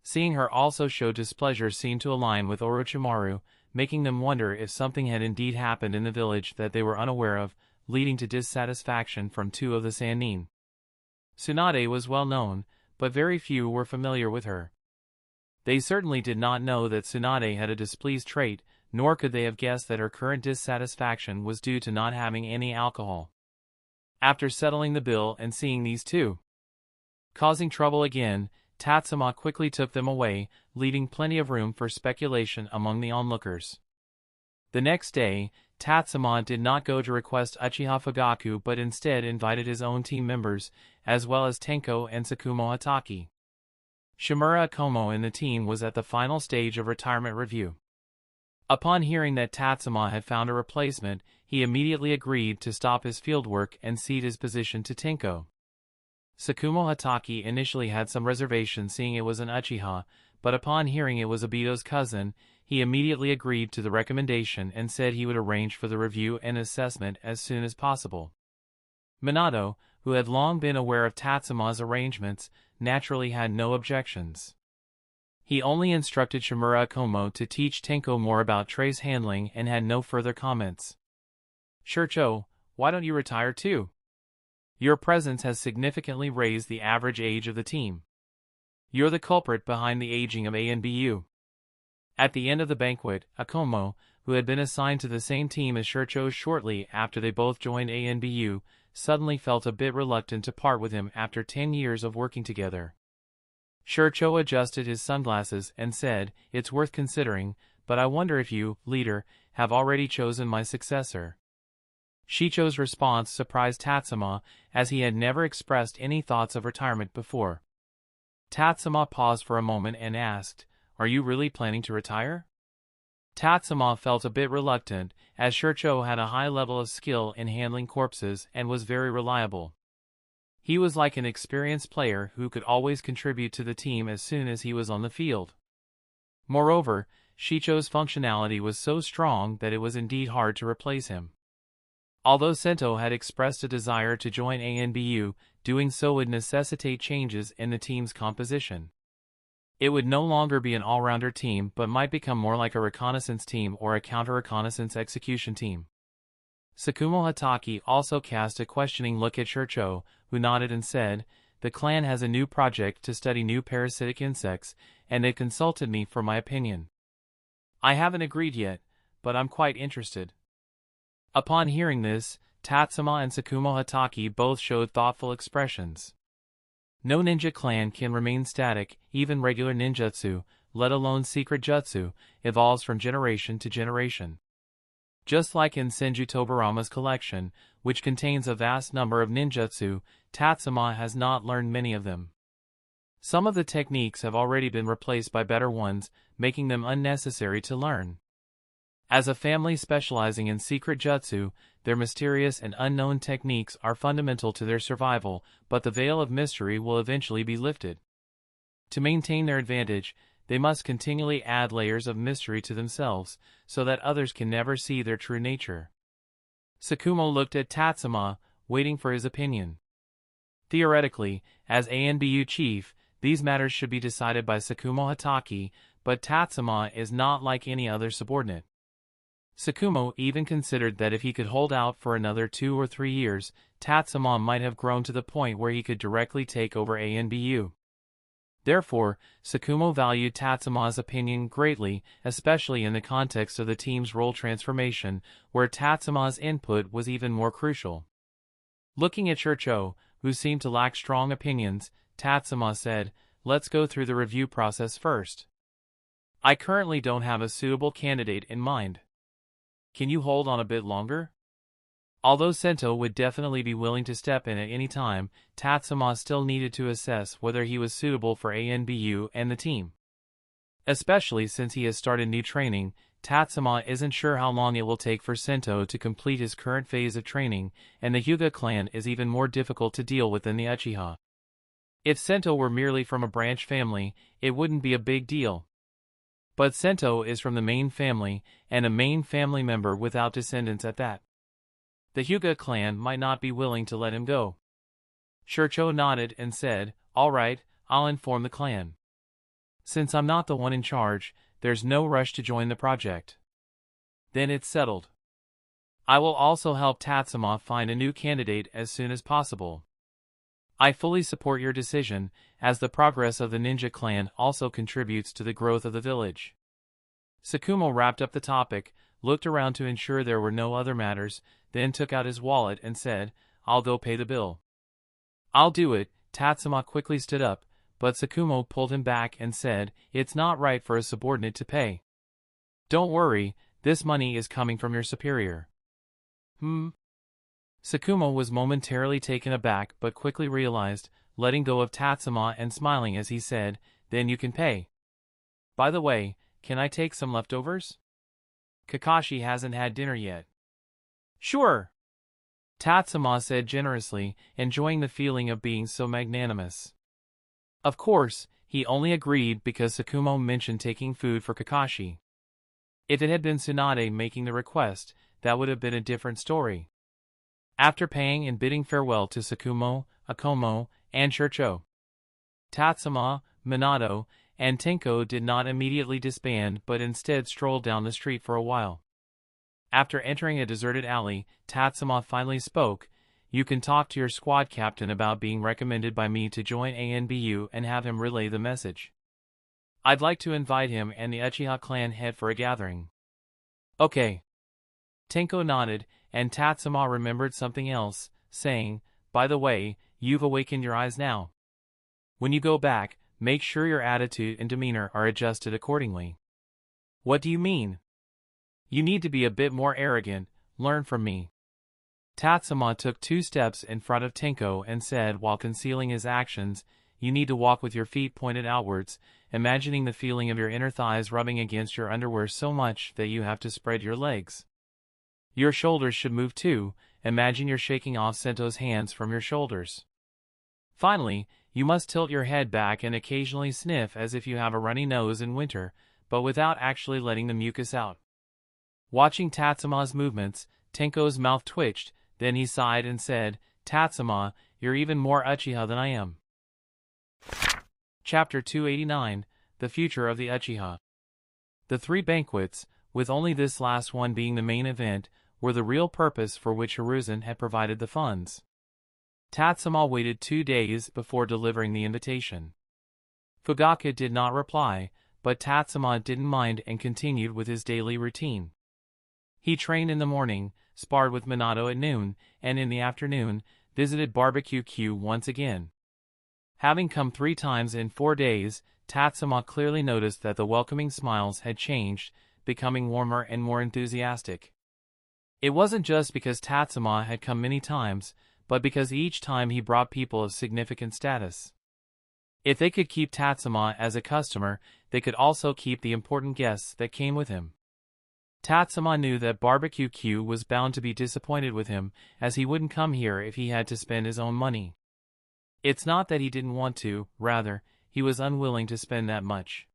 [SPEAKER 1] Seeing her also show displeasure seemed to align with Orochimaru, making them wonder if something had indeed happened in the village that they were unaware of, leading to dissatisfaction from 2 of the Sannin. Tsunade was well known, but very few were familiar with her. They certainly did not know that Tsunade had a displeased trait, nor could they have guessed that her current dissatisfaction was due to not having any alcohol. After settling the bill and seeing these 2 causing trouble again, Tatsuma quickly took them away, leaving plenty of room for speculation among the onlookers. The next day, Tatsuma did not go to request Uchiha Fugaku but instead invited his own team members, as well as Tenko and Tsukumo Hatake. Shimura Akomo in the team was at the final stage of retirement review. Upon hearing that Tatsuma had found a replacement, he immediately agreed to stop his fieldwork and cede his position to Tenko. Tsukumo Hatake initially had some reservation seeing it was an Uchiha, but upon hearing it was Obito's cousin, he immediately agreed to the recommendation and said he would arrange for the review and assessment as soon as possible. Minato, who had long been aware of Tatsuma's arrangements, naturally had no objections. He only instructed Shimura Akomo to teach Tenko more about trace handling and had no further comments. "Shircho, why don't you retire too? Your presence has significantly raised the average age of the team. You're the culprit behind the aging of A and BU." At the end of the banquet, Akomo, who had been assigned to the same team as Shircho shortly after they both joined A and BU, suddenly felt a bit reluctant to part with him after 10 years of working together. Shircho adjusted his sunglasses and said, "It's worth considering, but I wonder if you, leader, have already chosen my successor." Shicho's response surprised Tatsuma, as he had never expressed any thoughts of retirement before. Tatsuma paused for a moment and asked, "Are you really planning to retire?" Tatsuma felt a bit reluctant, as Shircho had a high level of skill in handling corpses and was very reliable. He was like an experienced player who could always contribute to the team as soon as he was on the field. Moreover, Shicho's functionality was so strong that it was indeed hard to replace him. Although Sento had expressed a desire to join ANBU, doing so would necessitate changes in the team's composition. It would no longer be an all-rounder team but might become more like a reconnaissance team or a counter-reconnaissance execution team. Sakumo Hatake also cast a questioning look at Shurcho, who nodded and said, "The clan has a new project to study new parasitic insects, and they consulted me for my opinion. I haven't agreed yet, but I'm quite interested." Upon hearing this, Tatsuma and Sakumo Hatake both showed thoughtful expressions. No ninja clan can remain static. Even regular ninjutsu, let alone secret jutsu, evolves from generation to generation. Just like in Senju Tobarama's collection, which contains a vast number of ninjutsu, Tatsuma has not learned many of them. Some of the techniques have already been replaced by better ones, making them unnecessary to learn. As a family specializing in secret jutsu, their mysterious and unknown techniques are fundamental to their survival, but the veil of mystery will eventually be lifted. To maintain their advantage, they must continually add layers of mystery to themselves, so that others can never see their true nature. Sakumo looked at Tatsuma, waiting for his opinion. Theoretically, as ANBU chief, these matters should be decided by Sakumo Hatake, but Tatsuma is not like any other subordinate. Sakumo even considered that if he could hold out for another 2 or 3 years, Tatsuma might have grown to the point where he could directly take over ANBU. Therefore, Sakumo valued Tatsuma's opinion greatly, especially in the context of the team's role transformation, where Tatsuma's input was even more crucial. Looking at Shurcho, who seemed to lack strong opinions, Tatsuma said, "Let's go through the review process first. I currently don't have a suitable candidate in mind. Can you hold on a bit longer?" Although Sento would definitely be willing to step in at any time, Tatsuma still needed to assess whether he was suitable for ANBU and the team. Especially since he has started new training, Tatsuma isn't sure how long it will take for Sento to complete his current phase of training, and the Hyuga clan is even more difficult to deal with than the Uchiha. If Sento were merely from a branch family, it wouldn't be a big deal. But Sento is from the main family, and a main family member without descendants at that. The Hyuga clan might not be willing to let him go. Shurcho nodded and said, "All right, I'll inform the clan. Since I'm not the one in charge, there's no rush to join the project." "Then it's settled. I will also help Tatsuma find a new candidate as soon as possible. I fully support your decision, as the progress of the ninja clan also contributes to the growth of the village." Sakumo wrapped up the topic, looked around to ensure there were no other matters, then took out his wallet and said, "I'll go pay the bill." "I'll do it." Tatsuma quickly stood up, but Sakumo pulled him back and said, "It's not right for a subordinate to pay. Don't worry, this money is coming from your superior." Sakumo was momentarily taken aback but quickly realized, letting go of Tatsuma and smiling as he said, "Then you can pay. By the way, can I take some leftovers? Kakashi hasn't had dinner yet." "Sure," Tatsuma said generously, enjoying the feeling of being so magnanimous. Of course, he only agreed because Sakumo mentioned taking food for Kakashi. If it had been Tsunade making the request, that would have been a different story. After paying and bidding farewell to Sakumo, Akomo, and Shurcho, Tatsuma, Minato, and Tenko did not immediately disband but instead strolled down the street for a while. After entering a deserted alley, Tatsuma finally spoke, "You can talk to your squad captain about being recommended by me to join ANBU and have him relay the message. I'd like to invite him and the Uchiha clan head for a gathering." "Okay." Tenko nodded, and Tatsuma remembered something else, saying, "By the way, you've awakened your eyes now. When you go back, make sure your attitude and demeanor are adjusted accordingly." "What do you mean?" "You need to be a bit more arrogant. Learn from me." Tatsuma took 2 steps in front of Tenko and said while concealing his actions, "You need to walk with your feet pointed outwards, imagining the feeling of your inner thighs rubbing against your underwear so much that you have to spread your legs. Your shoulders should move too. Imagine you're shaking off Sento's hands from your shoulders. Finally, you must tilt your head back and occasionally sniff as if you have a runny nose in winter, but without actually letting the mucus out." Watching Tatsuma's movements, Tenko's mouth twitched, Then he sighed and said, "Tatsuma, you're even more Uchiha than I am." Chapter 289, The Future of the Uchiha. The 3 banquets, with only this last one being the main event, were the real purpose for which Hiruzen had provided the funds. Tatsuma waited 2 days before delivering the invitation. Fugaku did not reply, but Tatsuma didn't mind and continued with his daily routine. He trained in the morning, sparred with Minato at noon, and in the afternoon, visited Barbecue Q once again. Having come 3 times in 4 days, Tatsuma clearly noticed that the welcoming smiles had changed, becoming warmer and more enthusiastic. It wasn't just because Tatsuma had come many times, but because each time he brought people of significant status. If they could keep Tatsuma as a customer, they could also keep the important guests that came with him. Tatsuma knew that Barbecue Q was bound to be disappointed with him, as he wouldn't come here if he had to spend his own money. It's not that he didn't want to, rather, he was unwilling to spend that much.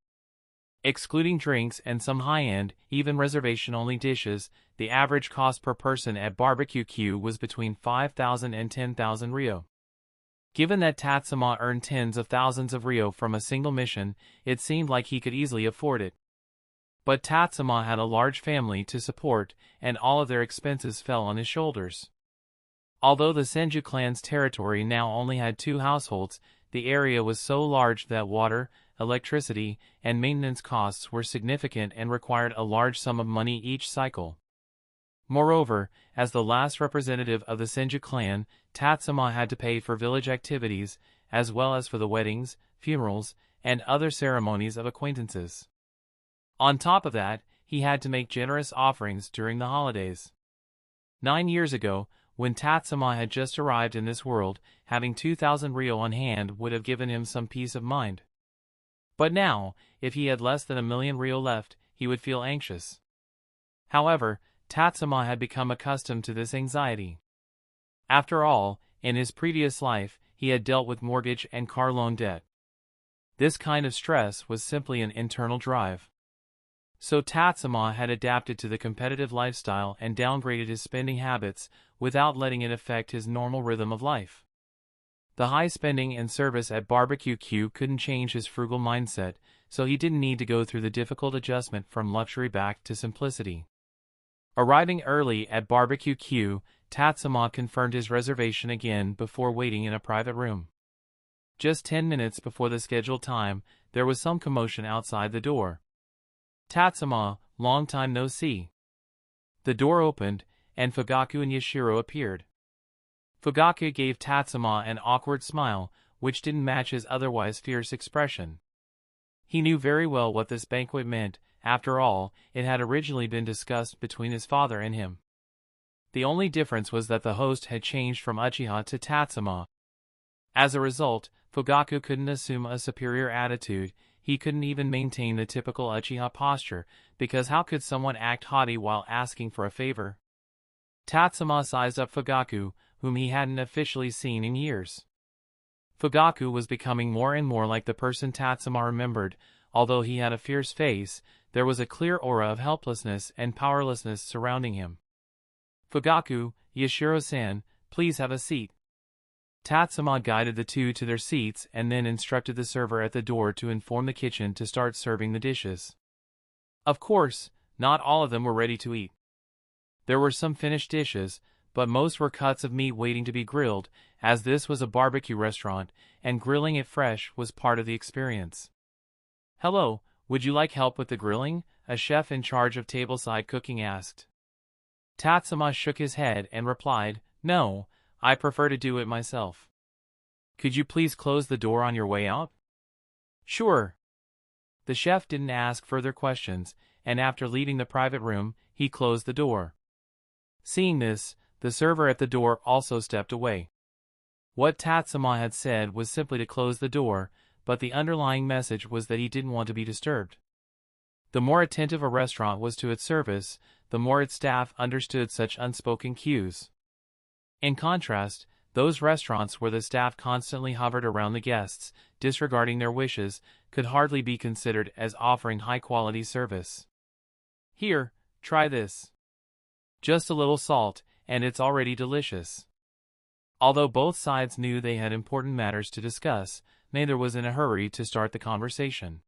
[SPEAKER 1] Excluding drinks and some high-end, even reservation-only dishes, the average cost per person at Barbecue Q was between 5,000 and 10,000 ryo. Given that Tatsuma earned tens of thousands of ryo from a single mission, it seemed like he could easily afford it. But Tatsuma had a large family to support, and all of their expenses fell on his shoulders. Although the Senju clan's territory now only had 2 households, the area was so large that water, electricity, and maintenance costs were significant and required a large sum of money each cycle. Moreover, as the last representative of the Senju clan, Tatsuma had to pay for village activities, as well as for the weddings, funerals, and other ceremonies of acquaintances. On top of that, he had to make generous offerings during the holidays. 9 years ago, when Tatsuma had just arrived in this world, having 2,000 ryo on hand would have given him some peace of mind. But now, if he had less than 1,000,000 ryo left, he would feel anxious. However, Tatsuma had become accustomed to this anxiety. After all, in his previous life, he had dealt with mortgage and car loan debt. This kind of stress was simply an internal drive. So Tatsuma had adapted to the competitive lifestyle and downgraded his spending habits without letting it affect his normal rhythm of life. The high spending and service at Barbecue Q couldn't change his frugal mindset, so he didn't need to go through the difficult adjustment from luxury back to simplicity. Arriving early at Barbecue Q, Tatsuma confirmed his reservation again before waiting in a private room. Just 10 minutes before the scheduled time, there was some commotion outside the door. "Tatsuma, long time no see." The door opened, and Fugaku and Yashiro appeared. Fugaku gave Tatsuma an awkward smile, which didn't match his otherwise fierce expression. He knew very well what this banquet meant. After all, it had originally been discussed between his father and him. The only difference was that the host had changed from Uchiha to Tatsuma. As a result, Fugaku couldn't assume a superior attitude. He couldn't even maintain the typical Uchiha posture, because how could someone act haughty while asking for a favor? Tatsuma sized up Fugaku, whom he hadn't officially seen in years. Fugaku was becoming more and more like the person Tatsuma remembered. Although he had a fierce face, there was a clear aura of helplessness and powerlessness surrounding him. "Fugaku, Yashiro-san, please have a seat." Tatsuma guided the two to their seats and then instructed the server at the door to inform the kitchen to start serving the dishes. Of course, not all of them were ready to eat. There were some finished dishes, but most were cuts of meat waiting to be grilled, as this was a barbecue restaurant, and grilling it fresh was part of the experience. "Hello, would you like help with the grilling?" a chef in charge of tableside cooking asked. Tatsuma shook his head and replied, "No, I prefer to do it myself." "Could you please close the door on your way out?" "Sure." The chef didn't ask further questions, and after leaving the private room, he closed the door. Seeing this, the server at the door also stepped away. What Tatsuma had said was simply to close the door, but the underlying message was that he didn't want to be disturbed. The more attentive a restaurant was to its service, the more its staff understood such unspoken cues. In contrast, those restaurants where the staff constantly hovered around the guests, disregarding their wishes, could hardly be considered as offering high-quality service. "Here, try this. Just a little salt, and it's already delicious. Although both sides knew they had important matters to discuss, neither was in a hurry to start the conversation.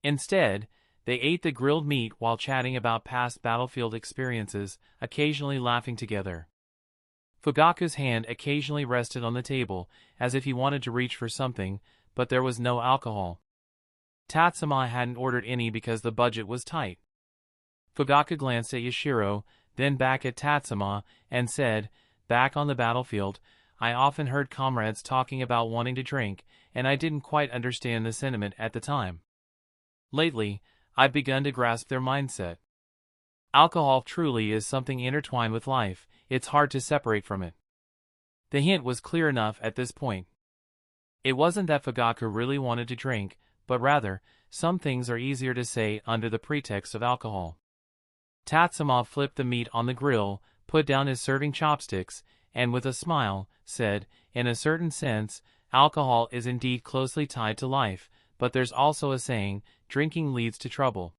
[SPEAKER 1] Instead, they ate the grilled meat while chatting about past battlefield experiences, occasionally laughing together. Fugaku's hand occasionally rested on the table, as if he wanted to reach for something, but there was no alcohol. Tatsuma hadn't ordered any because the budget was tight. Fugaku glanced at Yashiro, then back at Tatsuma, and said, "Back on the battlefield, I often heard comrades talking about wanting to drink, and I didn't quite understand the sentiment at the time. Lately, I've begun to grasp their mindset. Alcohol truly is something intertwined with life, it's hard to separate from it." The hint was clear enough at this point. It wasn't that Fugaku really wanted to drink, but rather, some things are easier to say under the pretext of alcohol. Tatsuma flipped the meat on the grill, put down his serving chopsticks, and with a smile, said, "In a certain sense, alcohol is indeed closely tied to life, but there's also a saying, drinking leads to trouble."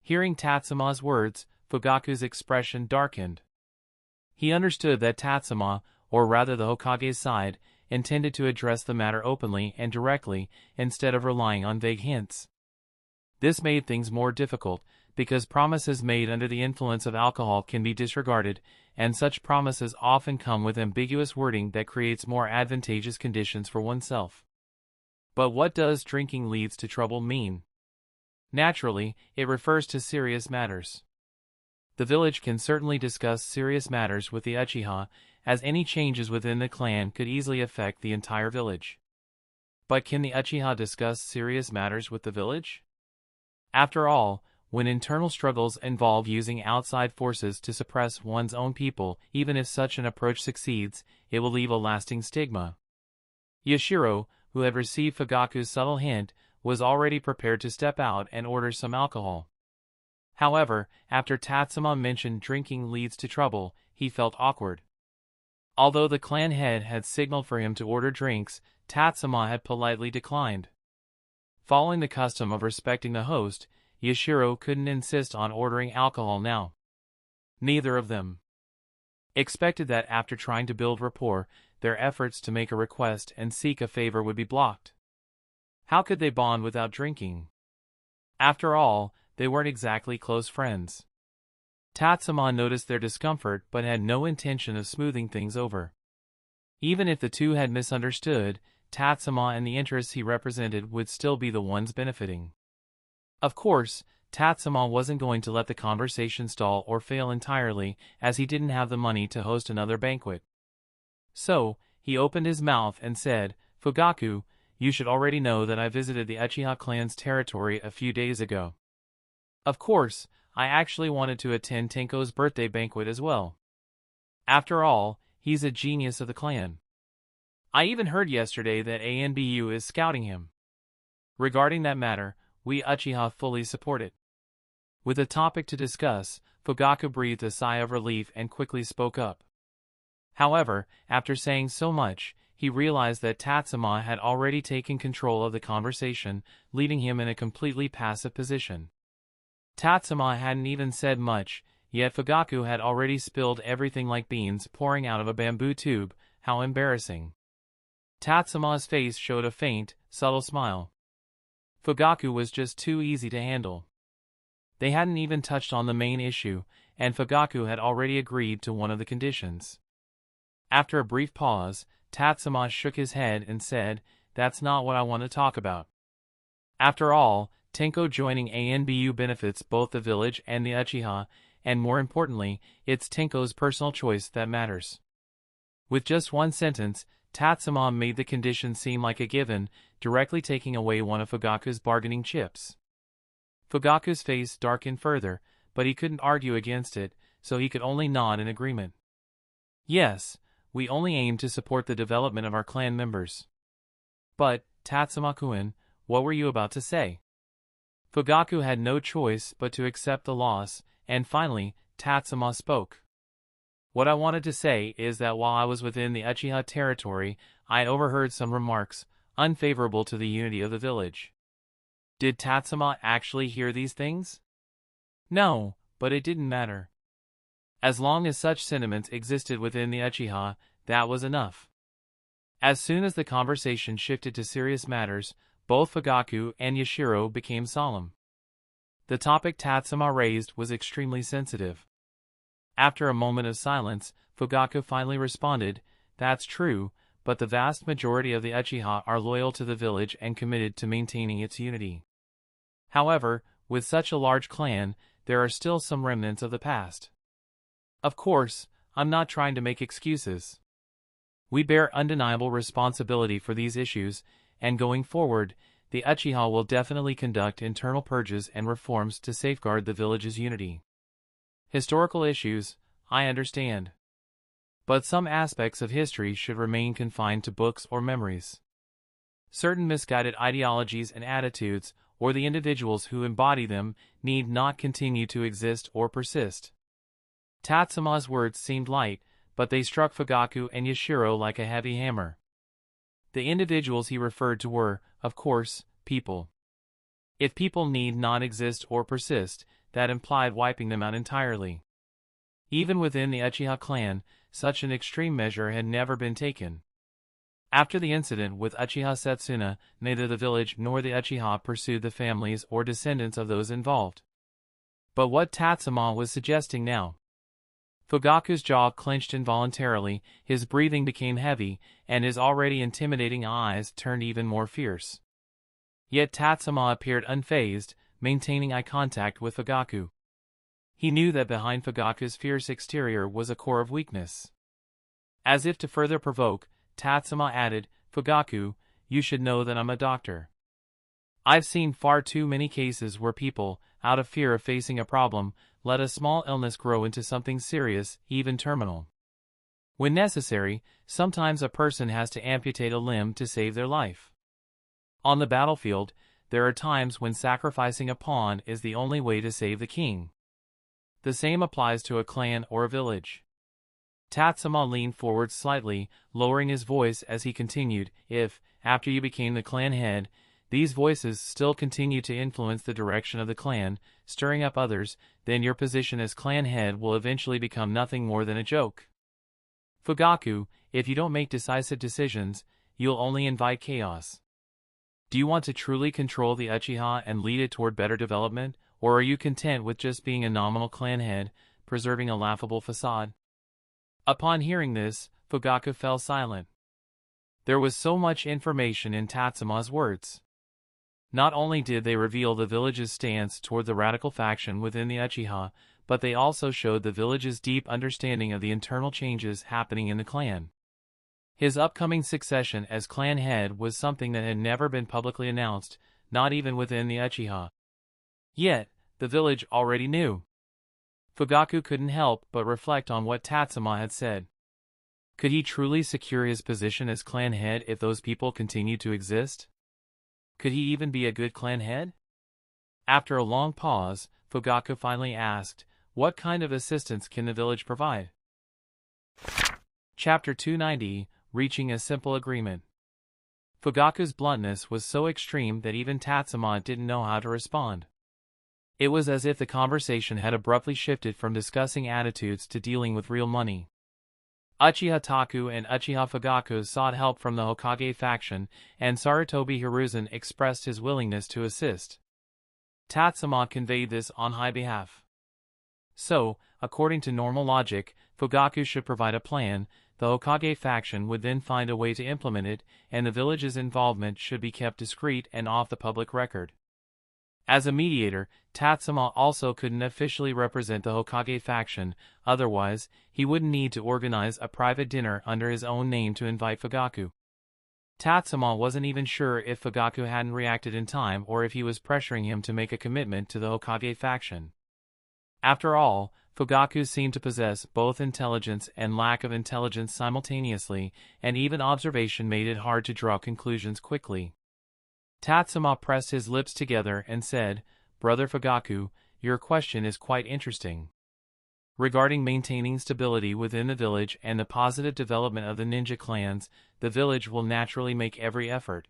[SPEAKER 1] Hearing Tatsuma's words, Fugaku's expression darkened. He understood that Tatsuma, or rather the Hokage's side, intended to address the matter openly and directly, instead of relying on vague hints. This made things more difficult, because promises made under the influence of alcohol can be disregarded, and such promises often come with ambiguous wording that creates more advantageous conditions for oneself. But what does drinking leads to trouble mean? Naturally, it refers to serious matters. The village can certainly discuss serious matters with the Uchiha, as any changes within the clan could easily affect the entire village. But can the Uchiha discuss serious matters with the village? After all, when internal struggles involve using outside forces to suppress one's own people, even if such an approach succeeds, it will leave a lasting stigma. Yashiro, who had received Fugaku's subtle hint, was already prepared to step out and order some alcohol. However, after Tatsuma mentioned drinking leads to trouble, he felt awkward. Although the clan head had signaled for him to order drinks, Tatsuma had politely declined. Following the custom of respecting the host, Yashiro couldn't insist on ordering alcohol now. Neither of them expected that after trying to build rapport, their efforts to make a request and seek a favor would be blocked. How could they bond without drinking? After all, they weren't exactly close friends. Tatsuma noticed their discomfort but had no intention of smoothing things over. Even if the two had misunderstood, Tatsuma and the interests he represented would still be the ones benefiting. Of course, Tatsuma wasn't going to let the conversation stall or fail entirely, as he didn't have the money to host another banquet. So, he opened his mouth and said, "Fugaku, you should already know that I visited the Uchiha clan's territory a few days ago. Of course, I actually wanted to attend Tenko's birthday banquet as well. After all, he's a genius of the clan. I even heard yesterday that ANBU is scouting him. Regarding that matter, we Uchiha fully support it." With a topic to discuss, Fugaku breathed a sigh of relief and quickly spoke up. However, after saying so much, he realized that Tatsuma had already taken control of the conversation, leaving him in a completely passive position. Tatsuma hadn't even said much, yet Fugaku had already spilled everything like beans pouring out of a bamboo tube. How embarrassing. Tatsuma's face showed a faint, subtle smile. Fugaku was just too easy to handle. They hadn't even touched on the main issue, and Fugaku had already agreed to one of the conditions. After a brief pause, Tatsuma shook his head and said, "That's not what I want to talk about. After all, Tenko joining ANBU benefits both the village and the Uchiha, and more importantly, it's Tenko's personal choice that matters." With just one sentence, Tatsuma made the condition seem like a given, directly taking away one of Fugaku's bargaining chips. Fugaku's face darkened further, but he couldn't argue against it, so he could only nod in agreement. "Yes, we only aim to support the development of our clan members." "But, Tatsuma-kun, what were you about to say?" Fugaku had no choice but to accept the loss, and finally, Tatsuma spoke. "What I wanted to say is that while I was within the Uchiha territory, I overheard some remarks, unfavorable to the unity of the village." Did Tatsuma actually hear these things? No, but it didn't matter. As long as such sentiments existed within the Uchiha, that was enough. As soon as the conversation shifted to serious matters, both Fugaku and Yashiro became solemn. The topic Tatsuma raised was extremely sensitive. After a moment of silence, Fugaku finally responded, "That's true, but the vast majority of the Uchiha are loyal to the village and committed to maintaining its unity. However, with such a large clan, there are still some remnants of the past. Of course, I'm not trying to make excuses. We bear undeniable responsibility for these issues, and going forward, the Uchiha will definitely conduct internal purges and reforms to safeguard the village's unity. Historical issues, I understand. But some aspects of history should remain confined to books or memories. Certain misguided ideologies and attitudes, or the individuals who embody them, need not continue to exist or persist." Tatsuma's words seemed light, but they struck Fugaku and Yashiro like a heavy hammer. The individuals he referred to were, of course, people. If people need not exist or persist, that implied wiping them out entirely. Even within the Uchiha clan, such an extreme measure had never been taken. After the incident with Uchiha Setsuna, neither the village nor the Uchiha pursued the families or descendants of those involved. But what Tatsuma was suggesting now? Fugaku's jaw clenched involuntarily, his breathing became heavy, and his already intimidating eyes turned even more fierce. Yet Tatsuma appeared unfazed, maintaining eye contact with Fugaku. He knew that behind Fugaku's fierce exterior was a core of weakness. As if to further provoke, Tatsuma added, "Fugaku, you should know that I'm a doctor. I've seen far too many cases where people, out of fear of facing a problem, let a small illness grow into something serious, even terminal. When necessary, sometimes a person has to amputate a limb to save their life. On the battlefield, there are times when sacrificing a pawn is the only way to save the king. The same applies to a clan or a village." Tatsuma leaned forward slightly, lowering his voice as he continued, "If, after you became the clan head, these voices still continue to influence the direction of the clan, stirring up others, then your position as clan head will eventually become nothing more than a joke. Fugaku, if you don't make decisive decisions, you'll only invite chaos. Do you want to truly control the Uchiha and lead it toward better development, or are you content with just being a nominal clan head, preserving a laughable facade?" Upon hearing this, Fugaku fell silent. There was so much information in Tatsuma's words. Not only did they reveal the village's stance toward the radical faction within the Uchiha, but they also showed the village's deep understanding of the internal changes happening in the clan. His upcoming succession as clan head was something that had never been publicly announced, not even within the Uchiha. Yet, the village already knew. Fugaku couldn't help but reflect on what Tatsuma had said. Could he truly secure his position as clan head if those people continued to exist? Could he even be a good clan head? After a long pause, Fugaku finally asked, "What kind of assistance can the village provide?" Chapter 290, Reaching a Simple Agreement. Fugaku's bluntness was so extreme that even Tatsuma didn't know how to respond. It was as if the conversation had abruptly shifted from discussing attitudes to dealing with real money. Uchiha Taku and Uchiha Fugaku sought help from the Hokage faction, and Sarutobi Hiruzen expressed his willingness to assist. Tatsuma conveyed this on high behalf. So, according to normal logic, Fugaku should provide a plan, the Hokage faction would then find a way to implement it, and the village's involvement should be kept discreet and off the public record. As a mediator, Tatsuma also couldn't officially represent the Hokage faction, otherwise, he wouldn't need to organize a private dinner under his own name to invite Fugaku. Tatsuma wasn't even sure if Fugaku hadn't reacted in time or if he was pressuring him to make a commitment to the Hokage faction. After all, Fugaku seemed to possess both intelligence and lack of intelligence simultaneously, and even observation made it hard to draw conclusions quickly. Tatsuma pressed his lips together and said, "Brother Fugaku, your question is quite interesting. Regarding maintaining stability within the village and the positive development of the ninja clans, the village will naturally make every effort."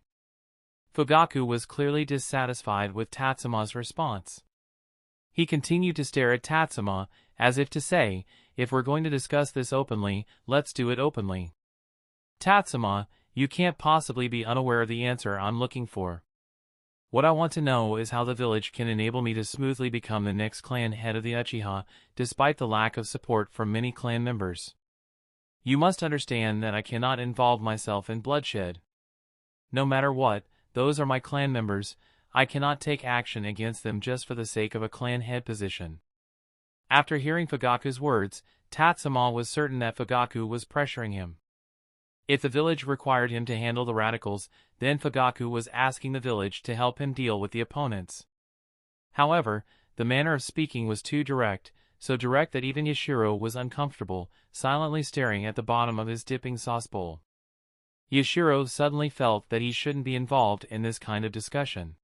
[SPEAKER 1] Fugaku was clearly dissatisfied with Tatsuma's response. He continued to stare at Tatsuma, as if to say, if we're going to discuss this openly, let's do it openly. Tatsuma, you can't possibly be unaware of the answer I'm looking for. What I want to know is how the village can enable me to smoothly become the next clan head of the Uchiha, despite the lack of support from many clan members. You must understand that I cannot involve myself in bloodshed. No matter what, those are my clan members. I cannot take action against them just for the sake of a clan head position. After hearing Fugaku's words, Tatsuma was certain that Fugaku was pressuring him. If the village required him to handle the radicals, then Fugaku was asking the village to help him deal with the opponents. However, the manner of speaking was too direct, so direct that even Yashiro was uncomfortable, silently staring at the bottom of his dipping sauce bowl. Yashiro suddenly felt that he shouldn't be involved in this kind of discussion.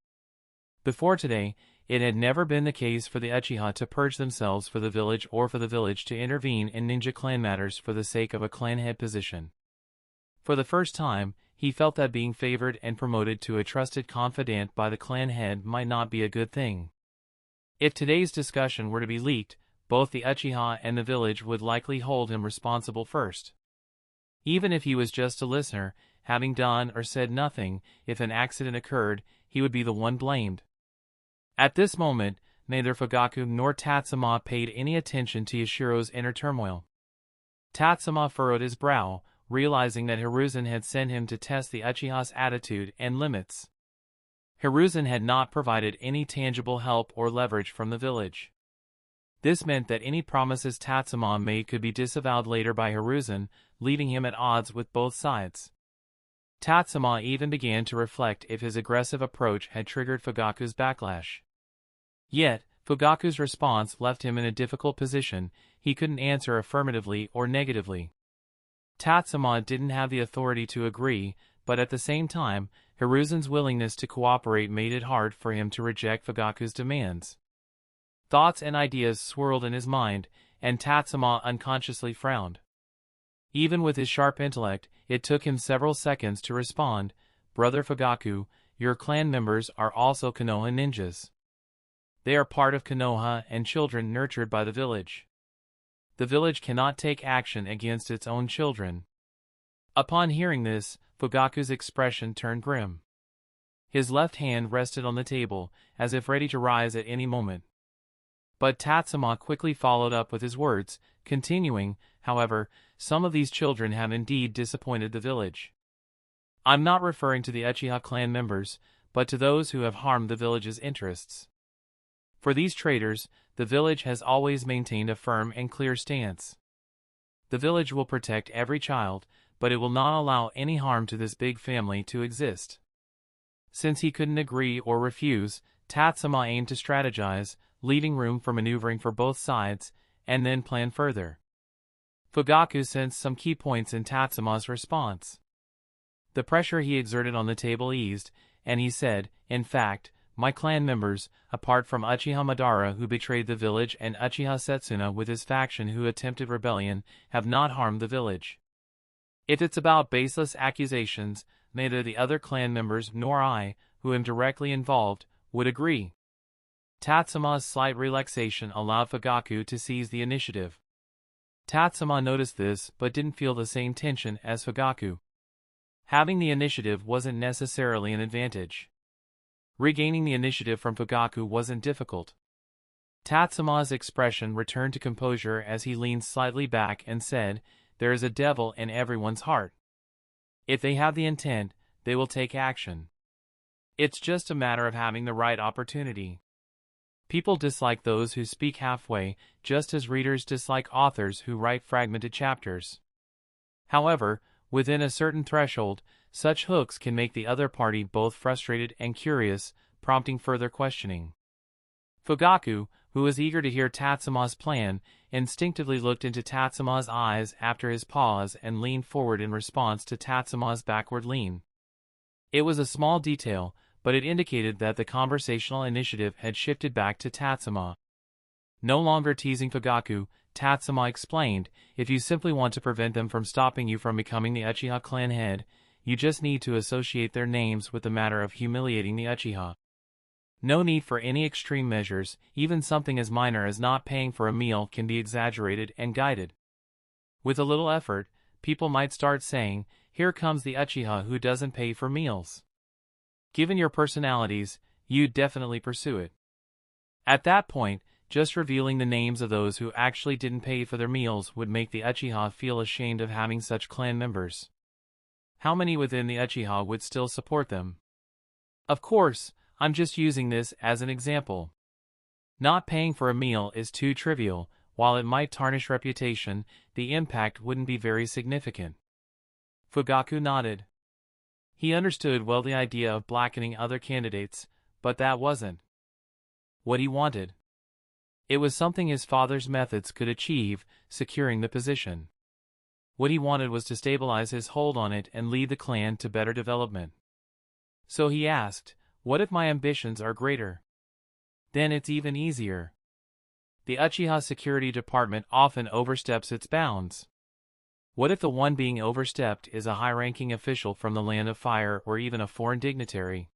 [SPEAKER 1] Before today, it had never been the case for the Uchiha to purge themselves for the village or for the village to intervene in ninja clan matters for the sake of a clan head position. For the first time, he felt that being favored and promoted to a trusted confidant by the clan head might not be a good thing. If today's discussion were to be leaked, both the Uchiha and the village would likely hold him responsible first. Even if he was just a listener, having done or said nothing, if an accident occurred, he would be the one blamed. At this moment, neither Fugaku nor Tatsuma paid any attention to Yashiro's inner turmoil. Tatsuma furrowed his brow, realizing that Hiruzen had sent him to test the Uchiha's attitude and limits. Hiruzen had not provided any tangible help or leverage from the village. This meant that any promises Tatsuma made could be disavowed later by Hiruzen, leaving him at odds with both sides. Tatsuma even began to reflect if his aggressive approach had triggered Fugaku's backlash. Yet, Fugaku's response left him in a difficult position. He couldn't answer affirmatively or negatively. Tatsuma didn't have the authority to agree, but at the same time, Hiruzen's willingness to cooperate made it hard for him to reject Fugaku's demands. Thoughts and ideas swirled in his mind, and Tatsuma unconsciously frowned. Even with his sharp intellect, it took him several seconds to respond. Brother Fugaku, your clan members are also Konoha ninjas. They are part of Konoha and children nurtured by the village. The village cannot take action against its own children. Upon hearing this, Fugaku's expression turned grim. His left hand rested on the table, as if ready to rise at any moment. But Tatsuma quickly followed up with his words, continuing, however, some of these children have indeed disappointed the village. I'm not referring to the Uchiha clan members, but to those who have harmed the village's interests. For these traitors, the village has always maintained a firm and clear stance. The village will protect every child, but it will not allow any harm to this big family to exist. Since he couldn't agree or refuse, Tatsuma aimed to strategize, leaving room for maneuvering for both sides, and then plan further. Fugaku sensed some key points in Tatsuma's response. The pressure he exerted on the table eased, and he said, in fact, my clan members, apart from Uchiha Madara who betrayed the village and Uchiha Setsuna with his faction who attempted rebellion, have not harmed the village. If it's about baseless accusations, neither the other clan members nor I, who am directly involved, would agree. Tatsuma's slight relaxation allowed Fugaku to seize the initiative. Tatsuma noticed this but didn't feel the same tension as Fugaku. Having the initiative wasn't necessarily an advantage. Regaining the initiative from Fugaku wasn't difficult. Tatsuma's expression returned to composure as he leaned slightly back and said, there is a devil in everyone's heart. If they have the intent, they will take action. It's just a matter of having the right opportunity. People dislike those who speak halfway, just as readers dislike authors who write fragmented chapters. However, within a certain threshold, such hooks can make the other party both frustrated and curious, prompting further questioning. Fugaku, who was eager to hear Tatsuma's plan, instinctively looked into Tatsuma's eyes after his pause and leaned forward in response to Tatsuma's backward lean. It was a small detail, but it indicated that the conversational initiative had shifted back to Tatsuma. No longer teasing Fugaku, Tatsuma explained, if you simply want to prevent them from stopping you from becoming the Uchiha clan head, you just need to associate their names with the matter of humiliating the Uchiha. No need for any extreme measures, even something as minor as not paying for a meal can be exaggerated and guided. With a little effort, people might start saying, "Here comes the Uchiha who doesn't pay for meals." Given your personalities, you'd definitely pursue it. At that point, just revealing the names of those who actually didn't pay for their meals would make the Uchiha feel ashamed of having such clan members. How many within the Uchiha would still support them? Of course, I'm just using this as an example. Not paying for a meal is too trivial. While it might tarnish reputation, the impact wouldn't be very significant. Fugaku nodded. He understood well the idea of blackening other candidates, but that wasn't what he wanted. It was something his father's methods could achieve, securing the position. What he wanted was to stabilize his hold on it and lead the clan to better development. So he asked, "What if my ambitions are greater?" Then it's even easier. The Uchiha Security Department often oversteps its bounds. What if the one being overstepped is a high-ranking official from the Land of Fire or even a foreign dignitary?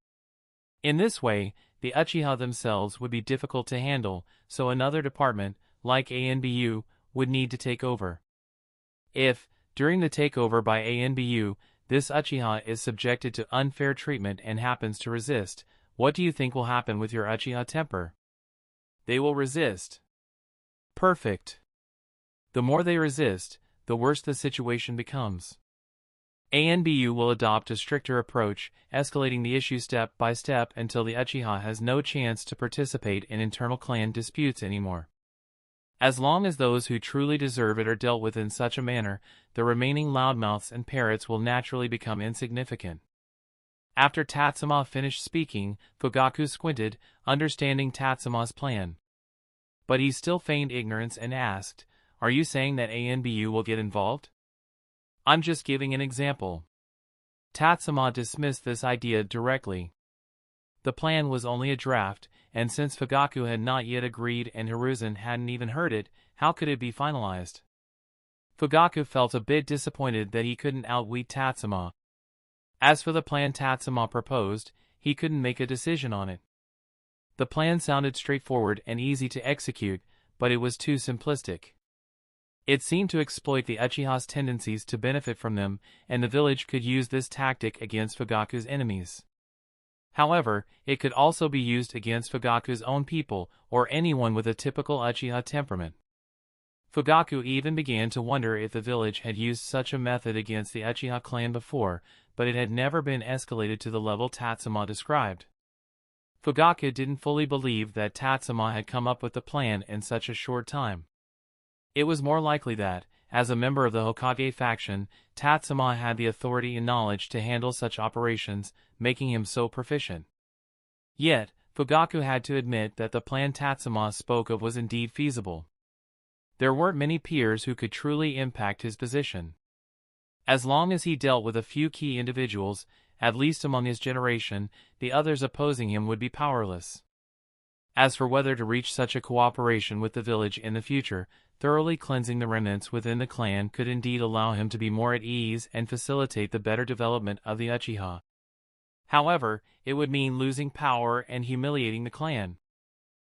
[SPEAKER 1] In this way, the Uchiha themselves would be difficult to handle, so another department, like ANBU, would need to take over. If, during the takeover by ANBU, this Uchiha is subjected to unfair treatment and happens to resist, what do you think will happen with your Uchiha temper? They will resist. Perfect. The more they resist, the worse the situation becomes. ANBU will adopt a stricter approach, escalating the issue step by step until the Uchiha has no chance to participate in internal clan disputes anymore. As long as those who truly deserve it are dealt with in such a manner, the remaining loudmouths and parrots will naturally become insignificant. After Tatsuma finished speaking, Fugaku squinted, understanding Tatsuma's plan. But he still feigned ignorance and asked, "Are you saying that ANBU will get involved?" "I'm just giving an example." Tatsuma dismissed this idea directly. The plan was only a draft, and since Fugaku had not yet agreed and Hiruzen hadn't even heard it, how could it be finalized? Fugaku felt a bit disappointed that he couldn't outwit Tatsuma. As for the plan Tatsuma proposed, he couldn't make a decision on it. The plan sounded straightforward and easy to execute, but it was too simplistic. It seemed to exploit the Uchiha's tendencies to benefit from them, and the village could use this tactic against Fugaku's enemies. However, it could also be used against Fugaku's own people, or anyone with a typical Uchiha temperament. Fugaku even began to wonder if the village had used such a method against the Uchiha clan before, but it had never been escalated to the level Tatsuma described. Fugaku didn't fully believe that Tatsuma had come up with the plan in such a short time. It was more likely that, as a member of the Hokage faction, Tatsuma had the authority and knowledge to handle such operations, making him so proficient. Yet, Fugaku had to admit that the plan Tatsuma spoke of was indeed feasible. There weren't many peers who could truly impact his position. As long as he dealt with a few key individuals, at least among his generation, the others opposing him would be powerless. As for whether to reach such a cooperation with the village in the future, thoroughly cleansing the remnants within the clan could indeed allow him to be more at ease and facilitate the better development of the Uchiha. However, it would mean losing power and humiliating the clan.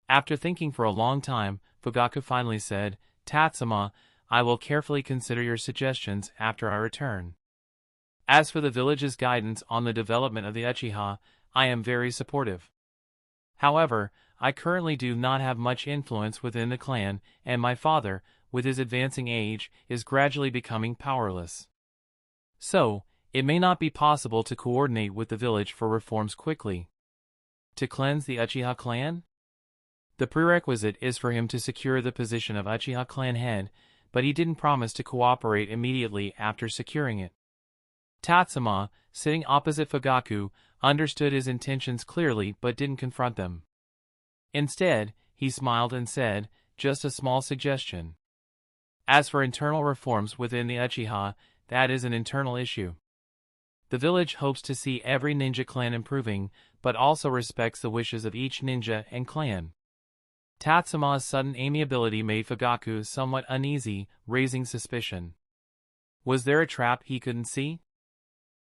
[SPEAKER 1] After thinking for a long time, Fugaku finally said, "Tatsuma, I will carefully consider your suggestions after I return. As for the village's guidance on the development of the Uchiha, I am very supportive. However, I currently do not have much influence within the clan, and my father, with his advancing age, is gradually becoming powerless. So, it may not be possible to coordinate with the village for reforms quickly. To cleanse the Uchiha clan? The prerequisite is for him to secure the position of Uchiha clan head, but he didn't promise to cooperate immediately after securing it." Tatsuma, sitting opposite Fugaku, understood his intentions clearly but didn't confront them. Instead, he smiled and said, "Just a small suggestion. As for internal reforms within the Uchiha, that is an internal issue. The village hopes to see every ninja clan improving, but also respects the wishes of each ninja and clan." Tatsuma's sudden amiability made Fugaku somewhat uneasy, raising suspicion. Was there a trap he couldn't see?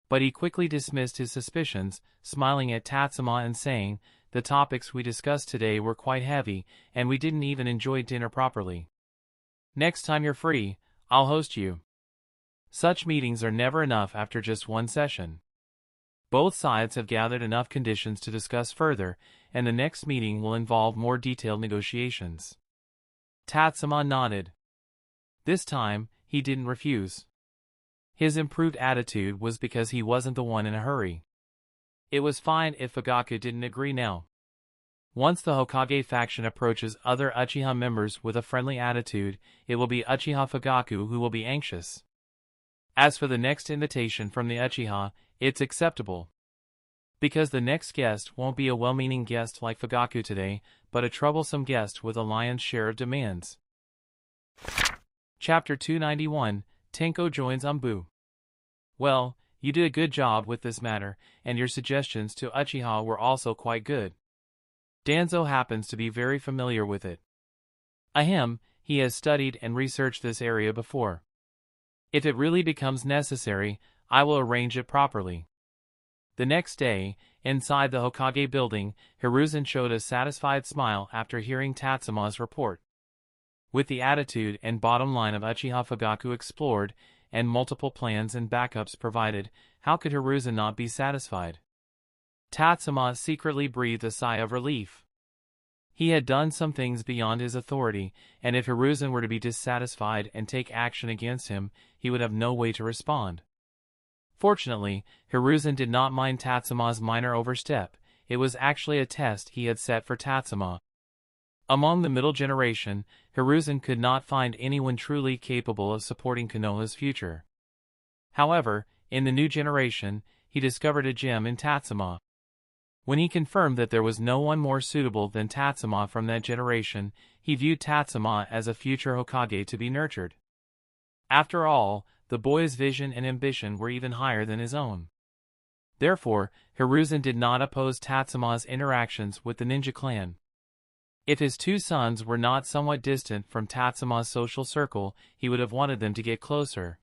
[SPEAKER 1] But he quickly dismissed his suspicions, smiling at Tatsuma and saying, the topics we discussed today were quite heavy, and we didn't even enjoy dinner properly. Next time you're free, I'll host you. Such meetings are never enough after just one session. Both sides have gathered enough conditions to discuss further, and the next meeting will involve more detailed negotiations. Tatsuma nodded. This time, he didn't refuse. His improved attitude was because he wasn't the one in a hurry. It was fine if Fugaku didn't agree now. Once the Hokage faction approaches other Uchiha members with a friendly attitude, it will be Uchiha Fugaku who will be anxious. As for the next invitation from the Uchiha, it's acceptable. Because the next guest won't be a well-meaning guest like Fugaku today, but a troublesome guest with a lion's share of demands. Chapter 291, Tenko joins Anbu. Well, you did a good job with this matter, and your suggestions to Uchiha were also quite good. Danzo happens to be very familiar with it. Ahem, he has studied and researched this area before. If it really becomes necessary, I will arrange it properly. The next day, inside the Hokage building, Hiruzen showed a satisfied smile after hearing Tatsuma's report. With the attitude and bottom line of Uchiha Fugaku explored, and multiple plans and backups provided, how could Hiruzen not be satisfied? Tatsuma secretly breathed a sigh of relief. He had done some things beyond his authority, and if Hiruzen were to be dissatisfied and take action against him, he would have no way to respond. Fortunately, Hiruzen did not mind Tatsuma's minor overstep. It was actually a test he had set for Tatsuma. Among the middle generation, Hiruzen could not find anyone truly capable of supporting Konoha's future. However, in the new generation, he discovered a gem in Tatsuma. When he confirmed that there was no one more suitable than Tatsuma from that generation, he viewed Tatsuma as a future Hokage to be nurtured. After all, the boy's vision and ambition were even higher than his own. Therefore, Hiruzen did not oppose Tatsuma's interactions with the ninja clan. If his two sons were not somewhat distant from Tatsuma's social circle, he would have wanted them to get closer.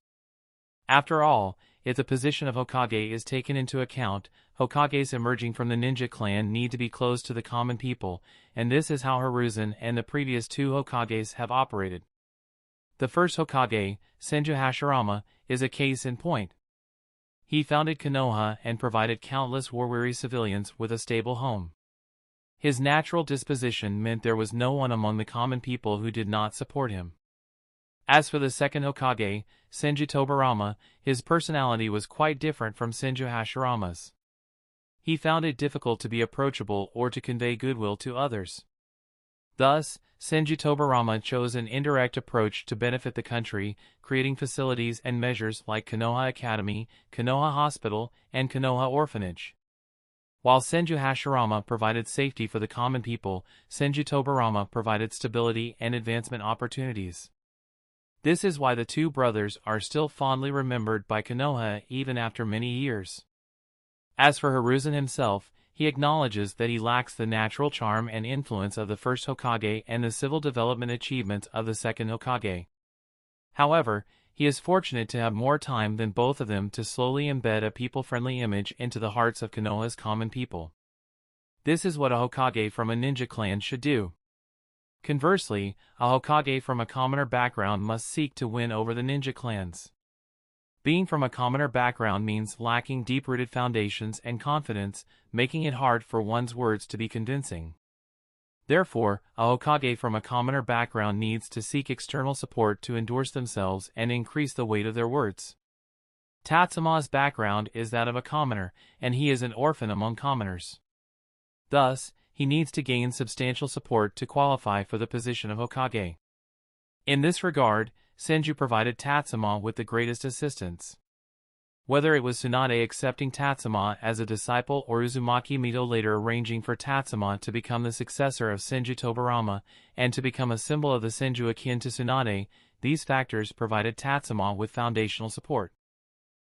[SPEAKER 1] After all, if the position of Hokage is taken into account, Hokages emerging from the ninja clan need to be close to the common people, and this is how Hiruzen and the previous two Hokages have operated. The first Hokage, Senju Hashirama, is a case in point. He founded Konoha and provided countless war-weary civilians with a stable home. His natural disposition meant there was no one among the common people who did not support him. As for the second Hokage, Senju Tobarama, his personality was quite different from Senju Hashirama's. He found it difficult to be approachable or to convey goodwill to others. Thus, Senju Tobarama chose an indirect approach to benefit the country, creating facilities and measures like Konoha Academy, Konoha Hospital, and Konoha Orphanage. While Senju Hashirama provided safety for the common people, Senju Tobarama provided stability and advancement opportunities. This is why the two brothers are still fondly remembered by Konoha even after many years. As for Hiruzen himself, he acknowledges that he lacks the natural charm and influence of the first Hokage and the civil development achievements of the second Hokage. However, he is fortunate to have more time than both of them to slowly embed a people-friendly image into the hearts of Konoha's common people. This is what a Hokage from a ninja clan should do. Conversely, a Hokage from a commoner background must seek to win over the ninja clans. Being from a commoner background means lacking deep-rooted foundations and confidence, making it hard for one's words to be convincing. Therefore, a Hokage from a commoner background needs to seek external support to endorse themselves and increase the weight of their words. Tatsuma's background is that of a commoner, and he is an orphan among commoners. Thus, he needs to gain substantial support to qualify for the position of Hokage. In this regard, Senju provided Tatsuma with the greatest assistance. Whether it was Tsunade accepting Tatsuma as a disciple or Uzumaki Mito later arranging for Tatsuma to become the successor of Senju Tobarama and to become a symbol of the Senju akin to Tsunade, these factors provided Tatsuma with foundational support.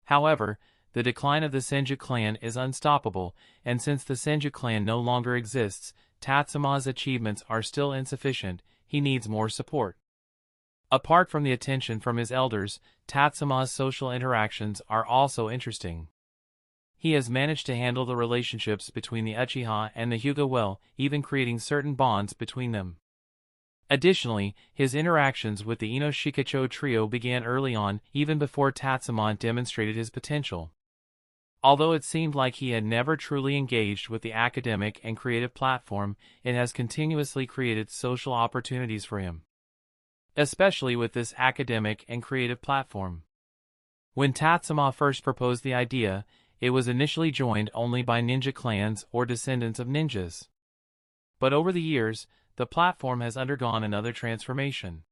[SPEAKER 1] However, the decline of the Senju clan is unstoppable, and since the Senju clan no longer exists, Tatsuma's achievements are still insufficient. He needs more support. Apart from the attention from his elders, Tatsuma's social interactions are also interesting. He has managed to handle the relationships between the Uchiha and the Hyuga well, even creating certain bonds between them. Additionally, his interactions with the Ino Shikacho trio began early on, even before Tatsuma demonstrated his potential. Although it seemed like he had never truly engaged with the academic and creative platform, it has continuously created social opportunities for him. Especially with this academic and creative platform. When Tatsuma first proposed the idea, it was initially joined only by ninja clans or descendants of ninjas. But over the years, the platform has undergone another transformation.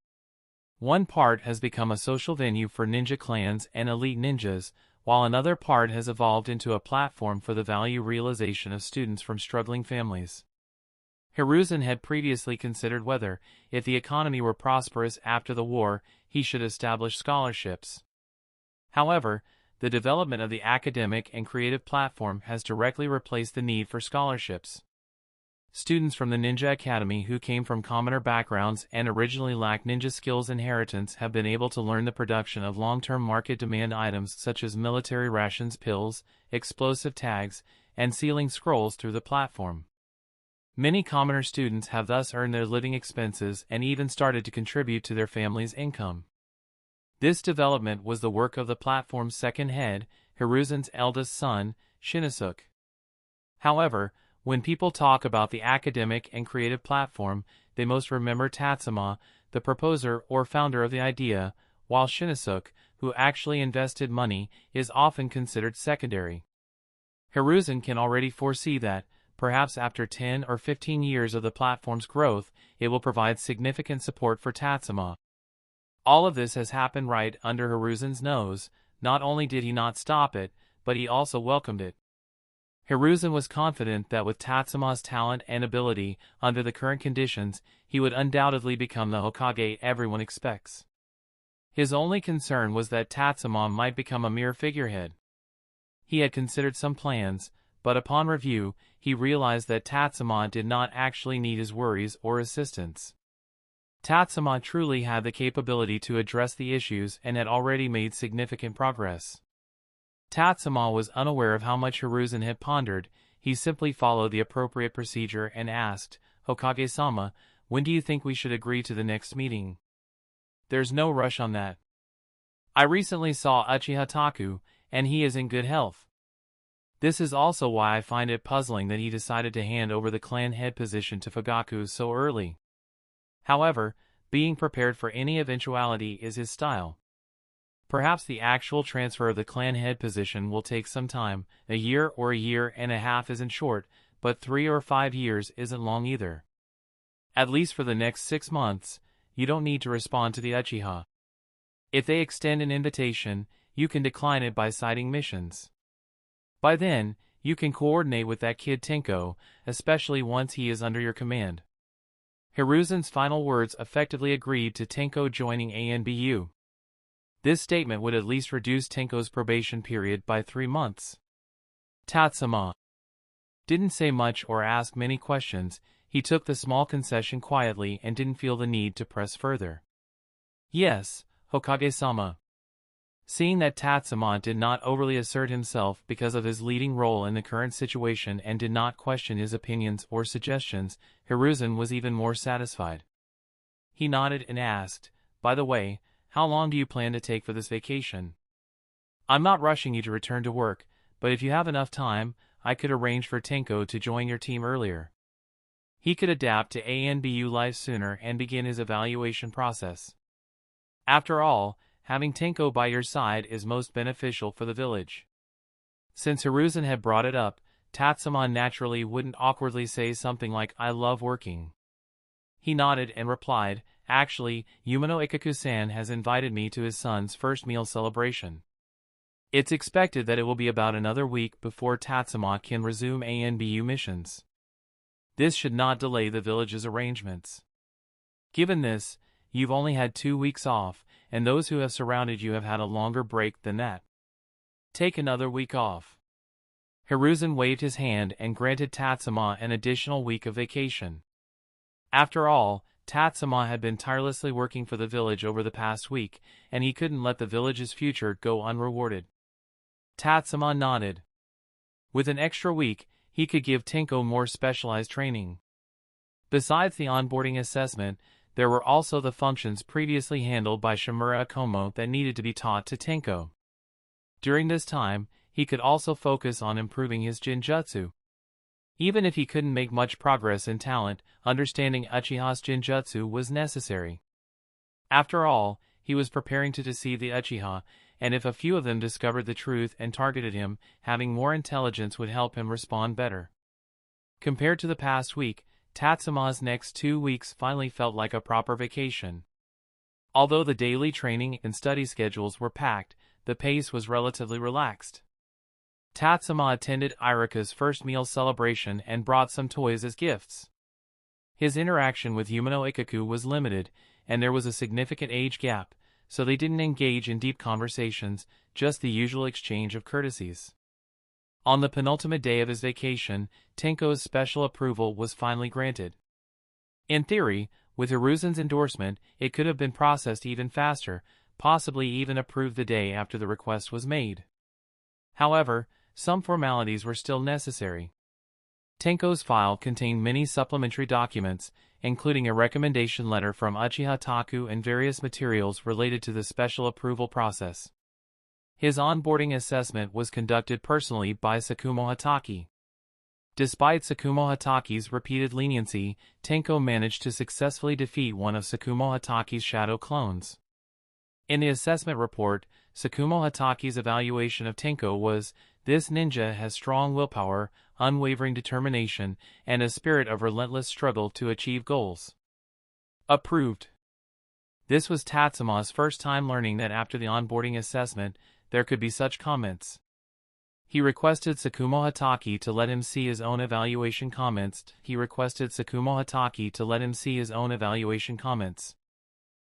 [SPEAKER 1] One part has become a social venue for ninja clans and elite ninjas, while another part has evolved into a platform for the value realization of students from struggling families. Hiruzen had previously considered whether, if the economy were prosperous after the war, he should establish scholarships. However, the development of the academic and creative platform has directly replaced the need for scholarships. Students from the Ninja Academy who came from commoner backgrounds and originally lacked ninja skills inheritance have been able to learn the production of long-term market demand items such as military rations, pills, explosive tags, and sealing scrolls through the platform. Many commoner students have thus earned their living expenses and even started to contribute to their family's income. This development was the work of the platform's second head, Hiruzen's eldest son, Shinosuke. However, when people talk about the academic and creative platform, they most remember Tatsuma, the proposer or founder of the idea, while Shinosuke, who actually invested money, is often considered secondary. Hiruzen can already foresee that, perhaps after 10 or 15 years of the platform's growth, it will provide significant support for Tatsuma. All of this has happened right under Hiruzen's nose. Not only did he not stop it, but he also welcomed it. Hiruzen was confident that with Tatsuma's talent and ability, under the current conditions, he would undoubtedly become the Hokage everyone expects. His only concern was that Tatsuma might become a mere figurehead. He had considered some plans, but upon review, he realized that Tatsuma did not actually need his worries or assistance. Tatsuma truly had the capability to address the issues and had already made significant progress. Tatsuma was unaware of how much Hiruzen had pondered. He simply followed the appropriate procedure and asked, "Hokage-sama, when do you think we should agree to the next meeting?" "There's no rush on that. I recently saw Uchiha Taku, and he is in good health." This is also why I find it puzzling that he decided to hand over the clan head position to Fugaku so early. However, being prepared for any eventuality is his style. Perhaps the actual transfer of the clan head position will take some time. A year or a year and a half isn't short, but 3 or 5 years isn't long either. At least for the next 6 months, you don't need to respond to the Uchiha. If they extend an invitation, you can decline it by citing missions. By then, you can coordinate with that kid Tenko, especially once he is under your command. Hiruzen's final words effectively agreed to Tenko joining ANBU. This statement would at least reduce Tenko's probation period by 3 months. Tatsuma didn't say much or ask many questions. He took the small concession quietly and didn't feel the need to press further. "Yes, Hokage-sama." Seeing that Tatsuma did not overly assert himself because of his leading role in the current situation and did not question his opinions or suggestions, Hiruzen was even more satisfied. He nodded and asked, "By the way, how long do you plan to take for this vacation?" "I'm not rushing you to return to work, but if you have enough time, I could arrange for Tenko to join your team earlier. He could adapt to ANBU life sooner and begin his evaluation process. After all, having Tenko by your side is most beneficial for the village." Since Hiruzen had brought it up, Tatsuma naturally wouldn't awkwardly say something like, "I love working." He nodded and replied, "Actually, Yumano Ikaku-san has invited me to his son's first meal celebration. It's expected that it will be about another week before Tatsuma can resume ANBU missions. This should not delay the village's arrangements. Given this, you've only had 2 weeks off, and those who have surrounded you have had a longer break than that. Take another week off." Hiruzen waved his hand and granted Tatsuma an additional week of vacation. After all, Tatsuma had been tirelessly working for the village over the past week, and he couldn't let the village's future go unrewarded. Tatsuma nodded. With an extra week, he could give Tenko more specialized training. Besides the onboarding assessment, there were also the functions previously handled by Shimura Akomo that needed to be taught to Tenko. During this time, he could also focus on improving his Jinjutsu. Even if he couldn't make much progress in talent, understanding Uchiha's Jinjutsu was necessary. After all, he was preparing to deceive the Uchiha, and if a few of them discovered the truth and targeted him, having more intelligence would help him respond better. Compared to the past week, Tatsuma's next 2 weeks finally felt like a proper vacation. Although the daily training and study schedules were packed, the pace was relatively relaxed. Tatsuma attended Irika's first meal celebration and brought some toys as gifts. His interaction with Umino Ikaku was limited, and there was a significant age gap, so they didn't engage in deep conversations, just the usual exchange of courtesies. On the penultimate day of his vacation, Tenko's special approval was finally granted. In theory, with Hiruzen's endorsement, it could have been processed even faster, possibly even approved the day after the request was made. However, some formalities were still necessary. Tenko's file contained many supplementary documents, including a recommendation letter from Uchiha Taku and various materials related to the special approval process. His onboarding assessment was conducted personally by Sakamoto Tatsuma. Despite Sakamoto Tatsuma's repeated leniency, Tenko managed to successfully defeat one of Sakamoto Tatsuma's shadow clones. In the assessment report, Sakamoto Tatsuma's evaluation of Tenko was, "This ninja has strong willpower, unwavering determination, and a spirit of relentless struggle to achieve goals." Approved. This was Tatsuma's first time learning that after the onboarding assessment, there could be such comments. He requested Sakamoto Tatsuma to let him see his own evaluation comments.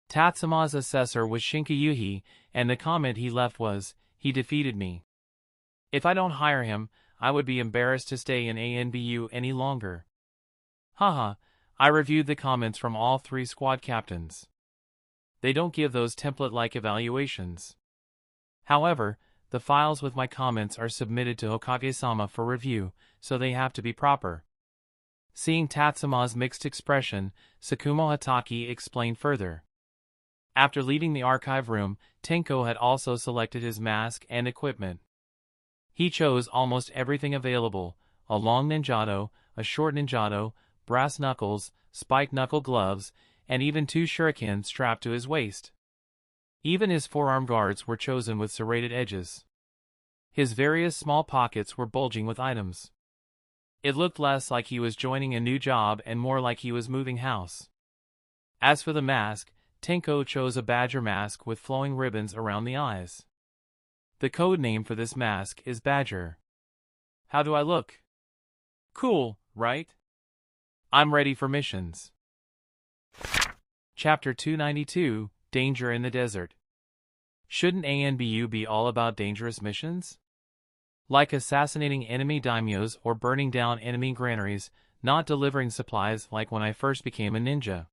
[SPEAKER 1] Tatsuma's assessor was Shinkayuhi, and the comment he left was, "He defeated me. If I don't hire him, I would be embarrassed to stay in ANBU any longer." Haha, I reviewed the comments from all 3 squad captains. They don't give those template-like evaluations. However, the files with my comments are submitted to Hokage-sama for review, so they have to be proper. Seeing Tatsuma's mixed expression, Sakamoto Tatsuma explained further. After leaving the archive room, Tenko had also selected his mask and equipment. He chose almost everything available: a long ninjato, a short ninjato, brass knuckles, spiked knuckle gloves, and even 2 shurikens strapped to his waist. Even his forearm guards were chosen with serrated edges. His various small pockets were bulging with items. It looked less like he was joining a new job and more like he was moving house. As for the mask, Tenko chose a badger mask with flowing ribbons around the eyes. The code name for this mask is Badger. How do I look? Cool, right? I'm ready for missions. Chapter 292, Danger in the Desert. Shouldn't ANBU be all about dangerous missions? Like assassinating enemy daimyos or burning down enemy granaries, not delivering supplies like when I first became a ninja.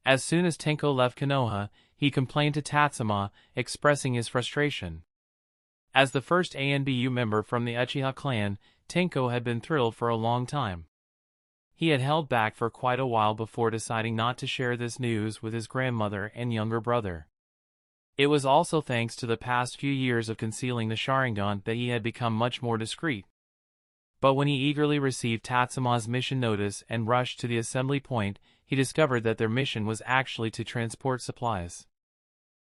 [SPEAKER 1] As soon as Tenko left Konoha, he complained to Tatsuma, expressing his frustration. As the first ANBU member from the Uchiha clan, Tenko had been thrilled for a long time. He had held back for quite a while before deciding not to share this news with his grandmother and younger brother. It was also thanks to the past few years of concealing the Sharingan that he had become much more discreet. But when he eagerly received Tatsuma's mission notice and rushed to the assembly point, he discovered that their mission was actually to transport supplies.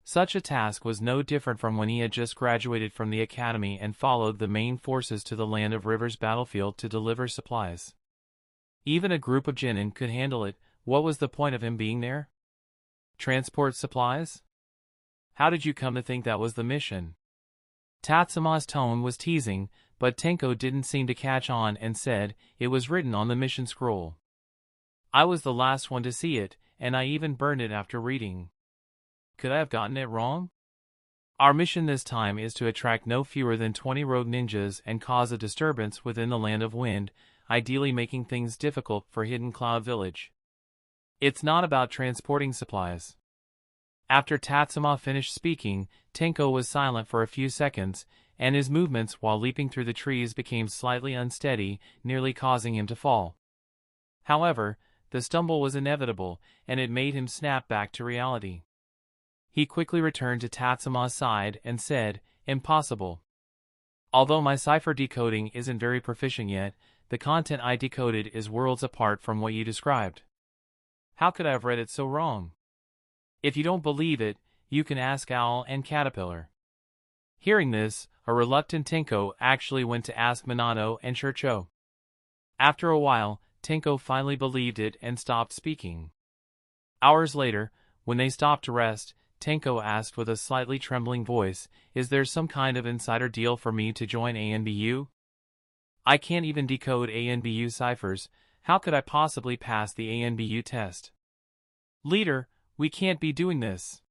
[SPEAKER 1] Such a task was no different from when he had just graduated from the academy and followed the main forces to the Land of Rivers battlefield to deliver supplies. Even a group of genin could handle it. What was the point of him being there? Transport supplies? How did you come to think that was the mission? Tatsuma's tone was teasing, but Tenko didn't seem to catch on and said, "It was written on the mission scroll. I was the last one to see it, and I even burned it after reading. Could I have gotten it wrong? Our mission this time is to attract no fewer than 20 rogue ninjas and cause a disturbance within the Land of Wind, ideally making things difficult for Hidden Cloud Village. It's not about transporting supplies." After Tatsuma finished speaking, Tenko was silent for a few seconds, and his movements while leaping through the trees became slightly unsteady, nearly causing him to fall. However, the stumble was inevitable, and it made him snap back to reality. He quickly returned to Tatsuma's side and said, "Impossible. Although my cipher decoding isn't very proficient yet, the content I decoded is worlds apart from what you described. How could I have read it so wrong? If you don't believe it, you can ask Owl and Caterpillar." Hearing this, a reluctant Tenko actually went to ask Minato and Churcho. After a while, Tenko finally believed it and stopped speaking. Hours later, when they stopped to rest, Tenko asked with a slightly trembling voice, "Is there some kind of insider deal for me to join ANBU? I can't even decode ANBU ciphers. How could I possibly pass the ANBU test?" "Leader, we can't be doing this.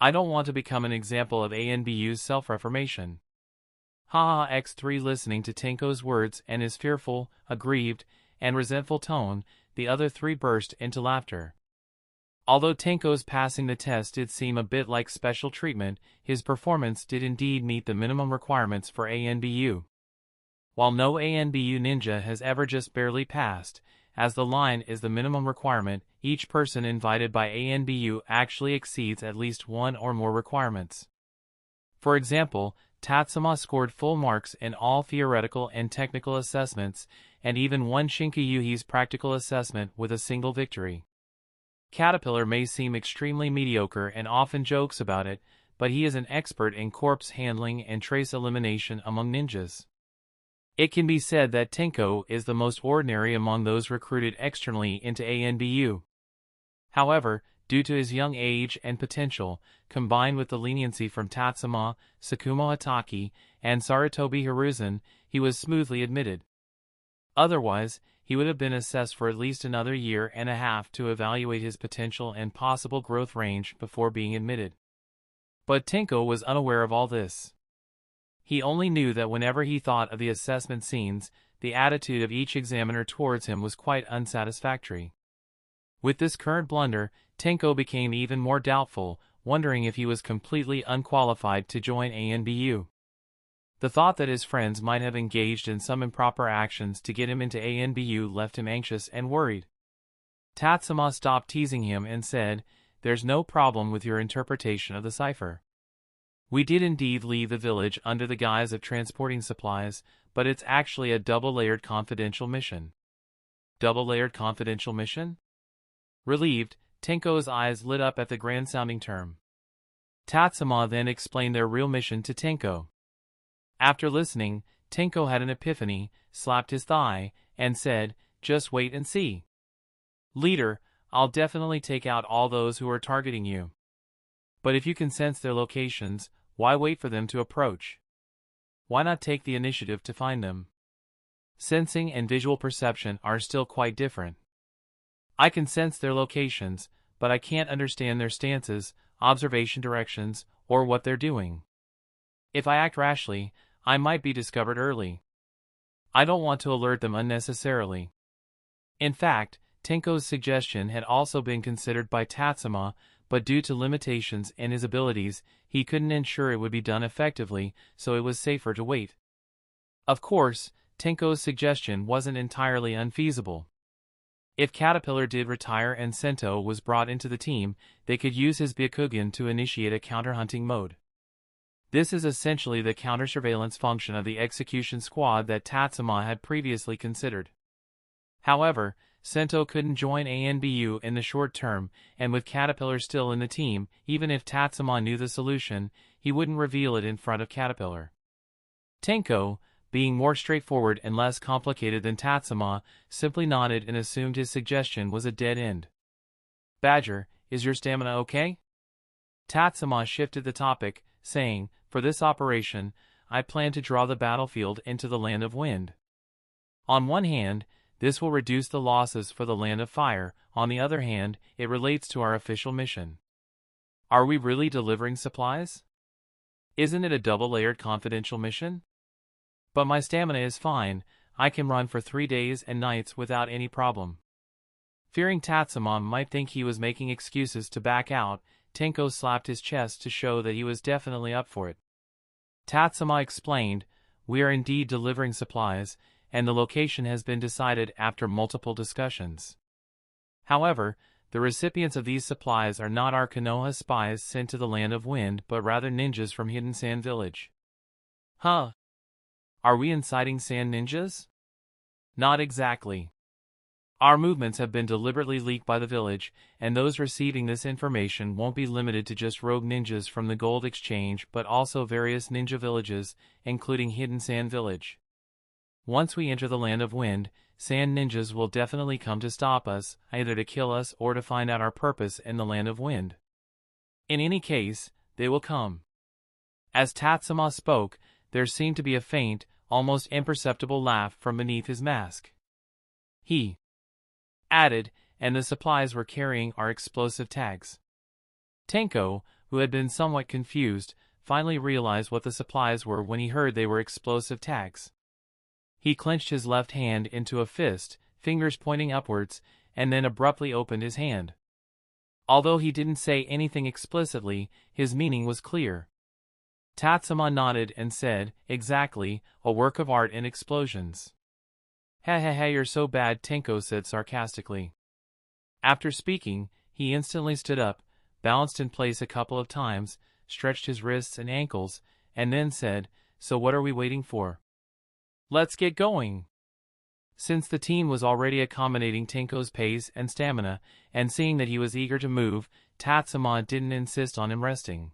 [SPEAKER 1] I don't want to become an example of ANBU's self-reformation." Haha X3 listening to Tenko's words and his fearful, aggrieved, and resentful tone, the other three burst into laughter. Although Tenko's passing the test did seem a bit like special treatment, his performance did indeed meet the minimum requirements for ANBU. While no ANBU ninja has ever just barely passed, as the line is the minimum requirement, each person invited by ANBU actually exceeds at least one or more requirements. For example, Tatsuma scored full marks in all theoretical and technical assessments, and even won Shinkayuhi's practical assessment with a single victory. Caterpillar may seem extremely mediocre and often jokes about it, but he is an expert in corpse handling and trace elimination among ninjas. It can be said that Tenko is the most ordinary among those recruited externally into ANBU. However, due to his young age and potential, combined with the leniency from Tatsuma, Tsukumo Hatake, and Sarutobi Hiruzen, he was smoothly admitted. Otherwise, he would have been assessed for at least another year and a half to evaluate his potential and possible growth range before being admitted. But Tenko was unaware of all this. He only knew that whenever he thought of the assessment scenes, the attitude of each examiner towards him was quite unsatisfactory. With this current blunder, Tenko became even more doubtful, wondering if he was completely unqualified to join ANBU. The thought that his friends might have engaged in some improper actions to get him into ANBU left him anxious and worried. Tatsuma stopped teasing him and said, "There's no problem with your interpretation of the cipher. We did indeed leave the village under the guise of transporting supplies, but it's actually a double-layered confidential mission." "Double-layered confidential mission?" Relieved, Tenko's eyes lit up at the grand-sounding term. Tatsuma then explained their real mission to Tenko. After listening, Tenko had an epiphany, slapped his thigh, and said, "Just wait and see. Leader, I'll definitely take out all those who are targeting you. But if you can sense their locations, why wait for them to approach? Why not take the initiative to find them? Sensing and visual perception are still quite different. I can sense their locations, but I can't understand their stances, observation directions, or what they're doing. If I act rashly, I might be discovered early. I don't want to alert them unnecessarily." In fact, Tenko's suggestion had also been considered by Tatsuma, but due to limitations in his abilities, he couldn't ensure it would be done effectively, so it was safer to wait. Of course, Tenko's suggestion wasn't entirely unfeasible. If Caterpillar did retire and Sento was brought into the team, they could use his Byakugan to initiate a counter-hunting mode. This is essentially the counter-surveillance function of the execution squad that Tatsuma had previously considered. However, Sento couldn't join ANBU in the short term, and with Caterpillar still in the team, even if Tatsuma knew the solution, he wouldn't reveal it in front of Caterpillar. Tenko, being more straightforward and less complicated than Tatsuma, simply nodded and assumed his suggestion was a dead end. "Badger, is your stamina okay?" Tatsuma shifted the topic, saying, "For this operation, I plan to draw the battlefield into the Land of Wind. On one hand, this will reduce the losses for the Land of Fire, on the other hand, it relates to our official mission. Are we really delivering supplies? Isn't it a double-layered confidential mission? But my stamina is fine, I can run for 3 days and nights without any problem." Fearing Tatsuma might think he was making excuses to back out, Tenko slapped his chest to show that he was definitely up for it. Tatsuma explained, "We are indeed delivering supplies, and the location has been decided after multiple discussions. However, the recipients of these supplies are not our Konoha spies sent to the Land of Wind but rather ninjas from Hidden Sand Village." Huh? Are we inciting sand ninjas? Not exactly. Our movements have been deliberately leaked by the village, and those receiving this information won't be limited to just rogue ninjas from the Gold Exchange but also various ninja villages, including Hidden Sand Village. Once we enter the Land of Wind, sand ninjas will definitely come to stop us, either to kill us or to find out our purpose in the Land of Wind. In any case, they will come. As Tatsuma spoke, there seemed to be a faint, almost imperceptible laugh from beneath his mask. He added, "And the supplies we're carrying are explosive tags." Tenko, who had been somewhat confused, finally realized what the supplies were when he heard they were explosive tags. He clenched his left hand into a fist, fingers pointing upwards, and then abruptly opened his hand. Although he didn't say anything explicitly, his meaning was clear. Tatsuma nodded and said, "Exactly, a work of art in explosions." "Ha, you're so bad," Tenko said sarcastically. After speaking, he instantly stood up, balanced in place a couple of times, stretched his wrists and ankles, and then said, "So what are we waiting for? Let's get going." Since the team was already accommodating Tenko's pace and stamina, and seeing that he was eager to move, Tatsuma didn't insist on him resting.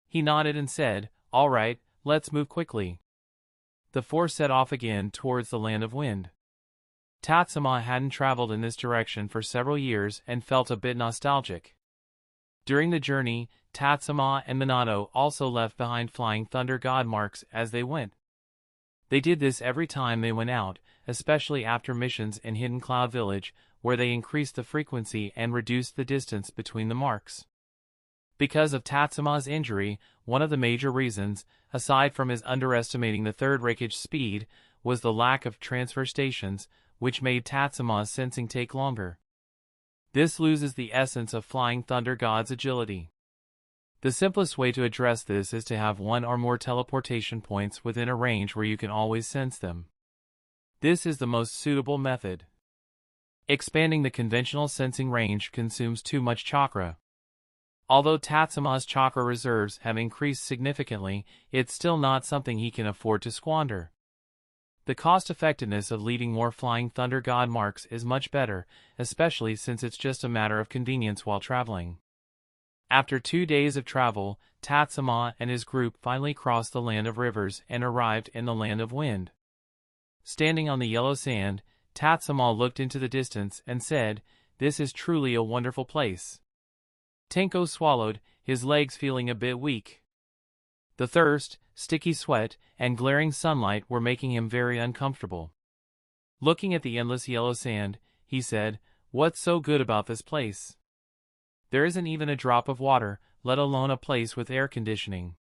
[SPEAKER 1] He nodded and said, "All right, let's move quickly." The four set off again towards the Land of Wind. Tatsuma hadn't traveled in this direction for several years and felt a bit nostalgic. During the journey, Tatsuma and Minato also left behind flying thunder god marks as they went. They did this every time they went out, especially after missions in Hidden Cloud Village, where they increased the frequency and reduced the distance between the marks. Because of Tatsuma's injury, one of the major reasons, aside from his underestimating the third rake's speed, was the lack of transfer stations, which made Tatsuma's sensing take longer. This loses the essence of Flying Thunder God's agility. The simplest way to address this is to have one or more teleportation points within a range where you can always sense them. This is the most suitable method. Expanding the conventional sensing range consumes too much chakra. Although Tatsuma's chakra reserves have increased significantly, it's still not something he can afford to squander. The cost-effectiveness of leading more Flying Thunder God marks is much better, especially since it's just a matter of convenience while traveling. After 2 days of travel, Tatsuma and his group finally crossed the Land of Rivers and arrived in the Land of Wind. Standing on the yellow sand, Tatsuma looked into the distance and said, "This is truly a wonderful place." Tenko swallowed, his legs feeling a bit weak. The thirst, sticky sweat, and glaring sunlight were making him very uncomfortable. Looking at the endless yellow sand, he said, "What's so good about this place? There isn't even a drop of water, let alone a place with air conditioning."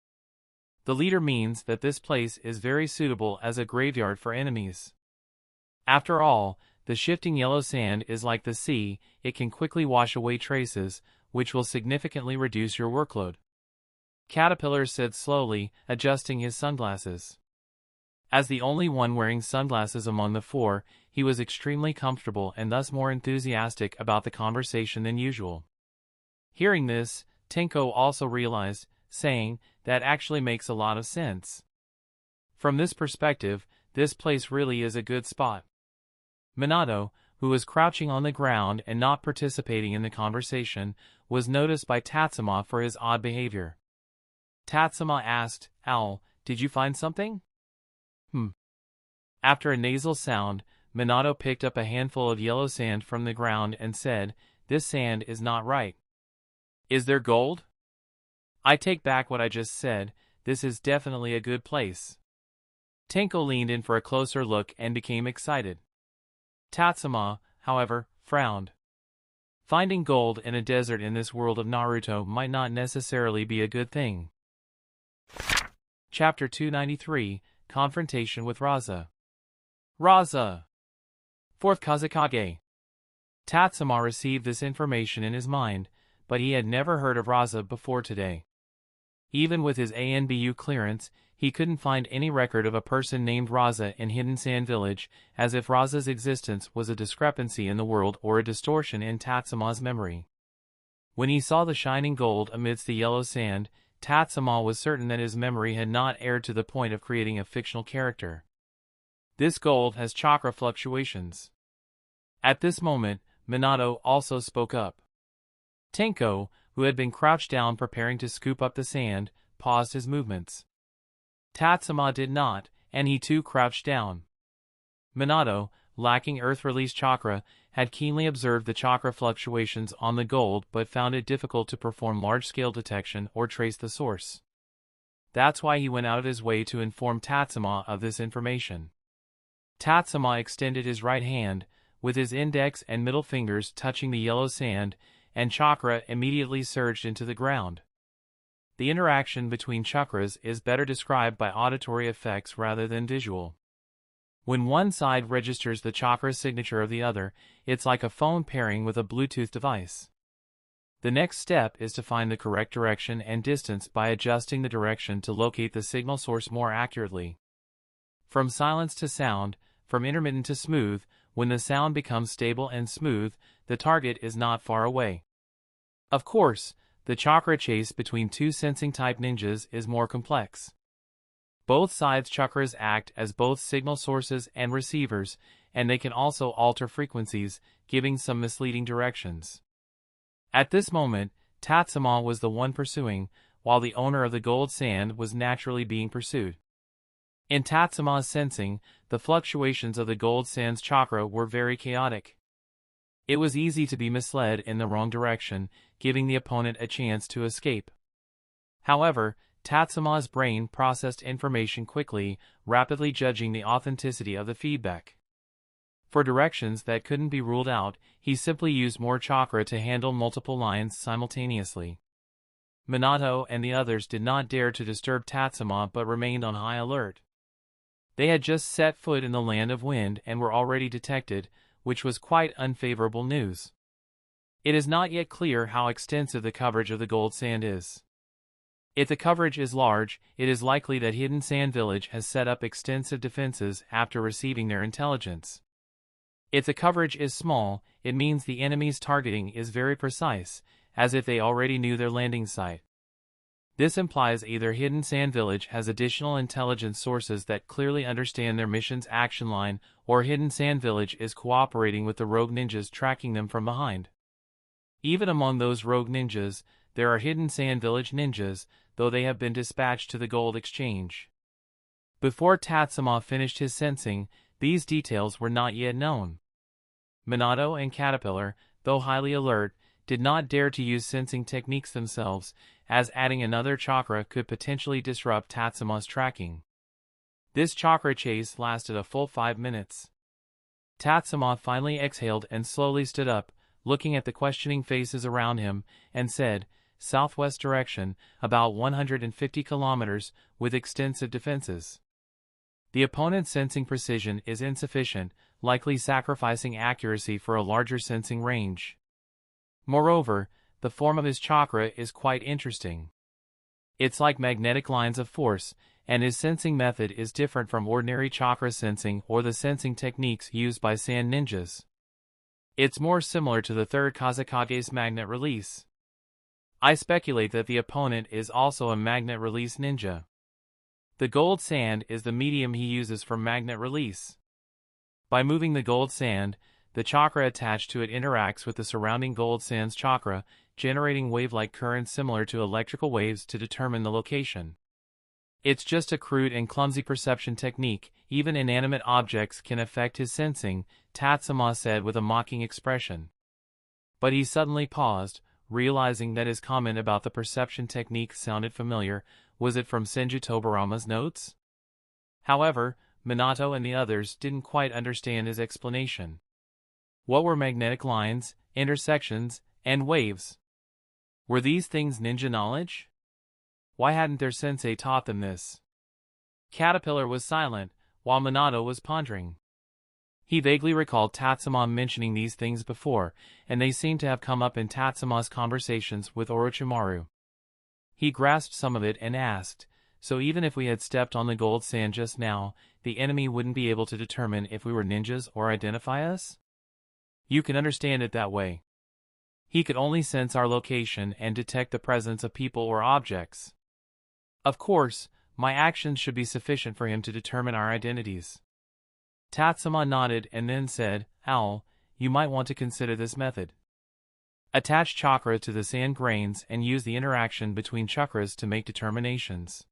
[SPEAKER 1] The leader means that this place is very suitable as a graveyard for enemies. After all, the shifting yellow sand is like the sea, it can quickly wash away traces, which will significantly reduce your workload. Caterpillar said slowly, adjusting his sunglasses. As the only one wearing sunglasses among the four, he was extremely comfortable and thus more enthusiastic about the conversation than usual. Hearing this, Tenko also realized, saying, "That actually makes a lot of sense. From this perspective, this place really is a good spot." Minato, who was crouching on the ground and not participating in the conversation, was noticed by Tatsuma for his odd behavior. Tatsuma asked, "Owl, did you find something?" After a nasal sound, Minato picked up a handful of yellow sand from the ground and said, "This sand is not right. Is there gold?" "I take back what I just said, this is definitely a good place." Tenko leaned in for a closer look and became excited. Tatsuma, however, frowned. Finding gold in a desert in this world of Naruto might not necessarily be a good thing. Chapter 293, Confrontation with Raza. Raza! 4th Kazekage. Tatsuma received this information in his mind, but he had never heard of Raza before today. Even with his ANBU clearance, he couldn't find any record of a person named Raza in Hidden Sand Village, as if Raza's existence was a discrepancy in the world or a distortion in Tatsuma's memory. When he saw the shining gold amidst the yellow sand, Tatsuma was certain that his memory had not erred to the point of creating a fictional character. This gold has chakra fluctuations. At this moment, Minato also spoke up. Tenko, who had been crouched down preparing to scoop up the sand, paused his movements. Tatsuma did not, and he too crouched down. Minato, lacking earth-release chakra, had keenly observed the chakra fluctuations on the gold but found it difficult to perform large-scale detection or trace the source. That's why he went out of his way to inform Tatsuma of this information. Tatsuma extended his right hand, with his index and middle fingers touching the yellow sand, and chakra immediately surged into the ground. The interaction between chakras is better described by auditory effects rather than visual. When one side registers the chakra signature of the other, it's like a phone pairing with a Bluetooth device. The next step is to find the correct direction and distance by adjusting the direction to locate the signal source more accurately. From silence to sound, from intermittent to smooth, when the sound becomes stable and smooth, the target is not far away. Of course, the chakra chase between two sensing-type ninjas is more complex. Both sides' chakras act as both signal sources and receivers, and they can also alter frequencies, giving some misleading directions. At this moment, Tatsuma was the one pursuing, while the owner of the gold sand was naturally being pursued. In Tatsuma's sensing, the fluctuations of the gold sand's chakra were very chaotic. It was easy to be misled in the wrong direction, giving the opponent a chance to escape. However, Tatsuma's brain processed information quickly, rapidly judging the authenticity of the feedback. For directions that couldn't be ruled out, he simply used more chakra to handle multiple lines simultaneously. Minato and the others did not dare to disturb Tatsuma but remained on high alert. They had just set foot in the land of wind and were already detected, which was quite unfavorable news. It is not yet clear how extensive the coverage of the gold sand is. If the coverage is large, it is likely that Hidden Sand Village has set up extensive defenses after receiving their intelligence. If the coverage is small, it means the enemy's targeting is very precise, as if they already knew their landing site. This implies either Hidden Sand Village has additional intelligence sources that clearly understand their mission's action line, or Hidden Sand Village is cooperating with the rogue ninjas tracking them from behind. Even among those rogue ninjas, there are Hidden Sand Village ninjas, though they have been dispatched to the gold exchange. Before Tatsuma finished his sensing, these details were not yet known. Minato and Caterpillar, though highly alert, did not dare to use sensing techniques themselves, as adding another chakra could potentially disrupt Tatsuma's tracking. This chakra chase lasted a full 5 minutes. Tatsuma finally exhaled and slowly stood up, looking at the questioning faces around him, and said, "Southwest direction, about 150 kilometers, with extensive defenses." The opponent's sensing precision is insufficient, likely sacrificing accuracy for a larger sensing range. Moreover, the form of his chakra is quite interesting. It's like magnetic lines of force, and his sensing method is different from ordinary chakra sensing or the sensing techniques used by sand ninjas. It's more similar to the third Kazekage's magnet release. I speculate that the opponent is also a magnet release ninja. The gold sand is the medium he uses for magnet release. By moving the gold sand, the chakra attached to it interacts with the surrounding gold sand's chakra, generating wave-like currents similar to electrical waves to determine the location. It's just a crude and clumsy perception technique, even inanimate objects can affect his sensing, Tatsuma said with a mocking expression. But he suddenly paused, realizing that his comment about the perception technique sounded familiar. Was it from Senju Tobarama's notes? However, Minato and the others didn't quite understand his explanation. What were magnetic lines, intersections, and waves? Were these things ninja knowledge? Why hadn't their sensei taught them this? Caterpillar was silent, while Minato was pondering. He vaguely recalled Tatsuma mentioning these things before, and they seemed to have come up in Tatsuma's conversations with Orochimaru. He grasped some of it and asked, so even if we had stepped on the gold sand just now, the enemy wouldn't be able to determine if we were ninjas or identify us? You can understand it that way. He could only sense our location and detect the presence of people or objects. Of course, my actions should be sufficient for him to determine our identities. Tatsuma nodded and then said, Owl, you might want to consider this method. Attach chakra to the sand grains and use the interaction between chakras to make determinations.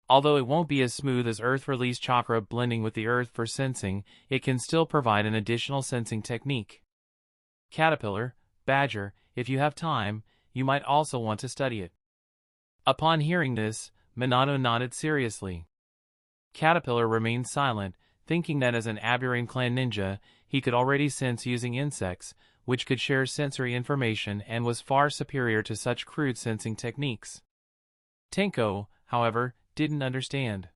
[SPEAKER 1] Although it won't be as smooth as earth-release chakra blending with the earth for sensing, it can still provide an additional sensing technique. Caterpillar, Badger, if you have time, you might also want to study it. Upon hearing this, Minato nodded seriously. Caterpillar remained silent, thinking that as an Aburane clan ninja, he could already sense using insects, which could share sensory information and was far superior to such crude sensing techniques. Tenko, however, didn't understand.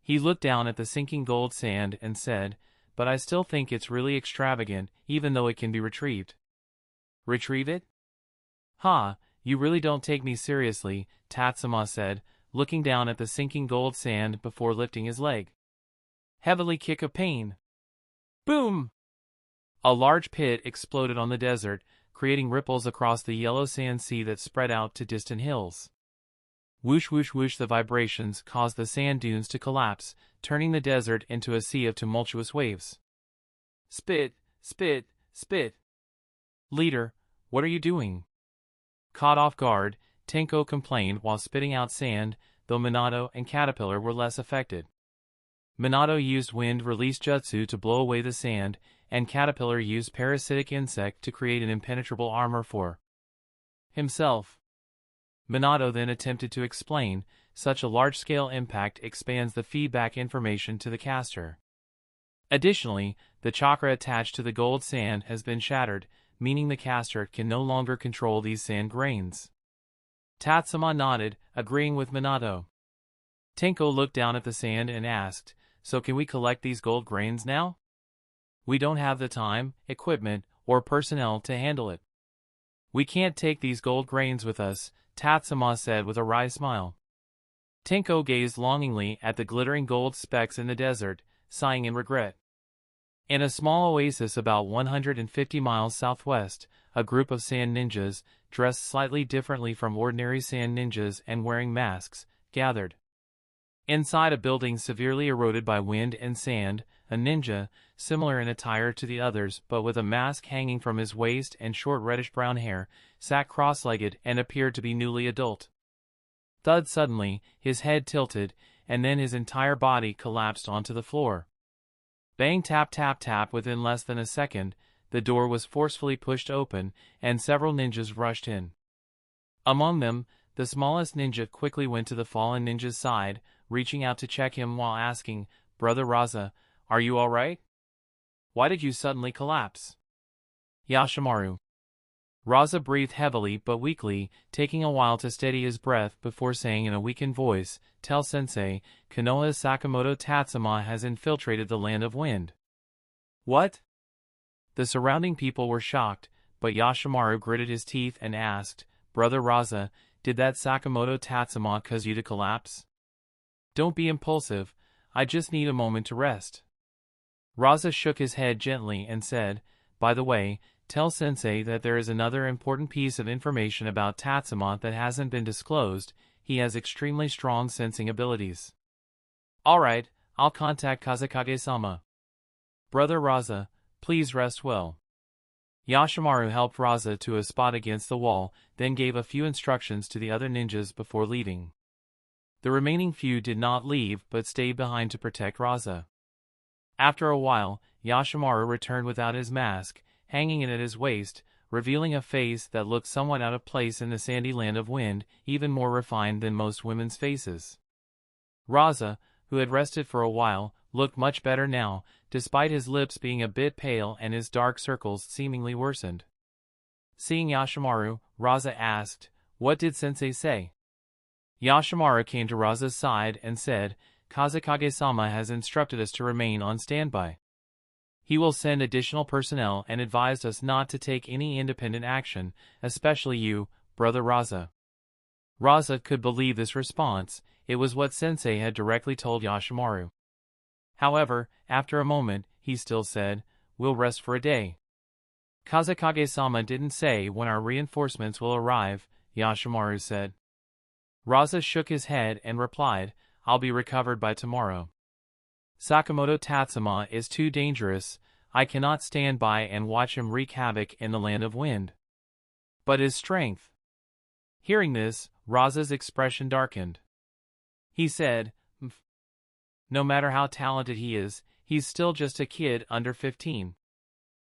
[SPEAKER 1] He looked down at the sinking gold sand and said, but I still think it's really extravagant, even though it can be retrieved. Retrieve it? Ha, you really don't take me seriously, Tatsuma said, looking down at the sinking gold sand before lifting his leg. Heavily kick of pain. Boom! A large pit exploded on the desert, creating ripples across the yellow sand sea that spread out to distant hills. Whoosh whoosh whoosh, the vibrations caused the sand dunes to collapse, turning the desert into a sea of tumultuous waves. Spit, spit, spit. Leader, what are you doing? Caught off guard, Tenko complained while spitting out sand, though Minato and Caterpillar were less affected. Minato used wind-release jutsu to blow away the sand, and Caterpillar used parasitic insect to create an impenetrable armor for himself. Minato then attempted to explain, such a large-scale impact expands the feedback information to the caster. Additionally, the chakra attached to the gold sand has been shattered, meaning the caster can no longer control these sand grains. Tatsuma nodded, agreeing with Minato. Tenko looked down at the sand and asked, so can we collect these gold grains now? We don't have the time, equipment, or personnel to handle it. We can't take these gold grains with us, Tatsuma said with a wry smile. Tenko gazed longingly at the glittering gold specks in the desert, sighing in regret. In a small oasis about 150 miles southwest, a group of sand ninjas, dressed slightly differently from ordinary sand ninjas and wearing masks, gathered. Inside a building severely eroded by wind and sand, a ninja, similar in attire to the others but with a mask hanging from his waist and short reddish-brown hair, sat cross-legged and appeared to be newly adult. Thud! Suddenly, his head tilted, and then his entire body collapsed onto the floor. Bang! Tap tap tap! Within less than a second, the door was forcefully pushed open, and several ninjas rushed in. Among them, the smallest ninja quickly went to the fallen ninja's side, reaching out to check him while asking, Brother Raza, are you alright? Why did you suddenly collapse? Yashimaru. Raza breathed heavily but weakly, taking a while to steady his breath before saying in a weakened voice, Tell Sensei, Konoha's Sakamoto Tatsuma has infiltrated the Land of Wind. What? The surrounding people were shocked, but Yashimaru gritted his teeth and asked, Brother Raza, did that Sakamoto Tatsuma cause you to collapse? Don't be impulsive, I just need a moment to rest. Raza shook his head gently and said, By the way, tell Sensei that there is another important piece of information about Tatsuma that hasn't been disclosed. He has extremely strong sensing abilities. Alright, I'll contact Kazekage-sama. Brother Raza, please rest well. Yashimaru helped Raza to a spot against the wall, then gave a few instructions to the other ninjas before leaving. The remaining few did not leave but stayed behind to protect Raza. After a while, Yashimaru returned without his mask, hanging it at his waist, revealing a face that looked somewhat out of place in the sandy land of wind, even more refined than most women's faces. Raza, who had rested for a while, looked much better now, despite his lips being a bit pale and his dark circles seemingly worsened. Seeing Yashimaru, Raza asked, What did Sensei say? Yashimaru came to Raza's side and said, Kazekage-sama has instructed us to remain on standby. He will send additional personnel and advised us not to take any independent action, especially you, Brother Raza. Raza could believe this response, it was what Sensei had directly told Yoshimaru. However, after a moment, he still said, "We'll rest for a day." "Kazekage-sama didn't say when our reinforcements will arrive," Yoshimaru said. Raza shook his head and replied, "I'll be recovered by tomorrow. Sakamoto Tatsuma is too dangerous, I cannot stand by and watch him wreak havoc in the land of wind." "But his strength." Hearing this, Raza's expression darkened. He said, "No matter how talented he is, he's still just a kid under 15.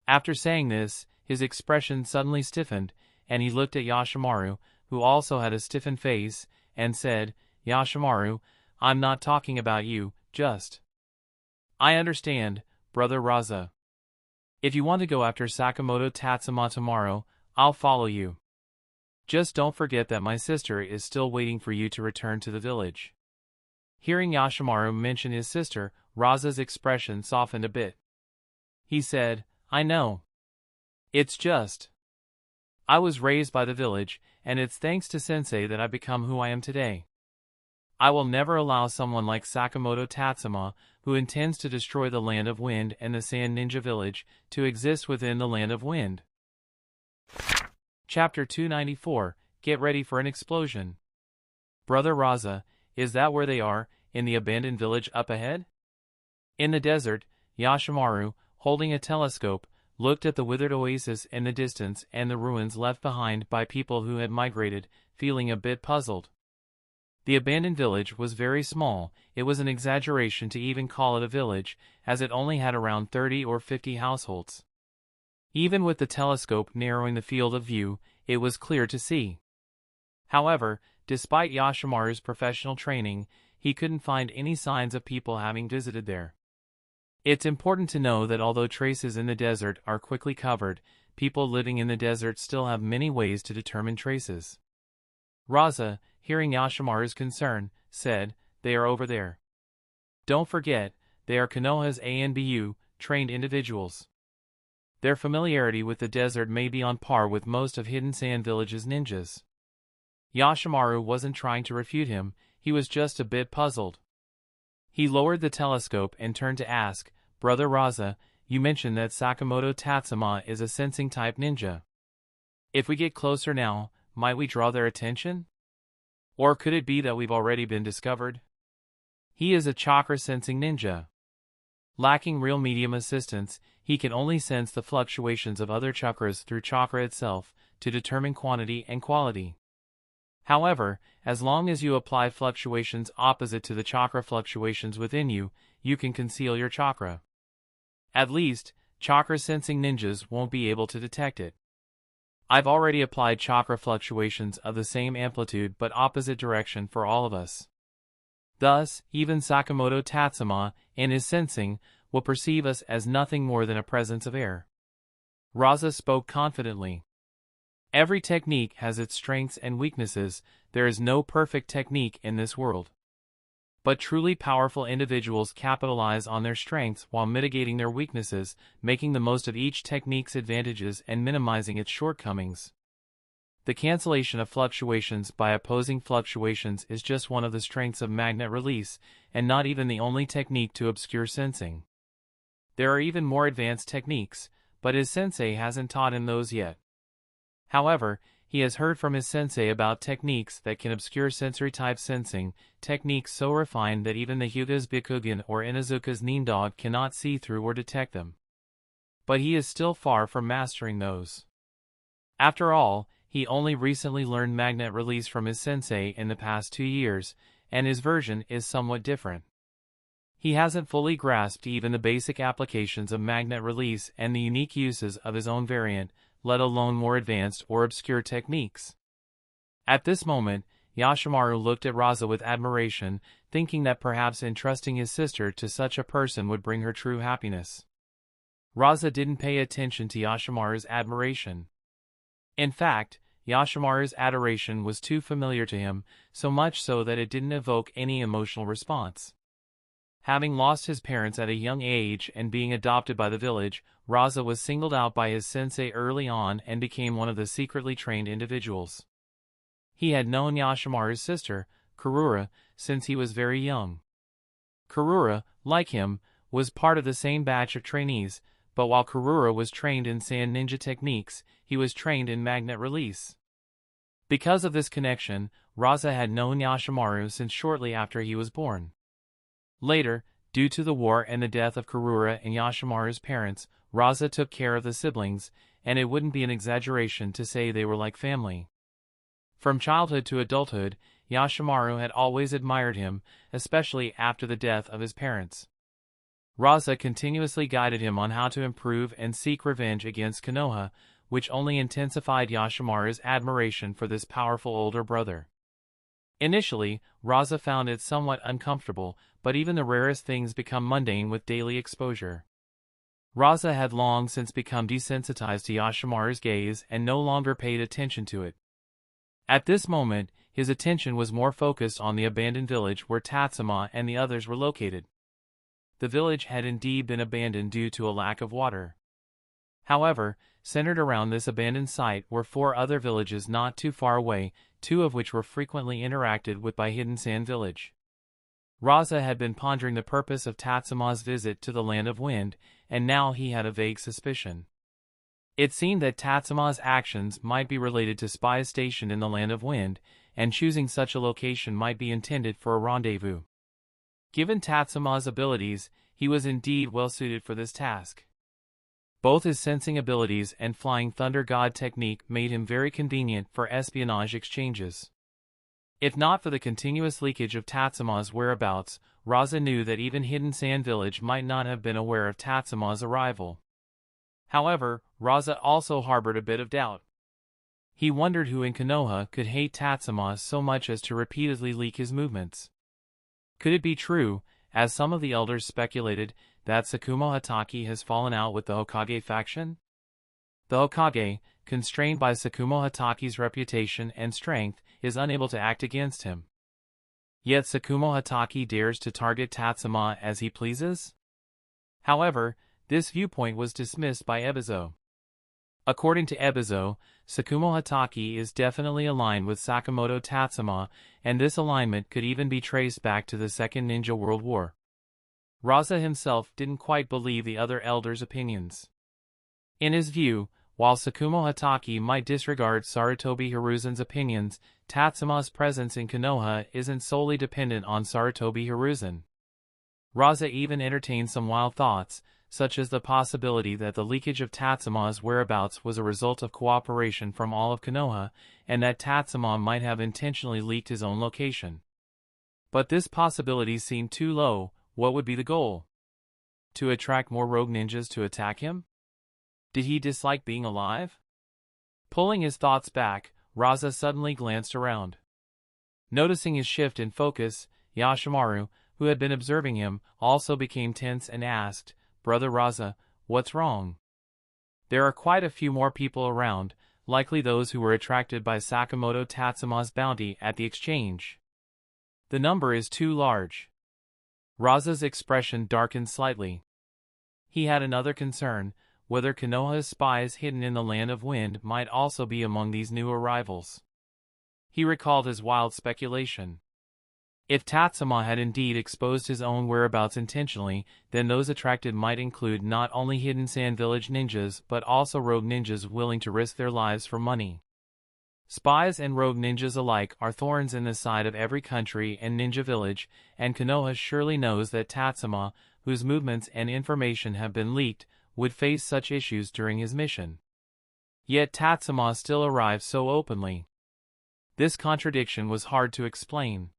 [SPEAKER 1] After saying this, his expression suddenly stiffened, and he looked at Yoshimaru, who also had a stiffened face, and said, "Yoshimaru, I'm not talking about you, just." "I understand, Brother Raza. If you want to go after Sakamoto Tatsuma tomorrow, I'll follow you. Just don't forget that my sister is still waiting for you to return to the village." Hearing Yoshimaru mention his sister, Raza's expression softened a bit. He said, "I know. It's just, I was raised by the village, and it's thanks to Sensei that I've become who I am today. I will never allow someone like Sakamoto Tatsuma, who intends to destroy the Land of Wind and the Sand Ninja Village, to exist within the Land of Wind." Chapter 294, Get Ready for an Explosion. "Brother Raza, is that where they are, in the abandoned village up ahead?" In the desert, Yoshimaru, holding a telescope, looked at the withered oasis in the distance and the ruins left behind by people who had migrated, feeling a bit puzzled. The abandoned village was very small. It was an exaggeration to even call it a village, as it only had around 30 or 50 households. Even with the telescope narrowing the field of view, it was clear to see. However, despite Yoshimaru's professional training, he couldn't find any signs of people having visited there. It's important to know that although traces in the desert are quickly covered, people living in the desert still have many ways to determine traces. Raza, hearing Yoshimaru's concern, said, "They are over there. Don't forget, they are Konoha's ANBU, trained individuals. Their familiarity with the desert may be on par with most of Hidden Sand Village's ninjas." Yoshimaru wasn't trying to refute him, he was just a bit puzzled. He lowered the telescope and turned to ask, "Brother Raza, you mentioned that Sakamoto Tatsuma is a sensing-type ninja. If we get closer now, might we draw their attention? Or could it be that we've already been discovered?" "He is a chakra-sensing ninja. Lacking real medium assistance, he can only sense the fluctuations of other chakras through chakra itself to determine quantity and quality. However, as long as you apply fluctuations opposite to the chakra fluctuations within you, you can conceal your chakra. At least, chakra-sensing ninjas won't be able to detect it. I've already applied chakra fluctuations of the same amplitude but opposite direction for all of us. Thus, even Sakamoto Tatsuma, in his sensing, will perceive us as nothing more than a presence of air." Raza spoke confidently. "Every technique has its strengths and weaknesses. There is no perfect technique in this world. But truly powerful individuals capitalize on their strengths while mitigating their weaknesses, making the most of each technique's advantages and minimizing its shortcomings. The cancellation of fluctuations by opposing fluctuations is just one of the strengths of magnet release, and not even the only technique to obscure sensing. There are even more advanced techniques, but his sensei hasn't taught him those yet. However, he has heard from his sensei about techniques that can obscure sensory-type sensing, techniques so refined that even the Hyuga's Byakugan or Inuzuka's Nindog cannot see through or detect them. But he is still far from mastering those. After all, he only recently learned magnet release from his sensei in the past 2 years, and his version is somewhat different. He hasn't fully grasped even the basic applications of magnet release and the unique uses of his own variant, let alone more advanced or obscure techniques." At this moment, Yoshimaru looked at Raza with admiration, thinking that perhaps entrusting his sister to such a person would bring her true happiness. Raza didn't pay attention to Yoshimaru's admiration. In fact, Yoshimaru's adoration was too familiar to him, so much so that it didn't evoke any emotional response. Having lost his parents at a young age and being adopted by the village, Raza was singled out by his sensei early on and became one of the secretly trained individuals. He had known Yoshimaru's sister, Karura, since he was very young. Karura, like him, was part of the same batch of trainees, but while Karura was trained in sand ninja techniques, he was trained in magnet release. Because of this connection, Raza had known Yashimaru since shortly after he was born. Later, due to the war and the death of Karura and Yashimaru's parents, Raza took care of the siblings, and it wouldn't be an exaggeration to say they were like family. From childhood to adulthood, Yashimaru had always admired him, especially after the death of his parents. Raza continuously guided him on how to improve and seek revenge against Konoha, which only intensified Yashimaru's admiration for this powerful older brother. Initially, Raza found it somewhat uncomfortable, but even the rarest things become mundane with daily exposure. Raza had long since become desensitized to Yashimaru's gaze and no longer paid attention to it. At this moment, his attention was more focused on the abandoned village where Tatsuma and the others were located. The village had indeed been abandoned due to a lack of water. However, centered around this abandoned site were 4 other villages not too far away, 2 of which were frequently interacted with by Hidden Sand Village. Raza had been pondering the purpose of Tatsuma's visit to the Land of Wind, and now he had a vague suspicion. It seemed that Tatsuma's actions might be related to spies stationed in the Land of Wind, and choosing such a location might be intended for a rendezvous. Given Tatsuma's abilities, he was indeed well suited for this task. Both his sensing abilities and flying thunder god technique made him very convenient for espionage exchanges. If not for the continuous leakage of Tatsuma's whereabouts, Raza knew that even Hidden Sand Village might not have been aware of Tatsuma's arrival. However, Raza also harbored a bit of doubt. He wondered who in Konoha could hate Tatsuma so much as to repeatedly leak his movements. Could it be true, as some of the elders speculated, that Tsukumo Hatake has fallen out with the Hokage faction? The Hokage, constrained by Tsukumo Hatake's reputation and strength, is unable to act against him. Yet Tsukumo Hatake dares to target Tatsuma as he pleases? However, this viewpoint was dismissed by Ebizo. According to Ebizo, Tsukumo Hatake is definitely aligned with Sakamoto Tatsuma, and this alignment could even be traced back to the Second Ninja World War. Raza himself didn't quite believe the other elders' opinions. In his view, while Tsukumo Hatake might disregard Sarutobi Hiruzen's opinions, Tatsuma's presence in Konoha isn't solely dependent on Sarutobi Hiruzen. Raza even entertained some wild thoughts, such as the possibility that the leakage of Tatsuma's whereabouts was a result of cooperation from all of Konoha, and that Tatsuma might have intentionally leaked his own location. But this possibility seemed too low. What would be the goal? To attract more rogue ninjas to attack him? Did he dislike being alive? Pulling his thoughts back, Raza suddenly glanced around. Noticing his shift in focus, Yashimaru, who had been observing him, also became tense and asked, "Brother Raza, what's wrong?" "There are quite a few more people around, likely those who were attracted by Sakamoto Tatsuma's bounty at the exchange. The number is too large." Raza's expression darkened slightly. He had another concern, whether Konoha's spies hidden in the Land of Wind might also be among these new arrivals. He recalled his wild speculation. If Tatsuma had indeed exposed his own whereabouts intentionally, then those attracted might include not only Hidden Sand Village ninjas but also rogue ninjas willing to risk their lives for money. Spies and rogue ninjas alike are thorns in the side of every country and ninja village, and Konoha surely knows that Tatsuma, whose movements and information have been leaked, would face such issues during his mission. Yet Tatsuma still arrived so openly. This contradiction was hard to explain.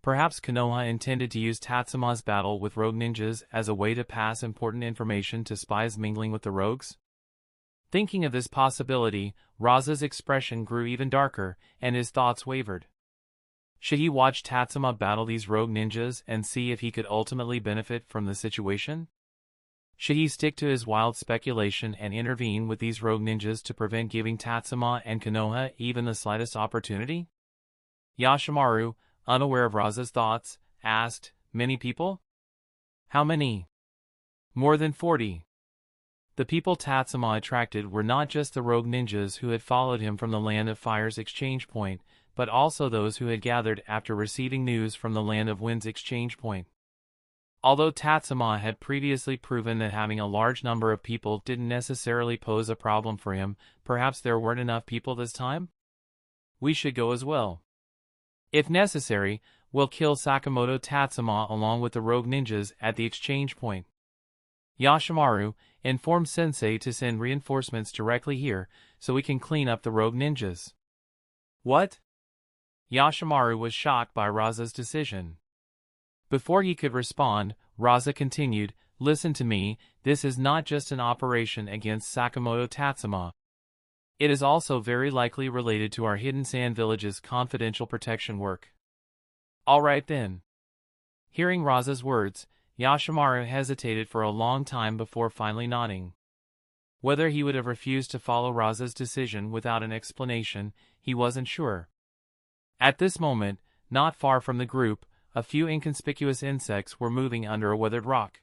[SPEAKER 1] Perhaps Konoha intended to use Tatsuma's battle with rogue ninjas as a way to pass important information to spies mingling with the rogues? Thinking of this possibility, Raza's expression grew even darker, and his thoughts wavered. Should he watch Tatsuma battle these rogue ninjas and see if he could ultimately benefit from the situation? Should he stick to his wild speculation and intervene with these rogue ninjas to prevent giving Tatsuma and Konoha even the slightest opportunity? Yashimaru, unaware of Raza's thoughts, asked, "Many people?" "How many?" "More than 40. The people Tatsuma attracted were not just the rogue ninjas who had followed him from the Land of Fire's exchange point, but also those who had gathered after receiving news from the Land of Wind's exchange point. Although Tatsuma had previously proven that having a large number of people didn't necessarily pose a problem for him, perhaps there weren't enough people this time? We should go as well. If necessary, we'll kill Sakamoto Tatsuma along with the rogue ninjas at the exchange point. Yoshimaru, inform Sensei to send reinforcements directly here, so we can clean up the rogue ninjas. What? Yoshimaru was shocked by Raza's decision. Before he could respond, Raza continued, "Listen to me, this is not just an operation against Sakamoto Tatsuma. It is also very likely related to our Hidden Sand Village's confidential protection work." All right then. Hearing Raza's words, Yoshimaru hesitated for a long time before finally nodding. Whether he would have refused to follow Raza's decision without an explanation, he wasn't sure. At this moment, not far from the group, a few inconspicuous insects were moving under a weathered rock.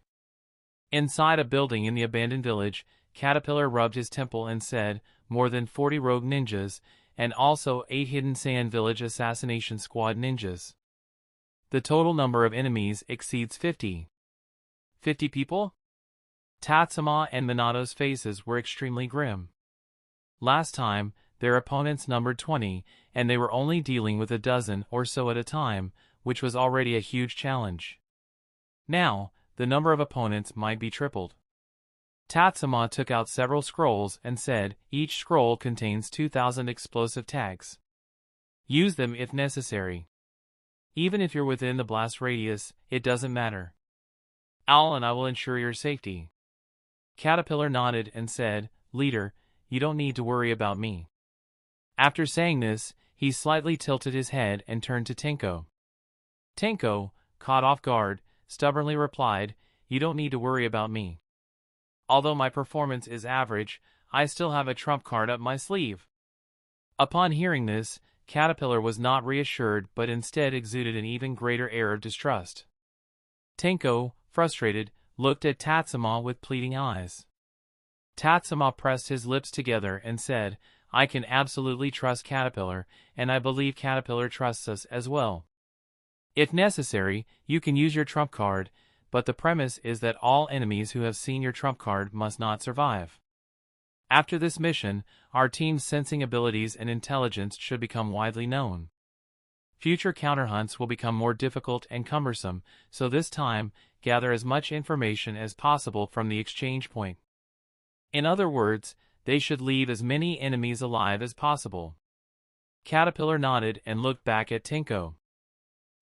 [SPEAKER 1] Inside a building in the abandoned village, Caterpillar rubbed his temple and said, "More than 40 rogue ninjas, and also 8 Hidden Sand Village Assassination Squad ninjas. The total number of enemies exceeds 50. 50 people?" Tatsuma and Minato's faces were extremely grim. Last time, their opponents numbered 20, and they were only dealing with a dozen or so at a time, which was already a huge challenge. Now, the number of opponents might be tripled. Tatsuma took out several scrolls and said, "Each scroll contains 2,000 explosive tags. Use them if necessary. Even if you're within the blast radius, it doesn't matter. Owl and I will ensure your safety." Caterpillar nodded and said, "Leader, you don't need to worry about me." After saying this, he slightly tilted his head and turned to Tenko. Tenko, caught off guard, stubbornly replied, "You don't need to worry about me. Although my performance is average, I still have a trump card up my sleeve." Upon hearing this, Caterpillar was not reassured but instead exuded an even greater air of distrust. Tenko, frustrated, looked at Tatsuma with pleading eyes. Tatsuma pressed his lips together and said, "I can absolutely trust Caterpillar, and I believe Caterpillar trusts us as well. If necessary, you can use your trump card, but the premise is that all enemies who have seen your trump card must not survive. After this mission, our team's sensing abilities and intelligence should become widely known. Future counterhunts will become more difficult and cumbersome, so this time, gather as much information as possible from the exchange point. In other words, they should leave as many enemies alive as possible." Caterpillar nodded and looked back at Tenko.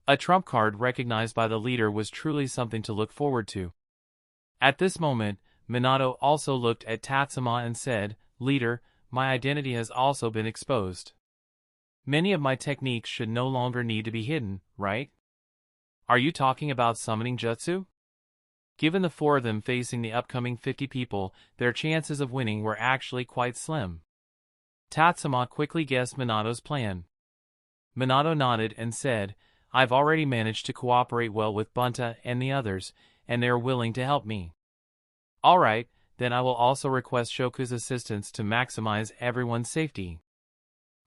[SPEAKER 1] A trump card recognized by the leader was truly something to look forward to. At this moment, Minato also looked at Tatsuma and said, "Leader, my identity has also been exposed. Many of my techniques should no longer need to be hidden, right? Are you talking about summoning jutsu?" Given the 4 of them facing the upcoming 50 people, their chances of winning were actually quite slim. Tatsuma quickly guessed Minato's plan. Minato nodded and said, "I've already managed to cooperate well with Bunta and the others, and they are willing to help me. All right, then I will also request Shoku's assistance to maximize everyone's safety."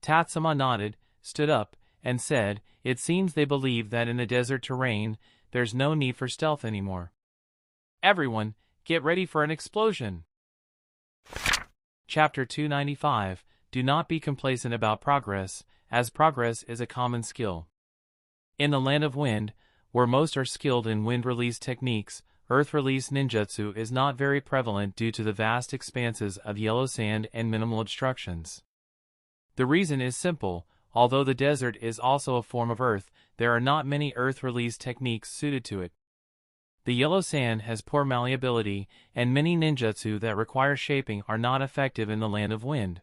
[SPEAKER 1] Tatsuma nodded, stood up, and said, "It seems they believe that in the desert terrain, there's no need for stealth anymore. Everyone, get ready for an explosion." Chapter 295, Do not be complacent about progress, as progress is a common skill. In the Land of Wind, where most are skilled in wind release techniques, earth release ninjutsu is not very prevalent due to the vast expanses of yellow sand and minimal obstructions. The reason is simple: although the desert is also a form of earth, there are not many earth release techniques suited to it. The yellow sand has poor malleability, and many ninjutsu that require shaping are not effective in the Land of Wind.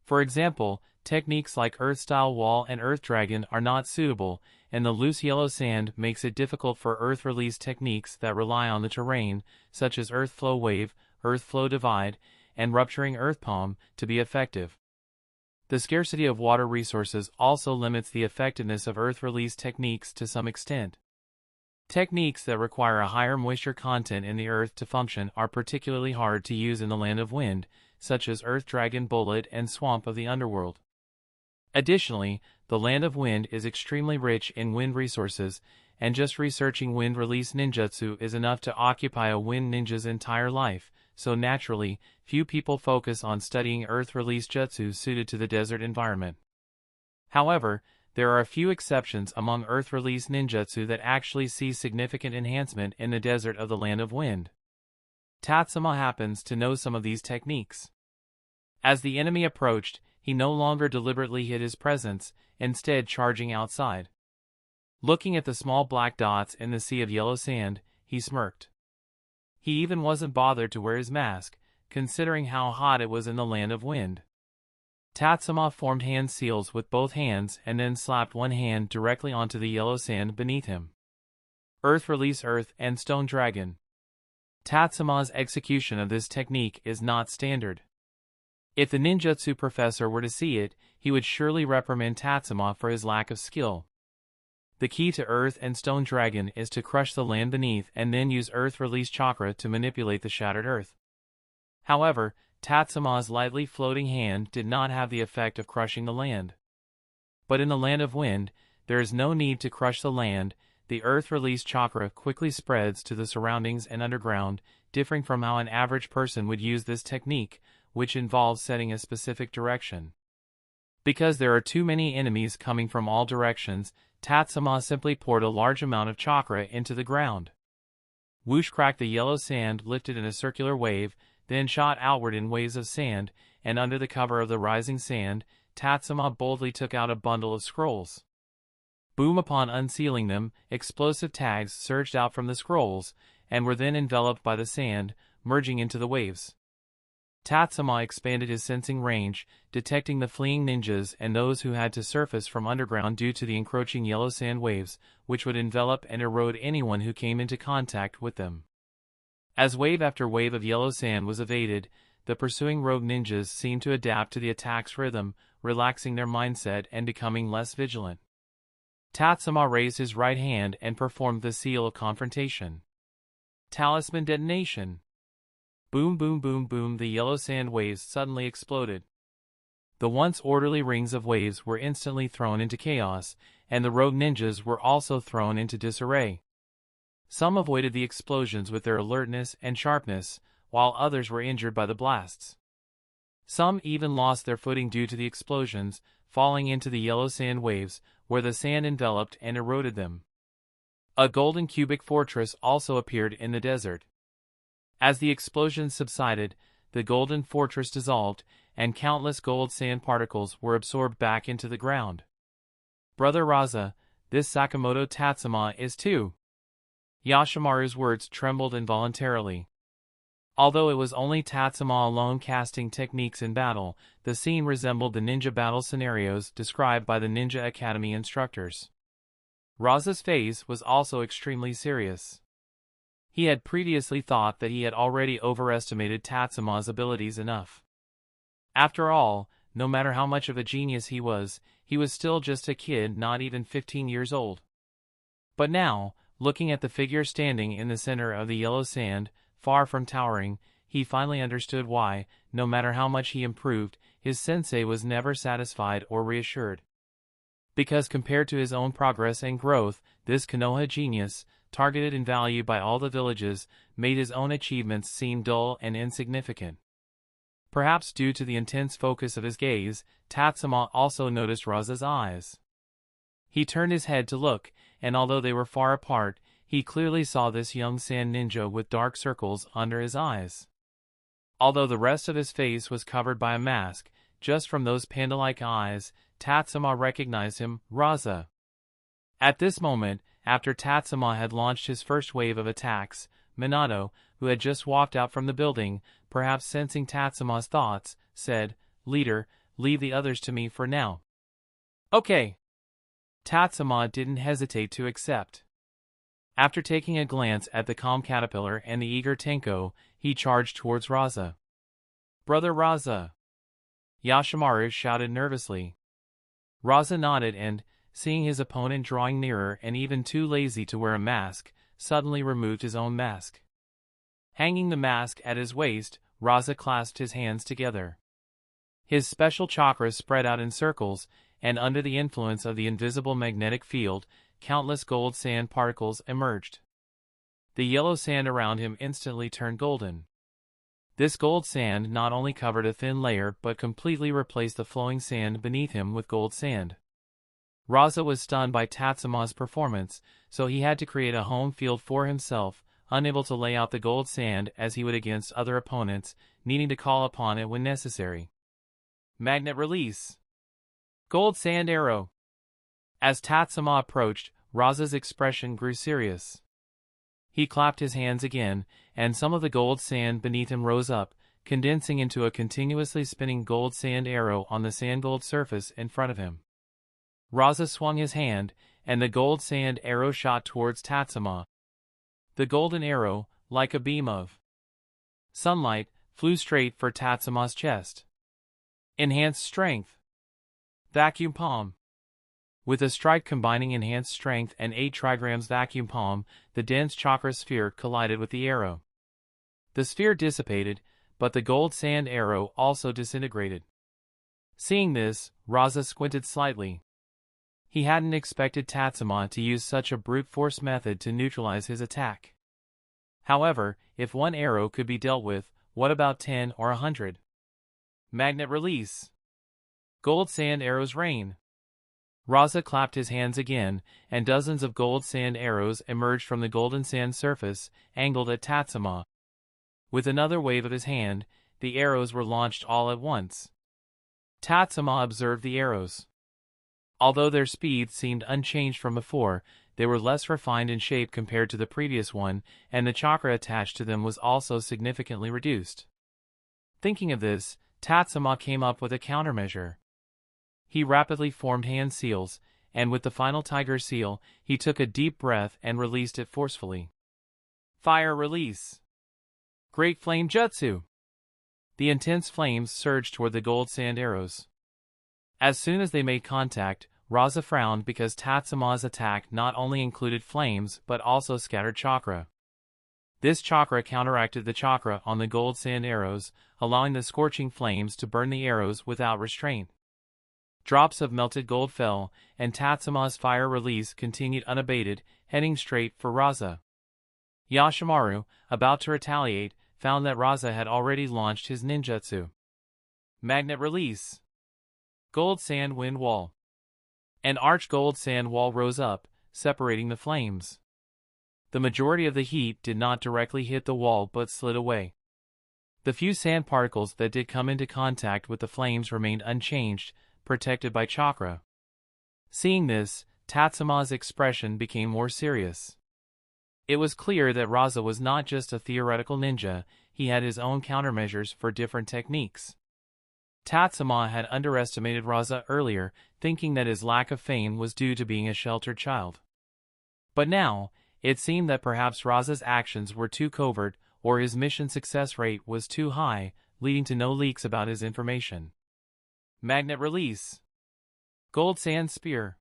[SPEAKER 1] For example, techniques like Earth-style wall and Earth Dragon are not suitable, and the loose yellow sand makes it difficult for earth release techniques that rely on the terrain, such as Earth Flow Wave, Earth Flow Divide, and Rupturing Earth Palm, to be effective. The scarcity of water resources also limits the effectiveness of earth release techniques to some extent. Techniques that require a higher moisture content in the earth to function are particularly hard to use in the Land of Wind, such as Earth Dragon Bullet and Swamp of the Underworld. Additionally, the Land of Wind is extremely rich in wind resources, and just researching wind release ninjutsu is enough to occupy a wind ninja's entire life, so naturally, few people focus on studying earth release jutsu suited to the desert environment. However, there are a few exceptions among earth release ninjutsu that actually see significant enhancement in the desert of the Land of Wind. Tatsuma happens to know some of these techniques. As the enemy approached, he no longer deliberately hid his presence, instead charging outside. Looking at the small black dots in the sea of yellow sand, he smirked. He even wasn't bothered to wear his mask, considering how hot it was in the Land of Wind. Tatsuma formed hand seals with both hands and then slapped one hand directly onto the yellow sand beneath him. Earth release earth and stone dragon. Tatsuma's execution of this technique is not standard. If the ninjutsu professor were to see it, he would surely reprimand Tatsuma for his lack of skill. The key to Earth and Stone Dragon is to crush the land beneath and then use Earth Release Chakra to manipulate the shattered Earth. However, Tatsuma's lightly floating hand did not have the effect of crushing the land. But in the Land of Wind, there is no need to crush the land. The Earth Release Chakra quickly spreads to the surroundings and underground, differing from how an average person would use this technique, which involves setting a specific direction. Because there are too many enemies coming from all directions, Tatsuma simply poured a large amount of chakra into the ground. Whoosh cracked, the yellow sand lifted in a circular wave, then shot outward in waves of sand, and under the cover of the rising sand, Tatsuma boldly took out a bundle of scrolls. Boom! Upon unsealing them, explosive tags surged out from the scrolls, and were then enveloped by the sand, merging into the waves. Tatsuma expanded his sensing range, detecting the fleeing ninjas and those who had to surface from underground due to the encroaching yellow sand waves, which would envelop and erode anyone who came into contact with them. As wave after wave of yellow sand was evaded, the pursuing rogue ninjas seemed to adapt to the attack's rhythm, relaxing their mindset and becoming less vigilant. Tatsuma raised his right hand and performed the seal of confrontation. Talisman detonation. Boom, boom, boom, boom! The yellow sand waves suddenly exploded. The once orderly rings of waves were instantly thrown into chaos, and the rogue ninjas were also thrown into disarray. Some avoided the explosions with their alertness and sharpness, while others were injured by the blasts. Some even lost their footing due to the explosions, falling into the yellow sand waves, where the sand enveloped and eroded them. A golden cubic fortress also appeared in the desert. As the explosions subsided, the golden fortress dissolved, and countless gold sand particles were absorbed back into the ground. Brother Raza, this Sakamoto Tatsuma is too. Yoshimaru's words trembled involuntarily. Although it was only Tatsuma alone casting techniques in battle, the scene resembled the ninja battle scenarios described by the Ninja Academy instructors. Raza's face was also extremely serious. He had previously thought that he had already overestimated Tatsuma's abilities enough. After all, no matter how much of a genius he was still just a kid, not even 15 years old. But now, looking at the figure standing in the center of the yellow sand, far from towering, he finally understood why, no matter how much he improved, his sensei was never satisfied or reassured. Because compared to his own progress and growth, this Konoha genius, targeted and valued by all the villages, made his own achievements seem dull and insignificant. Perhaps due to the intense focus of his gaze, Tatsuma also noticed Raza's eyes. He turned his head to look, and although they were far apart, he clearly saw this young sand ninja with dark circles under his eyes. Although the rest of his face was covered by a mask, just from those panda-like eyes, Tatsuma recognized him, Raza. At this moment, after Tatsuma had launched his first wave of attacks, Minato, who had just walked out from the building, perhaps sensing Tatsuma's thoughts, said, "Leader, leave the others to me for now." "Okay." Tatsuma didn't hesitate to accept. After taking a glance at the calm caterpillar and the eager Tenko, he charged towards Raza. "Brother Raza!" Yoshimaru shouted nervously. Raza nodded and, seeing his opponent drawing nearer and even too lazy to wear a mask, suddenly removed his own mask. Hanging the mask at his waist, Raza clasped his hands together. His special chakra spread out in circles, and under the influence of the invisible magnetic field, countless gold sand particles emerged. The yellow sand around him instantly turned golden. This gold sand not only covered a thin layer but completely replaced the flowing sand beneath him with gold sand. Raza was stunned by Tatsuma's performance, so he had to create a home field for himself, unable to lay out the gold sand as he would against other opponents, needing to call upon it when necessary. Magnet release. Gold sand arrow. As Tatsuma approached, Raza's expression grew serious. He clapped his hands again, and some of the gold sand beneath him rose up, condensing into a continuously spinning gold sand arrow on the sand-gold surface in front of him. Raza swung his hand, and the gold sand arrow shot towards Tatsuma. The golden arrow, like a beam of sunlight, flew straight for Tatsuma's chest. Enhanced strength. Vacuum palm. With a strike combining enhanced strength and 8 trigrams vacuum palm, the dense chakra sphere collided with the arrow. The sphere dissipated, but the gold sand arrow also disintegrated. Seeing this, Raza squinted slightly. He hadn't expected Tatsuma to use such a brute force method to neutralize his attack. However, if one arrow could be dealt with, what about 10 or 100? Magnet release. Gold sand arrows rain. Raza clapped his hands again, and dozens of gold sand arrows emerged from the golden sand surface, angled at Tatsuma. With another wave of his hand, the arrows were launched all at once. Tatsuma observed the arrows. Although their speed seemed unchanged from before, they were less refined in shape compared to the previous one, and the chakra attached to them was also significantly reduced. Thinking of this, Tatsuma came up with a countermeasure. He rapidly formed hand seals, and with the final tiger seal, he took a deep breath and released it forcefully. Fire release. Great flame jutsu. The intense flames surged toward the gold sand arrows. As soon as they made contact, Raza frowned because Tatsuma's attack not only included flames but also scattered chakra. This chakra counteracted the chakra on the gold sand arrows, allowing the scorching flames to burn the arrows without restraint. Drops of melted gold fell, and Tatsuma's fire release continued unabated, heading straight for Raza. Yashimaru, about to retaliate, found that Raza had already launched his ninjutsu. Magnet release. Gold sand wind wall. An arched gold sand wall rose up, separating the flames. The majority of the heat did not directly hit the wall but slid away. The few sand particles that did come into contact with the flames remained unchanged, protected by chakra. Seeing this, Tatsuma's expression became more serious. It was clear that Raza was not just a theoretical ninja, he had his own countermeasures for different techniques. Tatsuma had underestimated Raza earlier, thinking that his lack of fame was due to being a sheltered child. But now, it seemed that perhaps Raza's actions were too covert, or his mission success rate was too high, leading to no leaks about his information. Magnet release. Gold sand spear.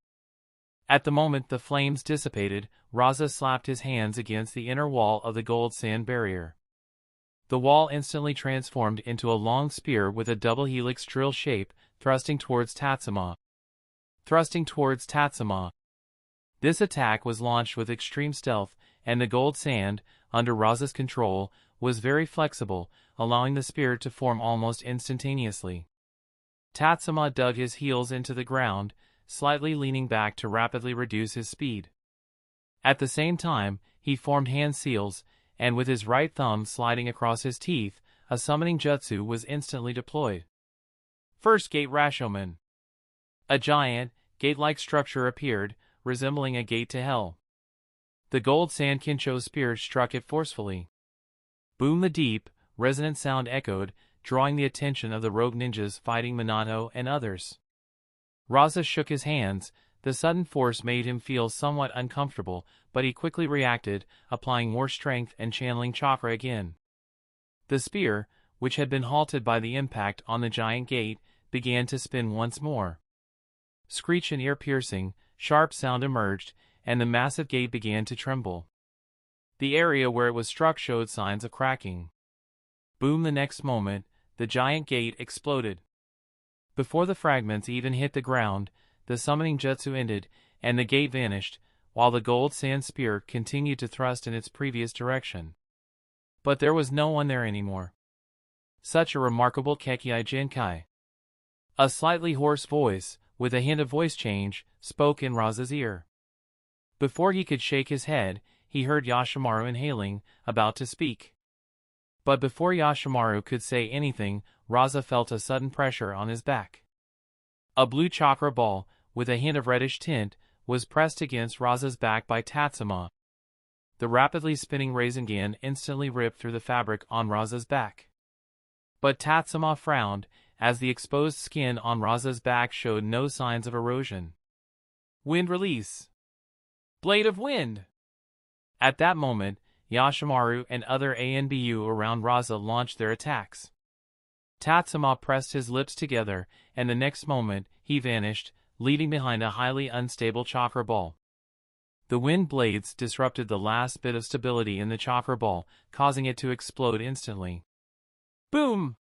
[SPEAKER 1] At the moment the flames dissipated, Raza slapped his hands against the inner wall of the gold sand barrier. The wall instantly transformed into a long spear with a double helix drill shape, thrusting towards Tatsuma. This attack was launched with extreme stealth, and the gold sand, under Raza's control, was very flexible, allowing the spear to form almost instantaneously. Tatsuma dug his heels into the ground, slightly leaning back to rapidly reduce his speed. At the same time, he formed hand seals, and with his right thumb sliding across his teeth, a summoning jutsu was instantly deployed. First Gate Rashomon. A giant, gate-like structure appeared, resembling a gate to hell. The gold sand Kincho spear struck it forcefully. Boom! The deep, resonant sound echoed, drawing the attention of the rogue ninjas fighting Minato and others. Raza shook his hands. The sudden force made him feel somewhat uncomfortable, but he quickly reacted, applying more strength and channeling chakra again. The spear, which had been halted by the impact on the giant gate, began to spin once more. Screech and ear-piercing, sharp sound emerged, and the massive gate began to tremble. The area where it was struck showed signs of cracking. Boom! The next moment, the giant gate exploded. Before the fragments even hit the ground, the summoning jutsu ended, and the gate vanished, while the gold sand spear continued to thrust in its previous direction. But there was no one there anymore. Such a remarkable Kekkei Jinkai. A slightly hoarse voice, with a hint of voice change, spoke in Raza's ear. Before he could shake his head, he heard Yashimaru inhaling, about to speak. But before Yashimaru could say anything, Raza felt a sudden pressure on his back. A blue chakra ball, with a hint of reddish tint, was pressed against Raza's back by Tatsuma. The rapidly spinning Rasengan instantly ripped through the fabric on Raza's back. But Tatsuma frowned, as the exposed skin on Raza's back showed no signs of erosion. Wind release. Blade of wind! At that moment, Yashimaru and other ANBU around Raza launched their attacks. Tatsuma pressed his lips together, and the next moment, he vanished, leaving behind a highly unstable chakra ball. The wind blades disrupted the last bit of stability in the chakra ball, causing it to explode instantly. Boom!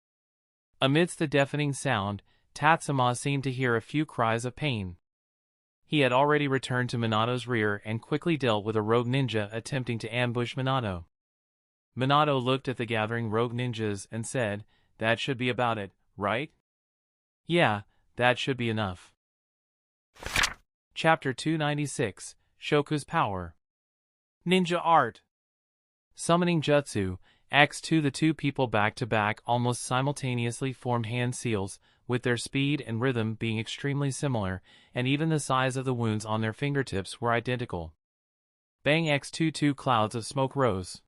[SPEAKER 1] Amidst the deafening sound, Tatsuma seemed to hear a few cries of pain. He had already returned to Minato's rear and quickly dealt with a rogue ninja attempting to ambush Minato. Minato looked at the gathering rogue ninjas and said, "That should be about it, right?" "Yeah, that should be enough." Chapter 296, Shoku's Power. Ninja Art. Summoning Jutsu, X2. The two people back-to-back almost simultaneously formed hand seals, with their speed and rhythm being extremely similar, and even the size of the wounds on their fingertips were identical. Bang! X2. Two clouds of smoke rose.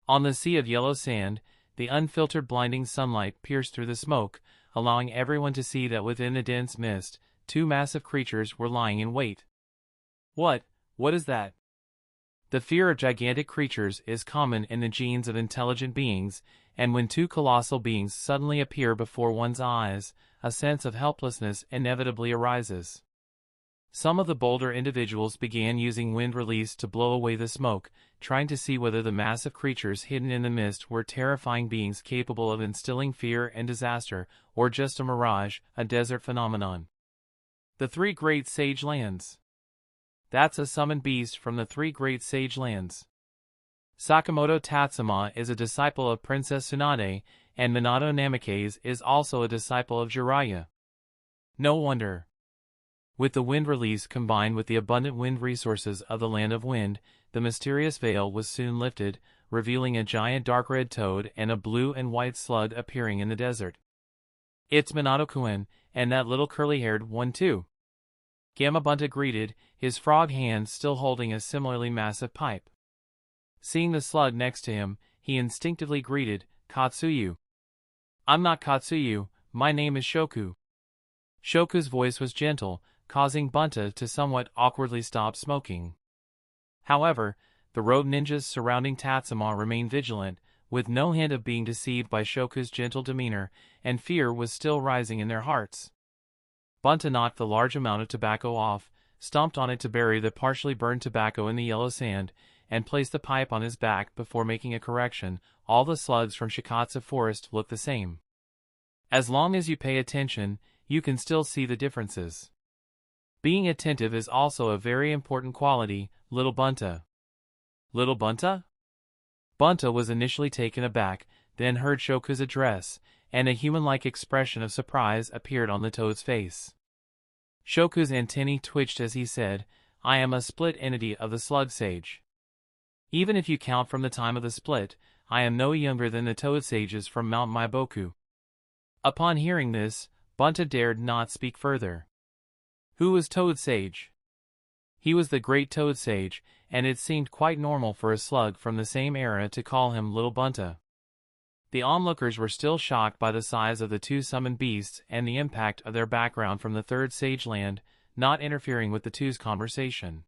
[SPEAKER 1] On the sea of yellow sand, the unfiltered blinding sunlight pierced through the smoke, allowing everyone to see that within the dense mist, two massive creatures were lying in wait. What is that? The fear of gigantic creatures is common in the genes of intelligent beings, and when two colossal beings suddenly appear before one's eyes, a sense of helplessness inevitably arises. Some of the bolder individuals began using wind release to blow away the smoke, trying to see whether the massive creatures hidden in the mist were terrifying beings capable of instilling fear and disaster, or just a mirage, a desert phenomenon. The Three Great Sage Lands. That's a summoned beast from the Three Great Sage Lands. Sakamoto Tatsuma is a disciple of Princess Tsunade, and Minato Namikaze is also a disciple of Jiraiya. No wonder. With the wind release combined with the abundant wind resources of the Land of Wind, the mysterious veil was soon lifted, revealing a giant dark red toad and a blue and white slug appearing in the desert. "It's Minato-kun, and that little curly-haired one too," Gamabunta greeted, his frog hand still holding a similarly massive pipe. Seeing the slug next to him, he instinctively greeted, "Katsuyu." "I'm not Katsuyu, my name is Shoku." Shoku's voice was gentle, causing Bunta to somewhat awkwardly stop smoking. However, the rogue ninjas surrounding Tatsuma remained vigilant, with no hint of being deceived by Shoku's gentle demeanor, and fear was still rising in their hearts. Bunta knocked the large amount of tobacco off, stomped on it to bury the partially burned tobacco in the yellow sand, and placed the pipe on his back before making a correction. All the slugs from Shikatsu Forest look the same. As long as you pay attention, you can still see the differences. Being attentive is also a very important quality, little Bunta. Little Bunta? Bunta was initially taken aback, then heard Shoku's address, and a human-like expression of surprise appeared on the toad's face. Shoku's antennae twitched as he said, "I am a split entity of the slug sage. Even if you count from the time of the split, I am no younger than the toad sages from Mount Maiboku." Upon hearing this, Bunta dared not speak further. Who was Toad Sage? He was the great Toad Sage, and it seemed quite normal for a slug from the same era to call him Little Bunta. The onlookers were still shocked by the size of the two summoned beasts and the impact of their background from the Third Sage Land, not interfering with the two's conversation.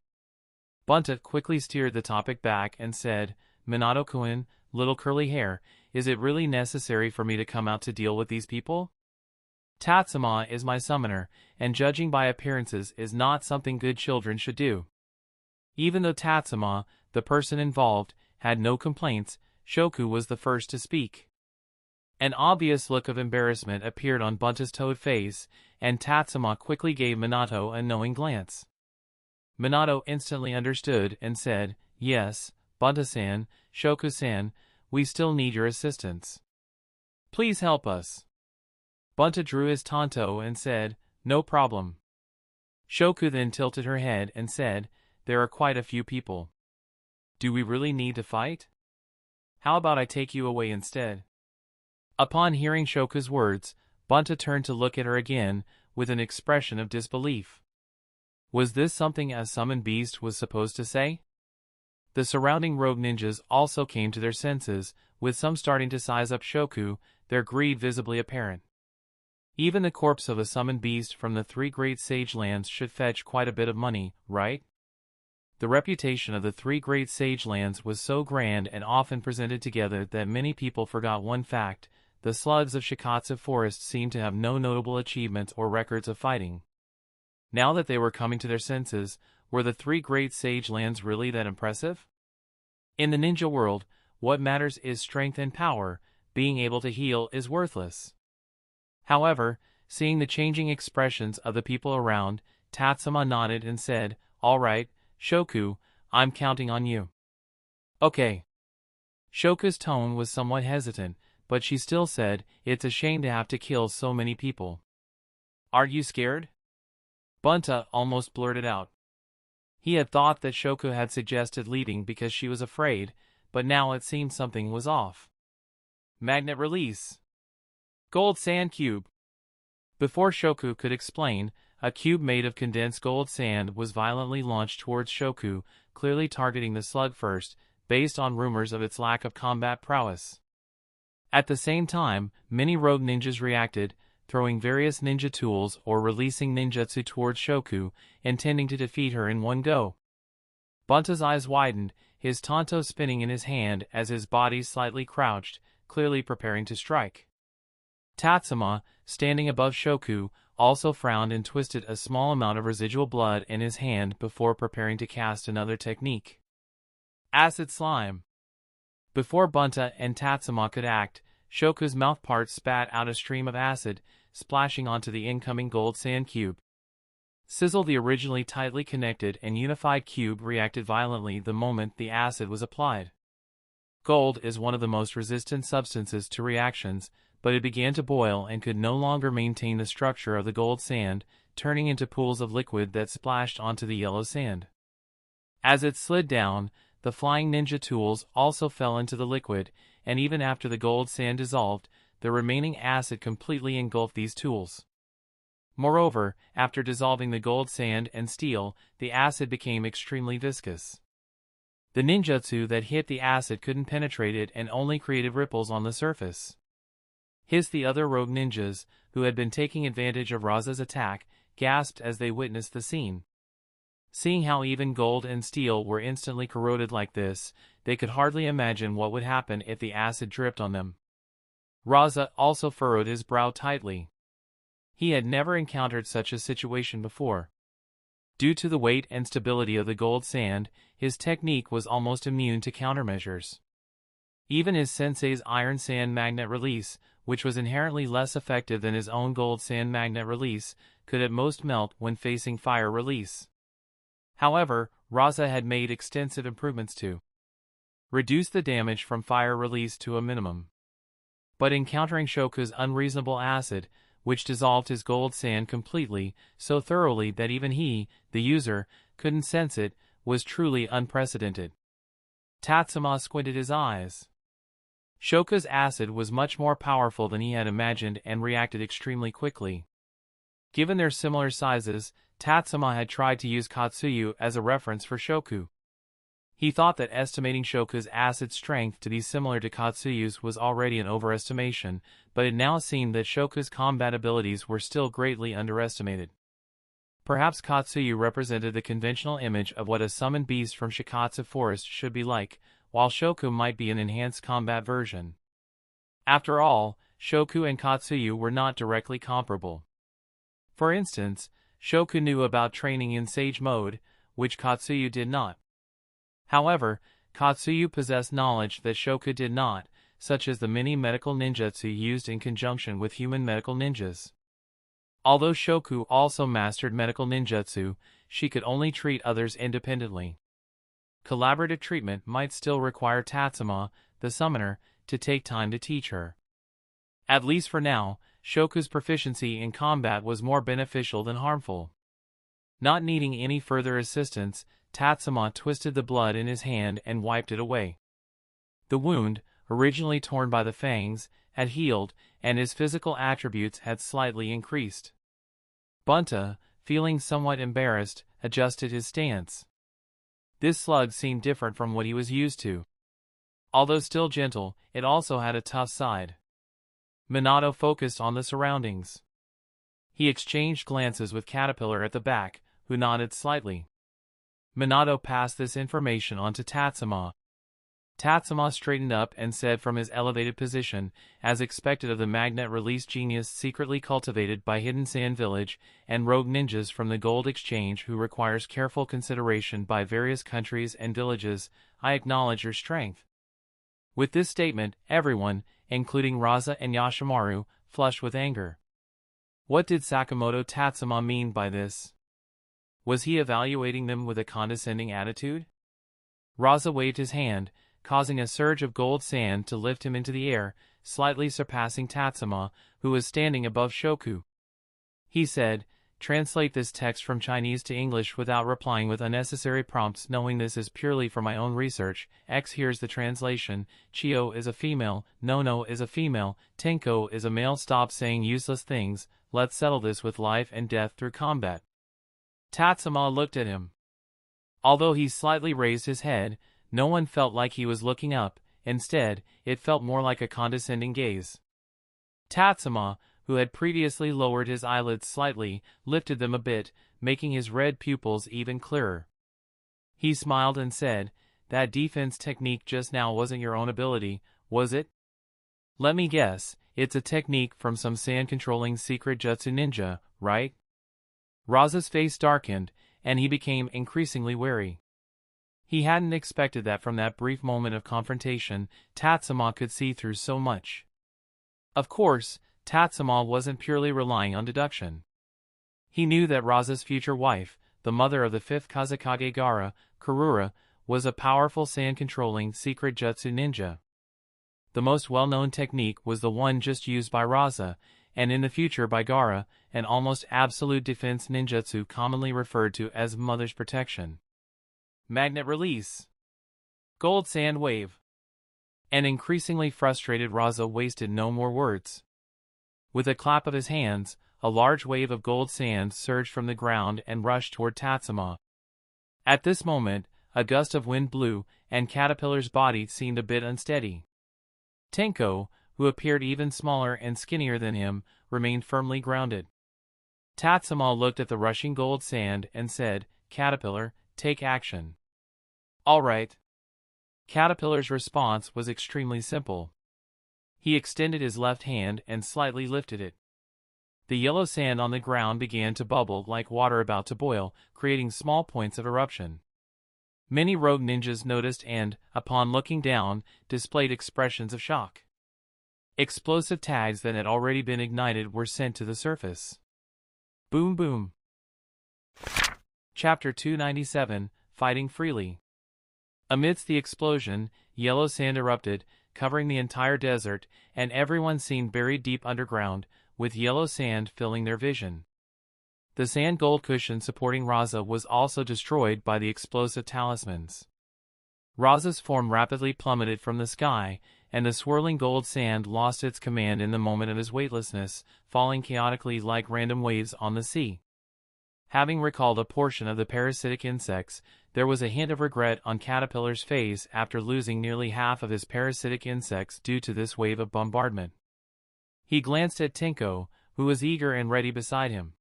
[SPEAKER 1] Bunta quickly steered the topic back and said, "Minato-kun, little curly hair, is it really necessary for me to come out to deal with these people? Tatsuma is my summoner, and judging by appearances is not something good children should do." Even though Tatsuma, the person involved, had no complaints, Shoku was the first to speak. An obvious look of embarrassment appeared on Bunta's toad face, and Tatsuma quickly gave Minato a knowing glance. Minato instantly understood and said, "Yes, Bunta-san, Shoku-san, we still need your assistance. Please help us." Bunta drew his tanto and said, "No problem." Shoku then tilted her head and said, "There are quite a few people. Do we really need to fight? How about I take you away instead?" Upon hearing Shoku's words, Bunta turned to look at her again, with an expression of disbelief. Was this something a summoned beast was supposed to say? The surrounding rogue ninjas also came to their senses, with some starting to size up Shoku, their greed visibly apparent. Even the corpse of a summoned beast from the three great sage lands should fetch quite a bit of money, right? The reputation of the three great sage lands was so grand and often presented together that many people forgot one fact: the slugs of Shikatsu Forest seemed to have no notable achievements or records of fighting. Now that they were coming to their senses, were the three great sage lands really that impressive? In the ninja world, what matters is strength and power. Being able to heal is worthless. However, seeing the changing expressions of the people around, Tatsuma nodded and said, "All right, Shoku, I'm counting on you." "Okay." Shoku's tone was somewhat hesitant, but she still said, "It's a shame to have to kill so many people." "Are you scared?" Bunta almost blurted out. He had thought that Shoku had suggested leaving because she was afraid, but now it seemed something was off. Magnet release. Gold sand cube. Before Shoku could explain, a cube made of condensed gold sand was violently launched towards Shoku, clearly targeting the slug first, based on rumors of its lack of combat prowess. At the same time, many rogue ninjas reacted, throwing various ninja tools or releasing ninjutsu towards Shoku, intending to defeat her in one go. Bunta's eyes widened, his tanto spinning in his hand as his body slightly crouched, clearly preparing to strike. Tatsuma, standing above Shoku, also frowned and twisted a small amount of residual blood in his hand before preparing to cast another technique. Acid slime. Before Bunta and Tatsuma could act, Shoku's mouthparts spat out a stream of acid, splashing onto the incoming gold sand cube. Sizzle. The originally tightly connected and unified cube reacted violently the moment the acid was applied. Gold is one of the most resistant substances to reactions, but it began to boil and could no longer maintain the structure of the gold sand, turning into pools of liquid that splashed onto the yellow sand. As it slid down, the flying ninja tools also fell into the liquid, and even after the gold sand dissolved, the remaining acid completely engulfed these tools. Moreover, after dissolving the gold sand and steel, the acid became extremely viscous. The ninjutsu that hit the acid couldn't penetrate it and only created ripples on the surface. The other rogue ninjas, who had been taking advantage of Raza's attack, gasped as they witnessed the scene. Seeing how even gold and steel were instantly corroded like this, they could hardly imagine what would happen if the acid dripped on them. Raza also furrowed his brow tightly. He had never encountered such a situation before. Due to the weight and stability of the gold sand, his technique was almost immune to countermeasures. Even his sensei's iron sand magnet release, which was inherently less effective than his own gold sand magnet release, could at most melt when facing fire release. However, Raza had made extensive improvements to reduce the damage from fire release to a minimum. But encountering Shoku's unreasonable acid, which dissolved his gold sand completely, so thoroughly that even he, the user, couldn't sense it, was truly unprecedented. Tatsuma squinted his eyes. Shoku's acid was much more powerful than he had imagined and reacted extremely quickly. Given their similar sizes, Tatsuma had tried to use Katsuyu as a reference for Shoku. He thought that estimating Shoku's acid strength to be similar to Katsuyu's was already an overestimation, but it now seemed that Shoku's combat abilities were still greatly underestimated. Perhaps Katsuyu represented the conventional image of what a summoned beast from Shikatsu Forest should be like, while Shoku might be an enhanced combat version. After all, Shoku and Katsuyu were not directly comparable. For instance, Shoku knew about training in Sage Mode, which Katsuyu did not. However, Katsuyu possessed knowledge that Shoku did not, such as the many medical ninjutsu used in conjunction with human medical ninjas. Although Shoku also mastered medical ninjutsu, she could only treat others independently. Collaborative treatment might still require Tatsuma, the summoner, to take time to teach her. At least for now, Shoku's proficiency in combat was more beneficial than harmful. Not needing any further assistance, Tatsuma twisted the blood in his hand and wiped it away. The wound, originally torn by the fangs, had healed, and his physical attributes had slightly increased. Bunta, feeling somewhat embarrassed, adjusted his stance. This slug seemed different from what he was used to. Although still gentle, it also had a tough side. Minato focused on the surroundings. He exchanged glances with Caterpillar at the back, who nodded slightly. Minato passed this information on to Tatsuma. Tatsuma straightened up and said from his elevated position, as expected of the magnet release genius secretly cultivated by hidden sand village and rogue ninjas from the gold exchange who requires careful consideration by various countries and villages, I acknowledge your strength. With this statement, everyone, including Raza and Yashimaru, flushed with anger. What did Sakamoto Tatsuma mean by this? Was he evaluating them with a condescending attitude? Raza waved his hand, causing a surge of gold sand to lift him into the air, slightly surpassing Tatsuma, who was standing above Shoku. He said, "Translate this text from Chinese to English without replying with unnecessary prompts, knowing this is purely for my own research. X here's the translation. Chio is a female, Nono is a female, Tenko is a male. Stop saying useless things, let's settle this with life and death through combat." Tatsuma looked at him. Although he slightly raised his head, no one felt like he was looking up. Instead, it felt more like a condescending gaze. Tatsuma, who had previously lowered his eyelids slightly, lifted them a bit, making his red pupils even clearer. He smiled and said, "That defense technique just now wasn't your own ability, was it?" "Let me guess, it's a technique from some sand-controlling secret jutsu ninja, right?" Raza's face darkened, and he became increasingly wary. He hadn't expected that from that brief moment of confrontation, Tatsuma could see through so much. Of course, Tatsuma wasn't purely relying on deduction. He knew that Raza's future wife, the mother of the fifth Kazekage Gaara, Karura, was a powerful sand-controlling secret jutsu ninja. The most well-known technique was the one just used by Raza, and in the future by Gaara, an almost absolute defense ninjutsu commonly referred to as Mother's Protection. Magnet release. Gold sand wave. An increasingly frustrated Raza wasted no more words. With a clap of his hands, a large wave of gold sand surged from the ground and rushed toward Tatsuma. At this moment, a gust of wind blew, and Caterpillar's body seemed a bit unsteady. Tenko, who appeared even smaller and skinnier than him, remained firmly grounded. Tatsuma looked at the rushing gold sand and said, "Caterpillar, take action." "All right." Caterpillar's response was extremely simple. He extended his left hand and slightly lifted it. The yellow sand on the ground began to bubble like water about to boil, creating small points of eruption. Many rogue ninjas noticed and, upon looking down, displayed expressions of shock. Explosive tags that had already been ignited were sent to the surface. Boom boom. Chapter 297, Fighting Freely. Amidst the explosion, yellow sand erupted, covering the entire desert, and everyone seemed buried deep underground, with yellow sand filling their vision. The sand gold cushion supporting Raza was also destroyed by the explosive talismans. Raza's form rapidly plummeted from the sky, and the swirling gold sand lost its command in the moment of his weightlessness, falling chaotically like random waves on the sea. Having recalled a portion of the parasitic insects, there was a hint of regret on Caterpillar's face after losing nearly half of his parasitic insects due to this wave of bombardment. He glanced at Tenko, who was eager and ready beside him.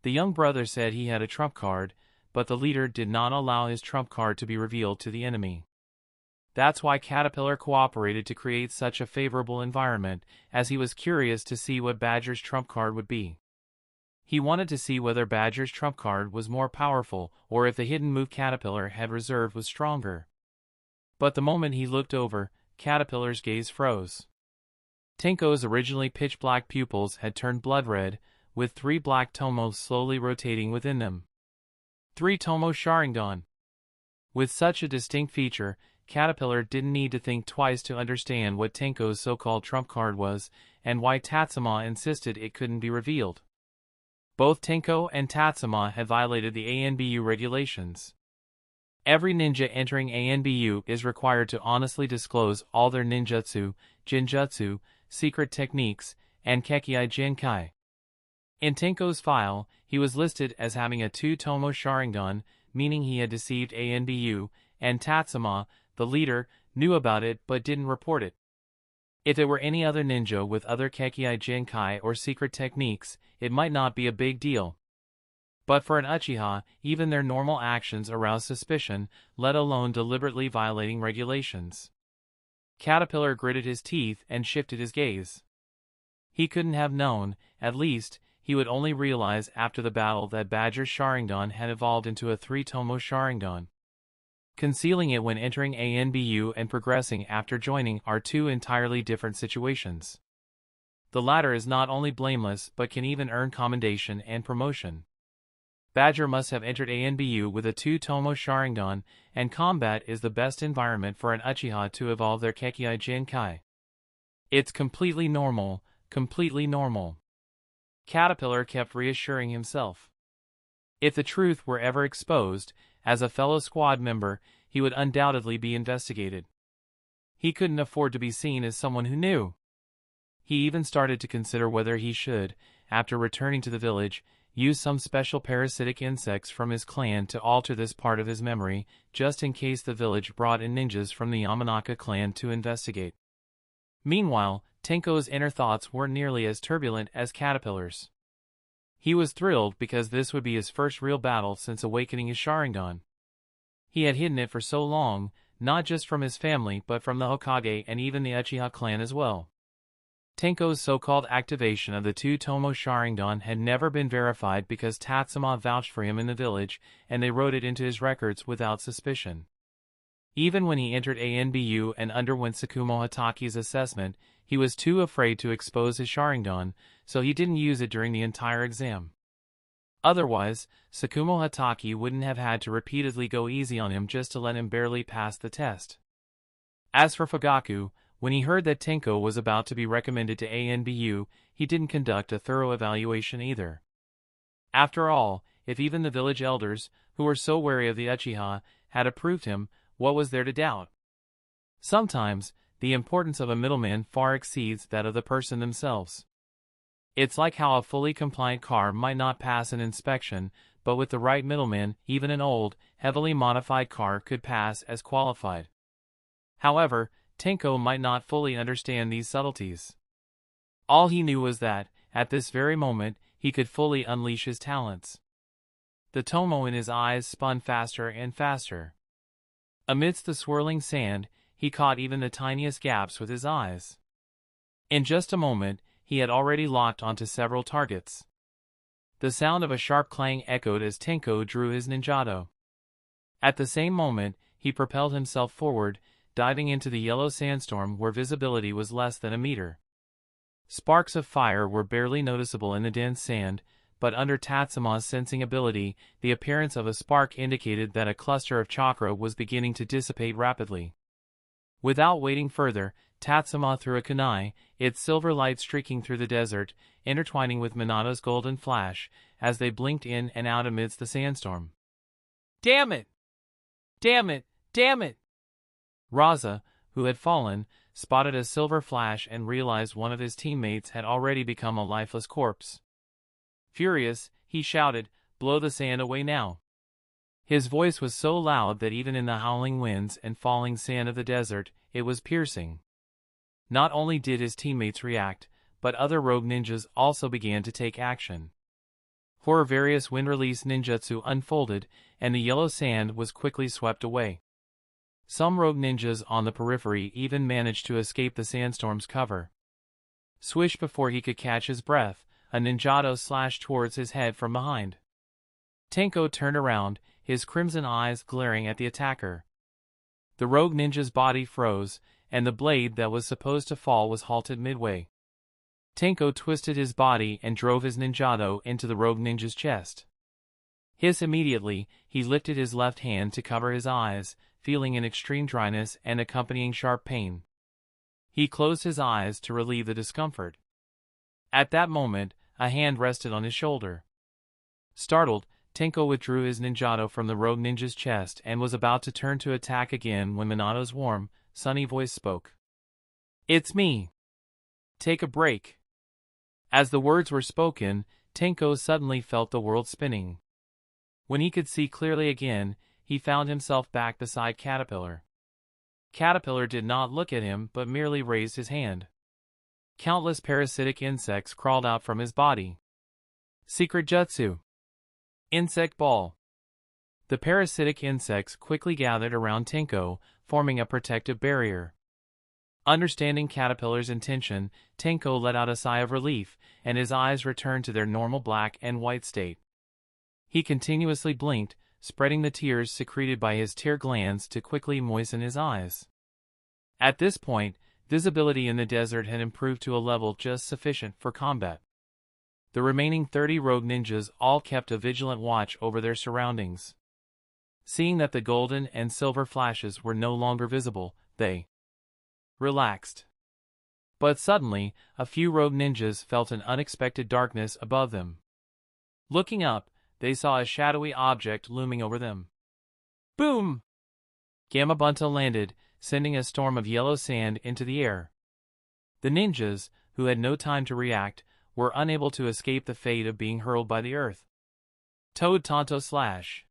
[SPEAKER 1] The young brother said he had a trump card, but the leader did not allow his trump card to be revealed to the enemy. That's why Caterpillar cooperated to create such a favorable environment, as he was curious to see what Badger's trump card would be. He wanted to see whether Badger's trump card was more powerful, or if the hidden move Caterpillar had reserved was stronger. But the moment he looked over, Caterpillar's gaze froze. Tenko's originally pitch-black pupils had turned blood-red, with 3 black tomos slowly rotating within them. 3 tomo Sharingan. With such a distinct feature, Caterpillar didn't need to think twice to understand what Tenko's so-called trump card was, and why Tatsuma insisted it couldn't be revealed. Both Tenko and Tatsuma had violated the ANBU regulations. Every ninja entering ANBU is required to honestly disclose all their ninjutsu, jinjutsu, secret techniques, and Kekkei Genkai. In Tenko's file, he was listed as having a 2-tomo Sharingan, meaning he had deceived ANBU, and Tatsuma, the leader, knew about it but didn't report it. If it were any other ninja with other Kekkei Genkai or secret techniques, it might not be a big deal. But for an Uchiha, even their normal actions arouse suspicion, let alone deliberately violating regulations. Caterpillar gritted his teeth and shifted his gaze. He couldn't have known, at least, he would only realize after the battle that Badger's Sharingan had evolved into a 3-tomo Sharingan. Concealing it when entering ANBU and progressing after joining are 2 entirely different situations. The latter is not only blameless but can even earn commendation and promotion. Badger must have entered ANBU with a 2-tomo Sharingan, and combat is the best environment for an Uchiha to evolve their Kekkei Genkai. It's completely normal, completely normal. Caterpillar kept reassuring himself. If the truth were ever exposed, as a fellow squad member, he would undoubtedly be investigated. He couldn't afford to be seen as someone who knew. He even started to consider whether he should, after returning to the village, use some special parasitic insects from his clan to alter this part of his memory, just in case the village brought in ninjas from the Yamanaka clan to investigate. Meanwhile, Tenko's inner thoughts weren't nearly as turbulent as Caterpillar's. He was thrilled because this would be his first real battle since awakening his Sharingan. He had hidden it for so long, not just from his family but from the Hokage and even the Uchiha clan as well. Tenko's so-called activation of the 2-tomo Sharingan had never been verified because Tatsuma vouched for him in the village, and they wrote it into his records without suspicion. Even when he entered ANBU and underwent Sakamoto Tatsuma's assessment, he was too afraid to expose his Sharingan, so he didn't use it during the entire exam. Otherwise, Sakamoto Tatsuma wouldn't have had to repeatedly go easy on him just to let him barely pass the test. As for Fugaku, when he heard that Tenko was about to be recommended to ANBU, he didn't conduct a thorough evaluation either. After all, if even the village elders, who were so wary of the Uchiha, had approved him, what was there to doubt? Sometimes, the importance of a middleman far exceeds that of the person themselves. It's like how a fully compliant car might not pass an inspection, but with the right middleman, even an old, heavily modified car could pass as qualified. However, Tenko might not fully understand these subtleties. All he knew was that, at this very moment, he could fully unleash his talents. The tomo in his eyes spun faster and faster. Amidst the swirling sand, he caught even the tiniest gaps with his eyes. In just a moment, he had already locked onto several targets. The sound of a sharp clang echoed as Tenko drew his ninjato. At the same moment, he propelled himself forward, diving into the yellow sandstorm where visibility was less than a meter. Sparks of fire were barely noticeable in the dense sand, but under Tatsuma's sensing ability, the appearance of a spark indicated that a cluster of chakra was beginning to dissipate rapidly. Without waiting further, Tatsuma threw a kunai, its silver light streaking through the desert, intertwining with Minato's golden flash, as they blinked in and out amidst the sandstorm. "Damn it! Damn it! Damn it!" Raza, who had fallen, spotted a silver flash and realized one of his teammates had already become a lifeless corpse. Furious, he shouted, "Blow the sand away now!" His voice was so loud that even in the howling winds and falling sand of the desert, it was piercing. Not only did his teammates react, but other rogue ninjas also began to take action. Various wind-release ninjutsu unfolded, and the yellow sand was quickly swept away. Some rogue ninjas on the periphery even managed to escape the sandstorm's cover. Swish before he could catch his breath, a ninjato slashed towards his head from behind. Tenko turned around, his crimson eyes glaring at the attacker. The rogue ninja's body froze, and the blade that was supposed to fall was halted midway. Tenko twisted his body and drove his ninjato into the rogue ninja's chest. Immediately, he lifted his left hand to cover his eyes, feeling an extreme dryness and accompanying sharp pain. He closed his eyes to relieve the discomfort. At that moment, a hand rested on his shoulder. Startled, Tenko withdrew his ninjato from the rogue ninja's chest and was about to turn to attack again when Minato's warm, sunny voice spoke. "It's me. Take a break." As the words were spoken, Tenko suddenly felt the world spinning. When he could see clearly again, he found himself back beside Caterpillar. Caterpillar did not look at him but merely raised his hand. Countless parasitic insects crawled out from his body. Secret Jutsu. Insect Ball. The parasitic insects quickly gathered around Tenko, forming a protective barrier. Understanding Caterpillar's intention, Tenko let out a sigh of relief, and his eyes returned to their normal black and white state. He continuously blinked, spreading the tears secreted by his tear glands to quickly moisten his eyes. At this point, visibility in the desert had improved to a level just sufficient for combat. The remaining 30 rogue ninjas all kept a vigilant watch over their surroundings. Seeing that the golden and silver flashes were no longer visible, they relaxed. But suddenly, a few rogue ninjas felt an unexpected darkness above them. Looking up, they saw a shadowy object looming over them. Boom! Gamabunta landed, sending a storm of yellow sand into the air. The ninjas, who had no time to react, were unable to escape the fate of being hurled by the earth. Toad Tonto Slash.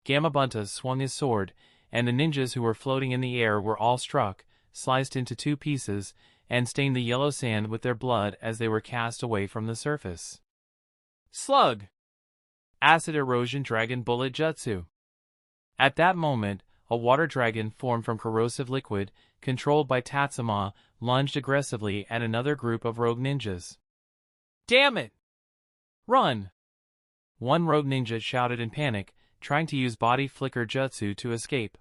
[SPEAKER 1] Gamabunta swung his sword, and the ninjas who were floating in the air were all struck, sliced into 2 pieces, and stained the yellow sand with their blood as they were cast away from the surface. Slug. Acid Erosion Dragon Bullet Jutsu. At that moment, a water dragon formed from corrosive liquid, controlled by Tatsuma, lunged aggressively at another group of rogue ninjas. Damn it! Run! One rogue ninja shouted in panic, trying to use body flicker jutsu to escape.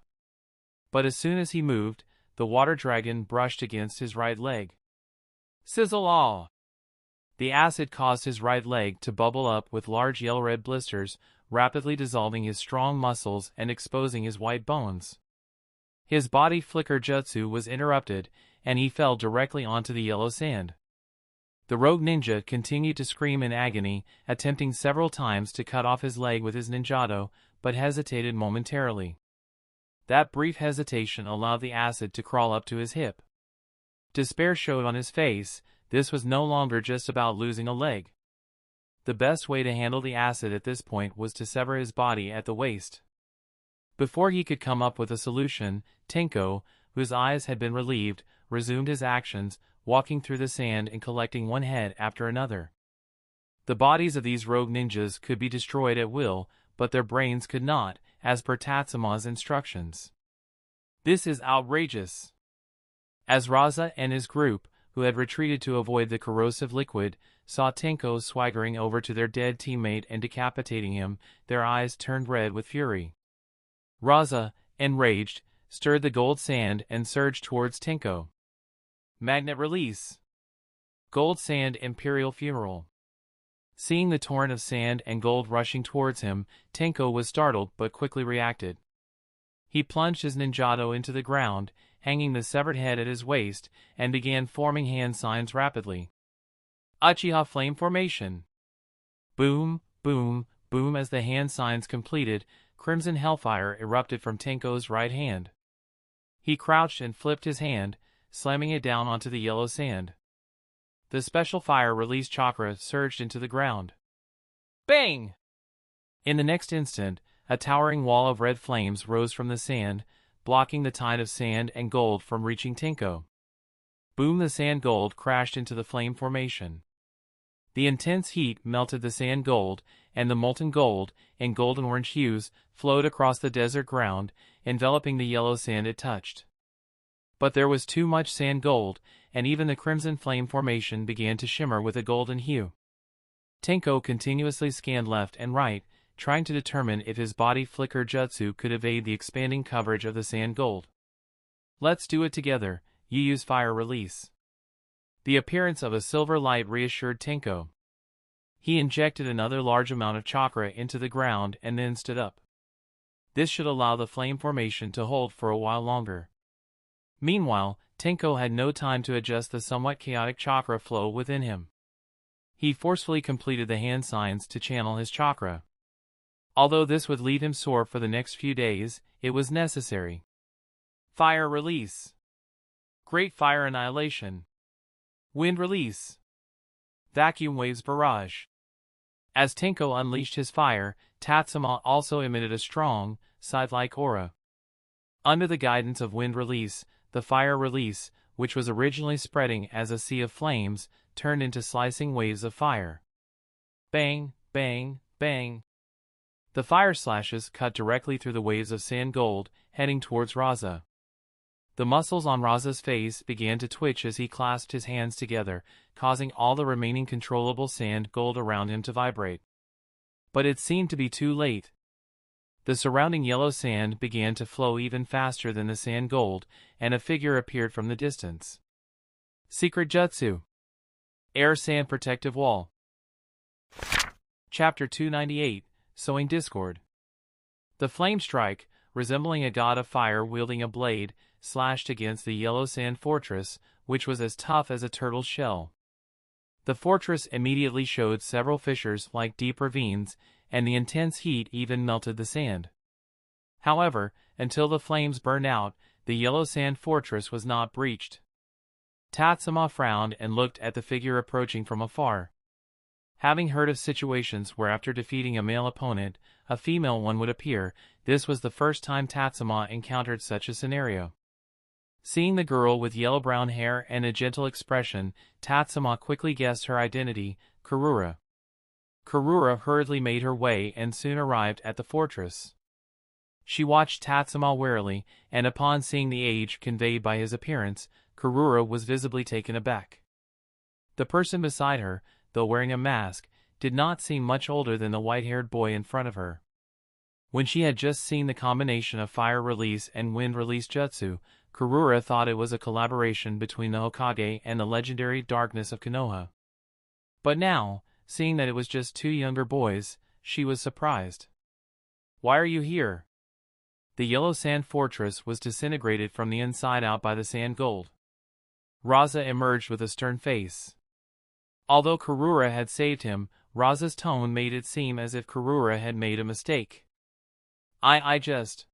[SPEAKER 1] But as soon as he moved, the water dragon brushed against his right leg. Sizzle all! The acid caused his right leg to bubble up with large yellow-red blisters, rapidly dissolving his strong muscles and exposing his white bones. His body flicker jutsu was interrupted, and he fell directly onto the yellow sand. The rogue ninja continued to scream in agony, attempting several times to cut off his leg with his ninjato, but hesitated momentarily. That brief hesitation allowed the acid to crawl up to his hip. Despair showed on his face. This was no longer just about losing a leg. The best way to handle the acid at this point was to sever his body at the waist. Before he could come up with a solution, Tenko, whose eyes had been relieved, resumed his actions, walking through the sand and collecting one head after another. The bodies of these rogue ninjas could be destroyed at will, but their brains could not, as per Tatsuma's instructions. This is outrageous. As Raza and his group, who had retreated to avoid the corrosive liquid, saw Tenko swaggering over to their dead teammate and decapitating him, their eyes turned red with fury. Raza, enraged, stirred the gold sand and surged towards Tenko. Magnet Release. Gold Sand Imperial Funeral. Seeing the torrent of sand and gold rushing towards him, Tenko was startled but quickly reacted. He plunged his ninjato into the ground, hanging the severed head at his waist, and began forming hand signs rapidly. Uchiha Flame Formation. Boom, boom, boom. As the hand signs completed, crimson hellfire erupted from Tenko's right hand. He crouched and flipped his hand, slamming it down onto the yellow sand. The special fire release chakra surged into the ground. Bang! In the next instant, a towering wall of red flames rose from the sand, blocking the tide of sand and gold from reaching Tenko. Boom! The sand gold crashed into the flame formation. The intense heat melted the sand gold, and the molten gold, in golden-orange hues, flowed across the desert ground, enveloping the yellow sand it touched. But there was too much sand gold, and even the crimson flame formation began to shimmer with a golden hue. Tenko continuously scanned left and right, trying to determine if his body flicker jutsu could evade the expanding coverage of the sand gold. Let's do it together, you use fire release. The appearance of a silver light reassured Tenko. He injected another large amount of chakra into the ground and then stood up. This should allow the flame formation to hold for a while longer. Meanwhile, Tenko had no time to adjust the somewhat chaotic chakra flow within him. He forcefully completed the hand signs to channel his chakra. Although this would leave him sore for the next few days, it was necessary. Fire release. Great fire annihilation. Wind release. Vacuum waves barrage. As Tenko unleashed his fire, Tatsuma also emitted a strong, scythe-like aura. Under the guidance of wind release, the fire release, which was originally spreading as a sea of flames, turned into slicing waves of fire. Bang, bang, bang. The fire slashes cut directly through the waves of sand gold, heading towards Raza. The muscles on Raza's face began to twitch as he clasped his hands together, causing all the remaining controllable sand gold around him to vibrate. But it seemed to be too late. The surrounding yellow sand began to flow even faster than the sand gold, and a figure appeared from the distance. Secret Jutsu. Air Sand Protective Wall. Chapter 298, Sowing Discord. The flame strike, resembling a god of fire wielding a blade, slashed against the yellow sand fortress, which was as tough as a turtle's shell. The fortress immediately showed several fissures like deep ravines, and the intense heat even melted the sand. However, until the flames burned out, the yellow sand fortress was not breached. Tatsuma frowned and looked at the figure approaching from afar. Having heard of situations where after defeating a male opponent, a female one would appear, this was the first time Tatsuma encountered such a scenario. Seeing the girl with yellow-brown hair and a gentle expression, Tatsuma quickly guessed her identity, Karura. Karura hurriedly made her way and soon arrived at the fortress. She watched Tatsuma warily, and upon seeing the age conveyed by his appearance, Karura was visibly taken aback. The person beside her, though wearing a mask, did not seem much older than the white-haired boy in front of her. When she had just seen the combination of fire release and wind release jutsu, Karura thought it was a collaboration between the Hokage and the legendary darkness of Konoha. But now, seeing that it was just two younger boys, she was surprised. "Why are you here?" The yellow sand fortress was disintegrated from the inside out by the sand gold. Raza emerged with a stern face. Although Karura had saved him, Raza's tone made it seem as if Karura had made a mistake. I just...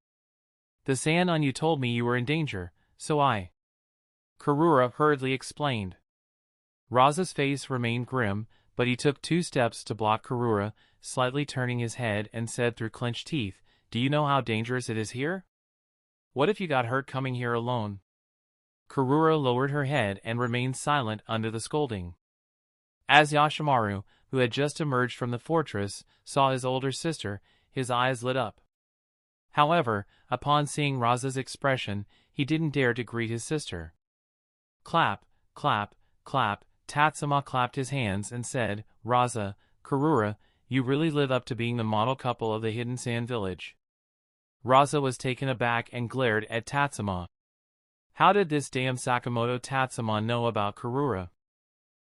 [SPEAKER 1] The sand on you told me you were in danger, so I... Karura hurriedly explained. Raza's face remained grim, but he took 2 steps to block Karura, slightly turning his head and said through clenched teeth, "Do you know how dangerous it is here? What if you got hurt coming here alone?" Karura lowered her head and remained silent under the scolding. As Yashimaru, who had just emerged from the fortress, saw his older sister, his eyes lit up. However, upon seeing Raza's expression, he didn't dare to greet his sister. Clap, clap, clap, Tatsuma clapped his hands and said, "Raza, Karura, you really live up to being the model couple of the Hidden Sand Village." Raza was taken aback and glared at Tatsuma. How did this damn Sakamoto Tatsuma know about Karura?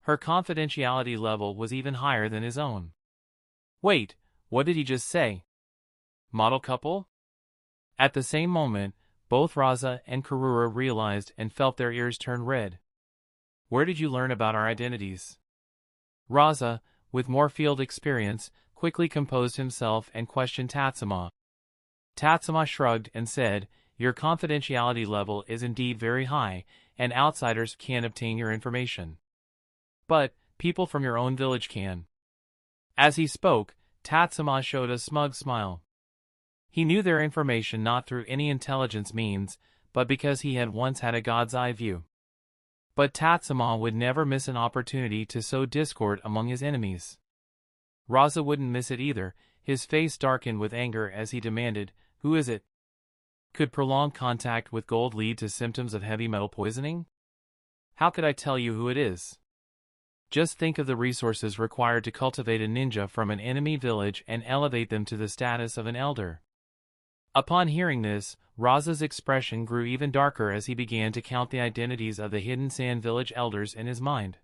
[SPEAKER 1] Her confidentiality level was even higher than his own. Wait, what did he just say? Model couple? At the same moment, both Raza and Karura realized and felt their ears turn red. Where did you learn about our identities? Raza, with more field experience, quickly composed himself and questioned Tatsuma. Tatsuma shrugged and said, "Your confidentiality level is indeed very high, and outsiders can't obtain your information. But, people from your own village can." As he spoke, Tatsuma showed a smug smile. He knew their information not through any intelligence means, but because he had once had a god's eye view. But Tatsuma would never miss an opportunity to sow discord among his enemies. Raza wouldn't miss it either, his face darkened with anger as he demanded, "Who is it? Could prolonged contact with gold lead to symptoms of heavy metal poisoning? How could I tell you who it is? Just think of the resources required to cultivate a ninja from an enemy village and elevate them to the status of an elder." Upon hearing this, Raza's expression grew even darker as he began to count the identities of the hidden Sand Village elders in his mind.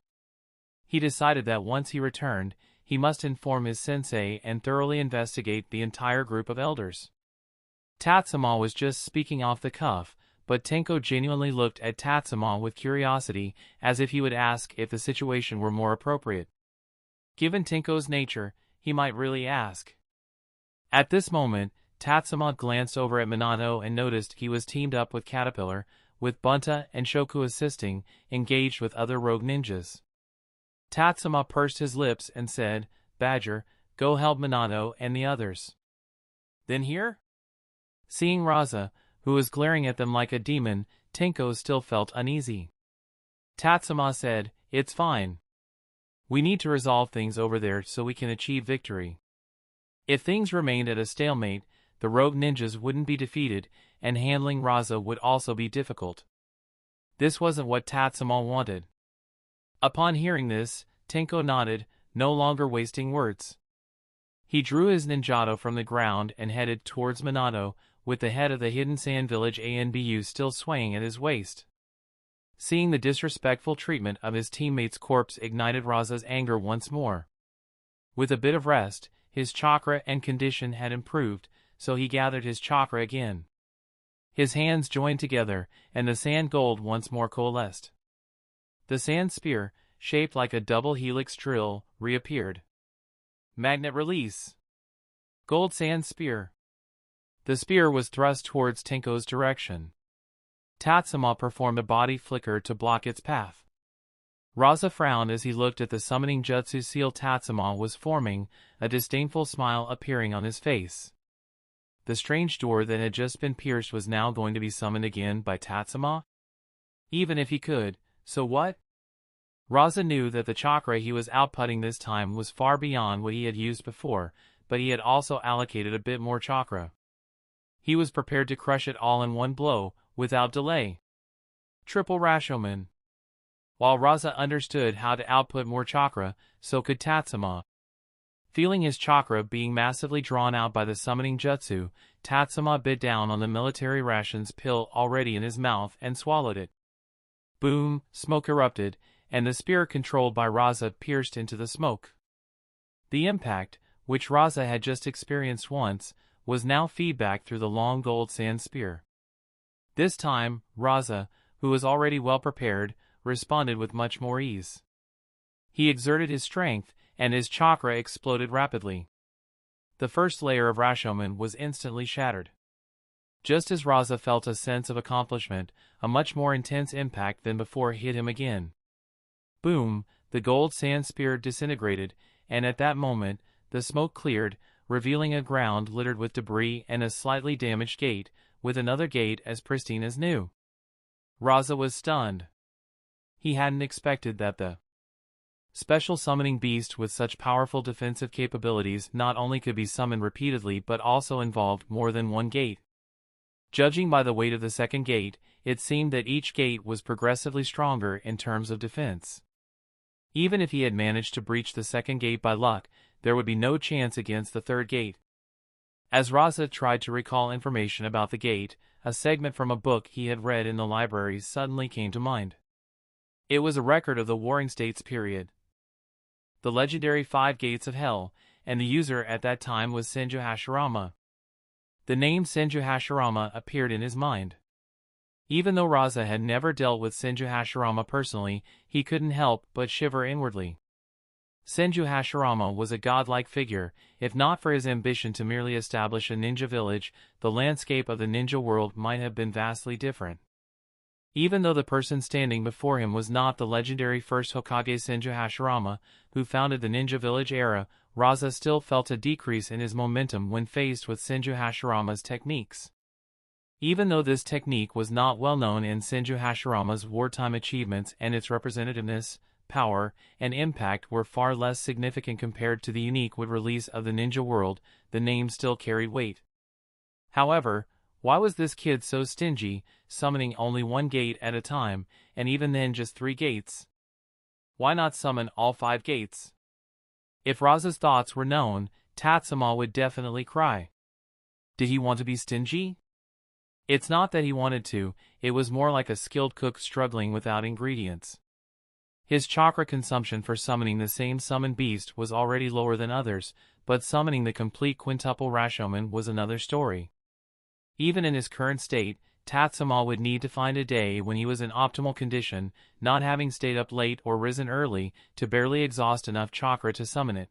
[SPEAKER 1] He decided that once he returned, he must inform his sensei and thoroughly investigate the entire group of elders. Tatsuma was just speaking off the cuff, but Tenko genuinely looked at Tatsuma with curiosity, as if he would ask if the situation were more appropriate. Given Tenko's nature, he might really ask. At this moment, Tatsuma glanced over at Minato and noticed he was teamed up with Caterpillar, with Bunta and Shoku assisting, engaged with other rogue ninjas. Tatsuma pursed his lips and said, "Badger, go help Minato and the others." "Then here?" Seeing Raza, who was glaring at them like a demon, Tenko still felt uneasy. Tatsuma said, "It's fine. We need to resolve things over there so we can achieve victory. If things remained at a stalemate, the rogue ninjas wouldn't be defeated, and handling Raza would also be difficult." This wasn't what Tatsuma wanted. Upon hearing this, Tenko nodded, no longer wasting words. He drew his ninjato from the ground and headed towards Minato, with the head of the hidden Sand Village ANBU still swaying at his waist. Seeing the disrespectful treatment of his teammate's corpse ignited Raza's anger once more. With a bit of rest, his chakra and condition had improved, so he gathered his chakra again. His hands joined together, and the sand gold once more coalesced. The sand spear, shaped like a double helix drill, reappeared. Magnet release. Gold sand spear. The spear was thrust towards Tenko's direction. Tatsuma performed a body flicker to block its path. Raza frowned as he looked at the summoning jutsu seal Tatsuma was forming, a disdainful smile appearing on his face. The strange door that had just been pierced was now going to be summoned again by Tatsuma? Even if he could, so what? Raza knew that the chakra he was outputting this time was far beyond what he had used before, but he had also allocated a bit more chakra. He was prepared to crush it all in one blow, without delay. Triple Rashomon. While Raza understood how to output more chakra, so could Tatsuma. Feeling his chakra being massively drawn out by the summoning jutsu, Tatsuma bit down on the military rations pill already in his mouth and swallowed it. Boom, smoke erupted, and the spear controlled by Raza pierced into the smoke. The impact, which Raza had just experienced once, was now feedback through the long gold sand spear. This time, Raza, who was already well prepared, responded with much more ease. He exerted his strength, and his chakra exploded rapidly. The first layer of Rashomon was instantly shattered. Just as Raza felt a sense of accomplishment, a much more intense impact than before hit him again. Boom, the gold sand spear disintegrated, and at that moment, the smoke cleared, revealing a ground littered with debris and a slightly damaged gate, with another gate as pristine as new. Raza was stunned. He hadn't expected that the special summoning beast with such powerful defensive capabilities not only could be summoned repeatedly but also involved more than one gate. Judging by the weight of the second gate, it seemed that each gate was progressively stronger in terms of defense. Even if he had managed to breach the second gate by luck, there would be no chance against the third gate. As Raza tried to recall information about the gate, a segment from a book he had read in the library suddenly came to mind. It was a record of the Warring States period. The legendary 5 Gates of Hell, and the user at that time was Senju Hashirama. The name Senju Hashirama appeared in his mind. Even though Raza had never dealt with Senju Hashirama personally, he couldn't help but shiver inwardly. Senju Hashirama was a godlike figure. If not for his ambition to merely establish a ninja village, the landscape of the ninja world might have been vastly different. Even though the person standing before him was not the legendary first Hokage Senju Hashirama, who founded the ninja village era, Raza still felt a decrease in his momentum when faced with Senju Hashirama's techniques. Even though this technique was not well known in Senju Hashirama's wartime achievements and its representativeness, power, and impact were far less significant compared to the unique release of the ninja world, the name still carried weight. However, why was this kid so stingy, summoning only one gate at a time, and even then just 3 gates? Why not summon all 5 gates? If Raza's thoughts were known, Tatsuma would definitely cry. Did he want to be stingy? It's not that he wanted to, it was more like a skilled cook struggling without ingredients. His chakra consumption for summoning the same summoned beast was already lower than others, but summoning the complete quintuple Rashomon was another story. Even in his current state, Tatsuma would need to find a day when he was in optimal condition, not having stayed up late or risen early, to barely exhaust enough chakra to summon it.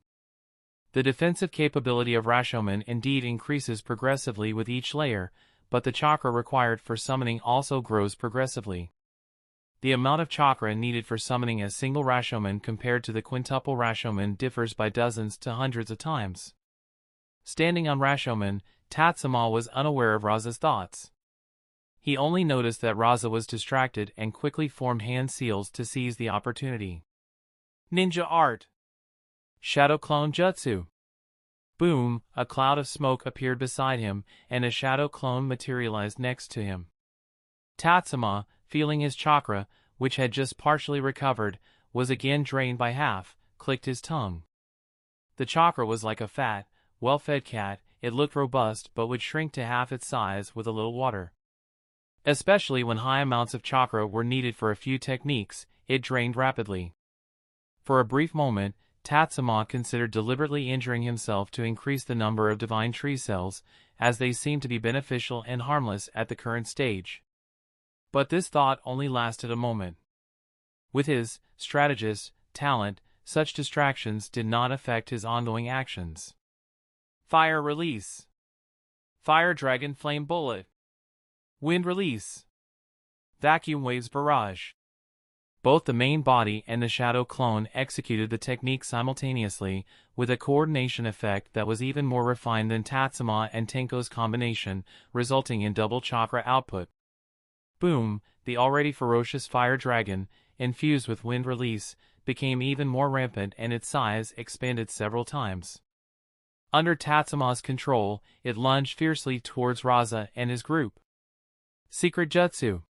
[SPEAKER 1] The defensive capability of Rashomon indeed increases progressively with each layer, but the chakra required for summoning also grows progressively. The amount of chakra needed for summoning a single Rashomon compared to the quintuple Rashomon differs by dozens to hundreds of times. Standing on Rashomon, Tatsuma was unaware of Raza's thoughts. He only noticed that Raza was distracted and quickly formed hand seals to seize the opportunity. Ninja art. Shadow clone jutsu. Boom, a cloud of smoke appeared beside him, and a shadow clone materialized next to him. Tatsuma, feeling his chakra, which had just partially recovered, was again drained by half, clicked his tongue. The chakra was like a fat, well-fed cat. It looked robust but would shrink to half its size with a little water. Especially when high amounts of chakra were needed for a few techniques, it drained rapidly. For a brief moment, Tatsuma considered deliberately injuring himself to increase the number of divine tree cells, as they seemed to be beneficial and harmless at the current stage. But this thought only lasted a moment. With his strategist talent, such distractions did not affect his ongoing actions. Fire release. Fire dragon flame bullet. Wind release. Vacuum waves barrage. Both the main body and the shadow clone executed the technique simultaneously, with a coordination effect that was even more refined than Tatsuma and Tenko's combination, resulting in double chakra output. Boom, the already ferocious fire dragon, infused with wind release, became even more rampant and its size expanded several times. Under Tatsuma's control, it lunged fiercely towards Raza and his group. Secret Jutsu.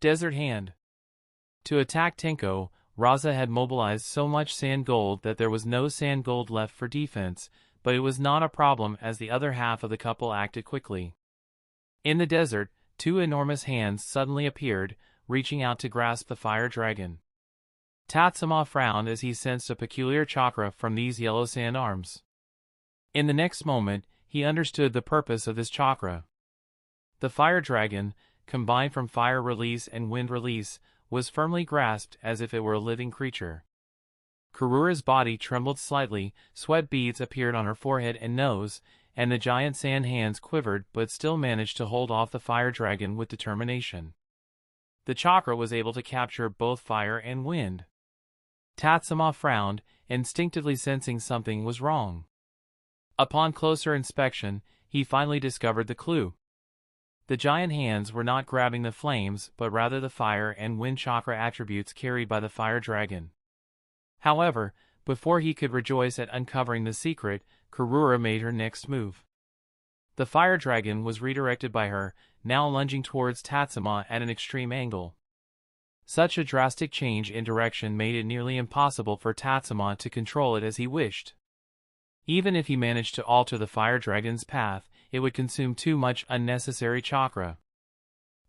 [SPEAKER 1] Desert Hand. To attack Tenko, Raza had mobilized so much sand gold that there was no sand gold left for defense, but it was not a problem as the other half of the couple acted quickly. In the desert, two enormous hands suddenly appeared, reaching out to grasp the fire dragon. Tatsuma frowned as he sensed a peculiar chakra from these yellow sand arms. In the next moment, he understood the purpose of this chakra. The fire dragon, combined from fire release and wind release, was firmly grasped as if it were a living creature. Kurura's body trembled slightly, sweat beads appeared on her forehead and nose, and the giant sand hands quivered but still managed to hold off the fire dragon with determination. The chakra was able to capture both fire and wind. Tatsuma frowned, instinctively sensing something was wrong. Upon closer inspection, he finally discovered the clue. The giant hands were not grabbing the flames but rather the fire and wind chakra attributes carried by the fire dragon. However, before he could rejoice at uncovering the secret, Kurura made her next move. The fire dragon was redirected by her, now lunging towards Tatsuma at an extreme angle. Such a drastic change in direction made it nearly impossible for Tatsuma to control it as he wished. Even if he managed to alter the fire dragon's path, it would consume too much unnecessary chakra.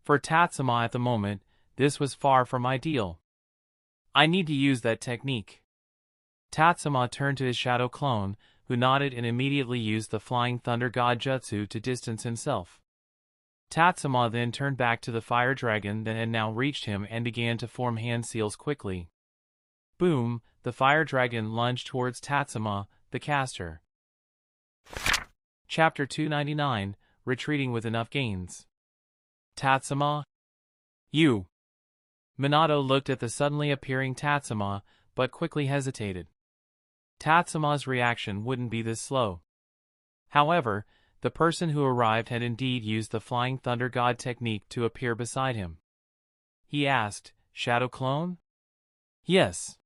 [SPEAKER 1] For Tatsuma at the moment, this was far from ideal. I need to use that technique. Tatsuma turned to his shadow clone, who nodded and immediately used the Flying Thunder God Jutsu to distance himself. Tatsuma then turned back to the fire dragon that had now reached him and began to form hand seals quickly. Boom, the fire dragon lunged towards Tatsuma, the caster. Chapter 299, Retreating with Enough Gains. Tatsuma? You. Minato looked at the suddenly appearing Tatsuma, but quickly hesitated. Tatsuma's reaction wouldn't be this slow. However, the person who arrived had indeed used the Flying Thunder God technique to appear beside him. He asked, Shadow Clone? Yes.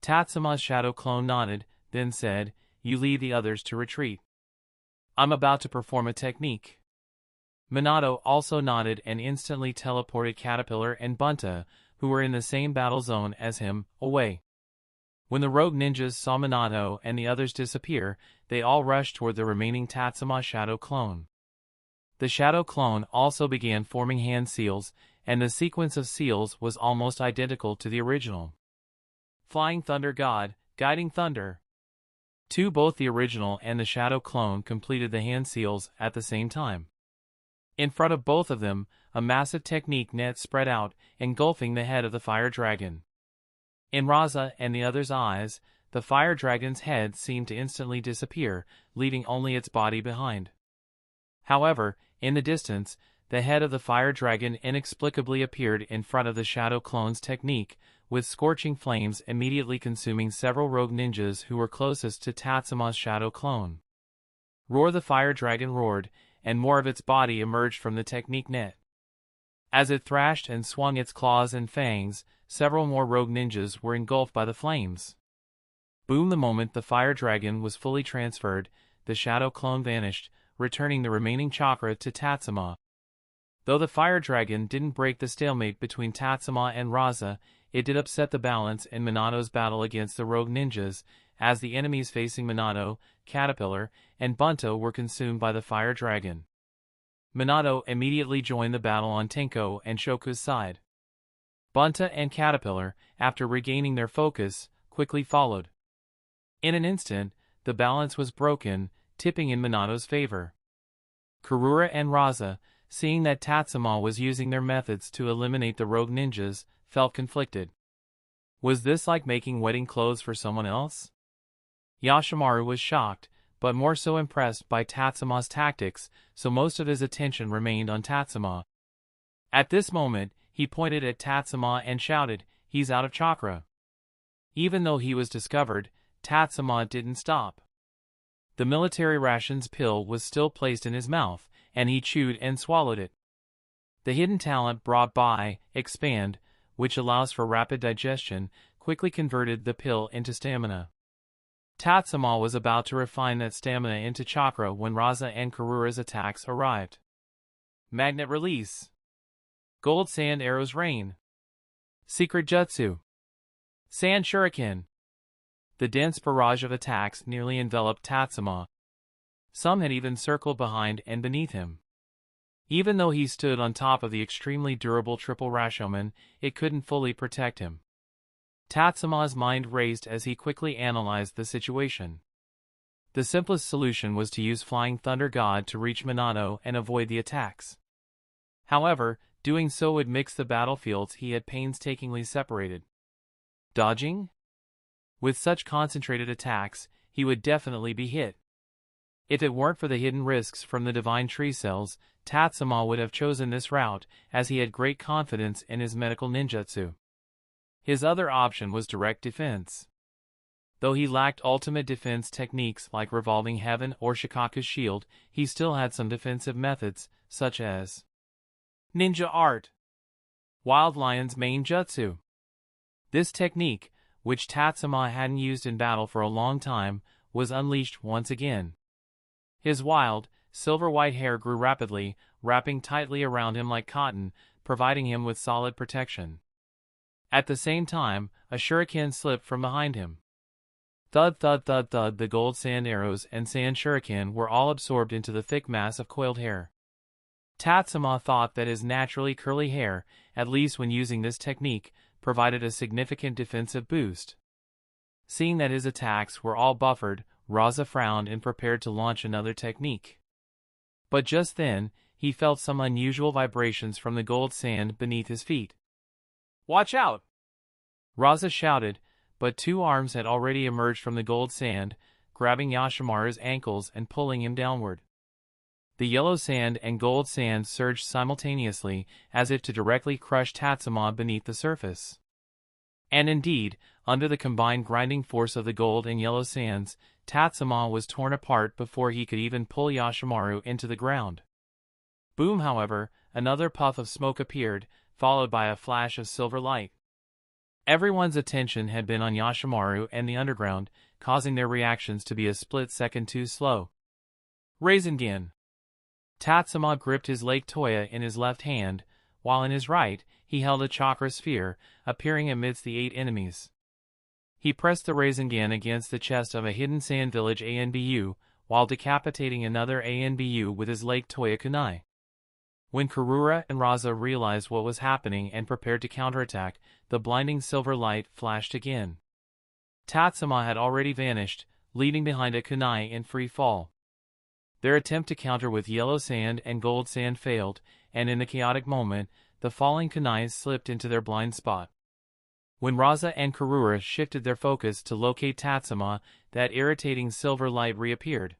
[SPEAKER 1] Tatsuma's shadow clone nodded, then said, You lead the others to retreat. I'm about to perform a technique. Minato also nodded and instantly teleported Caterpillar and Bunta, who were in the same battle zone as him, away. When the rogue ninjas saw Minato and the others disappear, they all rushed toward the remaining Tatsuma shadow clone. The shadow clone also began forming hand seals, and the sequence of seals was almost identical to the original. Flying Thunder God, Guiding Thunder. Both the original and the shadow clone completed the hand seals at the same time. In front of both of them, a massive technique net spread out, engulfing the head of the fire dragon. In Raza and the other's eyes, the fire dragon's head seemed to instantly disappear, leaving only its body behind. However, in the distance, the head of the fire dragon inexplicably appeared in front of the shadow clone's technique, with scorching flames immediately consuming several rogue ninjas who were closest to Tatsuma's shadow clone. Roar the fire dragon roared, and more of its body emerged from the technique net. As it thrashed and swung its claws and fangs, several more rogue ninjas were engulfed by the flames. Boom! The moment the fire dragon was fully transferred, the shadow clone vanished, returning the remaining chakra to Tatsuma. Though the fire dragon didn't break the stalemate between Tatsuma and Raza, it did upset the balance in Minato's battle against the rogue ninjas, as the enemies facing Minato, Caterpillar, and Bunto were consumed by the fire dragon. Minato immediately joined the battle on Tenko and Shoku's side. Bunto and Caterpillar, after regaining their focus, quickly followed. In an instant, the balance was broken, tipping in Minato's favor. Kurura and Raza, seeing that Tatsuma was using their methods to eliminate the rogue ninjas, felt conflicted. Was this like making wedding clothes for someone else? Yashimaru was shocked, but more so impressed by Tatsuma's tactics, so most of his attention remained on Tatsuma. At this moment, he pointed at Tatsuma and shouted, "He's out of chakra." Even though he was discovered, Tatsuma didn't stop. The military rations pill was still placed in his mouth, and he chewed and swallowed it. The hidden talent brought by Expand, which allows for rapid digestion, quickly converted the pill into stamina. Tatsuma was about to refine that stamina into chakra when Raza and Kurura's attacks arrived. Magnet Release. Gold Sand Arrows Rain. Secret Jutsu. Sand Shuriken. The dense barrage of attacks nearly enveloped Tatsuma. Some had even circled behind and beneath him. Even though he stood on top of the extremely durable triple Rashomon, it couldn't fully protect him. Tatsuma's mind raced as he quickly analyzed the situation. The simplest solution was to use Flying Thunder God to reach Minato and avoid the attacks. However, doing so would mix the battlefields he had painstakingly separated. Dodging? With such concentrated attacks, he would definitely be hit. If it weren't for the hidden risks from the divine tree cells, Tatsuma would have chosen this route, as he had great confidence in his medical ninjutsu. His other option was direct defense. Though he lacked ultimate defense techniques like Revolving Heaven or Shikaku's Shield, he still had some defensive methods, such as Ninja Art, Wild Lion's main jutsu. This technique, which Tatsuma hadn't used in battle for a long time, was unleashed once again. His wild, silver-white hair grew rapidly, wrapping tightly around him like cotton, providing him with solid protection. At the same time, a shuriken slipped from behind him. Thud thud thud thud, the gold sand arrows and sand shuriken were all absorbed into the thick mass of coiled hair. Tatsuma thought that his naturally curly hair, at least when using this technique, provided a significant defensive boost. Seeing that his attacks were all buffered, Raza frowned and prepared to launch another technique. But just then, he felt some unusual vibrations from the gold sand beneath his feet. "Watch out!" Raza shouted, but two arms had already emerged from the gold sand, grabbing Yashimaru's ankles and pulling him downward. The yellow sand and gold sand surged simultaneously, as if to directly crush Tatsuma beneath the surface. And indeed, under the combined grinding force of the gold and yellow sands, Tatsuma was torn apart before he could even pull Yashimaru into the ground. Boom! However, another puff of smoke appeared, followed by a flash of silver light. Everyone's attention had been on Yashimaru and the underground, causing their reactions to be a split second too slow. Rasengan. Tatsuma gripped his Lake Toya in his left hand, while in his right, he held a chakra sphere, appearing amidst the 8 enemies. He pressed the Rasengan against the chest of a hidden sand village ANBU, while decapitating another ANBU with his Lake Toya kunai. When Karura and Raza realized what was happening and prepared to counterattack, the blinding silver light flashed again. Tatsuma had already vanished, leaving behind a kunai in free fall. Their attempt to counter with yellow sand and gold sand failed, and in the chaotic moment, the falling kunais slipped into their blind spot. When Raza and Karura shifted their focus to locate Tatsuma, that irritating silver light reappeared.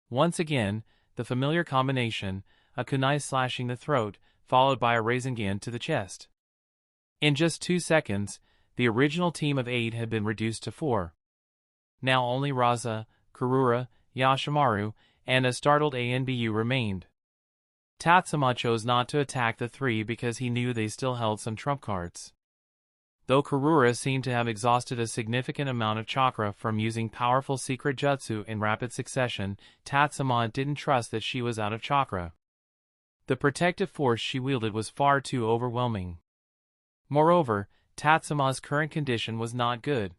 [SPEAKER 1] Once again, the familiar combination, a kunai slashing the throat, followed by a Rasengan to the chest. In just 2 seconds, the original team of 8 had been reduced to 4. Now only Raza, Karura, Yashimaru, and a startled ANBU remained. Tatsuma chose not to attack the 3 because he knew they still held some trump cards. Though Karura seemed to have exhausted a significant amount of chakra from using powerful secret jutsu in rapid succession, Tatsuma didn't trust that she was out of chakra. The protective force she wielded was far too overwhelming. Moreover, Tatsuma's current condition was not good.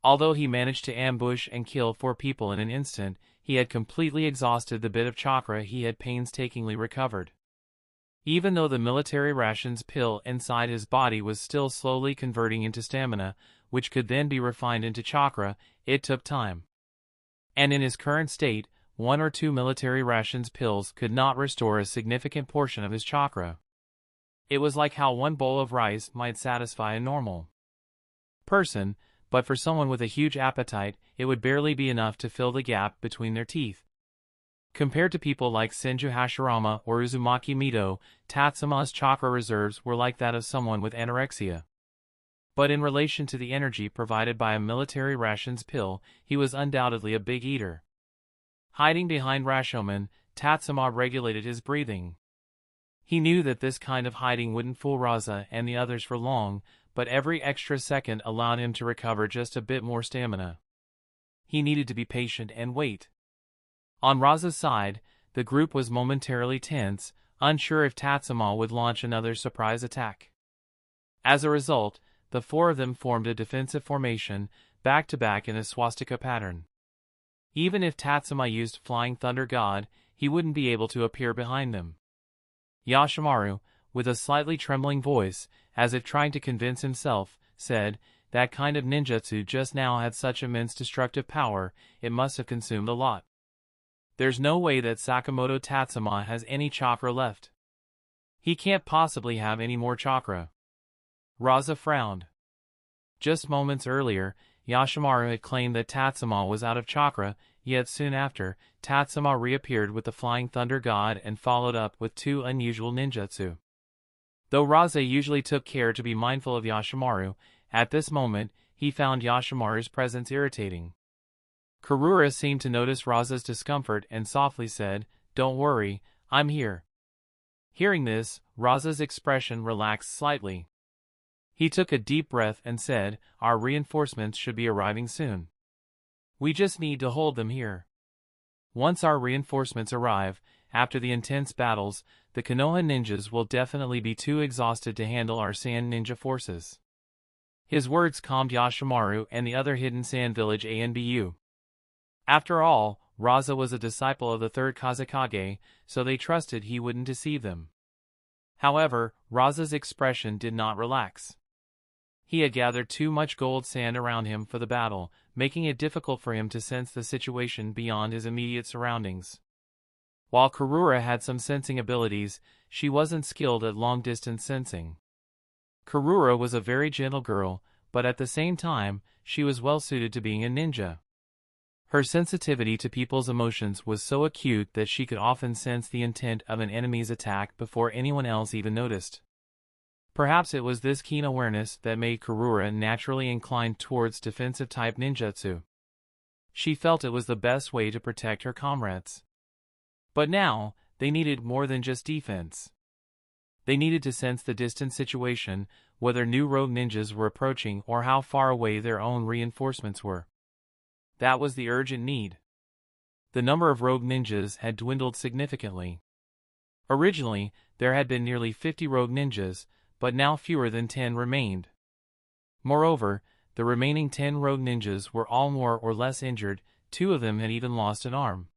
[SPEAKER 1] Although he managed to ambush and kill 4 people in an instant, he had completely exhausted the bit of chakra he had painstakingly recovered. Even though the military rations pill inside his body was still slowly converting into stamina, which could then be refined into chakra, it took time. And in his current state, 1 or 2 military rations pills could not restore a significant portion of his chakra. It was like how 1 bowl of rice might satisfy a normal person, but for someone with a huge appetite, it would barely be enough to fill the gap between their teeth. Compared to people like Senju Hashirama or Uzumaki Mito, Tatsuma's chakra reserves were like that of someone with anorexia. But in relation to the energy provided by a military rations pill, he was undoubtedly a big eater. Hiding behind Rashomon, Tatsuma regulated his breathing. He knew that this kind of hiding wouldn't fool Raza and the others for long, but every extra second allowed him to recover just a bit more stamina. He needed to be patient and wait. On Raza's side, the group was momentarily tense, unsure if Tatsuma would launch another surprise attack. As a result, the 4 of them formed a defensive formation, back-to-back in a swastika pattern. Even if Tatsuma used Flying Thunder God, he wouldn't be able to appear behind them. Yashimaru, with a slightly trembling voice, as if trying to convince himself, said, "That kind of ninjutsu just now had such immense destructive power, it must have consumed a lot. There's no way that Sakamoto Tatsuma has any chakra left. He can't possibly have any more chakra." Raza frowned. Just moments earlier, Yashimaru had claimed that Tatsuma was out of chakra, yet soon after, Tatsuma reappeared with the Flying Thunder God and followed up with 2 unusual ninjutsu. Though Raza usually took care to be mindful of Yashimaru, at this moment, he found Yashimaru's presence irritating. Karura seemed to notice Raza's discomfort and softly said, "Don't worry, I'm here." Hearing this, Raza's expression relaxed slightly. He took a deep breath and said, "Our reinforcements should be arriving soon. We just need to hold them here. Once our reinforcements arrive, after the intense battles, the Konoha ninjas will definitely be too exhausted to handle our sand ninja forces." His words calmed Yashimaru and the other hidden sand village ANBU. After all, Raza was a disciple of the 3rd Kazekage, so they trusted he wouldn't deceive them. However, Raza's expression did not relax. He had gathered too much gold sand around him for the battle, making it difficult for him to sense the situation beyond his immediate surroundings. While Karura had some sensing abilities, she wasn't skilled at long-distance sensing. Karura was a very gentle girl, but at the same time, she was well suited to being a ninja. Her sensitivity to people's emotions was so acute that she could often sense the intent of an enemy's attack before anyone else even noticed. Perhaps it was this keen awareness that made Karura naturally inclined towards defensive-type ninjutsu. She felt it was the best way to protect her comrades. But now, they needed more than just defense. They needed to sense the distant situation, whether new rogue ninjas were approaching or how far away their own reinforcements were. That was the urgent need. The number of rogue ninjas had dwindled significantly. Originally, there had been nearly 50 rogue ninjas, but now fewer than 10 remained. Moreover, the remaining 10 rogue ninjas were all more or less injured, 2 of them had even lost an arm.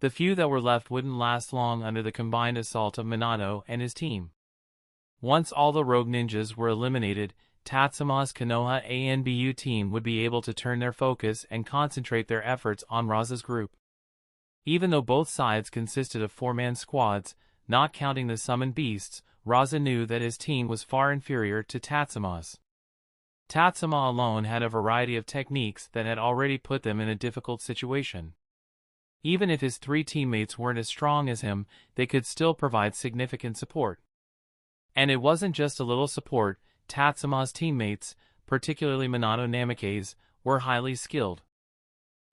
[SPEAKER 1] The few that were left wouldn't last long under the combined assault of Minato and his team. Once all the rogue ninjas were eliminated, Tatsuma's Konoha ANBU team would be able to turn their focus and concentrate their efforts on Raza's group. Even though both sides consisted of 4-man squads, not counting the summoned beasts, Raza knew that his team was far inferior to Tatsuma's. Tatsuma alone had a variety of techniques that had already put them in a difficult situation. Even if his 3 teammates weren't as strong as him, they could still provide significant support. And it wasn't just a little support. Tatsuma's teammates, particularly Minato Namikaze, were highly skilled.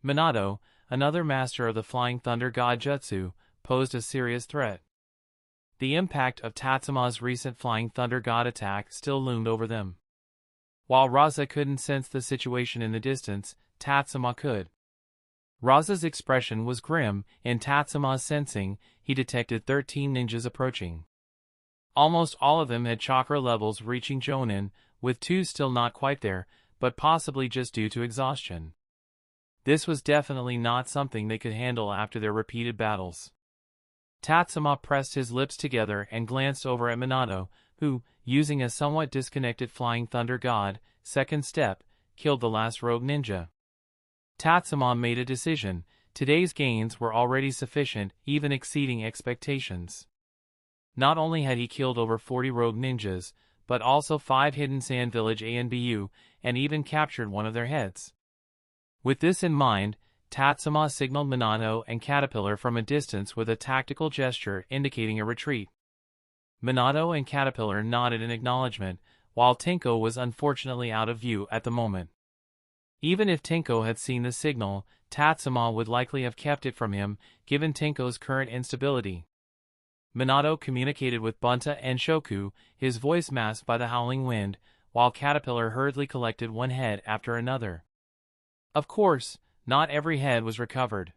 [SPEAKER 1] Minato, another master of the Flying Thunder God Jutsu, posed a serious threat. The impact of Tatsuma's recent Flying Thunder God attack still loomed over them. While Raza couldn't sense the situation in the distance, Tatsuma could. Raza's expression was grim. In Tatsuma's sensing, he detected 13 ninjas approaching. Almost all of them had chakra levels reaching Jonin, with 2 still not quite there, but possibly just due to exhaustion. This was definitely not something they could handle after their repeated battles. Tatsuma pressed his lips together and glanced over at Minato, who, using a somewhat disconnected Flying Thunder God, second step, killed the last rogue ninja. Tatsuma made a decision. Today's gains were already sufficient, even exceeding expectations. Not only had he killed over 40 rogue ninjas, but also 5 hidden Sand Village ANBU, and even captured one of their heads. With this in mind, Tatsuma signaled Minato and Caterpillar from a distance with a tactical gesture indicating a retreat. Minato and Caterpillar nodded in acknowledgement, while Tenko was unfortunately out of view at the moment. Even if Tenko had seen the signal, Tatsuma would likely have kept it from him, given Tenko's current instability. Minato communicated with Bunta and Shoku, his voice masked by the howling wind, while Caterpillar hurriedly collected one head after another. Of course, not every head was recovered.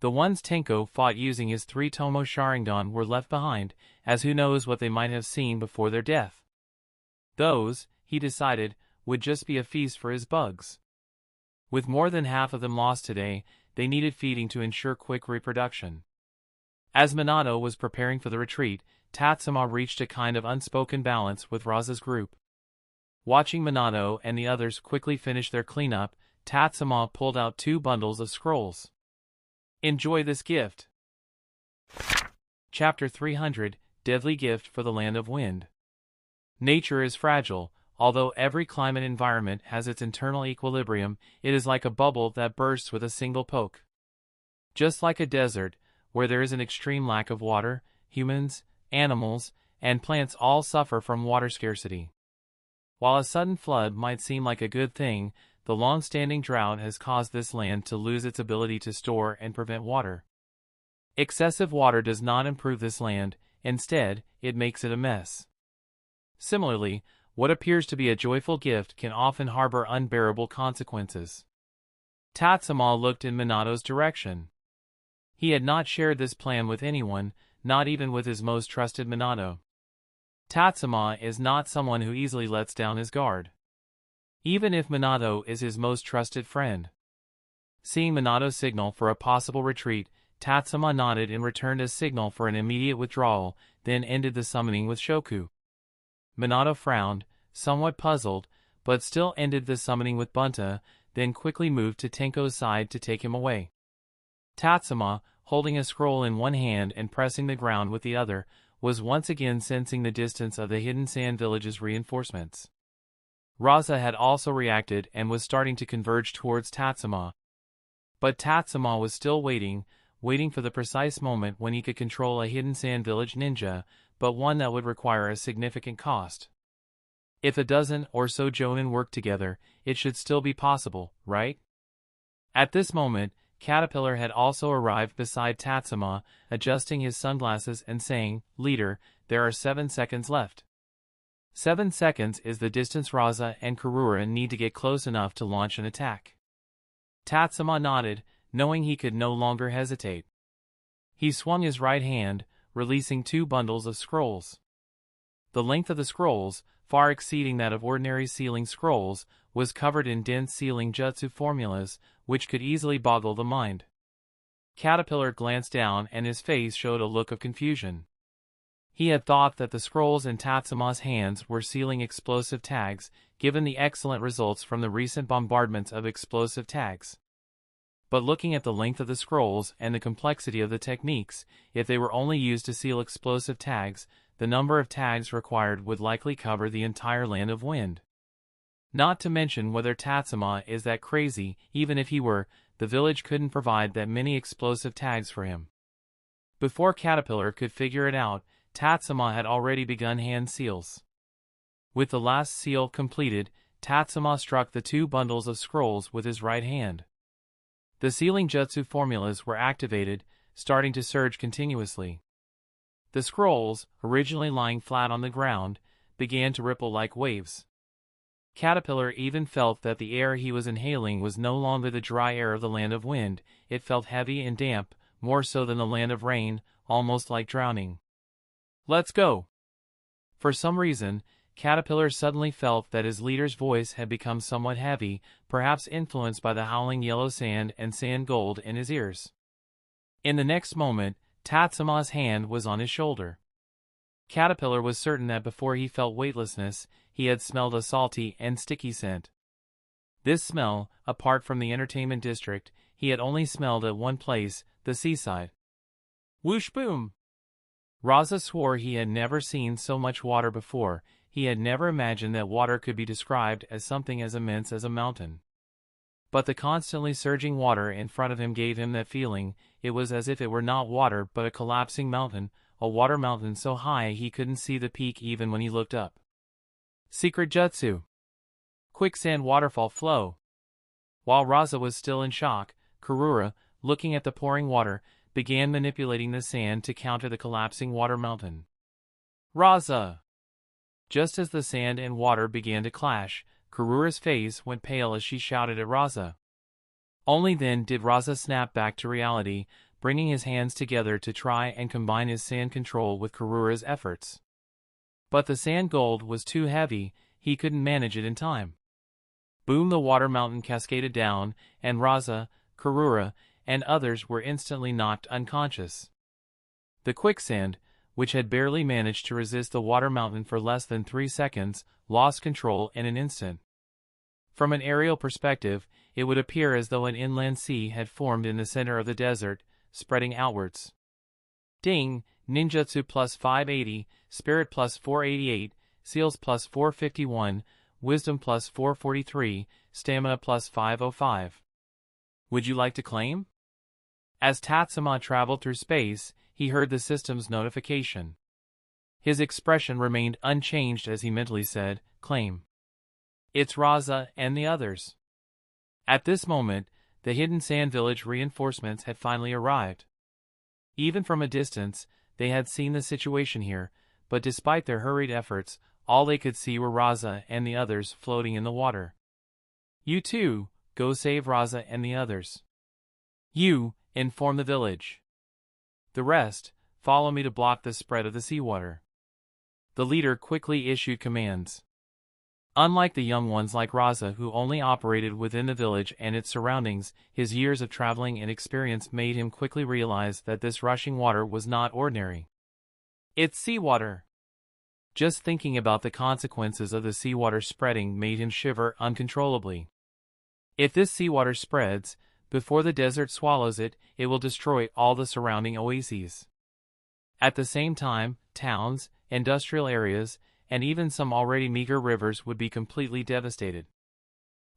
[SPEAKER 1] The ones Tenko fought using his 3 Tomo Sharingan were left behind, as who knows what they might have seen before their death. Those, he decided, would just be a feast for his bugs. With more than half of them lost today, they needed feeding to ensure quick reproduction. As Minato was preparing for the retreat, Tatsuma reached a kind of unspoken balance with Raza's group. Watching Minato and the others quickly finish their cleanup, Tatsuma pulled out 2 bundles of scrolls. Enjoy this gift. Chapter 300, Deadly Gift for the Land of Wind. Nature is fragile. Although every climate environment has its internal equilibrium, it is like a bubble that bursts with a single poke. Just like a desert, where there is an extreme lack of water, humans, animals, and plants all suffer from water scarcity. While a sudden flood might seem like a good thing, the long-standing drought has caused this land to lose its ability to store and prevent water. Excessive water does not improve this land, instead, it makes it a mess. Similarly, what appears to be a joyful gift can often harbor unbearable consequences. Tatsuma looked in Minato's direction. He had not shared this plan with anyone, not even with his most trusted Minato. Tatsuma is not someone who easily lets down his guard. Even if Minato is his most trusted friend. Seeing Minato's signal for a possible retreat, Tatsuma nodded and returned a signal for an immediate withdrawal, then ended the summoning with Shoku. Minato frowned, somewhat puzzled, but still ended the summoning with Bunta, then quickly moved to Tenko's side to take him away. Tatsuma, holding a scroll in one hand and pressing the ground with the other, was once again sensing the distance of the hidden Sand Village's reinforcements. Raza had also reacted and was starting to converge towards Tatsuma. But Tatsuma was still waiting for the precise moment when he could control a hidden Sand Village ninja, but one that would require a significant cost. If a dozen or so Jonin worked together, it should still be possible, right? At this moment, Caterpillar had also arrived beside Tatsuma, adjusting his sunglasses and saying, "Leader, there are 7 seconds left." 7 seconds is the distance Raza and Karura need to get close enough to launch an attack. Tatsuma nodded, knowing he could no longer hesitate. He swung his right hand, releasing 2 bundles of scrolls. The length of the scrolls, far exceeding that of ordinary sealing scrolls, was covered in dense sealing jutsu formulas, which could easily boggle the mind. Caterpillar glanced down and his face showed a look of confusion. He had thought that the scrolls in Tatsuma's hands were sealing explosive tags, given the excellent results from the recent bombardments of explosive tags. But looking at the length of the scrolls and the complexity of the techniques, if they were only used to seal explosive tags, the number of tags required would likely cover the entire land of wind. Not to mention whether Tatsuma is that crazy. Even if he were, the village couldn't provide that many explosive tags for him. Before Caterpillar could figure it out, Tatsuma had already begun hand seals. With the last seal completed, Tatsuma struck the 2 bundles of scrolls with his right hand. The sealing jutsu formulas were activated, starting to surge continuously. The scrolls, originally lying flat on the ground, began to ripple like waves. Caterpillar even felt that the air he was inhaling was no longer the dry air of the land of wind. It felt heavy and damp, more so than the land of rain, almost like drowning. "Let's go!" For some reason, Caterpillar suddenly felt that his leader's voice had become somewhat heavy, perhaps influenced by the howling yellow sand and sand gold in his ears. In the next moment, Tatsuma's hand was on his shoulder. Caterpillar was certain that before he felt weightlessness, he had smelled a salty and sticky scent. This smell, apart from the entertainment district, he had only smelled at one place, the seaside. Whoosh boom! Raza swore he had never seen so much water before. He had never imagined that water could be described as something as immense as a mountain. But the constantly surging water in front of him gave him that feeling. It was as if it were not water but a collapsing mountain, a water mountain so high he couldn't see the peak even when he looked up. Secret jutsu. Quicksand waterfall flow. While Raza was still in shock, Kurura, looking at the pouring water, began manipulating the sand to counter the collapsing water mountain. Raza! Just as the sand and water began to clash, Kurura's face went pale as she shouted at Raza. Only then did Raza snap back to reality, bringing his hands together to try and combine his sand control with Kurura's efforts. But the sand gold was too heavy, he couldn't manage it in time. Boom! The water mountain cascaded down, and Raza, Kurura, and others were instantly knocked unconscious. The quicksand, which had barely managed to resist the water mountain for less than 3 seconds, lost control in an instant. From an aerial perspective, it would appear as though an inland sea had formed in the center of the desert, spreading outwards. Ding! Ninjutsu plus 580, Spirit plus 488, Seals plus 451, Wisdom plus 443, Stamina plus 505. Would you like to claim? As Tatsuma traveled through space, he heard the system's notification. His expression remained unchanged as he mentally said, "Claim." It's Raza and the others. At this moment, the hidden sand village reinforcements had finally arrived. Even from a distance, they had seen the situation here, but despite their hurried efforts, all they could see were Raza and the others floating in the water. You too, go save Raza and the others. You, inform the village. The rest, follow me to block the spread of the seawater. The leader quickly issued commands. Unlike the young ones like Raza who only operated within the village and its surroundings, his years of traveling and experience made him quickly realize that this rushing water was not ordinary. It's seawater. Just thinking about the consequences of the seawater spreading made him shiver uncontrollably. If this seawater spreads, before the desert swallows it, it will destroy all the surrounding oases. At the same time, towns, industrial areas, and even some already meager rivers would be completely devastated.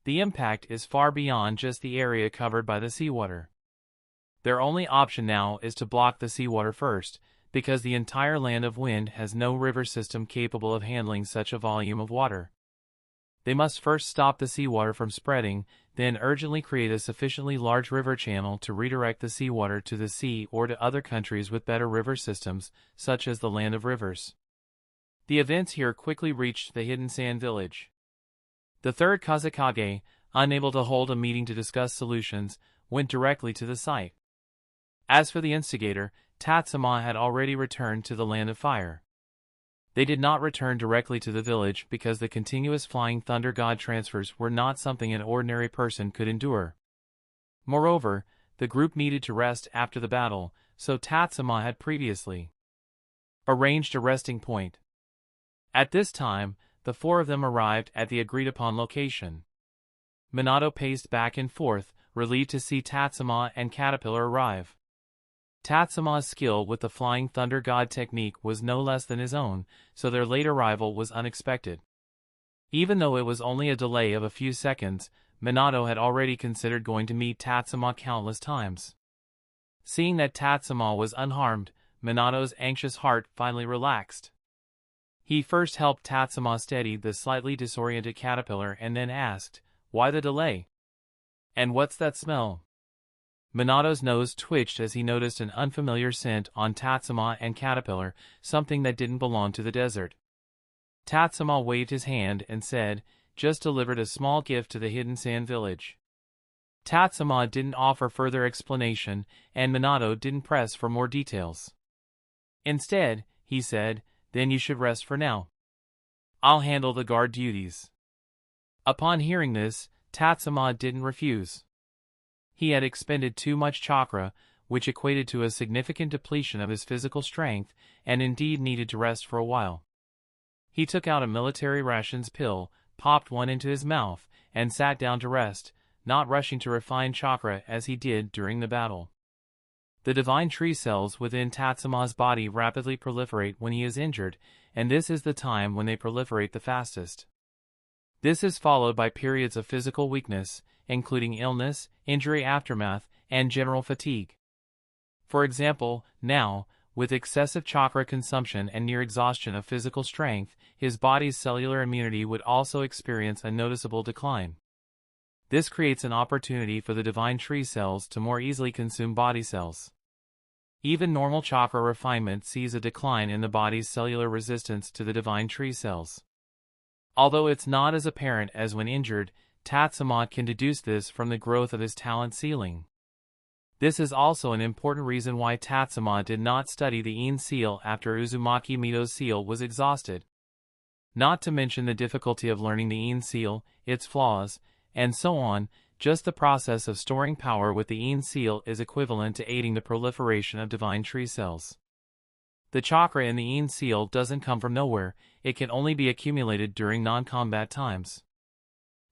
[SPEAKER 1] The impact is far beyond just the area covered by the seawater. Their only option now is to block the seawater first, because the entire land of wind has no river system capable of handling such a volume of water. They must first stop the seawater from spreading, then urgently create a sufficiently large river channel to redirect the seawater to the sea or to other countries with better river systems, such as the land of rivers. The events here quickly reached the hidden sand village. The third Kazekage, unable to hold a meeting to discuss solutions, went directly to the site. As for the instigator, Tatsuma had already returned to the land of fire. They did not return directly to the village because the continuous flying thunder god transfers were not something an ordinary person could endure. Moreover, the group needed to rest after the battle, so Tatsuma had previously arranged a resting point. At this time, the four of them arrived at the agreed-upon location. Minato paced back and forth, relieved to see Tatsuma and Caterpillar arrive. Tatsuma's skill with the Flying Thunder God technique was no less than his own, so their late arrival was unexpected. Even though it was only a delay of a few seconds, Minato had already considered going to meet Tatsuma countless times. Seeing that Tatsuma was unharmed, Minato's anxious heart finally relaxed. He first helped Tatsuma steady the slightly disoriented caterpillar and then asked, "Why the delay? And what's that smell?" Minato's nose twitched as he noticed an unfamiliar scent on Tatsuma and Caterpillar, something that didn't belong to the desert. Tatsuma waved his hand and said, "Just delivered a small gift to the hidden sand village." Tatsuma didn't offer further explanation, and Minato didn't press for more details. Instead, he said, "Then you should rest for now. I'll handle the guard duties." Upon hearing this, Tatsuma didn't refuse. He had expended too much chakra, which equated to a significant depletion of his physical strength, and indeed needed to rest for a while. He took out a military rations pill, popped one into his mouth, and sat down to rest, not rushing to refine chakra as he did during the battle. The divine tree cells within Tatsuma's body rapidly proliferate when he is injured, and this is the time when they proliferate the fastest. This is followed by periods of physical weakness, including illness, injury aftermath, and general fatigue. For example, now, with excessive chakra consumption and near exhaustion of physical strength, his body's cellular immunity would also experience a noticeable decline. This creates an opportunity for the divine tree cells to more easily consume body cells. Even normal chakra refinement sees a decline in the body's cellular resistance to the divine tree cells. Although it's not as apparent as when injured, Tatsuma can deduce this from the growth of his talent ceiling. This is also an important reason why Tatsuma did not study the Ine seal after Uzumaki Mito's seal was exhausted. Not to mention the difficulty of learning the Ine seal, its flaws, and so on. Just the process of storing power with the Ine seal is equivalent to aiding the proliferation of divine tree cells. The chakra in the Ine seal doesn't come from nowhere, it can only be accumulated during non-combat times.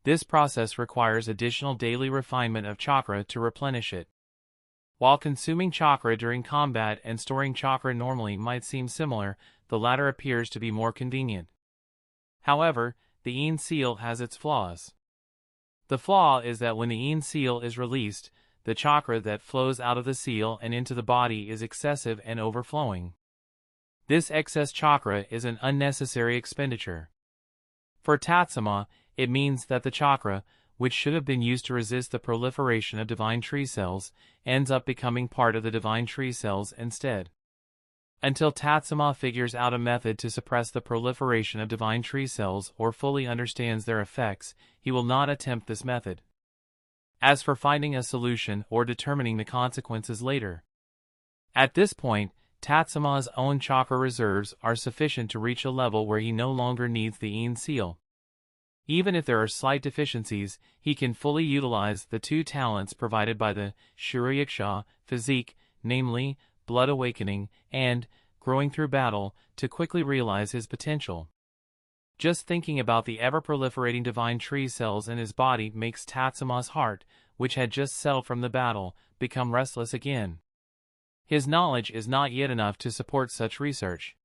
[SPEAKER 1] This process requires additional daily refinement of chakra to replenish it. While consuming chakra during combat and storing chakra normally might seem similar, the latter appears to be more convenient. However, the Ine seal has its flaws. The flaw is that when the Ine seal is released, the chakra that flows out of the seal and into the body is excessive and overflowing. This excess chakra is an unnecessary expenditure. For Tatsuma, it means that the chakra, which should have been used to resist the proliferation of divine tree cells, ends up becoming part of the divine tree cells instead. Until Tatsuma figures out a method to suppress the proliferation of divine tree cells or fully understands their effects, he will not attempt this method. As for finding a solution or determining the consequences later, at this point, Tatsuma's own chakra reserves are sufficient to reach a level where he no longer needs the Ine seal. Even if there are slight deficiencies, he can fully utilize the two talents provided by the Shiryakusha physique, namely, blood awakening, and growing through battle, to quickly realize his potential. Just thinking about the ever-proliferating divine tree cells in his body makes Tatsuma's heart, which had just settled from the battle, become restless again. His knowledge is not yet enough to support such research.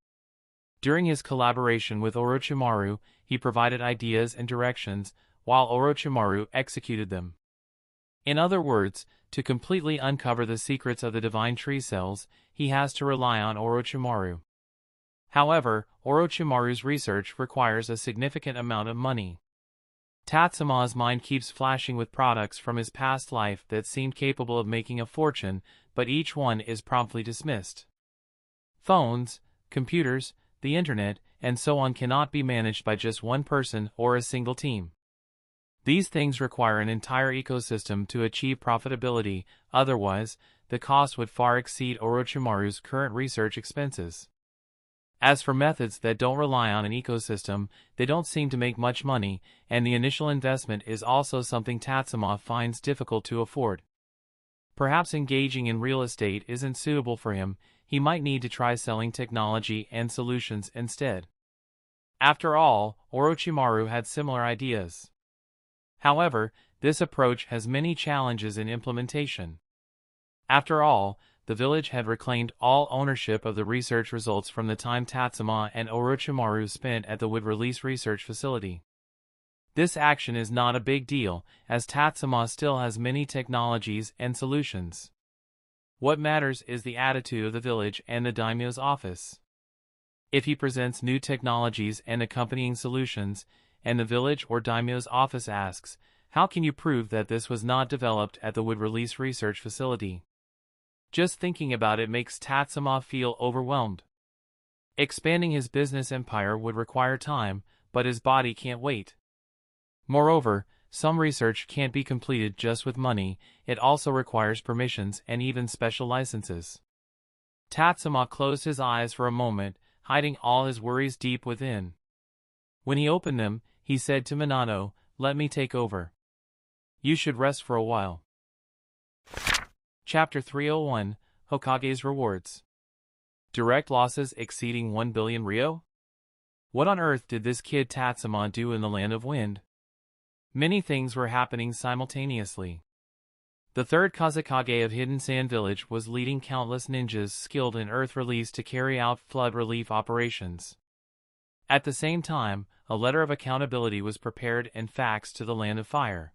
[SPEAKER 1] During his collaboration with Orochimaru, he provided ideas and directions, while Orochimaru executed them. In other words, to completely uncover the secrets of the divine tree cells, he has to rely on Orochimaru. However, Orochimaru's research requires a significant amount of money. Tatsuma's mind keeps flashing with products from his past life that seemed capable of making a fortune, but each one is promptly dismissed. Phones, computers, the internet, and so on cannot be managed by just one person or a single team. These things require an entire ecosystem to achieve profitability, otherwise, the cost would far exceed Orochimaru's current research expenses. As for methods that don't rely on an ecosystem, they don't seem to make much money, and the initial investment is also something Tatsuma finds difficult to afford. Perhaps engaging in real estate isn't suitable for him, he might need to try selling technology and solutions instead. After all, Orochimaru had similar ideas. However, this approach has many challenges in implementation. After all, the village had reclaimed all ownership of the research results from the time Tatsuma and Orochimaru spent at the wood-release research facility. This action is not a big deal, as Tatsuma still has many technologies and solutions. What matters is the attitude of the village and the daimyo's office. If he presents new technologies and accompanying solutions, and the village or daimyo's office asks, "How can you prove that this was not developed at the wood-release research facility?" Just thinking about it makes Tatsuma feel overwhelmed. Expanding his business empire would require time, but his body can't wait. Moreover, some research can't be completed just with money, it also requires permissions and even special licenses. Tatsuma closed his eyes for a moment, hiding all his worries deep within. When he opened them, he said to Minato, "Let me take over. You should rest for a while." Chapter 301, Hokage's Rewards. Direct losses exceeding 1 billion ryo? What on earth did this kid Tatsuma do in the Land of Wind? Many things were happening simultaneously. The third Kazekage of Hidden Sand Village was leading countless ninjas skilled in earth release to carry out flood relief operations. At the same time, a letter of accountability was prepared and faxed to the Land of Fire.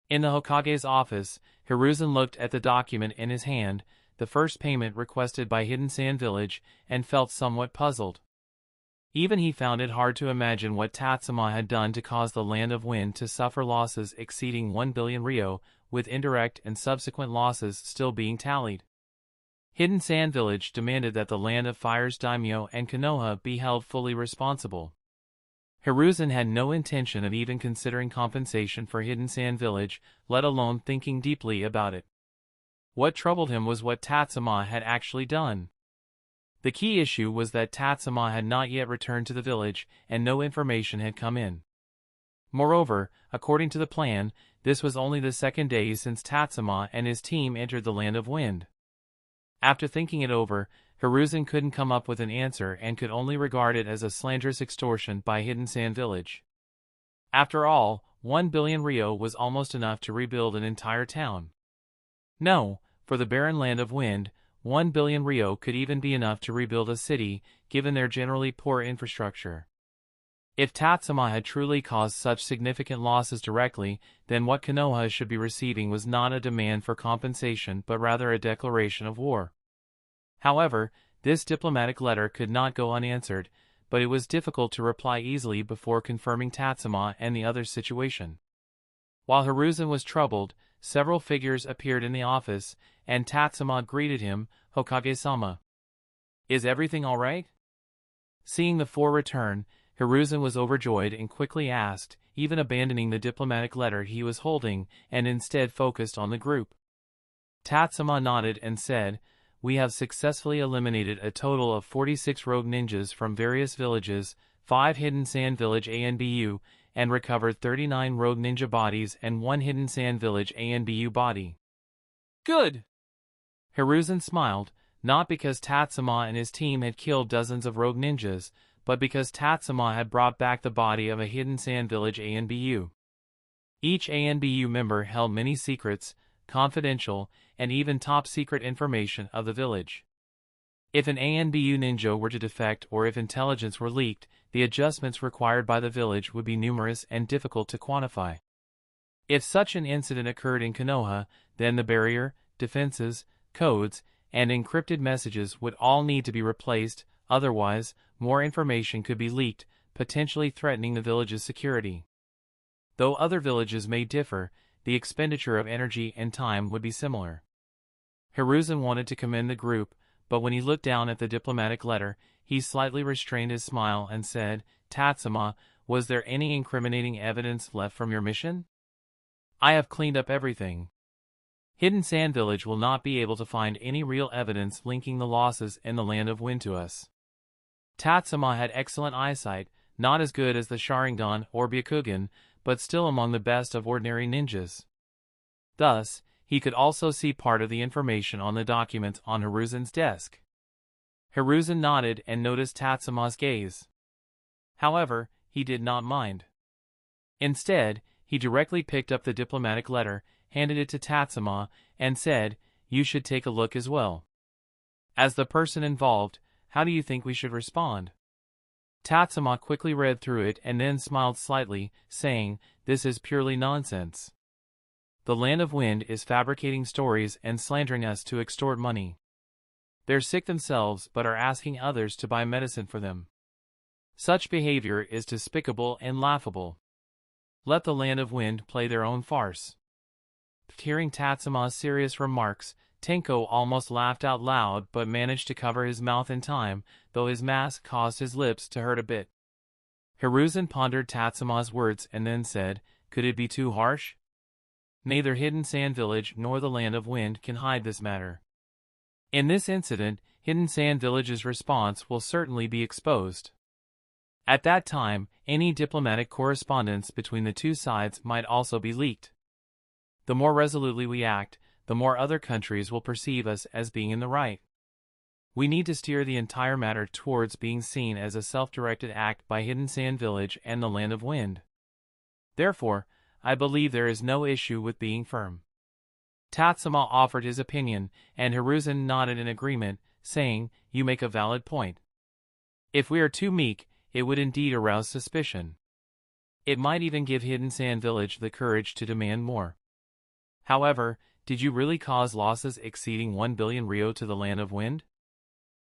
[SPEAKER 1] In the Hokage's office, Hiruzen looked at the document in his hand, the first payment requested by Hidden Sand Village, and felt somewhat puzzled. Even he found it hard to imagine what Tatsuma had done to cause the Land of Wind to suffer losses exceeding 1 billion ryo, with indirect and subsequent losses still being tallied. Hidden Sand Village demanded that the Land of Fire's daimyo and Konoha be held fully responsible. Hiruzen had no intention of even considering compensation for Hidden Sand Village, let alone thinking deeply about it. What troubled him was what Tatsuma had actually done. The key issue was that Tatsuma had not yet returned to the village, and no information had come in. Moreover, according to the plan, this was only the second day since Tatsuma and his team entered the Land of Wind. After thinking it over, Hiruzen couldn't come up with an answer and could only regard it as a slanderous extortion by Hidden Sand Village. After all, 1 billion ryo was almost enough to rebuild an entire town. No, for the barren Land of Wind, 1 billion ryo could even be enough to rebuild a city, given their generally poor infrastructure. If Tatsuma had truly caused such significant losses directly, then what Konoha should be receiving was not a demand for compensation but rather a declaration of war. However, this diplomatic letter could not go unanswered, but it was difficult to reply easily before confirming Tatsuma and the other's situation. While Hiruzen was troubled, several figures appeared in the office, and Tatsuma greeted him, "Hokage-sama. Is everything all right?" Seeing the four return, Hiruzen was overjoyed and quickly asked, even abandoning the diplomatic letter he was holding, and instead focused on the group. Tatsuma nodded and said, "We have successfully eliminated a total of 46 rogue ninjas from various villages, 5 Hidden Sand Village ANBU, and recovered 39 rogue ninja bodies and 1 Hidden Sand Village ANBU body." "Good!" Hiruzen smiled, not because Tatsuma and his team had killed dozens of rogue ninjas, but because Tatsuma had brought back the body of a Hidden Sand Village ANBU. Each ANBU member held many secrets, confidential, and even top-secret information of the village. If an ANBU ninja were to defect or if intelligence were leaked, the adjustments required by the village would be numerous and difficult to quantify. If such an incident occurred in Konoha, then the barrier, defenses, codes, and encrypted messages would all need to be replaced, otherwise, more information could be leaked, potentially threatening the village's security. Though other villages may differ, the expenditure of energy and time would be similar. Hiruzen wanted to commend the group, but when he looked down at the diplomatic letter, he slightly restrained his smile and said, "Tatsuma, was there any incriminating evidence left from your mission?" "I have cleaned up everything. Hidden Sand Village will not be able to find any real evidence linking the losses in the Land of Wind to us." Tatsuma had excellent eyesight, not as good as the Sharingan or Byakugan, but still among the best of ordinary ninjas. Thus, he could also see part of the information on the documents on Hiruzen's desk. Hiruzen nodded and noticed Tatsuma's gaze. However, he did not mind. Instead, he directly picked up the diplomatic letter, handed it to Tatsuma, and said, "You should take a look as well. As the person involved, how do you think we should respond?" Tatsuma quickly read through it and then smiled slightly, saying, "This is purely nonsense. The Land of Wind is fabricating stories and slandering us to extort money. They're sick themselves but are asking others to buy medicine for them. Such behavior is despicable and laughable. Let the Land of Wind play their own farce." Hearing Tatsuma's serious remarks, Tenko almost laughed out loud but managed to cover his mouth in time, though his mask caused his lips to hurt a bit. Hiruzen pondered Tatsuma's words and then said, "Could it be too harsh? Neither Hidden Sand Village nor the Land of Wind can hide this matter. In this incident, Hidden Sand Village's response will certainly be exposed. At that time, any diplomatic correspondence between the two sides might also be leaked. The more resolutely we act, the more other countries will perceive us as being in the right. We need to steer the entire matter towards being seen as a self-directed act by Hidden Sand Village and the Land of Wind. Therefore, I believe there is no issue with being firm." Tatsuma offered his opinion, and Hiruzen nodded in agreement, saying, "You make a valid point. If we are too meek, it would indeed arouse suspicion. It might even give Hidden Sand Village the courage to demand more. However, did you really cause losses exceeding 1 billion ryo to the Land of Wind?"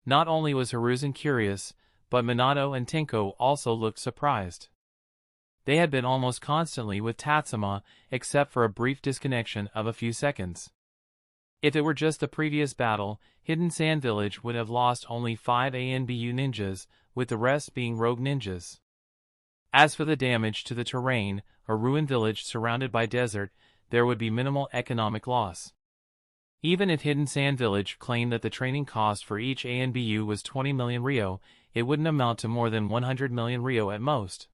[SPEAKER 1] Not only was Hiruzen curious, but Minato and Tenko also looked surprised. They had been almost constantly with Tatsuma, except for a brief disconnection of a few seconds. If it were just the previous battle, Hidden Sand Village would have lost only 5 ANBU ninjas, with the rest being rogue ninjas. As for the damage to the terrain, a ruined village surrounded by desert, there would be minimal economic loss. Even if Hidden Sand Village claimed that the training cost for each ANBU was 20 million ryo, it wouldn't amount to more than 100 million ryo at most.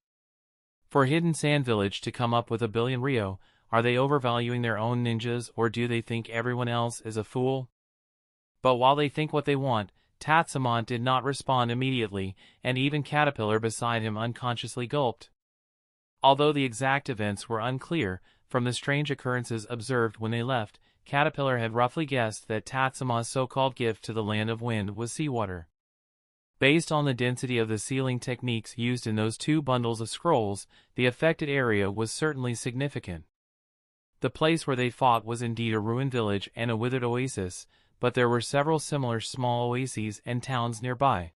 [SPEAKER 1] For Hidden Sand Village to come up with 1 billion ryo, are they overvaluing their own ninjas or do they think everyone else is a fool? But while they think what they want, Tatsuma did not respond immediately, and even Caterpillar beside him unconsciously gulped. Although the exact events were unclear, from the strange occurrences observed when they left, Caterpillar had roughly guessed that Tatsuma's so-called gift to the Land of Wind was seawater. Based on the density of the sealing techniques used in those 2 bundles of scrolls, the affected area was certainly significant. The place where they fought was indeed a ruined village and a withered oasis, but there were several similar small oases and towns nearby.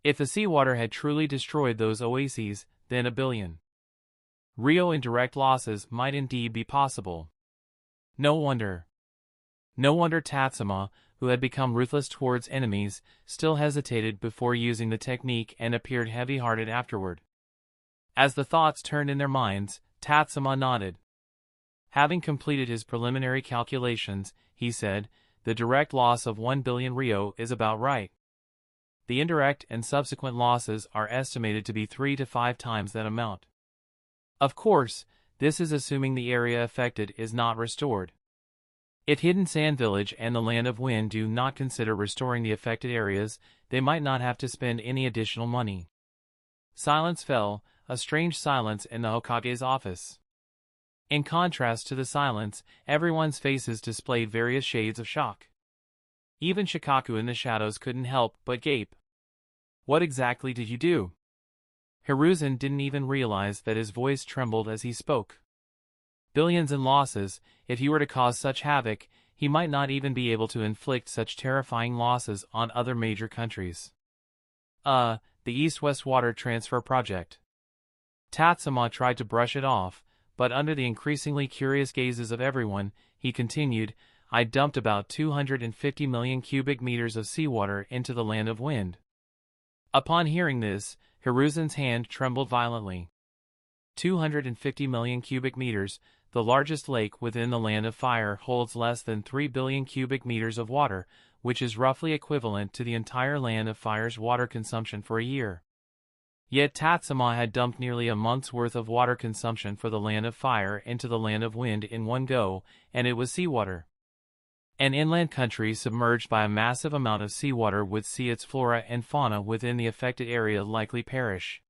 [SPEAKER 1] If the seawater had truly destroyed those oases, then 1 billion ryo in direct losses might indeed be possible. No wonder Tatsuma, who had become ruthless towards enemies, still hesitated before using the technique and appeared heavy-hearted afterward. As the thoughts turned in their minds, Tatsuma nodded. Having completed his preliminary calculations, he said, "The direct loss of 1 billion ryo is about right. The indirect and subsequent losses are estimated to be 3 to 5 times that amount. Of course, this is assuming the area affected is not restored. If Hidden Sand Village and the Land of Wind do not consider restoring the affected areas, they might not have to spend any additional money." Silence fell, a strange silence in the Hokage's office. In contrast to the silence, everyone's faces displayed various shades of shock. Even Shikaku in the shadows couldn't help but gape. "What exactly did you do?" Hiruzen didn't even realize that his voice trembled as he spoke. Billions in losses, if he were to cause such havoc, he might not even be able to inflict such terrifying losses on other major countries. The East-West Water Transfer Project. Tatsuma tried to brush it off, but under the increasingly curious gazes of everyone, he continued, "I dumped about 250 million cubic meters of seawater into the Land of Wind." Upon hearing this, Hiruzen's hand trembled violently. 250 million cubic meters, the largest lake within the Land of Fire holds less than 3 billion cubic meters of water, which is roughly equivalent to the entire Land of Fire's water consumption for a year. Yet Tatsuma had dumped nearly a month's worth of water consumption for the land of fire into the land of wind in one go, and it was seawater. An inland country submerged by a massive amount of seawater would see its flora and fauna within the affected area likely perish.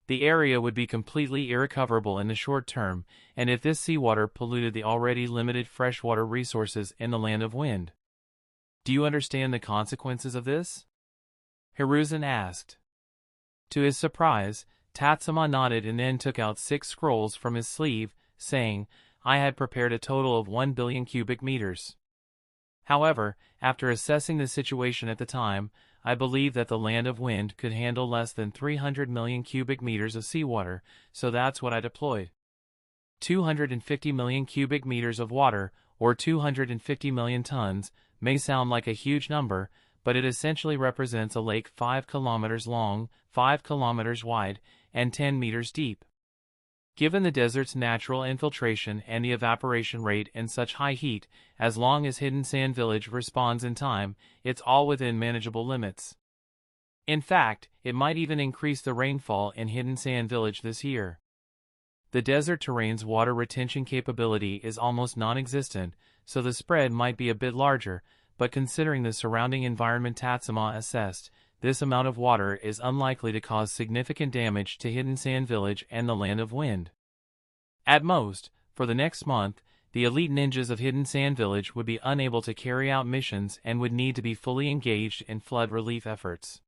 [SPEAKER 1] The area would be completely irrecoverable in the short term, and if this seawater polluted the already limited freshwater resources in the land of wind. Do you understand the consequences of this? Hiruzen asked. To his surprise, Tatsuma nodded and then took out 6 scrolls from his sleeve, saying, I had prepared a total of 1 billion cubic meters. However, after assessing the situation at the time, I believe that the land of wind could handle less than 300 million cubic meters of seawater, so that's what I deployed. 250 million cubic meters of water, or 250 million tons, may sound like a huge number, but it essentially represents a lake 5 kilometers long, 5 kilometers wide, and 10 meters deep. Given the desert's natural infiltration and the evaporation rate in such high heat, as long as Hidden Sand Village responds in time, it's all within manageable limits. In fact, it might even increase the rainfall in Hidden Sand Village this year. The desert terrain's water retention capability is almost non-existent, so the spread might be a bit larger, but considering the surrounding environment Tatsuma assessed, this amount of water is unlikely to cause significant damage to Hidden Sand Village and the Land of Wind. At most, for the next month, the elite ninjas of Hidden Sand Village would be unable to carry out missions and would need to be fully engaged in flood relief efforts.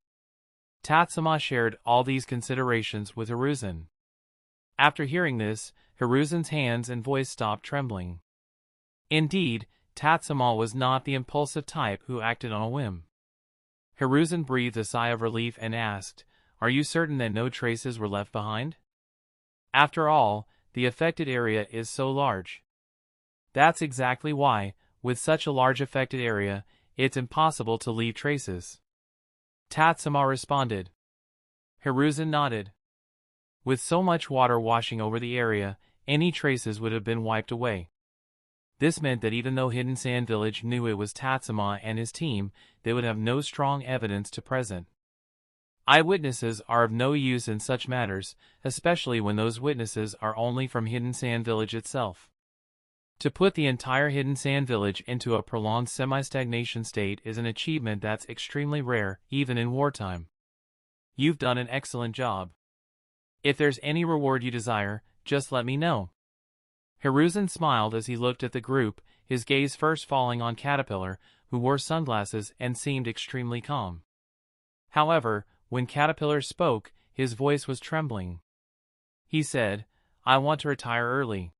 [SPEAKER 1] Tatsuma shared all these considerations with Hiruzen. After hearing this, Hiruzen's hands and voice stopped trembling. Indeed, Tatsuma was not the impulsive type who acted on a whim. Hiruzen breathed a sigh of relief and asked, Are you certain that no traces were left behind? After all, the affected area is so large. That's exactly why, with such a large affected area, it's impossible to leave traces. Tatsuma responded. Hiruzen nodded. With so much water washing over the area, any traces would have been wiped away. This meant that even though Hidden Sand Village knew it was Tatsuma and his team, they would have no strong evidence to present. Eyewitnesses are of no use in such matters, especially when those witnesses are only from Hidden Sand Village itself. To put the entire Hidden Sand Village into a prolonged semi-stagnation state is an achievement that's extremely rare, even in wartime. You've done an excellent job. If there's any reward you desire, just let me know. Hiruzen smiled as he looked at the group, his gaze first falling on Caterpillar, who wore sunglasses and seemed extremely calm. However, when Caterpillar spoke, his voice was trembling. He said, I want to retire early.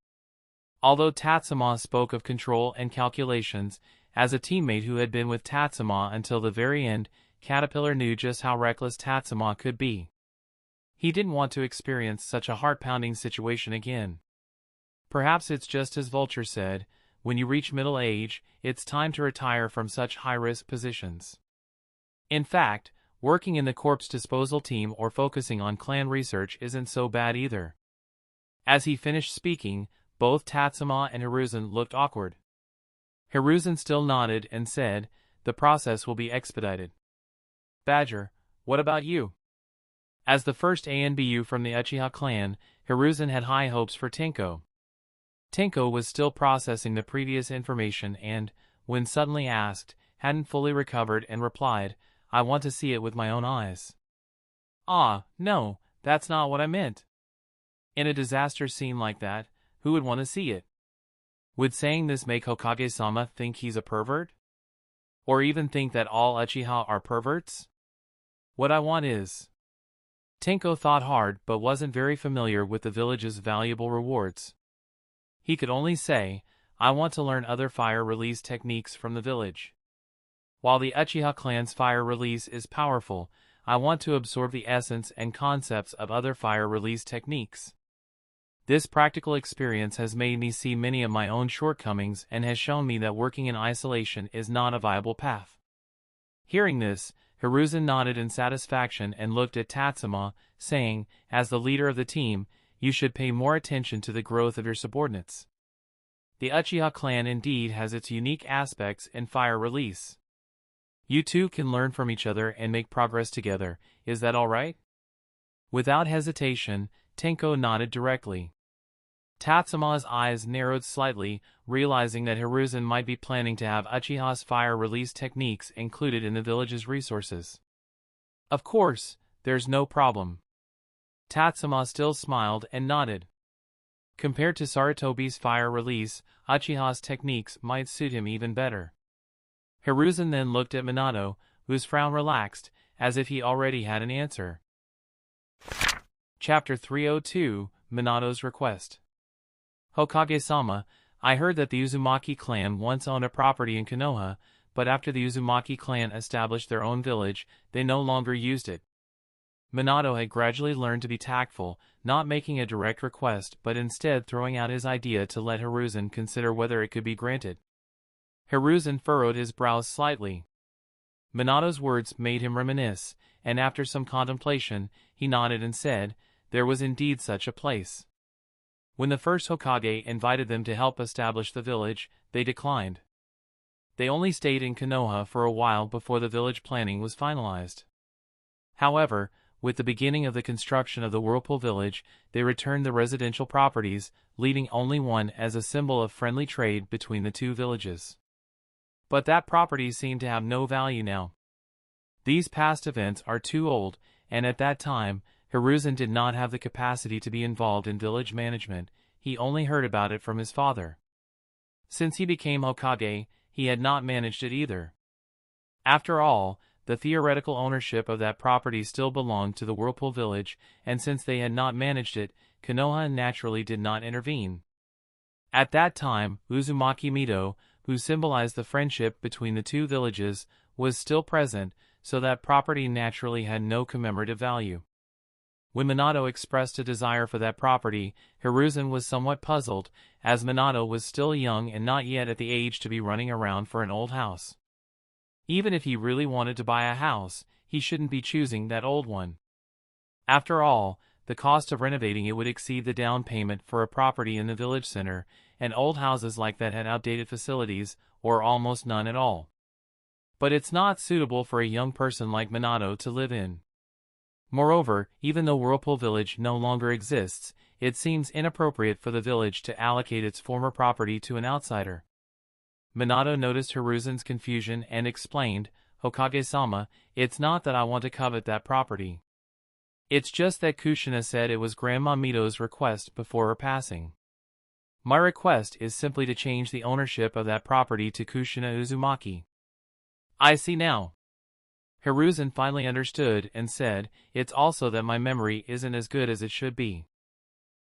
[SPEAKER 1] Although Tatsuma spoke of control and calculations, as a teammate who had been with Tatsuma until the very end, Caterpillar knew just how reckless Tatsuma could be. He didn't want to experience such a heart-pounding situation again. Perhaps it's just as Vulture said, when you reach middle age, it's time to retire from such high-risk positions. In fact, working in the corpse disposal team or focusing on clan research isn't so bad either. As he finished speaking, both Tatsuma and Hiruzen looked awkward. Hiruzen still nodded and said, the process will be expedited. Badger, what about you? As the first ANBU from the Uchiha clan, Hiruzen had high hopes for Tenko. Tenko was still processing the previous information and, when suddenly asked, hadn't fully recovered and replied, I want to see it with my own eyes. Ah, no, that's not what I meant. In a disaster scene like that, who would want to see it? Would saying this make Hokage-sama think he's a pervert? Or even think that all Uchiha are perverts? What I want is... Tenko thought hard but wasn't very familiar with the village's valuable rewards. He could only say, I want to learn other fire release techniques from the village. While the Uchiha clan's fire release is powerful, I want to absorb the essence and concepts of other fire release techniques. This practical experience has made me see many of my own shortcomings and has shown me that working in isolation is not a viable path. Hearing this, Hiruzen nodded in satisfaction and looked at Tatsuma, saying, as the leader of the team, you should pay more attention to the growth of your subordinates. The Uchiha clan indeed has its unique aspects in fire release. You two can learn from each other and make progress together, is that all right? Without hesitation, Tenko nodded directly. Tatsuma's eyes narrowed slightly, realizing that Hiruzen might be planning to have Uchiha's fire release techniques included in the village's resources. Of course, there's no problem. Tatsuma still smiled and nodded. Compared to Sarutobi's fire release, Uchiha's techniques might suit him even better. Hiruzen then looked at Minato, whose frown relaxed, as if he already had an answer. Chapter 302, Minato's Request. Hokage-sama, I heard that the Uzumaki clan once owned a property in Konoha, but after the Uzumaki clan established their own village, they no longer used it. Minato had gradually learned to be tactful, not making a direct request but instead throwing out his idea to let Hiruzen consider whether it could be granted. Hiruzen furrowed his brows slightly. Minato's words made him reminisce, and after some contemplation, he nodded and said, there was indeed such a place. When the first Hokage invited them to help establish the village, they declined. They only stayed in Konoha for a while before the village planning was finalized. However, with the beginning of the construction of the Whirlpool Village, they returned the residential properties, leaving only one as a symbol of friendly trade between the two villages. But that property seemed to have no value now. These past events are too old, and at that time, Hiruzen did not have the capacity to be involved in village management. He only heard about it from his father. Since he became Hokage, he had not managed it either. After all, the theoretical ownership of that property still belonged to the Whirlpool Village, and since they had not managed it, Konoha naturally did not intervene. At that time, Uzumaki Mido, who symbolized the friendship between the two villages, was still present, so that property naturally had no commemorative value. When Minato expressed a desire for that property, Hiruzen was somewhat puzzled, as Minato was still young and not yet at the age to be running around for an old house. Even if he really wanted to buy a house, he shouldn't be choosing that old one. After all, the cost of renovating it would exceed the down payment for a property in the village center, and old houses like that had outdated facilities, or almost none at all. But it's not suitable for a young person like Minato to live in. Moreover, even though Whirlpool Village no longer exists, it seems inappropriate for the village to allocate its former property to an outsider. Minato noticed Hiruzen's confusion and explained, Hokage-sama, it's not that I want to covet that property. It's just that Kushina said it was Grandma Mido's request before her passing. My request is simply to change the ownership of that property to Kushina Uzumaki. I see now. Hiruzen finally understood and said, it's also that my memory isn't as good as it should be.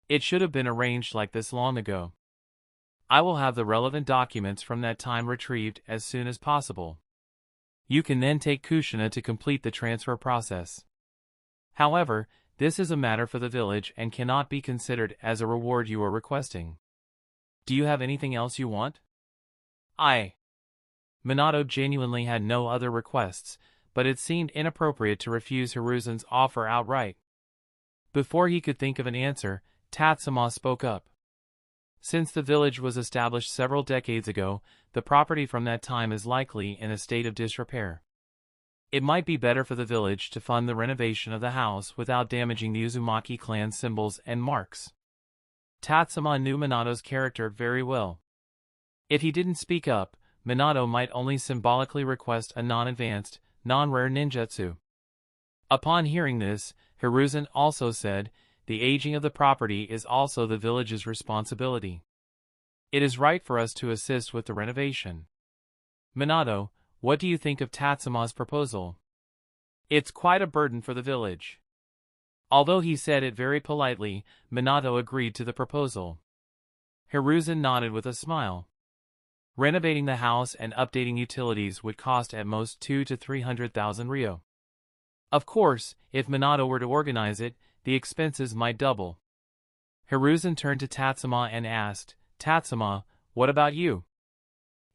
[SPEAKER 1] It should have been arranged like this long ago. I will have the relevant documents from that time retrieved as soon as possible. You can then take Kushina to complete the transfer process. However, this is a matter for the village and cannot be considered as a reward you are requesting. Do you have anything else you want? Minato genuinely had no other requests, but it seemed inappropriate to refuse Hiruzen's offer outright. Before he could think of an answer, Tatsuma spoke up. Since the village was established several decades ago, the property from that time is likely in a state of disrepair. It might be better for the village to fund the renovation of the house without damaging the Uzumaki clan symbols and marks. Tatsuma knew Minato's character very well. If he didn't speak up, Minato might only symbolically request a non-advanced, non-rare ninjutsu. Upon hearing this, Hiruzen also said, the aging of the property is also the village's responsibility. It is right for us to assist with the renovation. Minato, what do you think of Tatsuma's proposal? It's quite a burden for the village. Although he said it very politely, Minato agreed to the proposal. Hiruzen nodded with a smile. Renovating the house and updating utilities would cost at most 200,000 to 300,000 ryo. Of course, if Minato were to organize it, the expenses might double. Hiruzen turned to Tatsuma and asked, Tatsuma, what about you?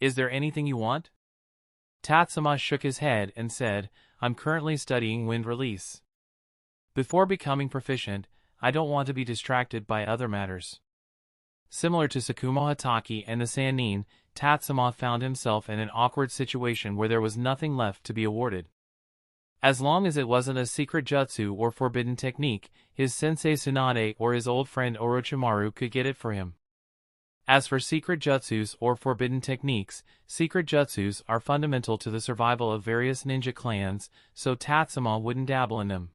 [SPEAKER 1] Is there anything you want? Tatsuma shook his head and said, I'm currently studying wind release. Before becoming proficient, I don't want to be distracted by other matters. Similar to Tsukumo Hatake and the Sannin, Tatsuma found himself in an awkward situation where there was nothing left to be awarded. As long as it wasn't a secret jutsu or forbidden technique, his sensei Tsunade or his old friend Orochimaru could get it for him. As for secret jutsus or forbidden techniques, secret jutsus are fundamental to the survival of various ninja clans, so Tatsuma wouldn't dabble in them.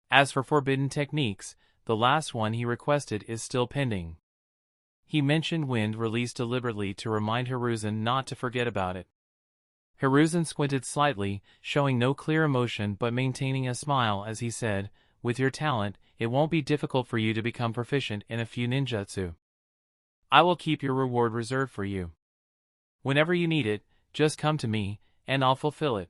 [SPEAKER 1] As for forbidden techniques, the last one he requested is still pending. He mentioned wind released deliberately to remind Hiruzen not to forget about it. Hiruzen squinted slightly, showing no clear emotion but maintaining a smile as he said, "With your talent, it won't be difficult for you to become proficient in a few ninjutsu. I will keep your reward reserved for you. Whenever you need it, just come to me, and I'll fulfill it."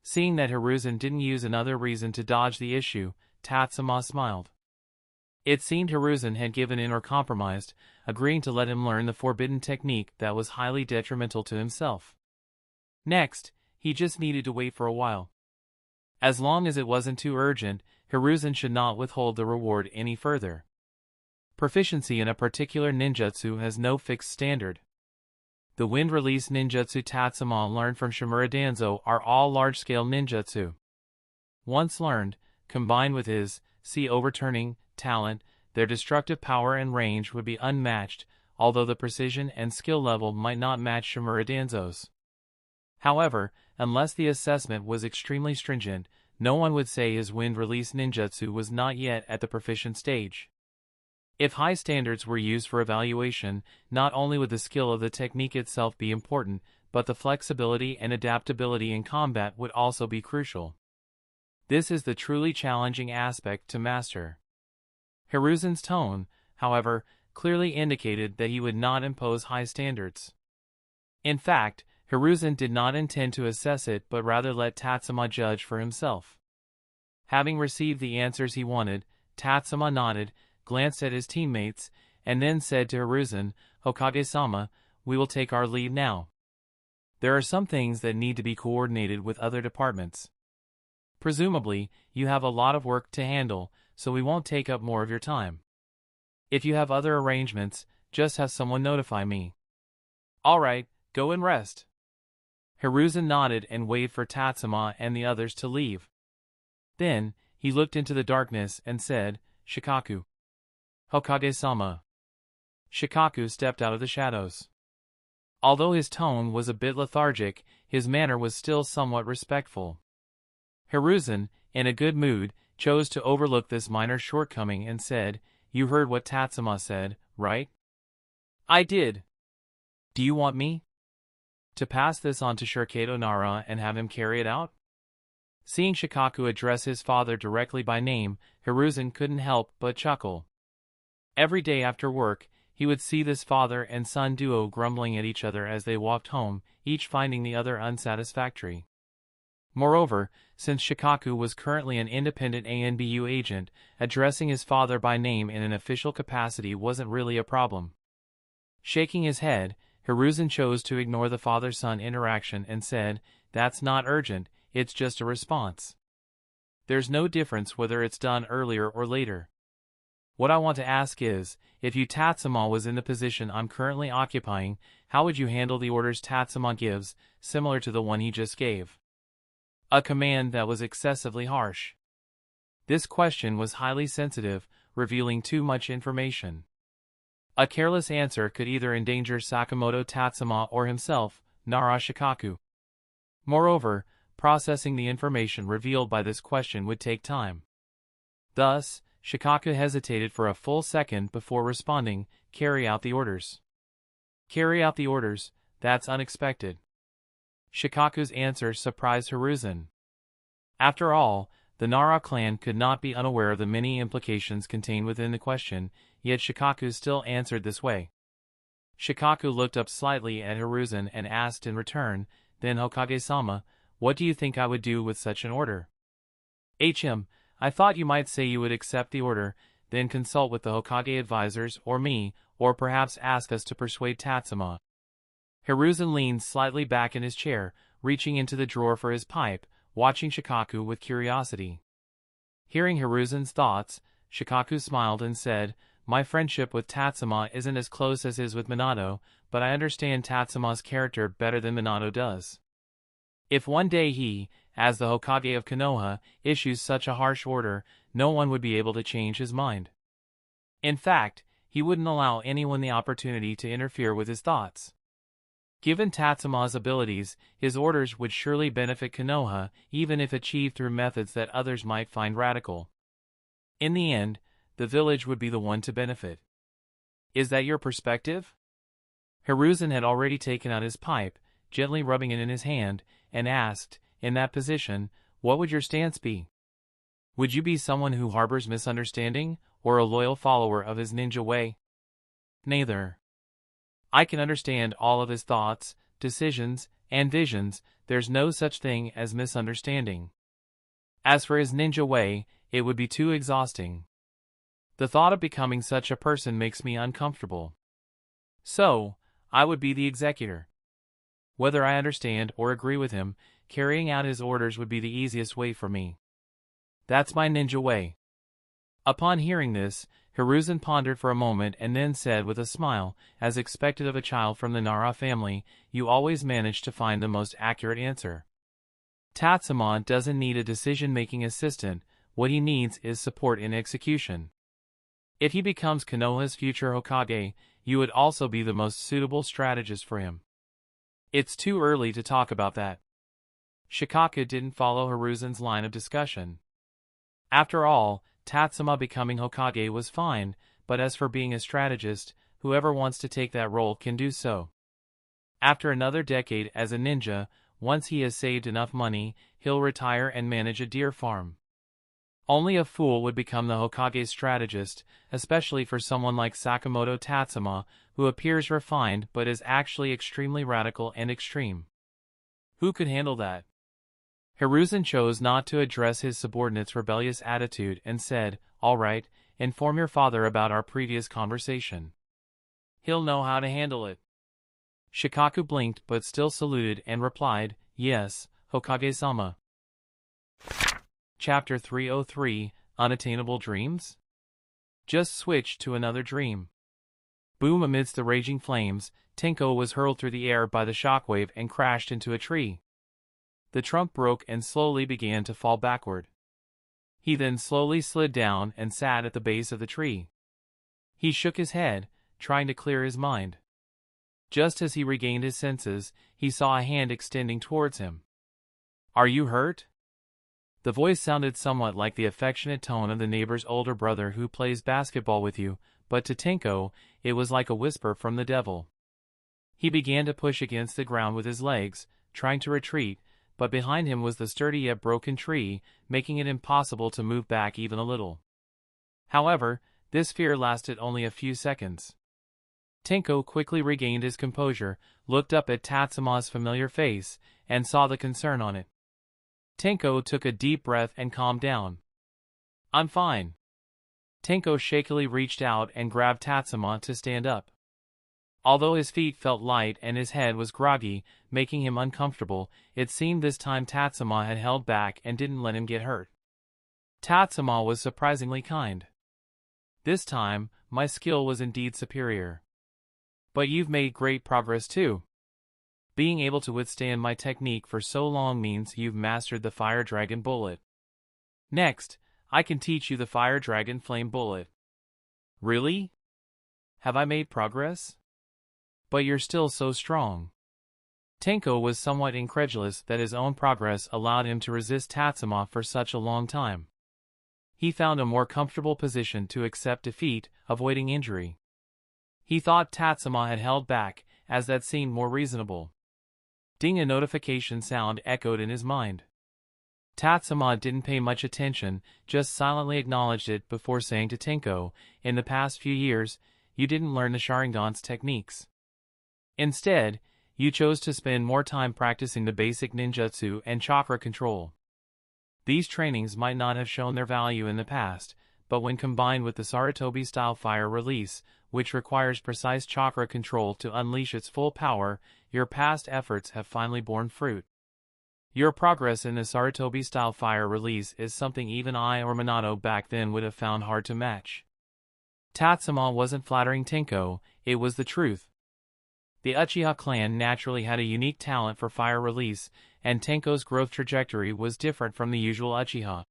[SPEAKER 1] Seeing that Hiruzen didn't use another reason to dodge the issue, Tatsuma smiled. It seemed Hiruzen had given in or compromised, agreeing to let him learn the forbidden technique that was highly detrimental to himself. Next, he just needed to wait for a while. As long as it wasn't too urgent, Hiruzen should not withhold the reward any further. Proficiency in a particular ninjutsu has no fixed standard. The wind-release ninjutsu Tatsuma learned from Shimura Danzo are all large-scale ninjutsu. Once learned, combined with his overturning talent, their destructive power and range would be unmatched, although the precision and skill level might not match Shimura Danzo's. However, unless the assessment was extremely stringent, no one would say his wind-release ninjutsu was not yet at the proficient stage. If high standards were used for evaluation, not only would the skill of the technique itself be important, but the flexibility and adaptability in combat would also be crucial. This is the truly challenging aspect to master. Hiruzen's tone, however, clearly indicated that he would not impose high standards. In fact, Hiruzen did not intend to assess it but rather let Tatsuma judge for himself. Having received the answers he wanted, Tatsuma nodded, glanced at his teammates, and then said to Hiruzen, "Hokage-sama, we will take our leave now. There are some things that need to be coordinated with other departments. Presumably, you have a lot of work to handle, so we won't take up more of your time. If you have other arrangements, just have someone notify me." "All right, go and rest." Hiruzen nodded and waited for Tatsuma and the others to leave. Then, he looked into the darkness and said, "Shikaku." "Hokage-sama." Shikaku stepped out of the shadows. Although his tone was a bit lethargic, his manner was still somewhat respectful. Hiruzen, in a good mood, chose to overlook this minor shortcoming and said, "You heard what Tatsuma said, right?" "I did. Do you want me to pass this on to Shukato Nara and have him carry it out?" Seeing Shikaku address his father directly by name, Hiruzen couldn't help but chuckle. Every day after work, he would see this father and son duo grumbling at each other as they walked home, each finding the other unsatisfactory. Moreover, since Shikaku was currently an independent ANBU agent, addressing his father by name in an official capacity wasn't really a problem. Shaking his head, Hiruzen chose to ignore the father-son interaction and said, "That's not urgent, it's just a response. There's no difference whether it's done earlier or later. What I want to ask is, if you Tatsuma was in the position I'm currently occupying, how would you handle the orders Tatsuma gives, similar to the one he just gave?" A command that was excessively harsh. This question was highly sensitive, revealing too much information. A careless answer could either endanger Sakamoto Tatsuma or himself, Nara Shikaku. Moreover, processing the information revealed by this question would take time. Thus, Shikaku hesitated for a full second before responding, "Carry out the orders." "Carry out the orders, that's unexpected." Shikaku's answer surprised Hiruzen. After all, the Nara clan could not be unaware of the many implications contained within the question, yet Shikaku still answered this way. Shikaku looked up slightly at Hiruzen and asked in return, "Then Hokage-sama, what do you think I would do with such an order?" I thought you might say you would accept the order, then consult with the Hokage advisors or me, or perhaps ask us to persuade Tatsuma." Hiruzen leaned slightly back in his chair, reaching into the drawer for his pipe, watching Shikaku with curiosity. Hearing Hiruzen's thoughts, Shikaku smiled and said, "My friendship with Tatsuma isn't as close as his with Minato, but I understand Tatsuma's character better than Minato does. If one day he, as the Hokage of Konoha issues such a harsh order, no one would be able to change his mind. In fact, he wouldn't allow anyone the opportunity to interfere with his thoughts. Given Tatsuma's abilities, his orders would surely benefit Konoha, even if achieved through methods that others might find radical. In the end, the village would be the one to benefit. Is that your perspective? Hiruzen had already taken out his pipe, gently rubbing it in his hand, and asked, in that position, what would your stance be? Would you be someone who harbors misunderstanding, or a loyal follower of his ninja way? Neither. I can understand all of his thoughts, decisions, and visions. There's no such thing as misunderstanding. As for his ninja way, it would be too exhausting. The thought of becoming such a person makes me uncomfortable. So, I would be the executor. Whether I understand or agree with him, carrying out his orders would be the easiest way for me. That's my ninja way. Upon hearing this, Hiruzen pondered for a moment and then said with a smile, as expected of a child from the Nara family, you always manage to find the most accurate answer. Tatsuma doesn't need a decision-making assistant, what he needs is support in execution. If he becomes Konoha's future Hokage, you would also be the most suitable strategist for him. It's too early to talk about that. Shikaka didn't follow Hiruzen's line of discussion. After all, Tatsuma becoming Hokage was fine, but as for being a strategist, whoever wants to take that role can do so. After another decade as a ninja, once he has saved enough money, he'll retire and manage a deer farm. Only a fool would become the Hokage's strategist, especially for someone like Sakamoto Tatsuma, who appears refined but is actually extremely radical and extreme. Who could handle that? Hiruzen chose not to address his subordinate's rebellious attitude and said, all right, inform your father about our previous conversation. He'll know how to handle it. Shikaku blinked but still saluted and replied, yes, Hokage-sama. Chapter 303, Unattainable Dreams? Just switch to another dream. Boom! Amidst the raging flames, Tenko was hurled through the air by the shockwave and crashed into a tree. The trunk broke and slowly began to fall backward. He then slowly slid down and sat at the base of the tree. He shook his head, trying to clear his mind. Just as he regained his senses, he saw a hand extending towards him. Are you hurt? The voice sounded somewhat like the affectionate tone of the neighbor's older brother who plays basketball with you, but to Tenko, it was like a whisper from the devil. He began to push against the ground with his legs, trying to retreat, but behind him was the sturdy yet broken tree, making it impossible to move back even a little. However, this fear lasted only a few seconds. Tenko quickly regained his composure, looked up at Tatsuma's familiar face, and saw the concern on it. Tenko took a deep breath and calmed down. I'm fine. Tenko shakily reached out and grabbed Tatsuma to stand up. Although his feet felt light and his head was groggy, making him uncomfortable, it seemed this time Tatsuma had held back and didn't let him get hurt. Tatsuma was surprisingly kind. This time, my skill was indeed superior. But you've made great progress too. Being able to withstand my technique for so long means you've mastered the Fire Dragon Bullet. Next, I can teach you the Fire Dragon Flame Bullet. Really? Have I made progress? But you're still so strong. Tenko was somewhat incredulous that his own progress allowed him to resist Tatsuma for such a long time. He found a more comfortable position to accept defeat, avoiding injury. He thought Tatsuma had held back, as that seemed more reasonable. Ding! A notification sound echoed in his mind. Tatsuma didn't pay much attention, just silently acknowledged it before saying to Tenko, in the past few years, you didn't learn the Sharingan's techniques. Instead, you chose to spend more time practicing the basic ninjutsu and chakra control. These trainings might not have shown their value in the past, but when combined with the Sarutobi-style fire release, which requires precise chakra control to unleash its full power, your past efforts have finally borne fruit. Your progress in the Sarutobi-style fire release is something even I or Minato back then would have found hard to match. Tatsuma wasn't flattering Tenko, it was the truth. The Uchiha clan naturally had a unique talent for fire release, and Tenko's growth trajectory was different from the usual Uchiha.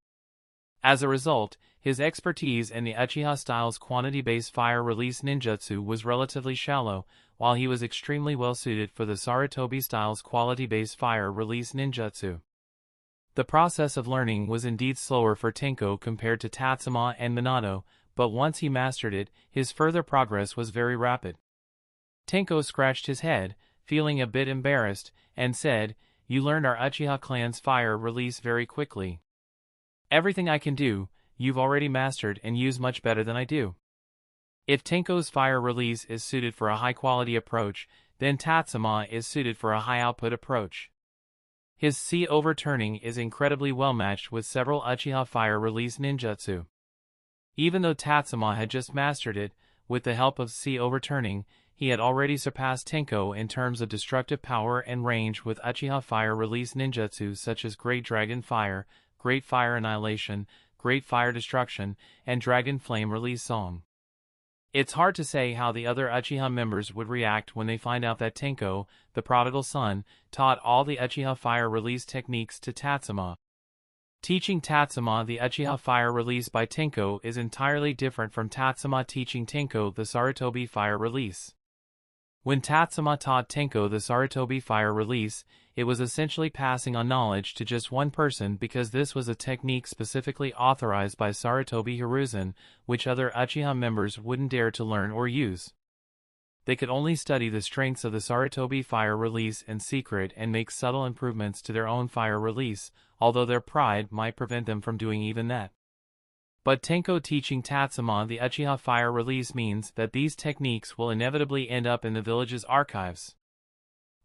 [SPEAKER 1] As a result, his expertise in the Uchiha style's quantity-based fire release ninjutsu was relatively shallow, while he was extremely well suited for the Sarutobi style's quality-based fire release ninjutsu. The process of learning was indeed slower for Tenko compared to Tatsuma and Minato, but once he mastered it, his further progress was very rapid. Tenko scratched his head, feeling a bit embarrassed, and said, "You learned our Uchiha clan's fire release very quickly. Everything I can do, you've already mastered and use much better than I do." If Tenko's fire release is suited for a high-quality approach, then Tatsuma is suited for a high-output approach. His sea overturning is incredibly well matched with several Uchiha fire release ninjutsu. Even though Tatsuma had just mastered it, with the help of sea overturning, he had already surpassed Tenko in terms of destructive power and range with Uchiha fire release ninjutsu such as Great Dragon Fire, Great Fire Annihilation, Great Fire Destruction, and Dragon Flame Release Song. It's hard to say how the other Uchiha members would react when they find out that Tenko, the prodigal son, taught all the Uchiha fire release techniques to Tatsuma. Teaching Tatsuma the Uchiha fire release by Tenko is entirely different from Tatsuma teaching Tenko the Sarutobi fire release. When Tatsuma taught Tenko the Sarutobi fire release, it was essentially passing on knowledge to just one person because this was a technique specifically authorized by Sarutobi Hiruzen, which other Uchiha members wouldn't dare to learn or use. They could only study the strengths of the Sarutobi fire release in secret and make subtle improvements to their own fire release, although their pride might prevent them from doing even that. But Tenko teaching Tatsuma the Uchiha fire release means that these techniques will inevitably end up in the village's archives.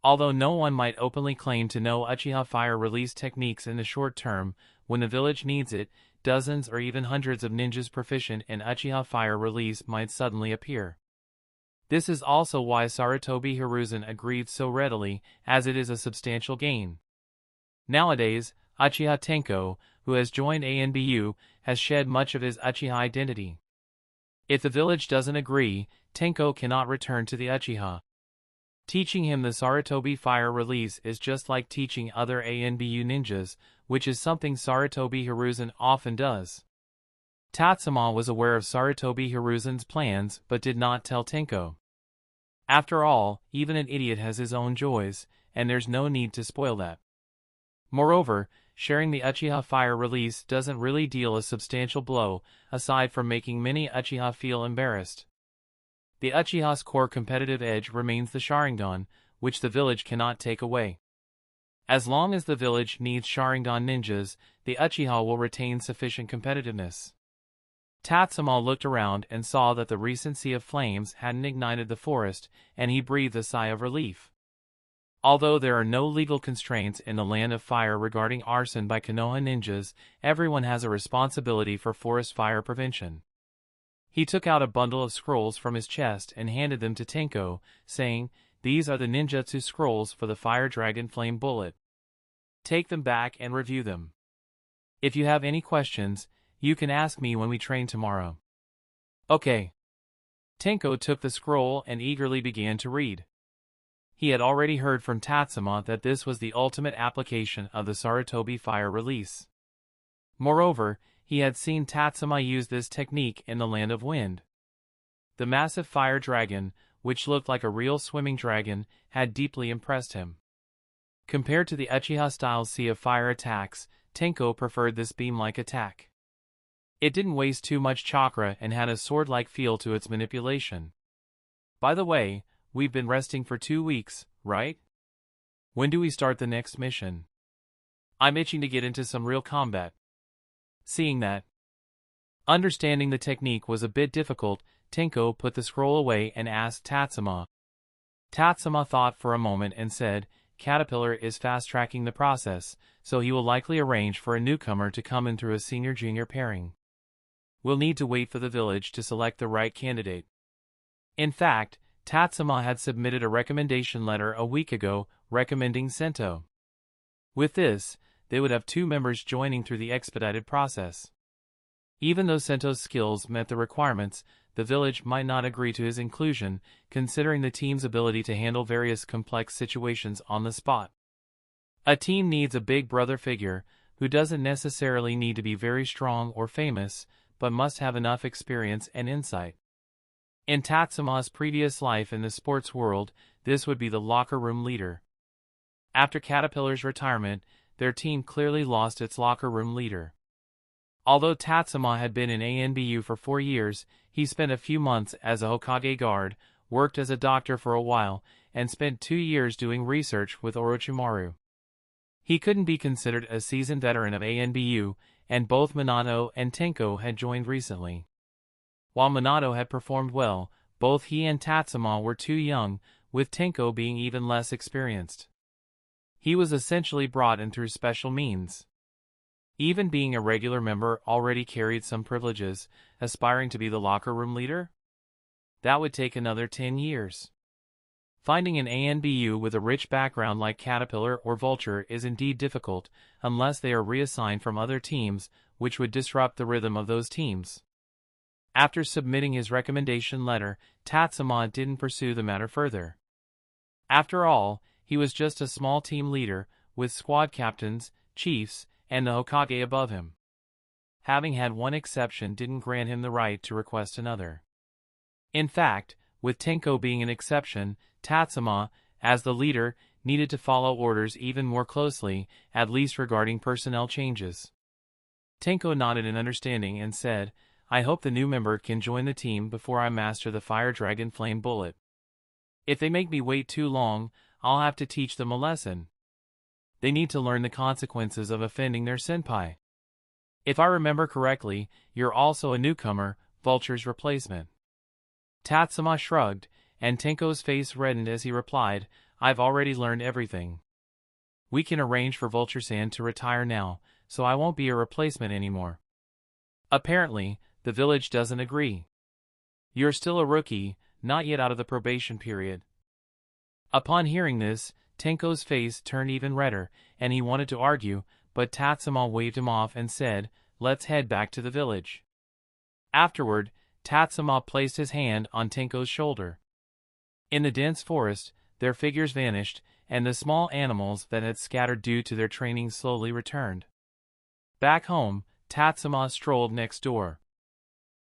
[SPEAKER 1] Although no one might openly claim to know Uchiha fire release techniques in the short term, when the village needs it, dozens or even hundreds of ninjas proficient in Uchiha fire release might suddenly appear. This is also why Sarutobi Hiruzen agreed so readily, as it is a substantial gain. Nowadays, Uchiha Tenko, who has joined ANBU, has shed much of his Uchiha identity. If the village doesn't agree, Tenko cannot return to the Uchiha. Teaching him the Sarutobi fire release is just like teaching other ANBU ninjas, which is something Sarutobi Hiruzen often does. Tatsuma was aware of Sarutobi Hiruzen's plans but did not tell Tenko. After all, even an idiot has his own joys, and there's no need to spoil that. Moreover, sharing the Uchiha fire release doesn't really deal a substantial blow, aside from making many Uchiha feel embarrassed. The Uchiha's core competitive edge remains the Sharingan, which the village cannot take away. As long as the village needs Sharingan ninjas, the Uchiha will retain sufficient competitiveness. Tatsuma looked around and saw that the recent sea of flames hadn't ignited the forest, and he breathed a sigh of relief. Although there are no legal constraints in the Land of Fire regarding arson by Konoha ninjas, everyone has a responsibility for forest fire prevention. He took out a bundle of scrolls from his chest and handed them to Tenko, saying, "These are the ninjutsu scrolls for the Fire Dragon Flame Bullet. Take them back and review them. If you have any questions, you can ask me when we train tomorrow." "Okay." Tenko took the scroll and eagerly began to read. He had already heard from Tatsuma that this was the ultimate application of the Sarutobi fire release. Moreover, he had seen Tatsuma use this technique in the Land of Wind. The massive fire dragon, which looked like a real swimming dragon, had deeply impressed him. Compared to the Uchiha-style Sea of Fire attacks, Tenko preferred this beam-like attack. It didn't waste too much chakra and had a sword-like feel to its manipulation. "By the way, we've been resting for 2 weeks, right? When do we start the next mission? I'm itching to get into some real combat." Seeing that understanding the technique was a bit difficult, Tenko put the scroll away and asked Tatsuma. Tatsuma thought for a moment and said, "Caterpillar is fast-tracking the process, so he will likely arrange for a newcomer to come in through a senior-junior pairing. We'll need to wait for the village to select the right candidate." In fact, Tatsuma had submitted a recommendation letter a week ago, recommending Sento. With this, they would have 2 members joining through the expedited process. Even though Sento's skills met the requirements, the village might not agree to his inclusion, considering the team's ability to handle various complex situations on the spot. A team needs a big brother figure who doesn't necessarily need to be very strong or famous, but must have enough experience and insight. In Tatsuma's previous life in the sports world, this would be the locker room leader. After Caterpillar's retirement, their team clearly lost its locker room leader. Although Tatsuma had been in ANBU for 4 years, he spent a few months as a Hokage guard, worked as a doctor for a while, and spent 2 years doing research with Orochimaru. He couldn't be considered a seasoned veteran of ANBU, and both Minato and Tenko had joined recently. While Minato had performed well, both he and Tatsuma were too young, with Tenko being even less experienced. He was essentially brought in through special means. Even being a regular member already carried some privileges, aspiring to be the locker room leader? That would take another 10 years. Finding an ANBU with a rich background like Caterpillar or Vulture is indeed difficult, unless they are reassigned from other teams, which would disrupt the rhythm of those teams. After submitting his recommendation letter, Tatsuma didn't pursue the matter further. After all, he was just a small team leader, with squad captains, chiefs, and the Hokage above him. Having had one exception didn't grant him the right to request another. In fact, with Tenko being an exception, Tatsuma, as the leader, needed to follow orders even more closely, at least regarding personnel changes. Tenko nodded in understanding and said, "I hope the new member can join the team before I master the Fire Dragon Flame Bullet. If they make me wait too long, I'll have to teach them a lesson. They need to learn the consequences of offending their senpai. If I remember correctly, you're also a newcomer, Vulture's replacement." Tatsuma shrugged, and Tenko's face reddened as he replied, "I've already learned everything. We can arrange for Vulture-san to retire now, so I won't be a replacement anymore." Apparently, the village doesn't agree. "You're still a rookie, not yet out of the probation period." Upon hearing this, Tenko's face turned even redder, and he wanted to argue, but Tatsuma waved him off and said, "Let's head back to the village." Afterward, Tatsuma placed his hand on Tenko's shoulder. In the dense forest, their figures vanished, and the small animals that had scattered due to their training slowly returned. Back home, Tatsuma strolled next door.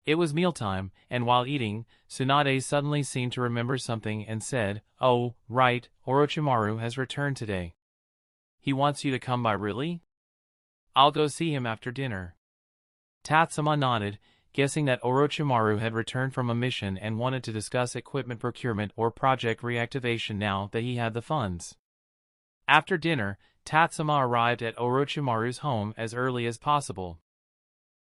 [SPEAKER 1] It was mealtime, and while eating, Tsunade suddenly seemed to remember something and said, "Oh, right, Orochimaru has returned today. He wants you to come by, really? I'll go see him after dinner." Tatsuma nodded, guessing that Orochimaru had returned from a mission and wanted to discuss equipment procurement or project reactivation now that he had the funds. After dinner, Tatsuma arrived at Orochimaru's home as early as possible.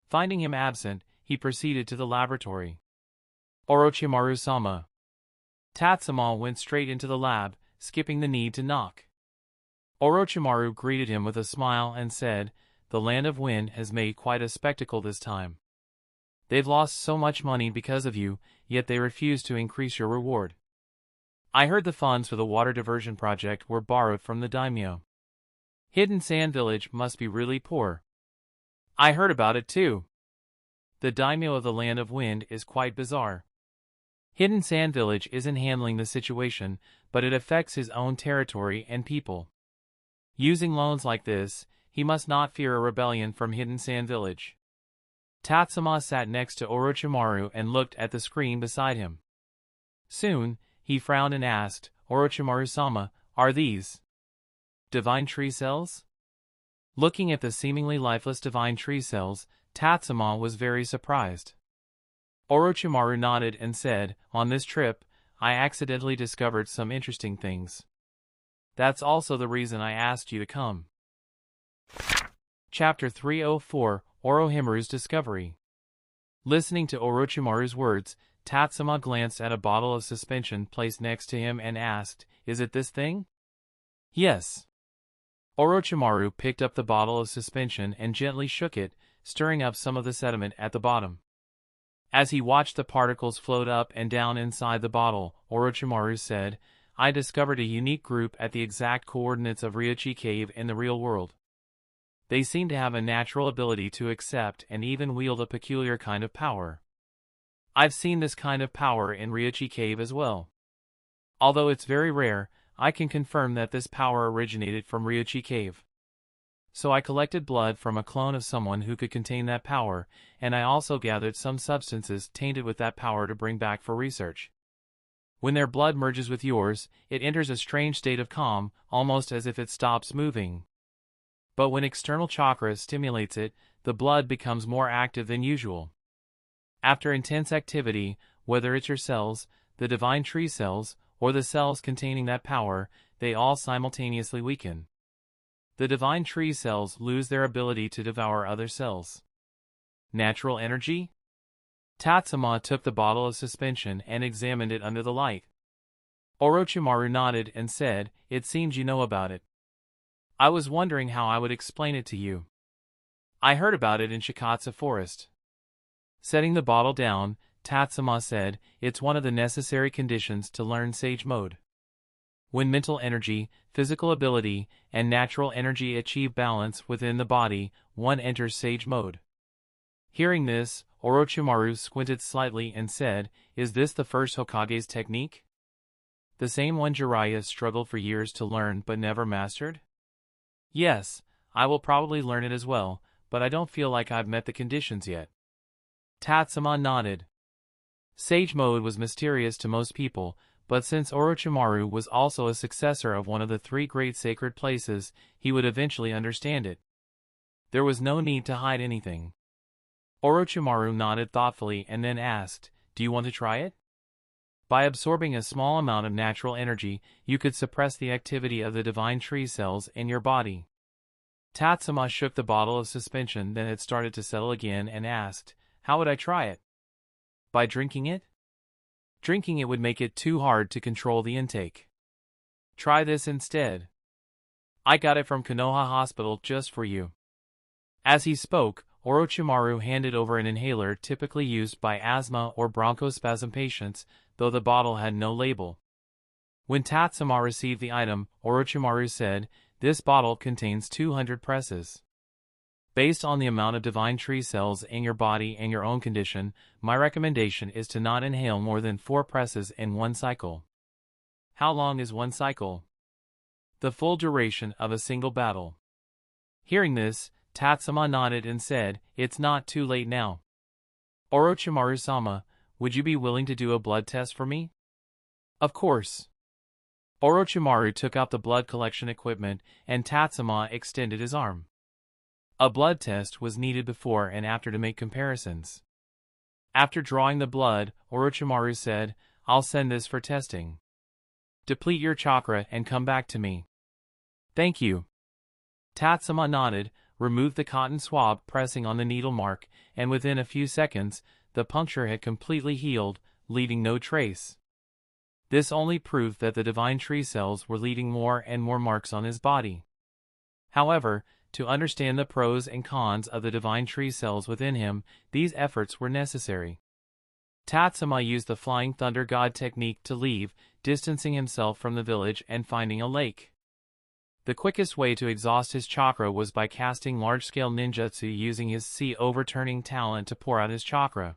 [SPEAKER 1] Finding him absent, he proceeded to the laboratory. "Orochimaru-sama." Tatsuma went straight into the lab, skipping the need to knock. Orochimaru greeted him with a smile and said, "The Land of Wind has made quite a spectacle this time. They've lost so much money because of you, yet they refuse to increase your reward. I heard the funds for the water diversion project were borrowed from the daimyo. Hidden Sand Village must be really poor." "I heard about it too. The daimyo of the Land of Wind is quite bizarre. Hidden Sand Village isn't handling the situation, but it affects his own territory and people. Using loans like this, he must not fear a rebellion from Hidden Sand Village." Tatsuma sat next to Orochimaru and looked at the screen beside him. Soon, he frowned and asked, "Orochimaru-sama, are these divine tree cells?" Looking at the seemingly lifeless divine tree cells, Tatsuma was very surprised. Orochimaru nodded and said, "On this trip, I accidentally discovered some interesting things. That's also the reason I asked you to come." Chapter 304, Orochimaru's Discovery. Listening to Orochimaru's words, Tatsuma glanced at a bottle of suspension placed next to him and asked, "Is it this thing?" "Yes." Orochimaru picked up the bottle of suspension and gently shook it, stirring up some of the sediment at the bottom. As he watched the particles float up and down inside the bottle, Orochimaru said, "I discovered a unique group at the exact coordinates of Ryochi Cave in the real world. They seem to have a natural ability to accept and even wield a peculiar kind of power. I've seen this kind of power in Ryochi Cave as well. Although it's very rare, I can confirm that this power originated from Ryuchi Cave. So I collected blood from a clone of someone who could contain that power, and I also gathered some substances tainted with that power to bring back for research. When their blood merges with yours, it enters a strange state of calm, almost as if it stops moving. But when external chakra stimulates it, the blood becomes more active than usual. After intense activity, whether it's your cells, the divine tree cells, or the cells containing that power, they all simultaneously weaken. The divine tree cells lose their ability to devour other cells. Natural energy? Tatsuma took the bottle of suspension and examined it under the light. Orochimaru nodded and said, "It seems you know about it. I was wondering how I would explain it to you. I heard about it in Shikatsu Forest." Setting the bottle down, Tatsuma said, "It's one of the necessary conditions to learn Sage Mode. When mental energy, physical ability, and natural energy achieve balance within the body, one enters Sage Mode." Hearing this, Orochimaru squinted slightly and said, "Is this the first Hokage's technique? The same one Jiraiya struggled for years to learn but never mastered?" "Yes, I will probably learn it as well, but I don't feel like I've met the conditions yet." Tatsuma nodded. Sage Mode was mysterious to most people, but since Orochimaru was also a successor of one of the three great sacred places, he would eventually understand it. There was no need to hide anything. Orochimaru nodded thoughtfully and then asked, "Do you want to try it?" By absorbing a small amount of natural energy, you could suppress the activity of the divine tree cells in your body. Tatsuma shook the bottle of suspension that had started to settle again and asked, "How would I try it?" "By drinking it?" "Drinking it would make it too hard to control the intake. Try this instead. I got it from Konoha Hospital just for you." As he spoke, Orochimaru handed over an inhaler typically used by asthma or bronchospasm patients, though the bottle had no label. When Tatsuma received the item, Orochimaru said, "This bottle contains 200 presses. Based on the amount of divine tree cells in your body and your own condition, my recommendation is to not inhale more than 4 presses in one cycle." "How long is one cycle?" "The full duration of a single battle." Hearing this, Tatsuma nodded and said, "It's not too late now. Orochimaru-sama, would you be willing to do a blood test for me?" "Of course." Orochimaru took out the blood collection equipment, and Tatsuma extended his arm. A blood test was needed before and after to make comparisons. After drawing the blood, Orochimaru said, "I'll send this for testing. Deplete your chakra and come back to me." "Thank you." Tatsuma nodded, removed the cotton swab pressing on the needle mark, and within a few seconds, the puncture had completely healed, leaving no trace. This only proved that the divine tree cells were leaving more and more marks on his body. However, to understand the pros and cons of the divine tree cells within him, these efforts were necessary. Tatsuma used the Flying Thunder God technique to leave, distancing himself from the village and finding a lake. The quickest way to exhaust his chakra was by casting large-scale ninjutsu using his sea overturning talent to pour out his chakra.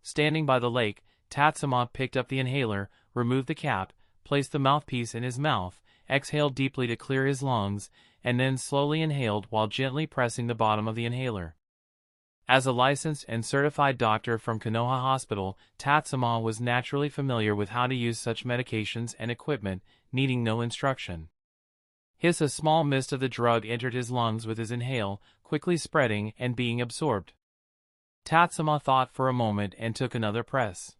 [SPEAKER 1] Standing by the lake, Tatsuma picked up the inhaler, removed the cap, placed the mouthpiece in his mouth, exhaled deeply to clear his lungs, and then slowly inhaled while gently pressing the bottom of the inhaler. As a licensed and certified doctor from Konoha Hospital, Tatsuma was naturally familiar with how to use such medications and equipment, needing no instruction. Hiss, a small mist of the drug entered his lungs with his inhale, quickly spreading and being absorbed. Tatsuma thought for a moment and took another press.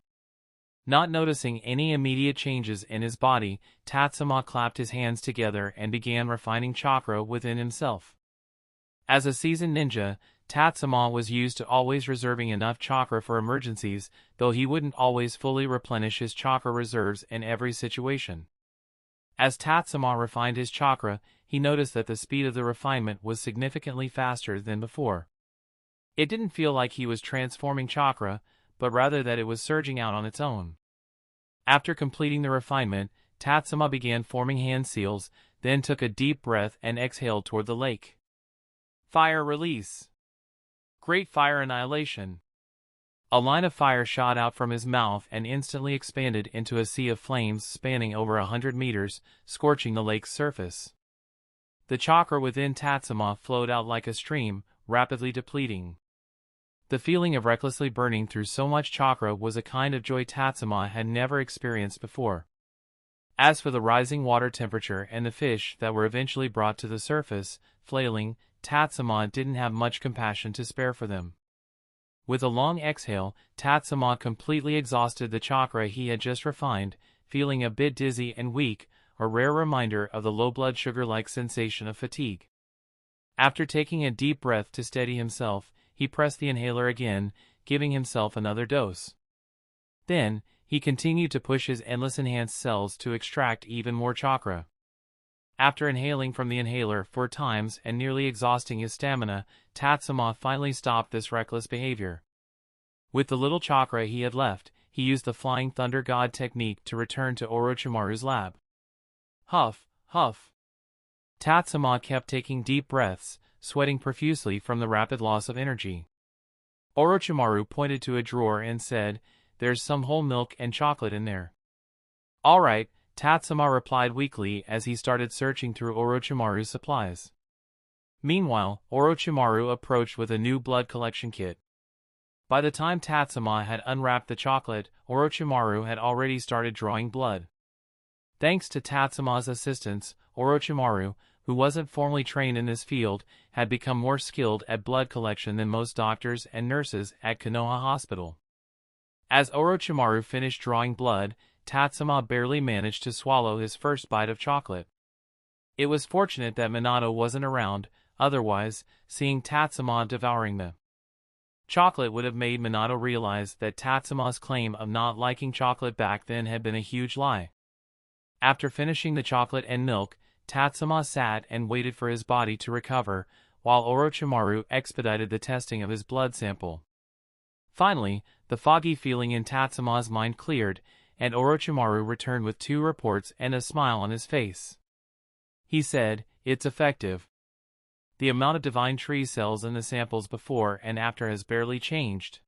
[SPEAKER 1] Not noticing any immediate changes in his body, Tatsuma clapped his hands together and began refining chakra within himself. As a seasoned ninja, Tatsuma was used to always reserving enough chakra for emergencies, though he wouldn't always fully replenish his chakra reserves in every situation. As Tatsuma refined his chakra, he noticed that the speed of the refinement was significantly faster than before. It didn't feel like he was transforming chakra, but rather that it was surging out on its own. After completing the refinement, Tatsuma began forming hand seals, then took a deep breath and exhaled toward the lake. Fire release. Great fire annihilation. A line of fire shot out from his mouth and instantly expanded into a sea of flames spanning over 100 meters, scorching the lake's surface. The chakra within Tatsuma flowed out like a stream, rapidly depleting. The feeling of recklessly burning through so much chakra was a kind of joy Tatsuma had never experienced before. As for the rising water temperature and the fish that were eventually brought to the surface, flailing, Tatsuma didn't have much compassion to spare for them. With a long exhale, Tatsuma completely exhausted the chakra he had just refined, feeling a bit dizzy and weak, a rare reminder of the low blood sugar-like sensation of fatigue. After taking a deep breath to steady himself, he pressed the inhaler again, giving himself another dose. Then, he continued to push his endless enhanced cells to extract even more chakra. After inhaling from the inhaler 4 times and nearly exhausting his stamina, Tatsuma finally stopped this reckless behavior. With the little chakra he had left, he used the Flying Thunder God technique to return to Orochimaru's lab. Huff, huff. Tatsuma kept taking deep breaths, sweating profusely from the rapid loss of energy. Orochimaru pointed to a drawer and said, "There's some whole milk and chocolate in there." "All right," Tatsuma replied weakly as he started searching through Orochimaru's supplies. Meanwhile, Orochimaru approached with a new blood collection kit. By the time Tatsuma had unwrapped the chocolate, Orochimaru had already started drawing blood. Thanks to Tatsuma's assistance, Orochimaru, who wasn't formally trained in this field, had become more skilled at blood collection than most doctors and nurses at Konoha Hospital. As Orochimaru finished drawing blood, Tatsuma barely managed to swallow his first bite of chocolate. It was fortunate that Minato wasn't around, otherwise, seeing Tatsuma devouring the chocolate would have made Minato realize that Tatsuma's claim of not liking chocolate back then had been a huge lie. After finishing the chocolate and milk, Tatsuma sat and waited for his body to recover, while Orochimaru expedited the testing of his blood sample. Finally, the foggy feeling in Tatsuma's mind cleared, and Orochimaru returned with 2 reports and a smile on his face. He said, "It's effective. The amount of divine tree cells in the samples before and after has barely changed.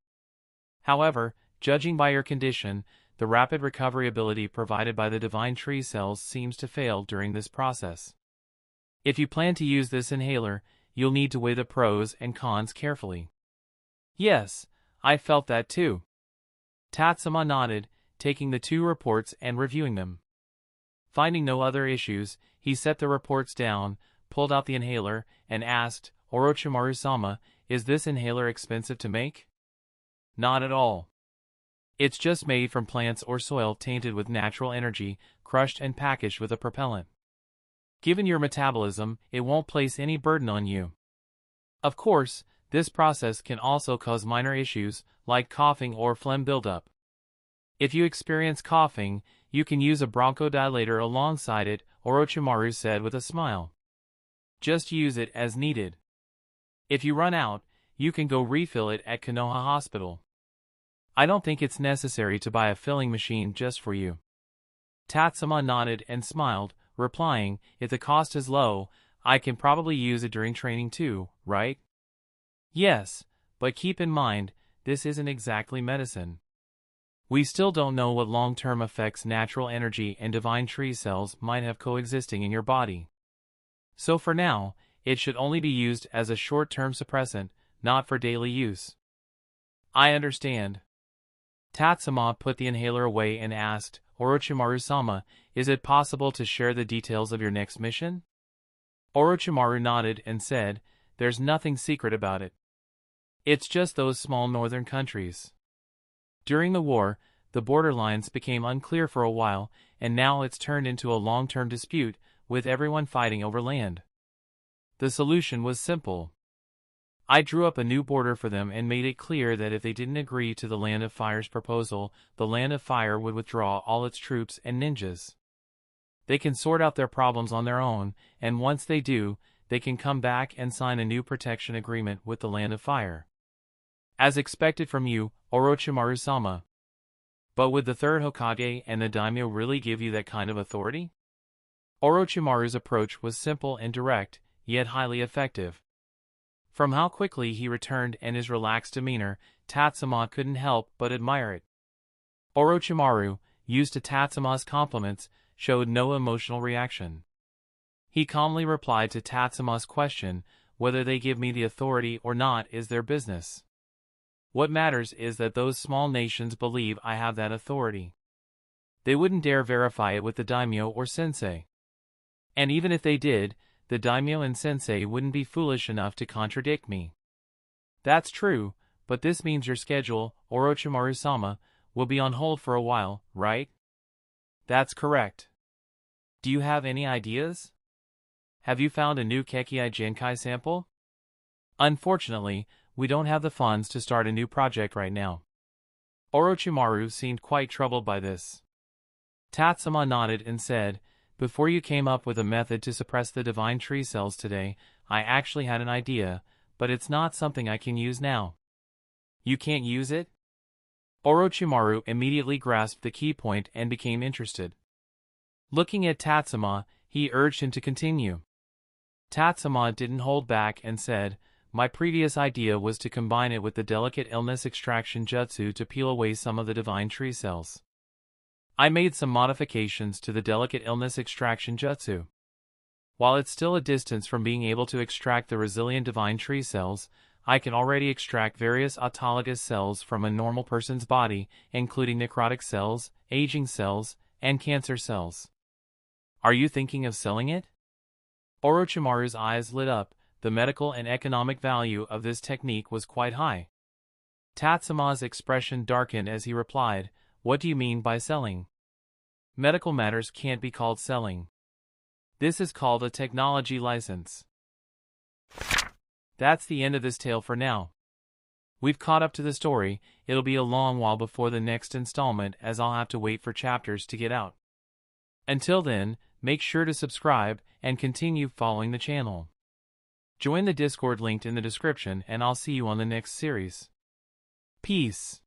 [SPEAKER 1] However, judging by your condition, the rapid recovery ability provided by the divine tree cells seems to fail during this process. If you plan to use this inhaler, you'll need to weigh the pros and cons carefully." "Yes, I felt that too." Tatsuma nodded, taking the 2 reports and reviewing them. Finding no other issues, he set the reports down, pulled out the inhaler, and asked, "Orochimaru-sama, is this inhaler expensive to make?" "Not at all. It's just made from plants or soil tainted with natural energy, crushed and packaged with a propellant. Given your metabolism, it won't place any burden on you. Of course, this process can also cause minor issues, like coughing or phlegm buildup. If you experience coughing, you can use a bronchodilator alongside it," Orochimaru said with a smile. "Just use it as needed. If you run out, you can go refill it at Konoha Hospital. I don't think it's necessary to buy a filling machine just for you." Tatsuma nodded and smiled, replying, "If the cost is low, I can probably use it during training too, right?" "Yes, but keep in mind, this isn't exactly medicine. We still don't know what long-term effects natural energy and divine tree cells might have coexisting in your body. So for now, it should only be used as a short-term suppressant, not for daily use." "I understand." Tatsuma put the inhaler away and asked, "Orochimaru-sama, is it possible to share the details of your next mission?" Orochimaru nodded and said, "There's nothing secret about it. It's just those small northern countries. During the war, the border lines became unclear for a while, and now it's turned into a long-term dispute, with everyone fighting over land. The solution was simple. I drew up a new border for them and made it clear that if they didn't agree to the Land of Fire's proposal, the Land of Fire would withdraw all its troops and ninjas. They can sort out their problems on their own, and once they do, they can come back and sign a new protection agreement with the Land of Fire. As expected from you, Orochimaru-sama. But would the third Hokage and the daimyo really give you that kind of authority?" Orochimaru's approach was simple and direct, yet highly effective. From how quickly he returned and his relaxed demeanor, Tatsuma couldn't help but admire it. Orochimaru, used to Tatsuma's compliments, showed no emotional reaction. He calmly replied to Tatsuma's question, whether they give me the authority or not is their business. What matters is that those small nations believe I have that authority. They wouldn't dare verify it with the daimyo or sensei. And even if they did, the daimyo and sensei wouldn't be foolish enough to contradict me. That's true, but this means your schedule, Orochimaru-sama, will be on hold for a while, right? That's correct. Do you have any ideas? Have you found a new Kekkai Genkai sample? Unfortunately, we don't have the funds to start a new project right now. Orochimaru seemed quite troubled by this. Tatsuma nodded and said, before you came up with a method to suppress the divine tree cells today, I actually had an idea, but it's not something I can use now. You can't use it? Orochimaru immediately grasped the key point and became interested. Looking at Tatsuma, he urged him to continue. Tatsuma didn't hold back and said, my previous idea was to combine it with the delicate illness extraction jutsu to peel away some of the divine tree cells. I made some modifications to the delicate illness extraction jutsu. While it's still a distance from being able to extract the resilient divine tree cells, I can already extract various autologous cells from a normal person's body, including necrotic cells, aging cells, and cancer cells. Are you thinking of selling it? Orochimaru's eyes lit up. The medical and economic value of this technique was quite high. Tatsuma's expression darkened as he replied, what do you mean by selling? Medical matters can't be called selling. This is called a technology license. That's the end of this tale for now. We've caught up to the story. It'll be a long while before the next installment as I'll have to wait for chapters to get out. Until then, make sure to subscribe and continue following the channel. Join the Discord linked in the description and I'll see you on the next series. Peace.